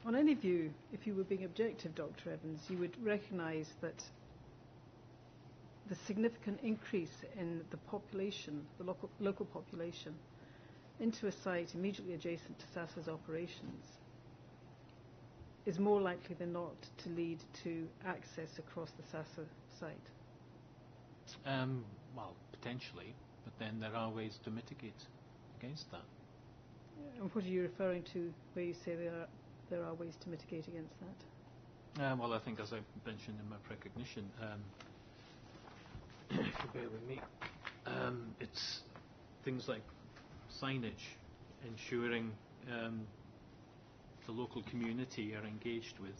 On any view, if you were being objective, Dr. Evans, you would recognise that the significant increase in the population, the local population, into a site immediately adjacent to SASA's operations is more likely than not to lead to access across the SASA site. Well, potentially, but then there are ways to mitigate against that. And what are you referring to where you say there are ways to mitigate against that? Well, I think, as I mentioned in my precognition, if you bear with me, it's things like signage, ensuring the local community are engaged with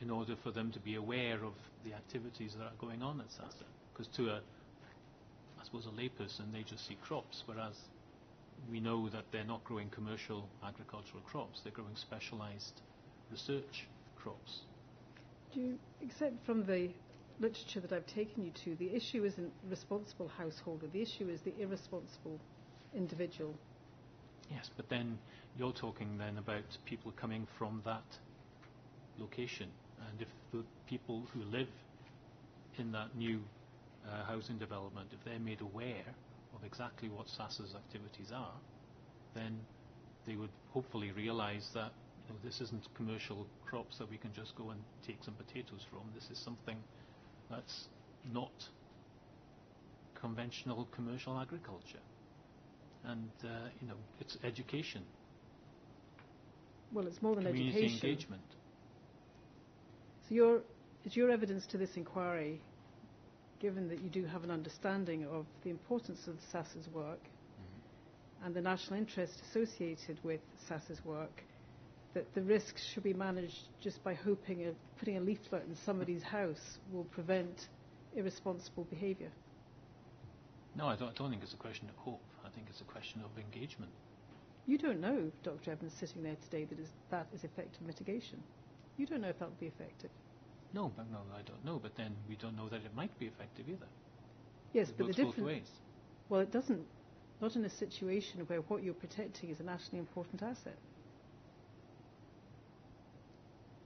in order for them to be aware of the activities that are going on at SASA. Because to I suppose, a layperson, they just see crops, whereas we know that they're not growing commercial agricultural crops, they're growing specialised research crops. Do you accept from the literature that I've taken you to, the issue isn't responsible householder, the issue is the irresponsible individual? Yes, but then you're talking then about people coming from that location, and if the people who live in that new housing development, if they're made aware of exactly what SASA's activities are, then they would hopefully realise that this isn't commercial crops that we can just go and take some potatoes from. This is something that's not conventional commercial agriculture. And, it's education. Well, it's more than community education. Engagement. So is your evidence to this inquiry, given that you do have an understanding of the importance of SASA's work and the national interest associated with SASA's work, that the risks should be managed just by hoping putting a leaflet in somebody's house will prevent irresponsible behaviour? No, I don't think it's a question of hope. I think it's a question of engagement. You don't know, Dr. Evans, sitting there today, that is effective mitigation. You don't know if that will be effective. No, I don't know. But then we don't know that it might be effective either. Yes, it but works the both difference. ways. Well, it doesn't. Not in a situation where what you're protecting is a nationally important asset.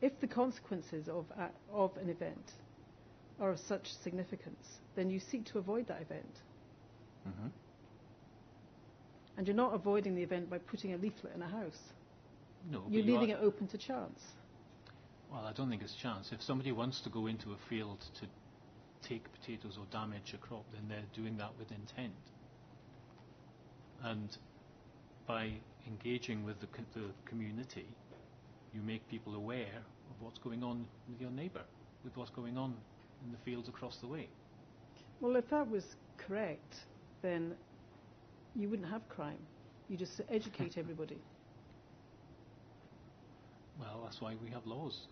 If the consequences of an event are of such significance, then you seek to avoid that event. Mm-hmm. And you're not avoiding the event by putting a leaflet in a house. No, you're leaving it open to chance. Well, I don't think it's chance. If somebody wants to go into a field to take potatoes or damage a crop, then they're doing that with intent. And by engaging with the community, you make people aware of what's going on with your neighbour, with what's going on in the fields across the way. Well, if that was correct, then you wouldn't have crime. You just educate everybody. Well, that's why we have laws.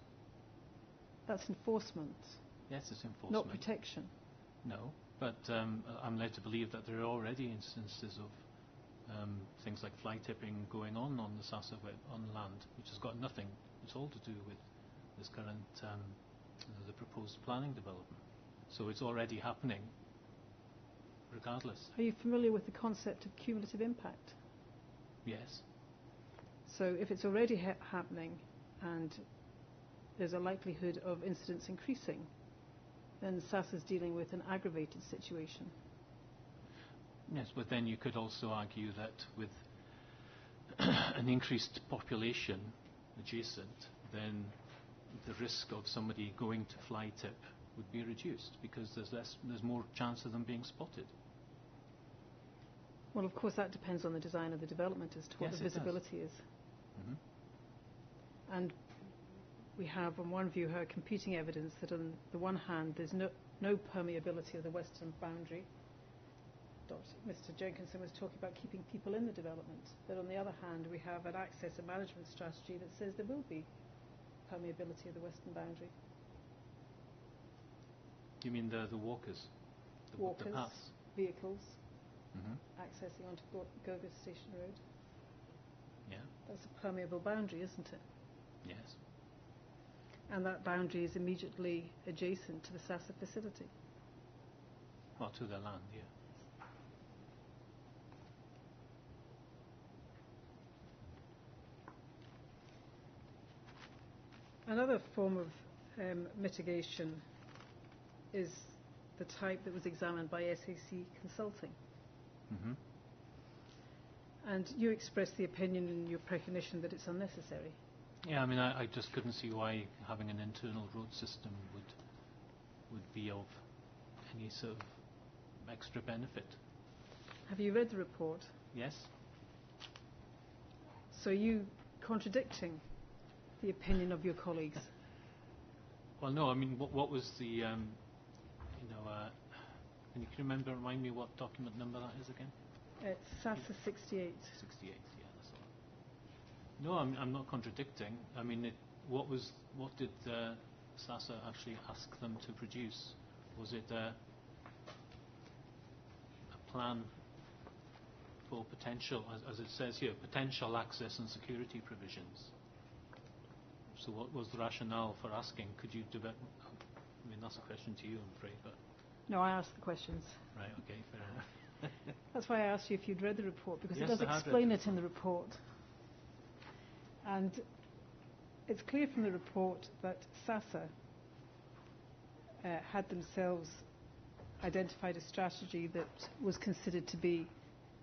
That's enforcement, Yes, it's enforcement. not protection. No, but I'm led to believe that there are already instances of things like fly tipping going on the Sasa on land, which has got nothing at all to do with this current, the proposed planning development. So it's already happening, regardless. Are you familiar with the concept of cumulative impact? Yes. So if it's already happening and there's a likelihood of incidents increasing, then SASA's dealing with an aggravated situation. Yes, but then you could also argue that with an increased population adjacent, then the risk of somebody going to fly tip would be reduced because there's more chance of them being spotted. Well, of course, that depends on the design of the development as to what Yes, the visibility is. Mm-hmm. And we have, on one view, competing evidence that on the one hand, there's no permeability of the western boundary. Mr. Jenkinson was talking about keeping people in the development. But on the other hand, we have an access and management strategy that says there will be permeability of the western boundary. You mean the walkers? Walkers, the paths? vehicles, Mm-hmm. accessing onto Goga Station Road. Yeah. That's a permeable boundary, isn't it? Yes. And that boundary is immediately adjacent to the SASA facility. Well, to their land, yeah. Another form of mitigation is the type that was examined by SAC Consulting. Mm-hmm. And you expressed the opinion in your precognition that it's unnecessary. Yeah, I mean, I just couldn't see why having an internal road system would be of any sort of extra benefit. Have you read the report? Yes. So are you contradicting the opinion of your colleagues? Well, no, I mean, what was the, can you remind me what document number that is again? It's SASA 68. 68, yeah, that's all. No, I'm not contradicting. I mean, what did SASA actually ask them to produce? Was it a plan for potential, as it says here, potential access and security provisions? So what was the rationale for asking? Could you develop? I mean, that's a question to you, I'm afraid. But No, I asked the questions. right, okay, fair enough. That's why I asked you if you'd read the report, because Yes, it does I have explain read it in the report. And it's clear from the report that SASA had themselves identified a strategy that was considered to be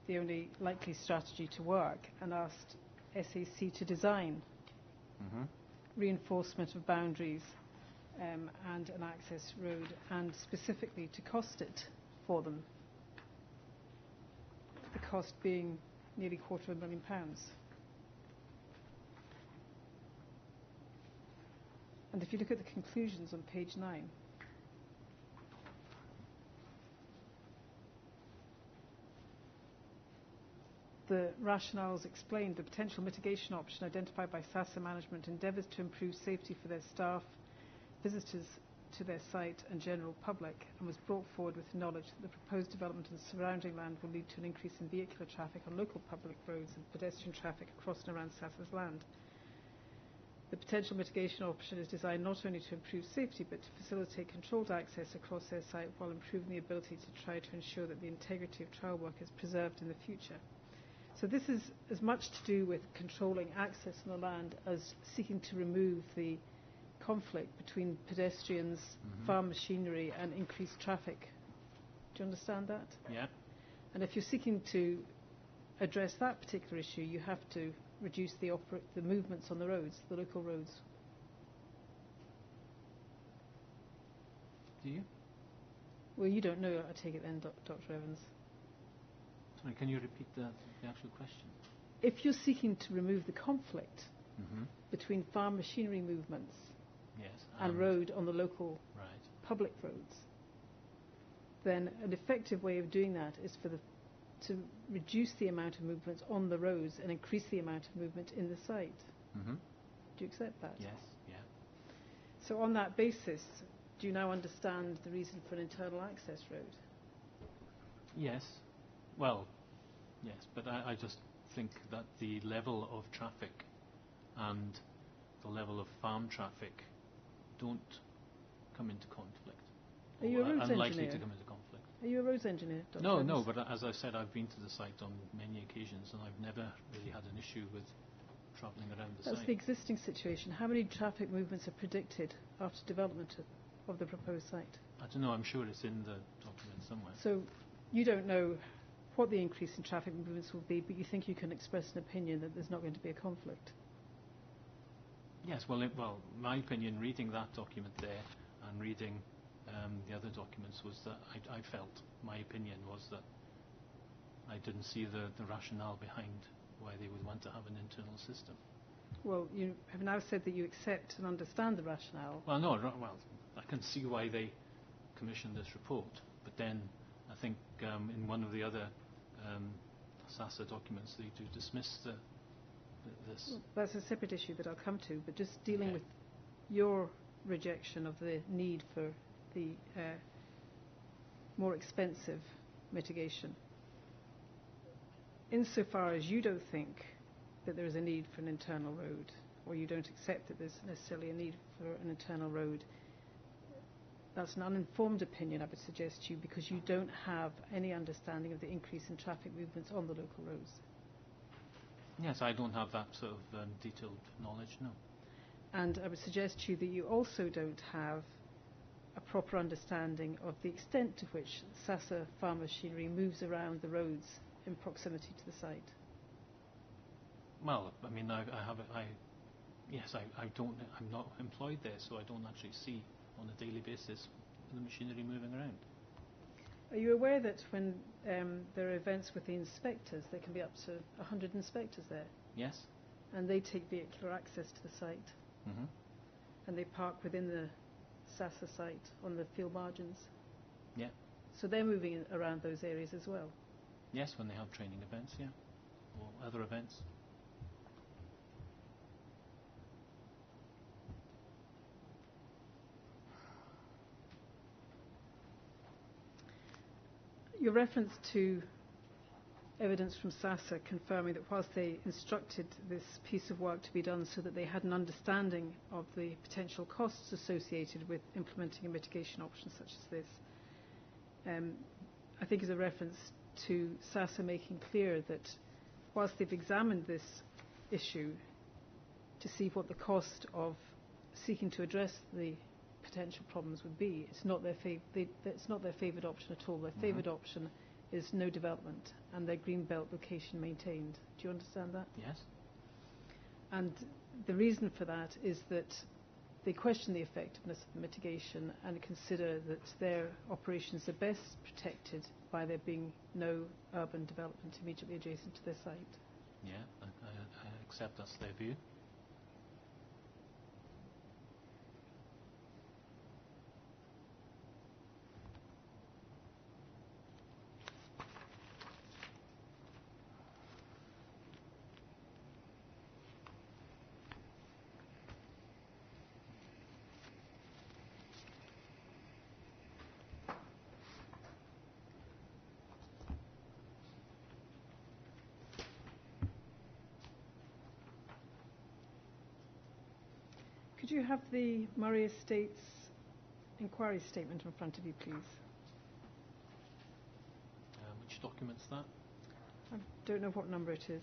the only likely strategy to work, and asked SAC to design reinforcement of boundaries and an access road, and specifically to cost it for them. The cost being nearly £250,000. And if you look at the conclusions on page 9, the rationales explained the potential mitigation option identified by SASA management endeavours to improve safety for their staff, visitors to their site and general public, and was brought forward with knowledge that the proposed development in the surrounding land will lead to an increase in vehicular traffic on local public roads and pedestrian traffic across and around SASA's land. The potential mitigation option is designed not only to improve safety but to facilitate controlled access across their site while improving the ability to try to ensure that the integrity of trial work is preserved in the future. So this is as much to do with controlling access on the land as seeking to remove the conflict between pedestrians, farm machinery and increased traffic. Do you understand that? Yeah. And if you're seeking to address that particular issue, you have to reduce the movements on the roads, the local roads. Do you? Well, you don't know, I take it then, Dr. Evans. Sorry, can you repeat the actual question? If you're seeking to remove the conflict between farm machinery movements Yes. and road on the local Right. public roads, then an effective way of doing that is to reduce the amount of movements on the roads and increase the amount of movement in the site. Mm-hmm. Do you accept that? Yes. Yeah. So on that basis, do you now understand the reason for an internal access road? Yes. Well, yes, but I just think that the level of traffic and the level of farm traffic don't come into conflict. Are you a roads unlikely engineer? to come into conflict. Are you a roads engineer, Dr. No, Evans? but as I said, I've been to the site on many occasions and I've never really had an issue with travelling around the That's site. the existing situation. How many traffic movements are predicted after development of the proposed site? I don't know, I'm sure it's in the document somewhere. So you don't know what the increase in traffic movements will be, but you think you can express an opinion that there's not going to be a conflict? Yes, well, my opinion, reading that document there and reading the other documents, was that I felt, my opinion was that I didn't see the rationale behind why they would want to have an internal system. Well, you have now said that you accept and understand the rationale. Well, no, I can see why they commissioned this report, but then I think in one of the other SASA documents they do dismiss this. Well, that's a separate issue that I'll come to, but just dealing with your rejection of the need for the more expensive mitigation. Insofar as you don't think that there is a need for an internal road, or you don't accept that there's necessarily a need for an internal road, that's an uninformed opinion, I would suggest to you, because you don't have any understanding of the increase in traffic movements on the local roads. Yes, I don't have that sort of detailed knowledge, no. And I would suggest to you that you also don't have a proper understanding of the extent to which SASA farm machinery moves around the roads in proximity to the site. Well, I mean, I'm not employed there, so I don't actually see on a daily basis the machinery moving around. Are you aware that when there are events with the inspectors, there can be up to 100 inspectors there? Yes. And they take vehicular access to the site. Mm-hmm. And they park within the SASA site on the field margins. Yeah. So they're moving around those areas as well? Yes, when they have training events, yeah. Or other events. Your reference to evidence from SASA confirming that whilst they instructed this piece of work to be done so that they had an understanding of the potential costs associated with implementing a mitigation option such as this, I think is a reference to SASA making clear that whilst they've examined this issue to see what the cost of seeking to address the potential problems would be, it's not their favoured option at all. Their favoured option is no development and their green belt location maintained. Do you understand that? Yes. And the reason for that is that they question the effectiveness of the mitigation and consider that their operations are best protected by there being no urban development immediately adjacent to their site. Yeah, I accept that's their view. Could you have the Murray Estates inquiry statement in front of you, please? Which document's that? I don't know what number it is.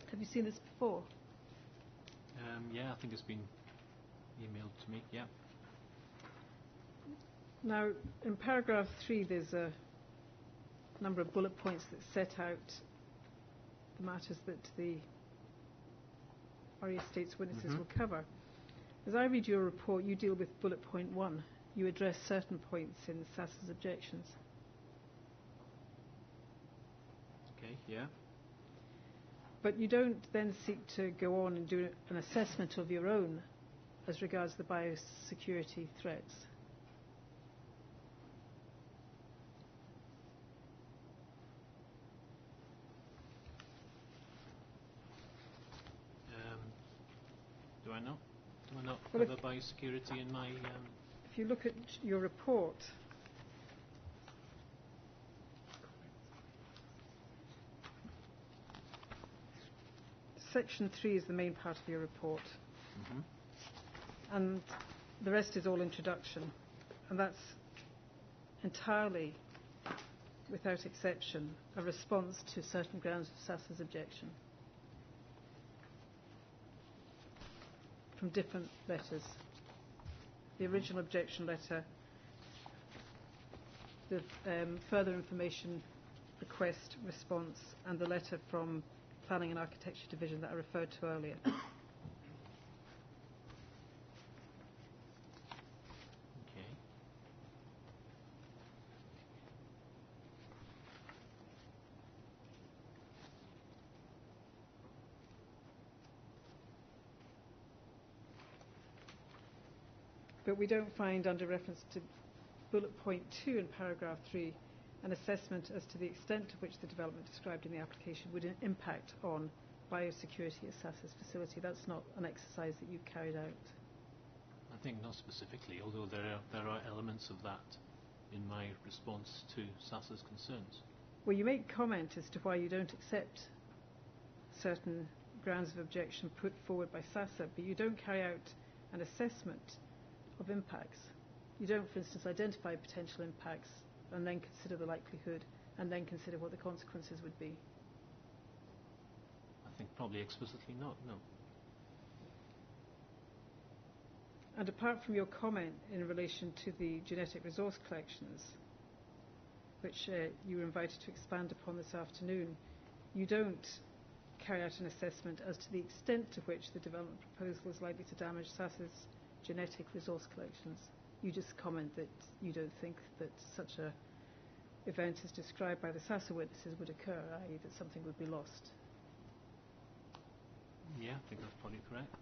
Have you seen this before? Yeah, I think it's been emailed to me, yeah. Now, in paragraph 3, there's a number of bullet points that set out the matters that the Murray Estates witnesses will cover. As I read your report, you deal with bullet point 1. you address certain points in SASA's objections. Okay, yeah. But you don't then seek to go on and do an assessment of your own as regards the biosecurity threats. Do I not? Do I not Well, have a biosecurity in my... If you look at your report, Section 3 is the main part of your report, and the rest is all introduction, and that's entirely, without exception, a response to certain grounds of SASA's objection from different letters. The original objection letter, the further information request response, and the letter from Planning and Architecture Division that I referred to earlier. Okay. But we don't find, under reference to bullet point 2 in paragraph 3, an assessment as to the extent to which the development described in the application would impact on biosecurity at SASA's facility. That's not an exercise that you've carried out. I think not specifically, although there are elements of that in my response to SASA's concerns. Well, you make comment as to why you don't accept certain grounds of objection put forward by SASA, but you don't carry out an assessment of impacts. You don't, for instance, identify potential impacts and then consider the likelihood and then consider what the consequences would be. I think probably explicitly not, no. And apart from your comment in relation to the genetic resource collections, which you were invited to expand upon this afternoon, you don't carry out an assessment as to the extent to which the development proposal is likely to damage SASA's genetic resource collections. You just comment that you don't think that such a event as described by the SASA witnesses would occur, i.e. that something would be lost. Yeah, I think that's probably correct.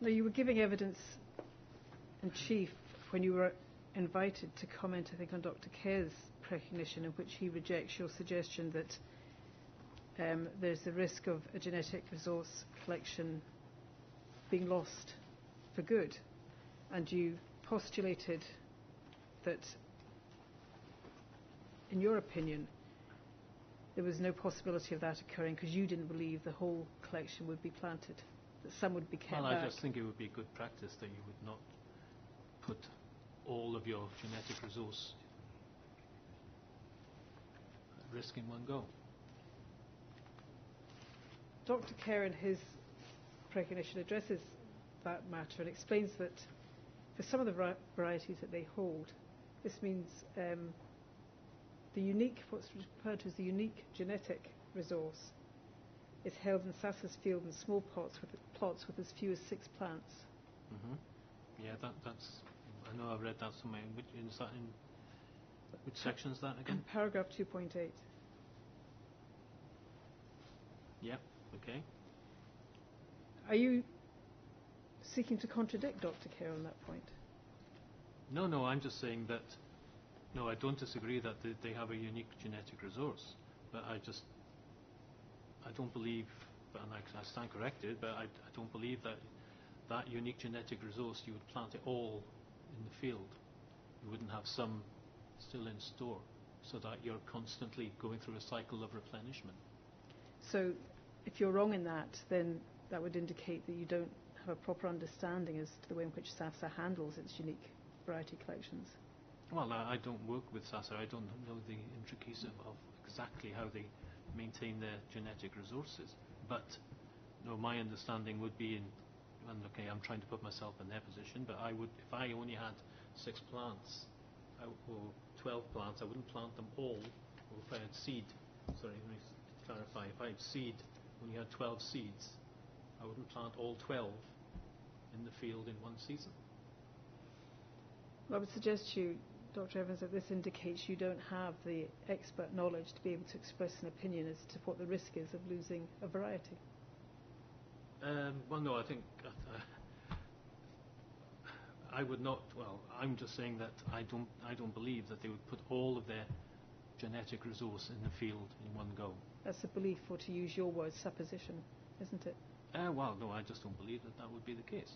Now, you were giving evidence in chief when you were invited to comment, I think, on Dr. Kerr's recognition, in which he rejects your suggestion that there's the risk of a genetic resource collection being lost for good. And you postulated that, in your opinion, there was no possibility of that occurring because you didn't believe the whole collection would be planted, that some would be kept back. Well, I just think it would be good practice that you would not put all of your genetic resource at risk in one go. Dr. Kerr in his recognition addresses that matter and explains that for some of the varieties that they hold, this means the unique, what's referred to as the unique genetic resource, is held in SASA's field in small plots with as few as 6 plants. Yeah, that's. I know I've read that somewhere. Which section is that again? Paragraph 2.8. Yeah. Okay. Are you seeking to contradict Dr. Kerr on that point? No, I'm just saying that, no, I don't disagree that they have a unique genetic resource, but I don't believe, and I stand corrected, but I don't believe that unique genetic resource, you would plant it all in the field. You wouldn't have some still in store, so that you're constantly going through a cycle of replenishment. So if you're wrong in that, then that would indicate that you don't have a proper understanding as to the way in which SASA handles its unique variety collections. Well, I don't work with SASA. I don't know the intricacies of exactly how they maintain their genetic resources. But no, my understanding would be and okay, I'm trying to put myself in their position, but I would, if I only had 6 plants or 12 plants, I wouldn't plant them all. Or if I had seed, sorry, let me clarify. If I had seed, only had 12 seeds, I wouldn't plant all 12 in the field in one season. Well, I would suggest to you, Dr. Evans, that this indicates you don't have the expert knowledge to be able to express an opinion as to what the risk is of losing a variety. Well, no, I think I would not. Well, I'm just saying that I don't believe that they would put all of their genetic resource in the field in one go. That's a belief, or to use your word, supposition, isn't it? Well, no, I just don't believe that that would be the case.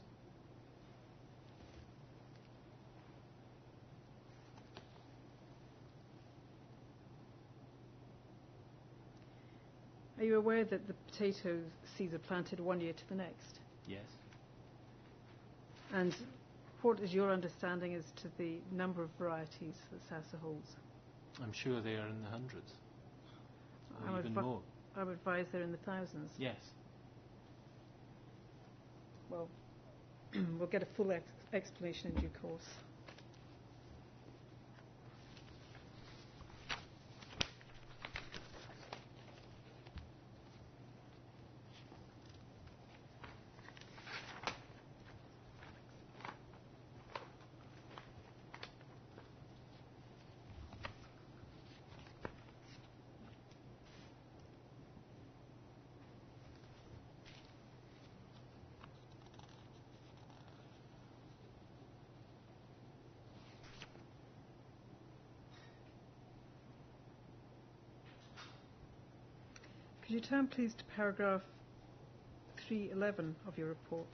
Are you aware that the potato seeds are planted one year to the next? Yes. And what is your understanding as to the number of varieties that SASA holds? I'm sure they are in the hundreds, or even more. I would advise they're in the thousands. Yes. Well, we'll get a full explanation in due course. Could you turn, please, to paragraph 311 of your report?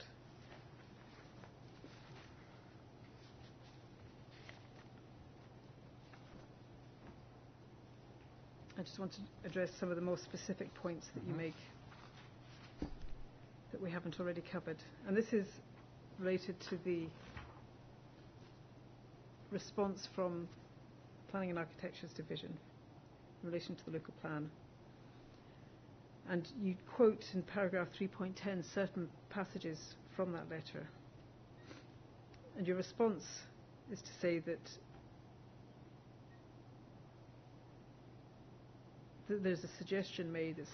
I just want to address some of the more specific points that you make that we haven't already covered. And this is related to the response from Planning and Architecture's Division in relation to the local plan. And you quote in paragraph 3.10 certain passages from that letter. And your response is to say that there's a suggestion made that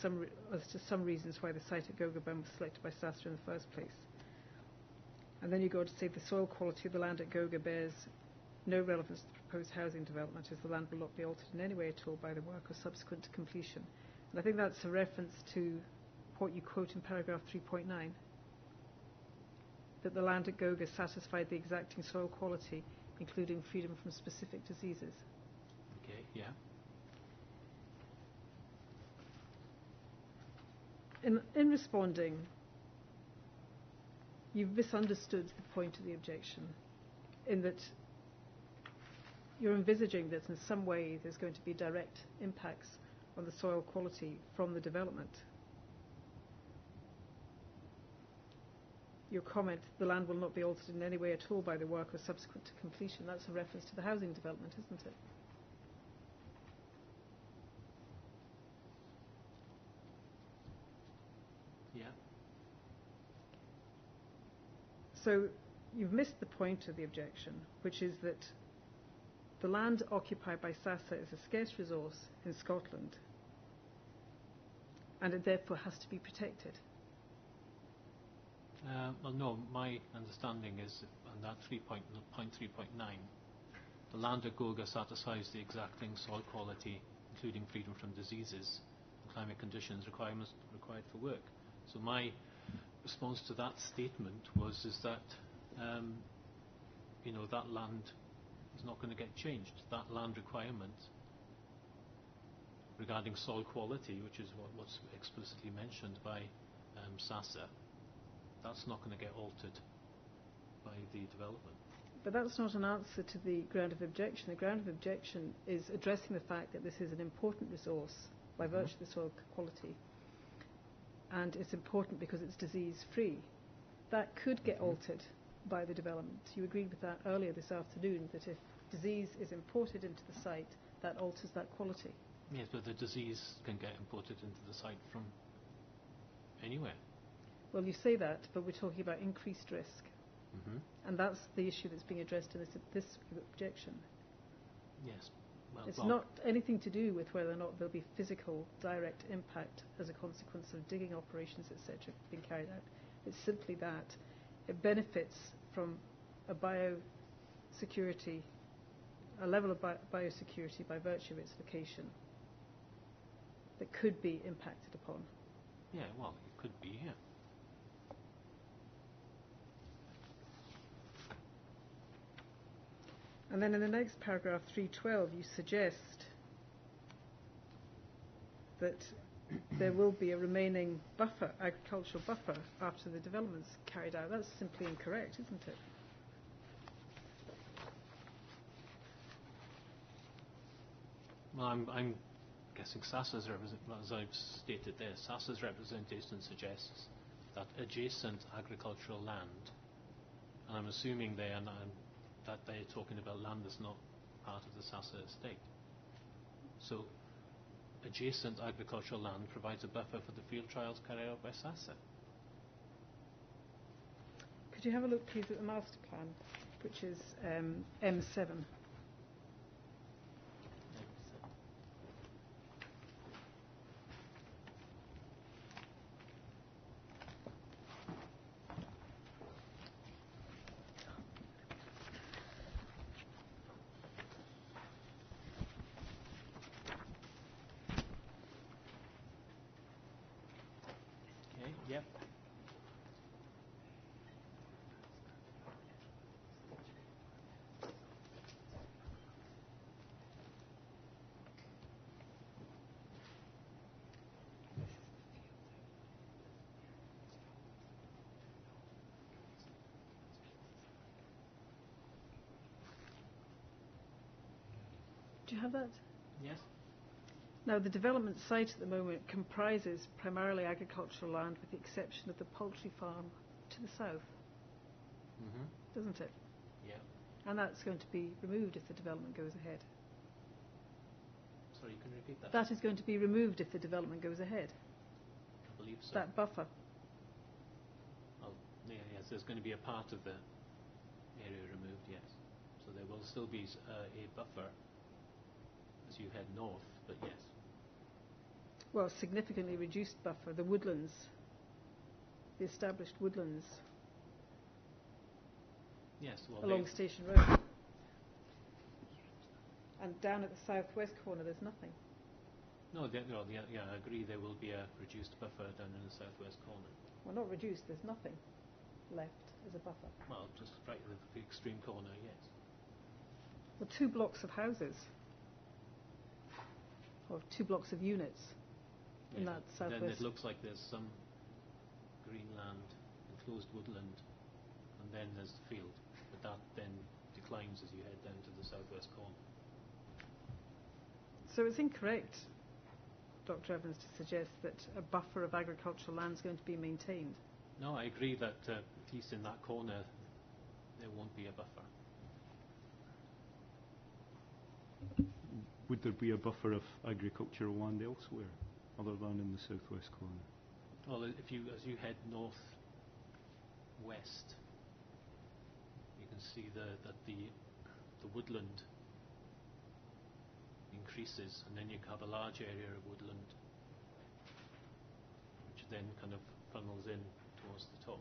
as to some reasons why the site at Gogarburn was selected by SASA in the first place. And then you go on to say the soil quality of the land at Gogar bears no relevance to the proposed housing development, as the land will not be altered in any way at all by the work or subsequent to completion. And I think that's a reference to what you quote in paragraph 3.9, that the land at Gogar satisfied the exacting soil quality, including freedom from specific diseases. Okay, yeah. In responding, you've misunderstood the point of the objection, in that you're envisaging that in some way there's going to be direct impacts on the soil quality from the development. Your comment, the land will not be altered in any way at all by the work or subsequent to completion, that's a reference to the housing development, isn't it? Yeah. So you've missed the point of the objection, which is that the land occupied by SASA is a scarce resource in Scotland, and it therefore has to be protected. Well, no, my understanding is on that 3.9, the land at Gogar satisfies the exacting soil quality, including freedom from diseases and climate conditions requirements required for work. So my response to that statement is that that land is not going to get changed. That land requirement regarding soil quality, which is what's explicitly mentioned by SASA, that's not going to get altered by the development. But that's not an answer to the ground of objection. The ground of objection is addressing the fact that this is an important resource by virtue of the soil quality, and it's important because it's disease-free. That could get altered by the development. You agreed with that earlier this afternoon, that if disease is imported into the site, that alters that quality. Yes, but the disease can get imported into the site from anywhere. Well, you say that, but we're talking about increased risk. Mm-hmm. And that's the issue that's being addressed in this objection. Yes. Well, It's not anything to do with whether or not there'll be physical direct impact as a consequence of digging operations, etc., being carried out. It's simply that it benefits from a biosecurity, a level of biosecurity by virtue of its location that could be impacted upon. Yeah, well, it could be, yeah. And then in the next paragraph, 312, you suggest that there will be a remaining buffer, agricultural buffer, after the development's carried out. That's simply incorrect, isn't it? Well, I'm guessing SASA's as I've stated there, SASA's representation suggests that adjacent agricultural land, and I'm assuming that they're talking about land that's not part of the SASA estate. So adjacent agricultural land provides a buffer for the field trials carried out by SASA. Could you have a look, please, at the master plan, which is M7? Okay, yep. Do you have that? Yes. Now, the development site at the moment comprises primarily agricultural land with the exception of the poultry farm to the south, Mm-hmm. doesn't it? Yeah. And that's going to be removed if the development goes ahead. Sorry, you can repeat that? That is going to be removed if the development goes ahead, I believe so. that buffer. Oh, yeah, yes, there's going to be a part of the area removed, yes. So there will still be a buffer as you head north, but yes. Well, significantly reduced buffer, the woodlands, the established woodlands Yes, well, along Station Road. And down at the southwest corner, there's nothing. Yeah, I agree. There will be a reduced buffer down in the southwest corner. Well, not reduced, there's nothing left as a buffer. Well, just right at the extreme corner, yes. Well, 2 blocks of houses, or 2 blocks of units in that southwest. Then it looks like there's some green land, enclosed woodland, and then there's the field. But that then declines as you head down to the southwest corner. So it's incorrect, Dr. Evans, to suggest that a buffer of agricultural land is going to be maintained. No, I agree that at least in that corner there won't be a buffer. Would there be a buffer of agricultural land elsewhere, other than in the southwest corner? Well, as you head north west, you can see that the woodland increases, and then you have a large area of woodland, which then kind of funnels in towards the top.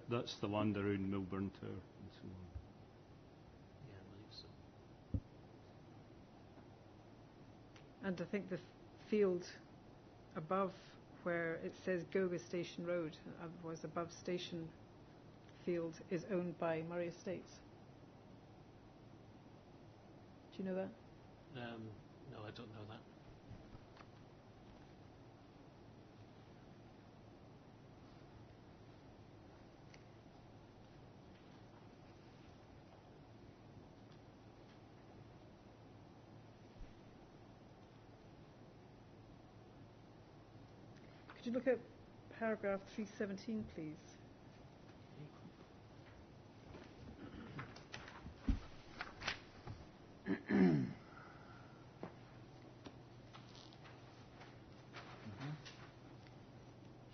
That's the land around Milburn Tower and so on. Yeah, I believe so. And I think the field above where it says Goga Station Road, otherwise above Station Field, is owned by Murray Estates. Do you know that? No, I don't know that. Could you look at paragraph 317, please?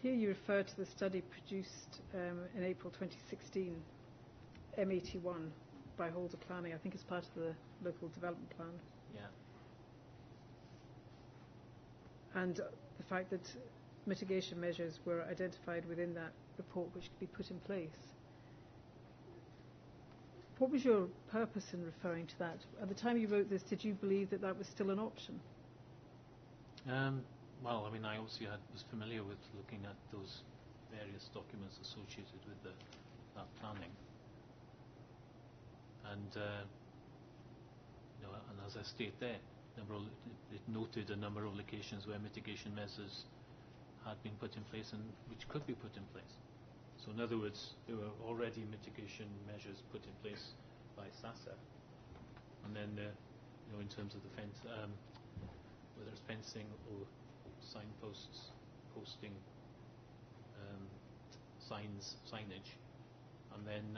Here you refer to the study produced in April 2016, M81, by Holder Planning, I think as part of the local development plan. Yeah. And the fact that mitigation measures were identified within that report which could be put in place. What was your purpose in referring to that? At the time you wrote this, did you believe that that was still an option? Well, I mean, I obviously was familiar with looking at those various documents associated with that planning. And, and as I state there, it noted a number of locations where mitigation measures had been put in place and which could be put in place. So in other words, there were already mitigation measures put in place by SASA. And then, in terms of the fence, whether it's fencing or signposts, posting, signage. And then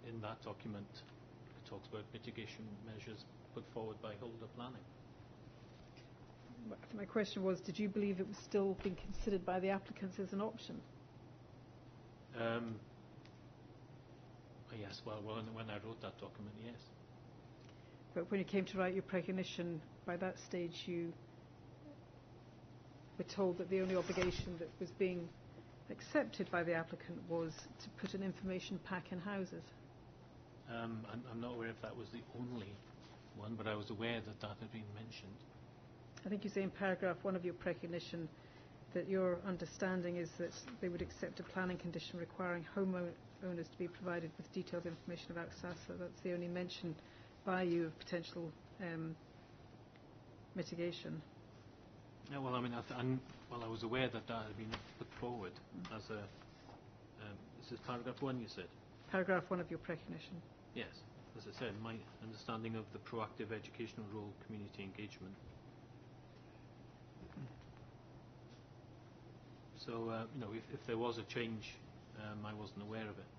in that document, it talks about mitigation measures put forward by Holder Planning. My question was, did you believe it was still being considered by the applicants as an option? Yes, well, when I wrote that document, yes. But when you came to write your precognition, by that stage you were told that the only obligation that was being accepted by the applicant was to put an information pack in houses. I'm not aware if that was the only one, but I was aware that that had been mentioned. I think you say in paragraph 1 of your precognition that your understanding is that they would accept a planning condition requiring homeowners to be provided with detailed information about SASA. That's the only mention by you of potential mitigation. Yeah, well, I mean, I was aware that that had been put forward as a. This is paragraph 1, you said? Paragraph 1 of your precognition. Yes. As I said, my understanding of the proactive educational role, community engagement. So, if there was a change, I wasn't aware of it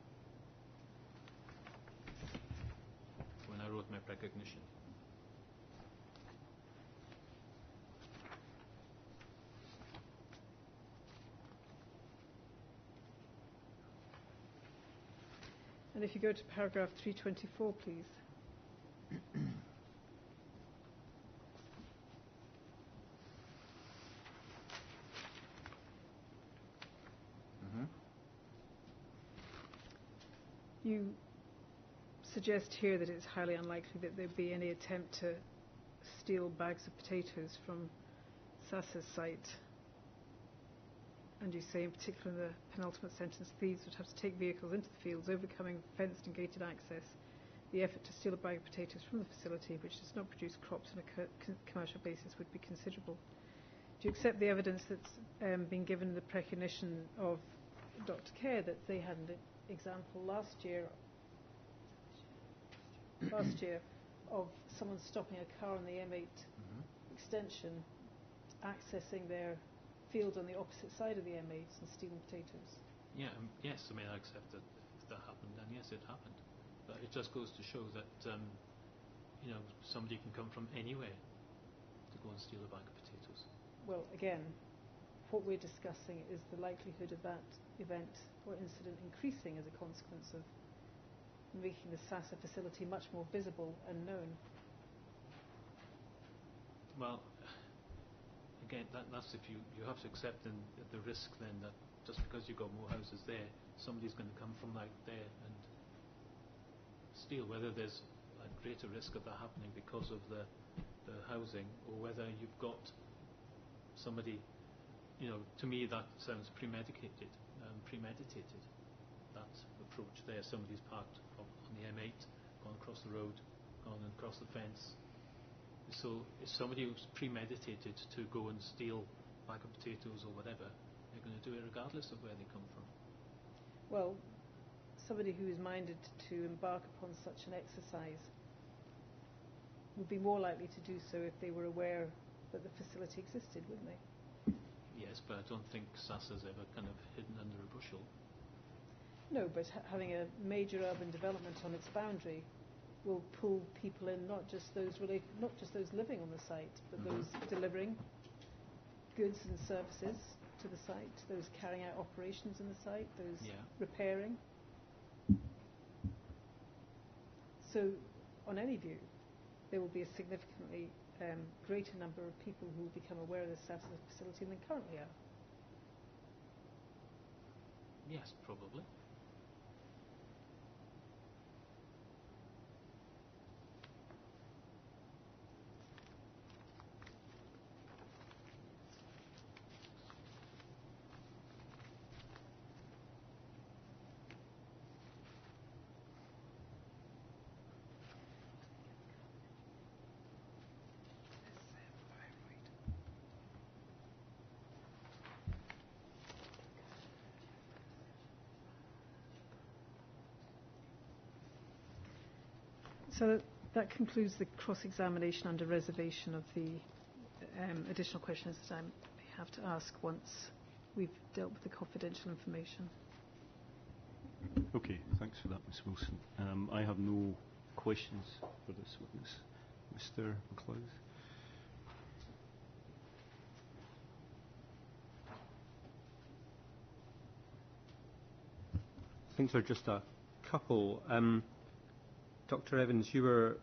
when I wrote my precognition. And if you go to paragraph 324, please. You suggest here that it's highly unlikely that there'd be any attempt to steal bags of potatoes from SASA's site. And you say, in particular in the penultimate sentence, thieves would have to take vehicles into the fields, overcoming fenced and gated access. The effort to steal a bag of potatoes from the facility, which does not produce crops on a commercial basis, would be considerable. Do you accept the evidence that's been given in the precognition of Dr. Kerr that they had an example last year of someone stopping a car on the M8 extension, accessing their field on the opposite side of the M8 and stealing potatoes? Yeah, yes, I mean, I accept that if that happened, then yes, it happened. But it just goes to show that, somebody can come from anywhere to go and steal a bag of potatoes. Well, again, what we're discussing is the likelihood of that event or incident increasing as a consequence of making the SASA facility much more visible and known. Well, again, that's if you have to accept the risk then that just because you've got more houses there, somebody's going to come from out there and steal, whether there's a greater risk of that happening because of the housing or whether you've got somebody, to me that sounds premeditated, that approach there. Somebody's parked on the M8, gone across the road, gone across the fence. So if somebody who's premeditated to go and steal a bag of potatoes or whatever, they're going to do it regardless of where they come from. Well, somebody who is minded to embark upon such an exercise would be more likely to do so if they were aware that the facility existed, wouldn't they? Yes, but I don't think SASA's ever kind of hidden under a bushel. No, but having a major urban development on its boundary will pull people in, not just those living on the site, but those delivering goods and services to the site, those carrying out operations in the site, those Yeah. repairing. So, on any view, there will be a significantly greater number of people who will become aware of the status of the facility than currently are. Yes, probably. So that concludes the cross-examination under reservation of the additional questions that I may have to ask once we've dealt with the confidential information. Okay, thanks for that, Ms Wilson. I have no questions for this witness. Mr McLeod? I think there are just a couple. Dr. Evans, you were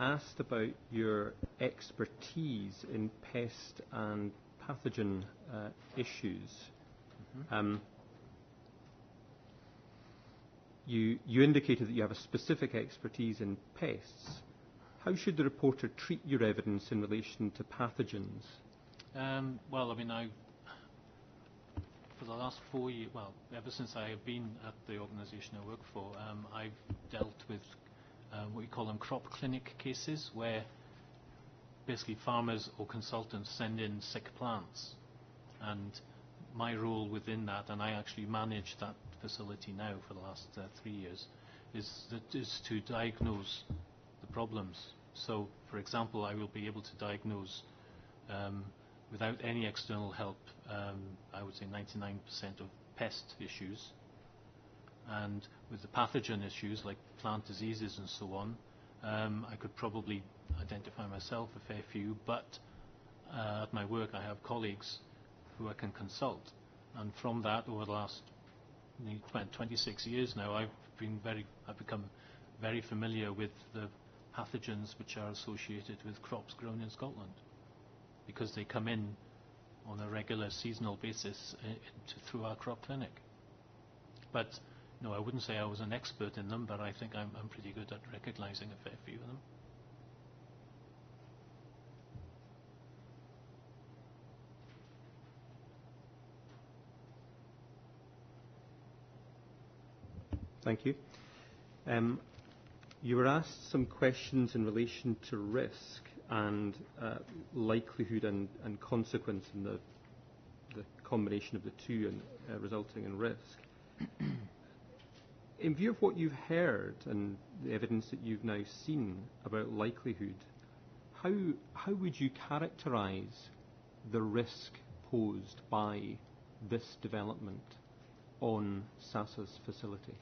asked about your expertise in pest and pathogen issues. Mm-hmm. You indicated that you have a specific expertise in pests. How should the reporter treat your evidence in relation to pathogens? Well, I mean, for the last 4 years, well, ever since I have been at the organisation I work for, I've dealt with what we call them crop clinic cases, where basically farmers or consultants send in sick plants. And my role within that, and I actually manage that facility now for the last 3 years, is to diagnose the problems. So, for example, I will be able to diagnose without any external help, I would say 99% of pest issues. And with the pathogen issues like plant diseases and so on, I could probably identify myself a fair few, but at my work I have colleagues who I can consult. And from that, over the last 26 years now, I've become very familiar with the pathogens which are associated with crops grown in Scotland, because they come in on a regular seasonal basis through our crop clinic. But no, I wouldn't say I was an expert in them, but I think I'm pretty good at recognising a fair few of them. Thank you. You were asked some questions in relation to risk and likelihood and consequence in the combination of the two and resulting in risk. In view of what you've heard and the evidence that you've now seen about likelihood, how would you characterise the risk posed by this development on SASA's facility?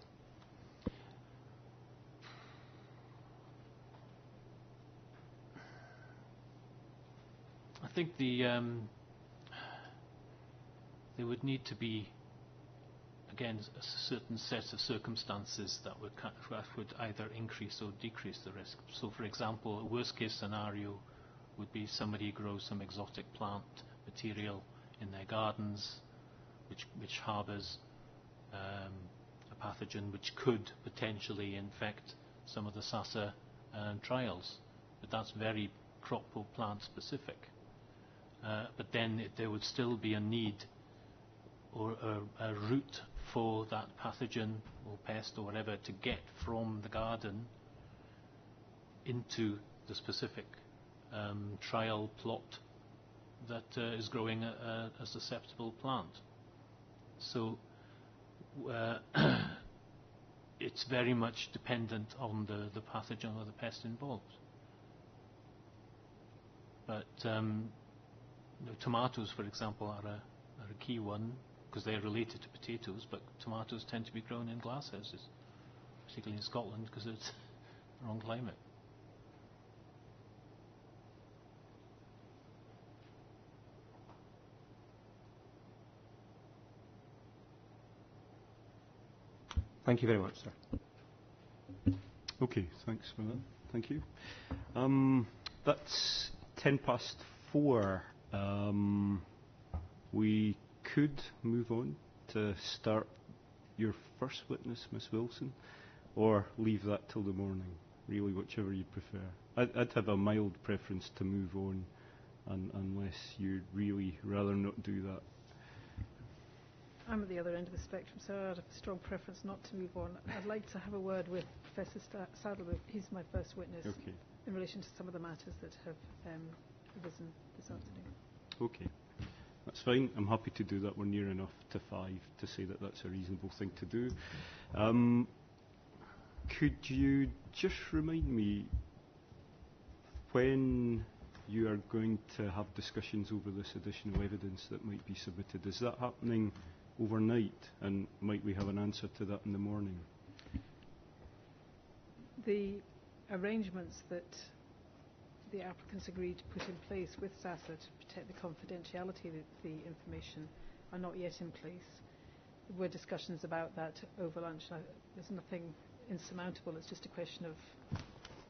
I think there would need to be, again, a certain set of circumstances that would either increase or decrease the risk. So, for example, a worst-case scenario would be somebody grows some exotic plant material in their gardens, which harbours a pathogen which could potentially infect some of the SASA trials. But that's very crop or plant specific. But then there would still be a need or a route for that pathogen or pest or whatever to get from the garden into the specific trial plot that is growing a susceptible plant. So it's very much dependent on the pathogen or the pest involved. But tomatoes, for example, are a key one, because they're related to potatoes, but tomatoes tend to be grown in glasshouses, particularly in Scotland, because it's the wrong climate. Thank you very much, sir. Okay, thanks for that. Thank you. That's 4:10. We could move on to start your first witness, Miss Wilson, or leave that till the morning, really, whichever you prefer. I'd have a mild preference to move on, unless you'd really rather not do that. I'm at the other end of the spectrum, so I'd have a strong preference not to move on. I'd like to have a word with Professor Sadler. He's my first witness in relation to some of the matters that have arisen this afternoon. Okay, that's fine. I'm happy to do that. We're near enough to 5 to say that that's a reasonable thing to do. Could you just remind me when you are going to have discussions over this additional evidence that might be submitted? Is that happening overnight, and might we have an answer to that in the morning? The arrangements that the applicants agreed to put in place with SASA to protect the confidentiality of the information are not yet in place. There were discussions about that over lunch. There's nothing insurmountable. It's just a question of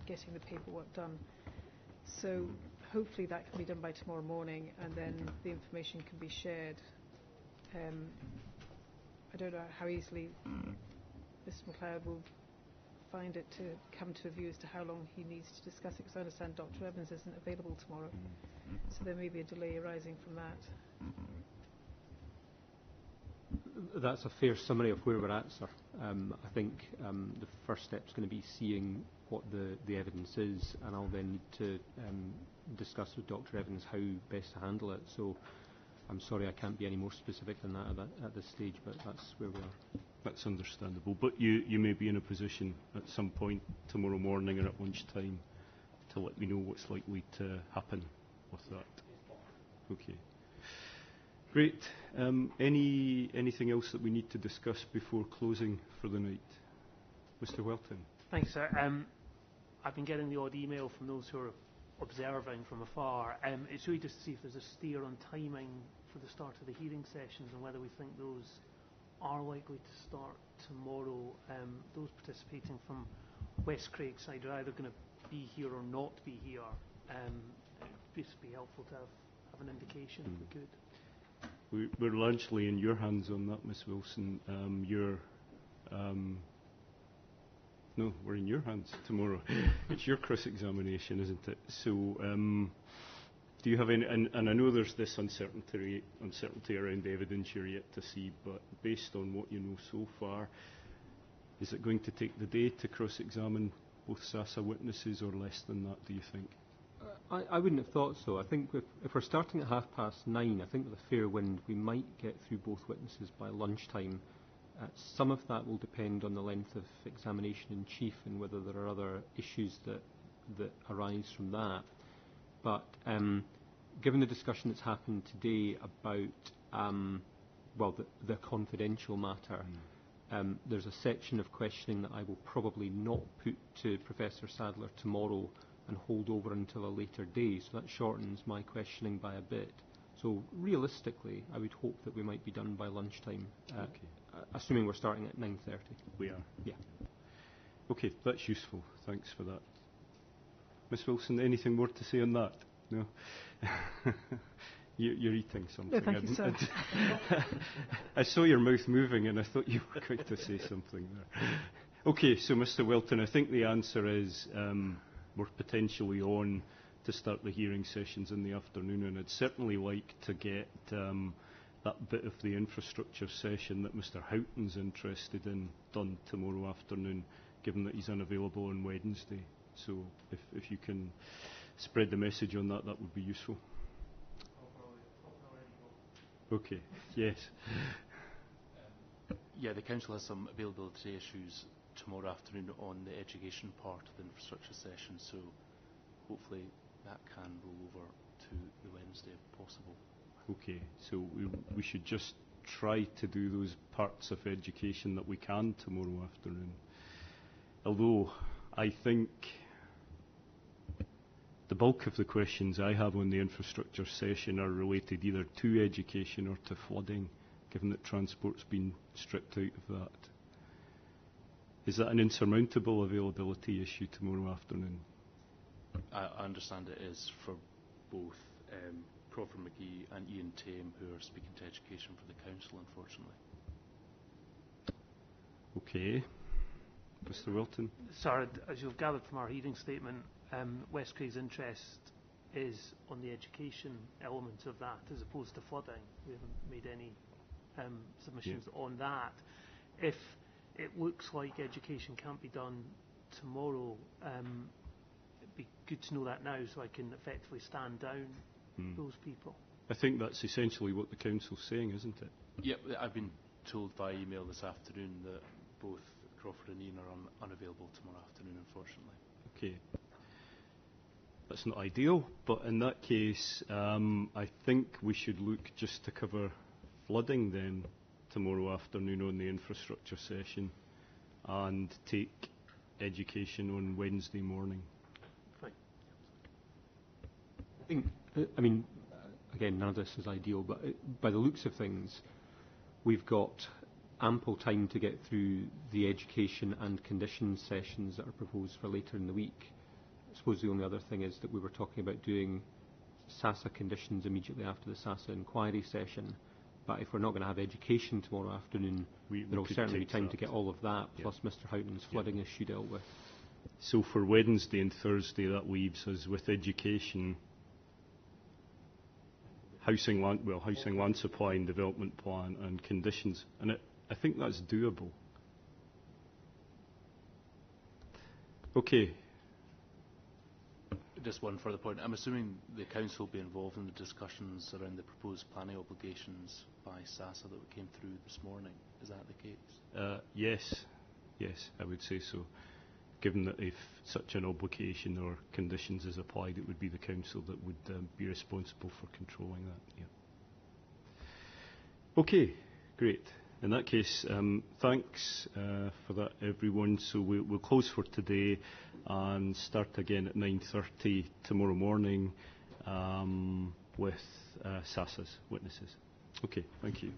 getting the paperwork done. So hopefully that can be done by tomorrow morning, and then the information can be shared. I don't know how easily Mr. MacLeod will find it to come to a view as to how long he needs to discuss it, because I understand Dr. Evans isn't available tomorrow. So there may be a delay arising from that. That's a fair summary of where we're at, sir. I think the first step is going to be seeing what the evidence is, and I'll then need to discuss with Dr. Evans how best to handle it. So I'm sorry I can't be any more specific than that at this stage, but that's where we are. That's understandable. But you may be in a position at some point tomorrow morning or at lunchtime to let me know what's likely to happen with that. Okay. Great. Anything else that we need to discuss before closing for the night? Mr. Welton. Thanks, sir. I've been getting the odd email from those who are observing from afar. It's really just to see if there's a steer on timing for the start of the hearing sessions and whether we think those are likely to start tomorrow. Those participating from West Craigside are either going to be here or not be here. It'd just be helpful to have an indication if we could. We're largely in your hands on that, Miss Wilson. No, we're in your hands tomorrow. It's your cross-examination, isn't it? So, do you have any? And I know there's this uncertainty around the evidence you're yet to see, but based on what you know so far, is it going to take the day to cross-examine both SASA witnesses, or less than that, do you think? I wouldn't have thought so. I think if we're starting at 9:30, I think with a fair wind we might get through both witnesses by lunchtime. Some of that will depend on the length of examination in chief and whether there are other issues that arise from that. But given the discussion that's happened today about the confidential matter, there's a section of questioning that I will probably not put to Professor Sadler tomorrow and hold over until a later day, so that shortens my questioning by a bit. So realistically, I would hope that we might be done by lunchtime, assuming we're starting at 9:30. We are? Yeah. Okay, that's useful. Thanks for that. Miss Wilson, anything more to say on that? No? You're eating something. No, thank you, sir. I saw your mouth moving and I thought you were going to say something there. Okay, so Mr. Wilton, I think the answer is we're potentially on to start the hearing sessions in the afternoon, and I'd certainly like to get that bit of the infrastructure session that Mr. Houghton's interested in done tomorrow afternoon, given that he's unavailable on Wednesday. So if you can spread the message on that, that would be useful. Okay, yes. Yeah, the Council has some availability issues tomorrow afternoon on the education part of the infrastructure session, so hopefully that can roll over to the Wednesday if possible. Okay, so we should just try to do those parts of education that we can tomorrow afternoon. Although I think the bulk of the questions I have on the infrastructure session are related either to education or to flooding, given that transport's been stripped out of that. Is that an insurmountable availability issue tomorrow afternoon? I understand it is for both Crawford McGee and Ian Tame, who are speaking to education for the council, unfortunately. Okay. Mr. Wilton? Sorry, as you've gathered from our hearing statement, West Cray's interest is on the education element of that as opposed to flooding. We haven't made any submissions on that. If it looks like education can't be done tomorrow, it'd be good to know that now so I can effectively stand down those people. I think that's essentially what the council's saying, isn't it? Yep, I've been told by email this afternoon that both Crawford and Ian are unavailable tomorrow afternoon, unfortunately. Okay. That's not ideal, but in that case, I think we should look just to cover flooding then tomorrow afternoon on the infrastructure session and take education on Wednesday morning. Fine. I think, again, none of this is ideal, but by the looks of things, we've got ample time to get through the education and conditions sessions that are proposed for later in the week. I suppose the only other thing is that we were talking about doing SASA conditions immediately after the SASA inquiry session, but if we're not going to have education tomorrow afternoon, there will certainly be time to get all of that, plus Mr. Houghton's flooding issue dealt with. So for Wednesday and Thursday, that leaves us with education, housing land supply and development plan, and conditions. And I think that's doable. Okay. Just one further point. I'm assuming the council will be involved in the discussions around the proposed planning obligations by SASA that came through this morning. Is that the case? Yes, I would say so. Given that if such an obligation or conditions is applied, it would be the council that would be responsible for controlling that. Yeah. Okay, great. In that case, thanks for that, everyone. So we'll close for today and start again at 9:30 tomorrow morning with SASA's witnesses. Okay, thank you.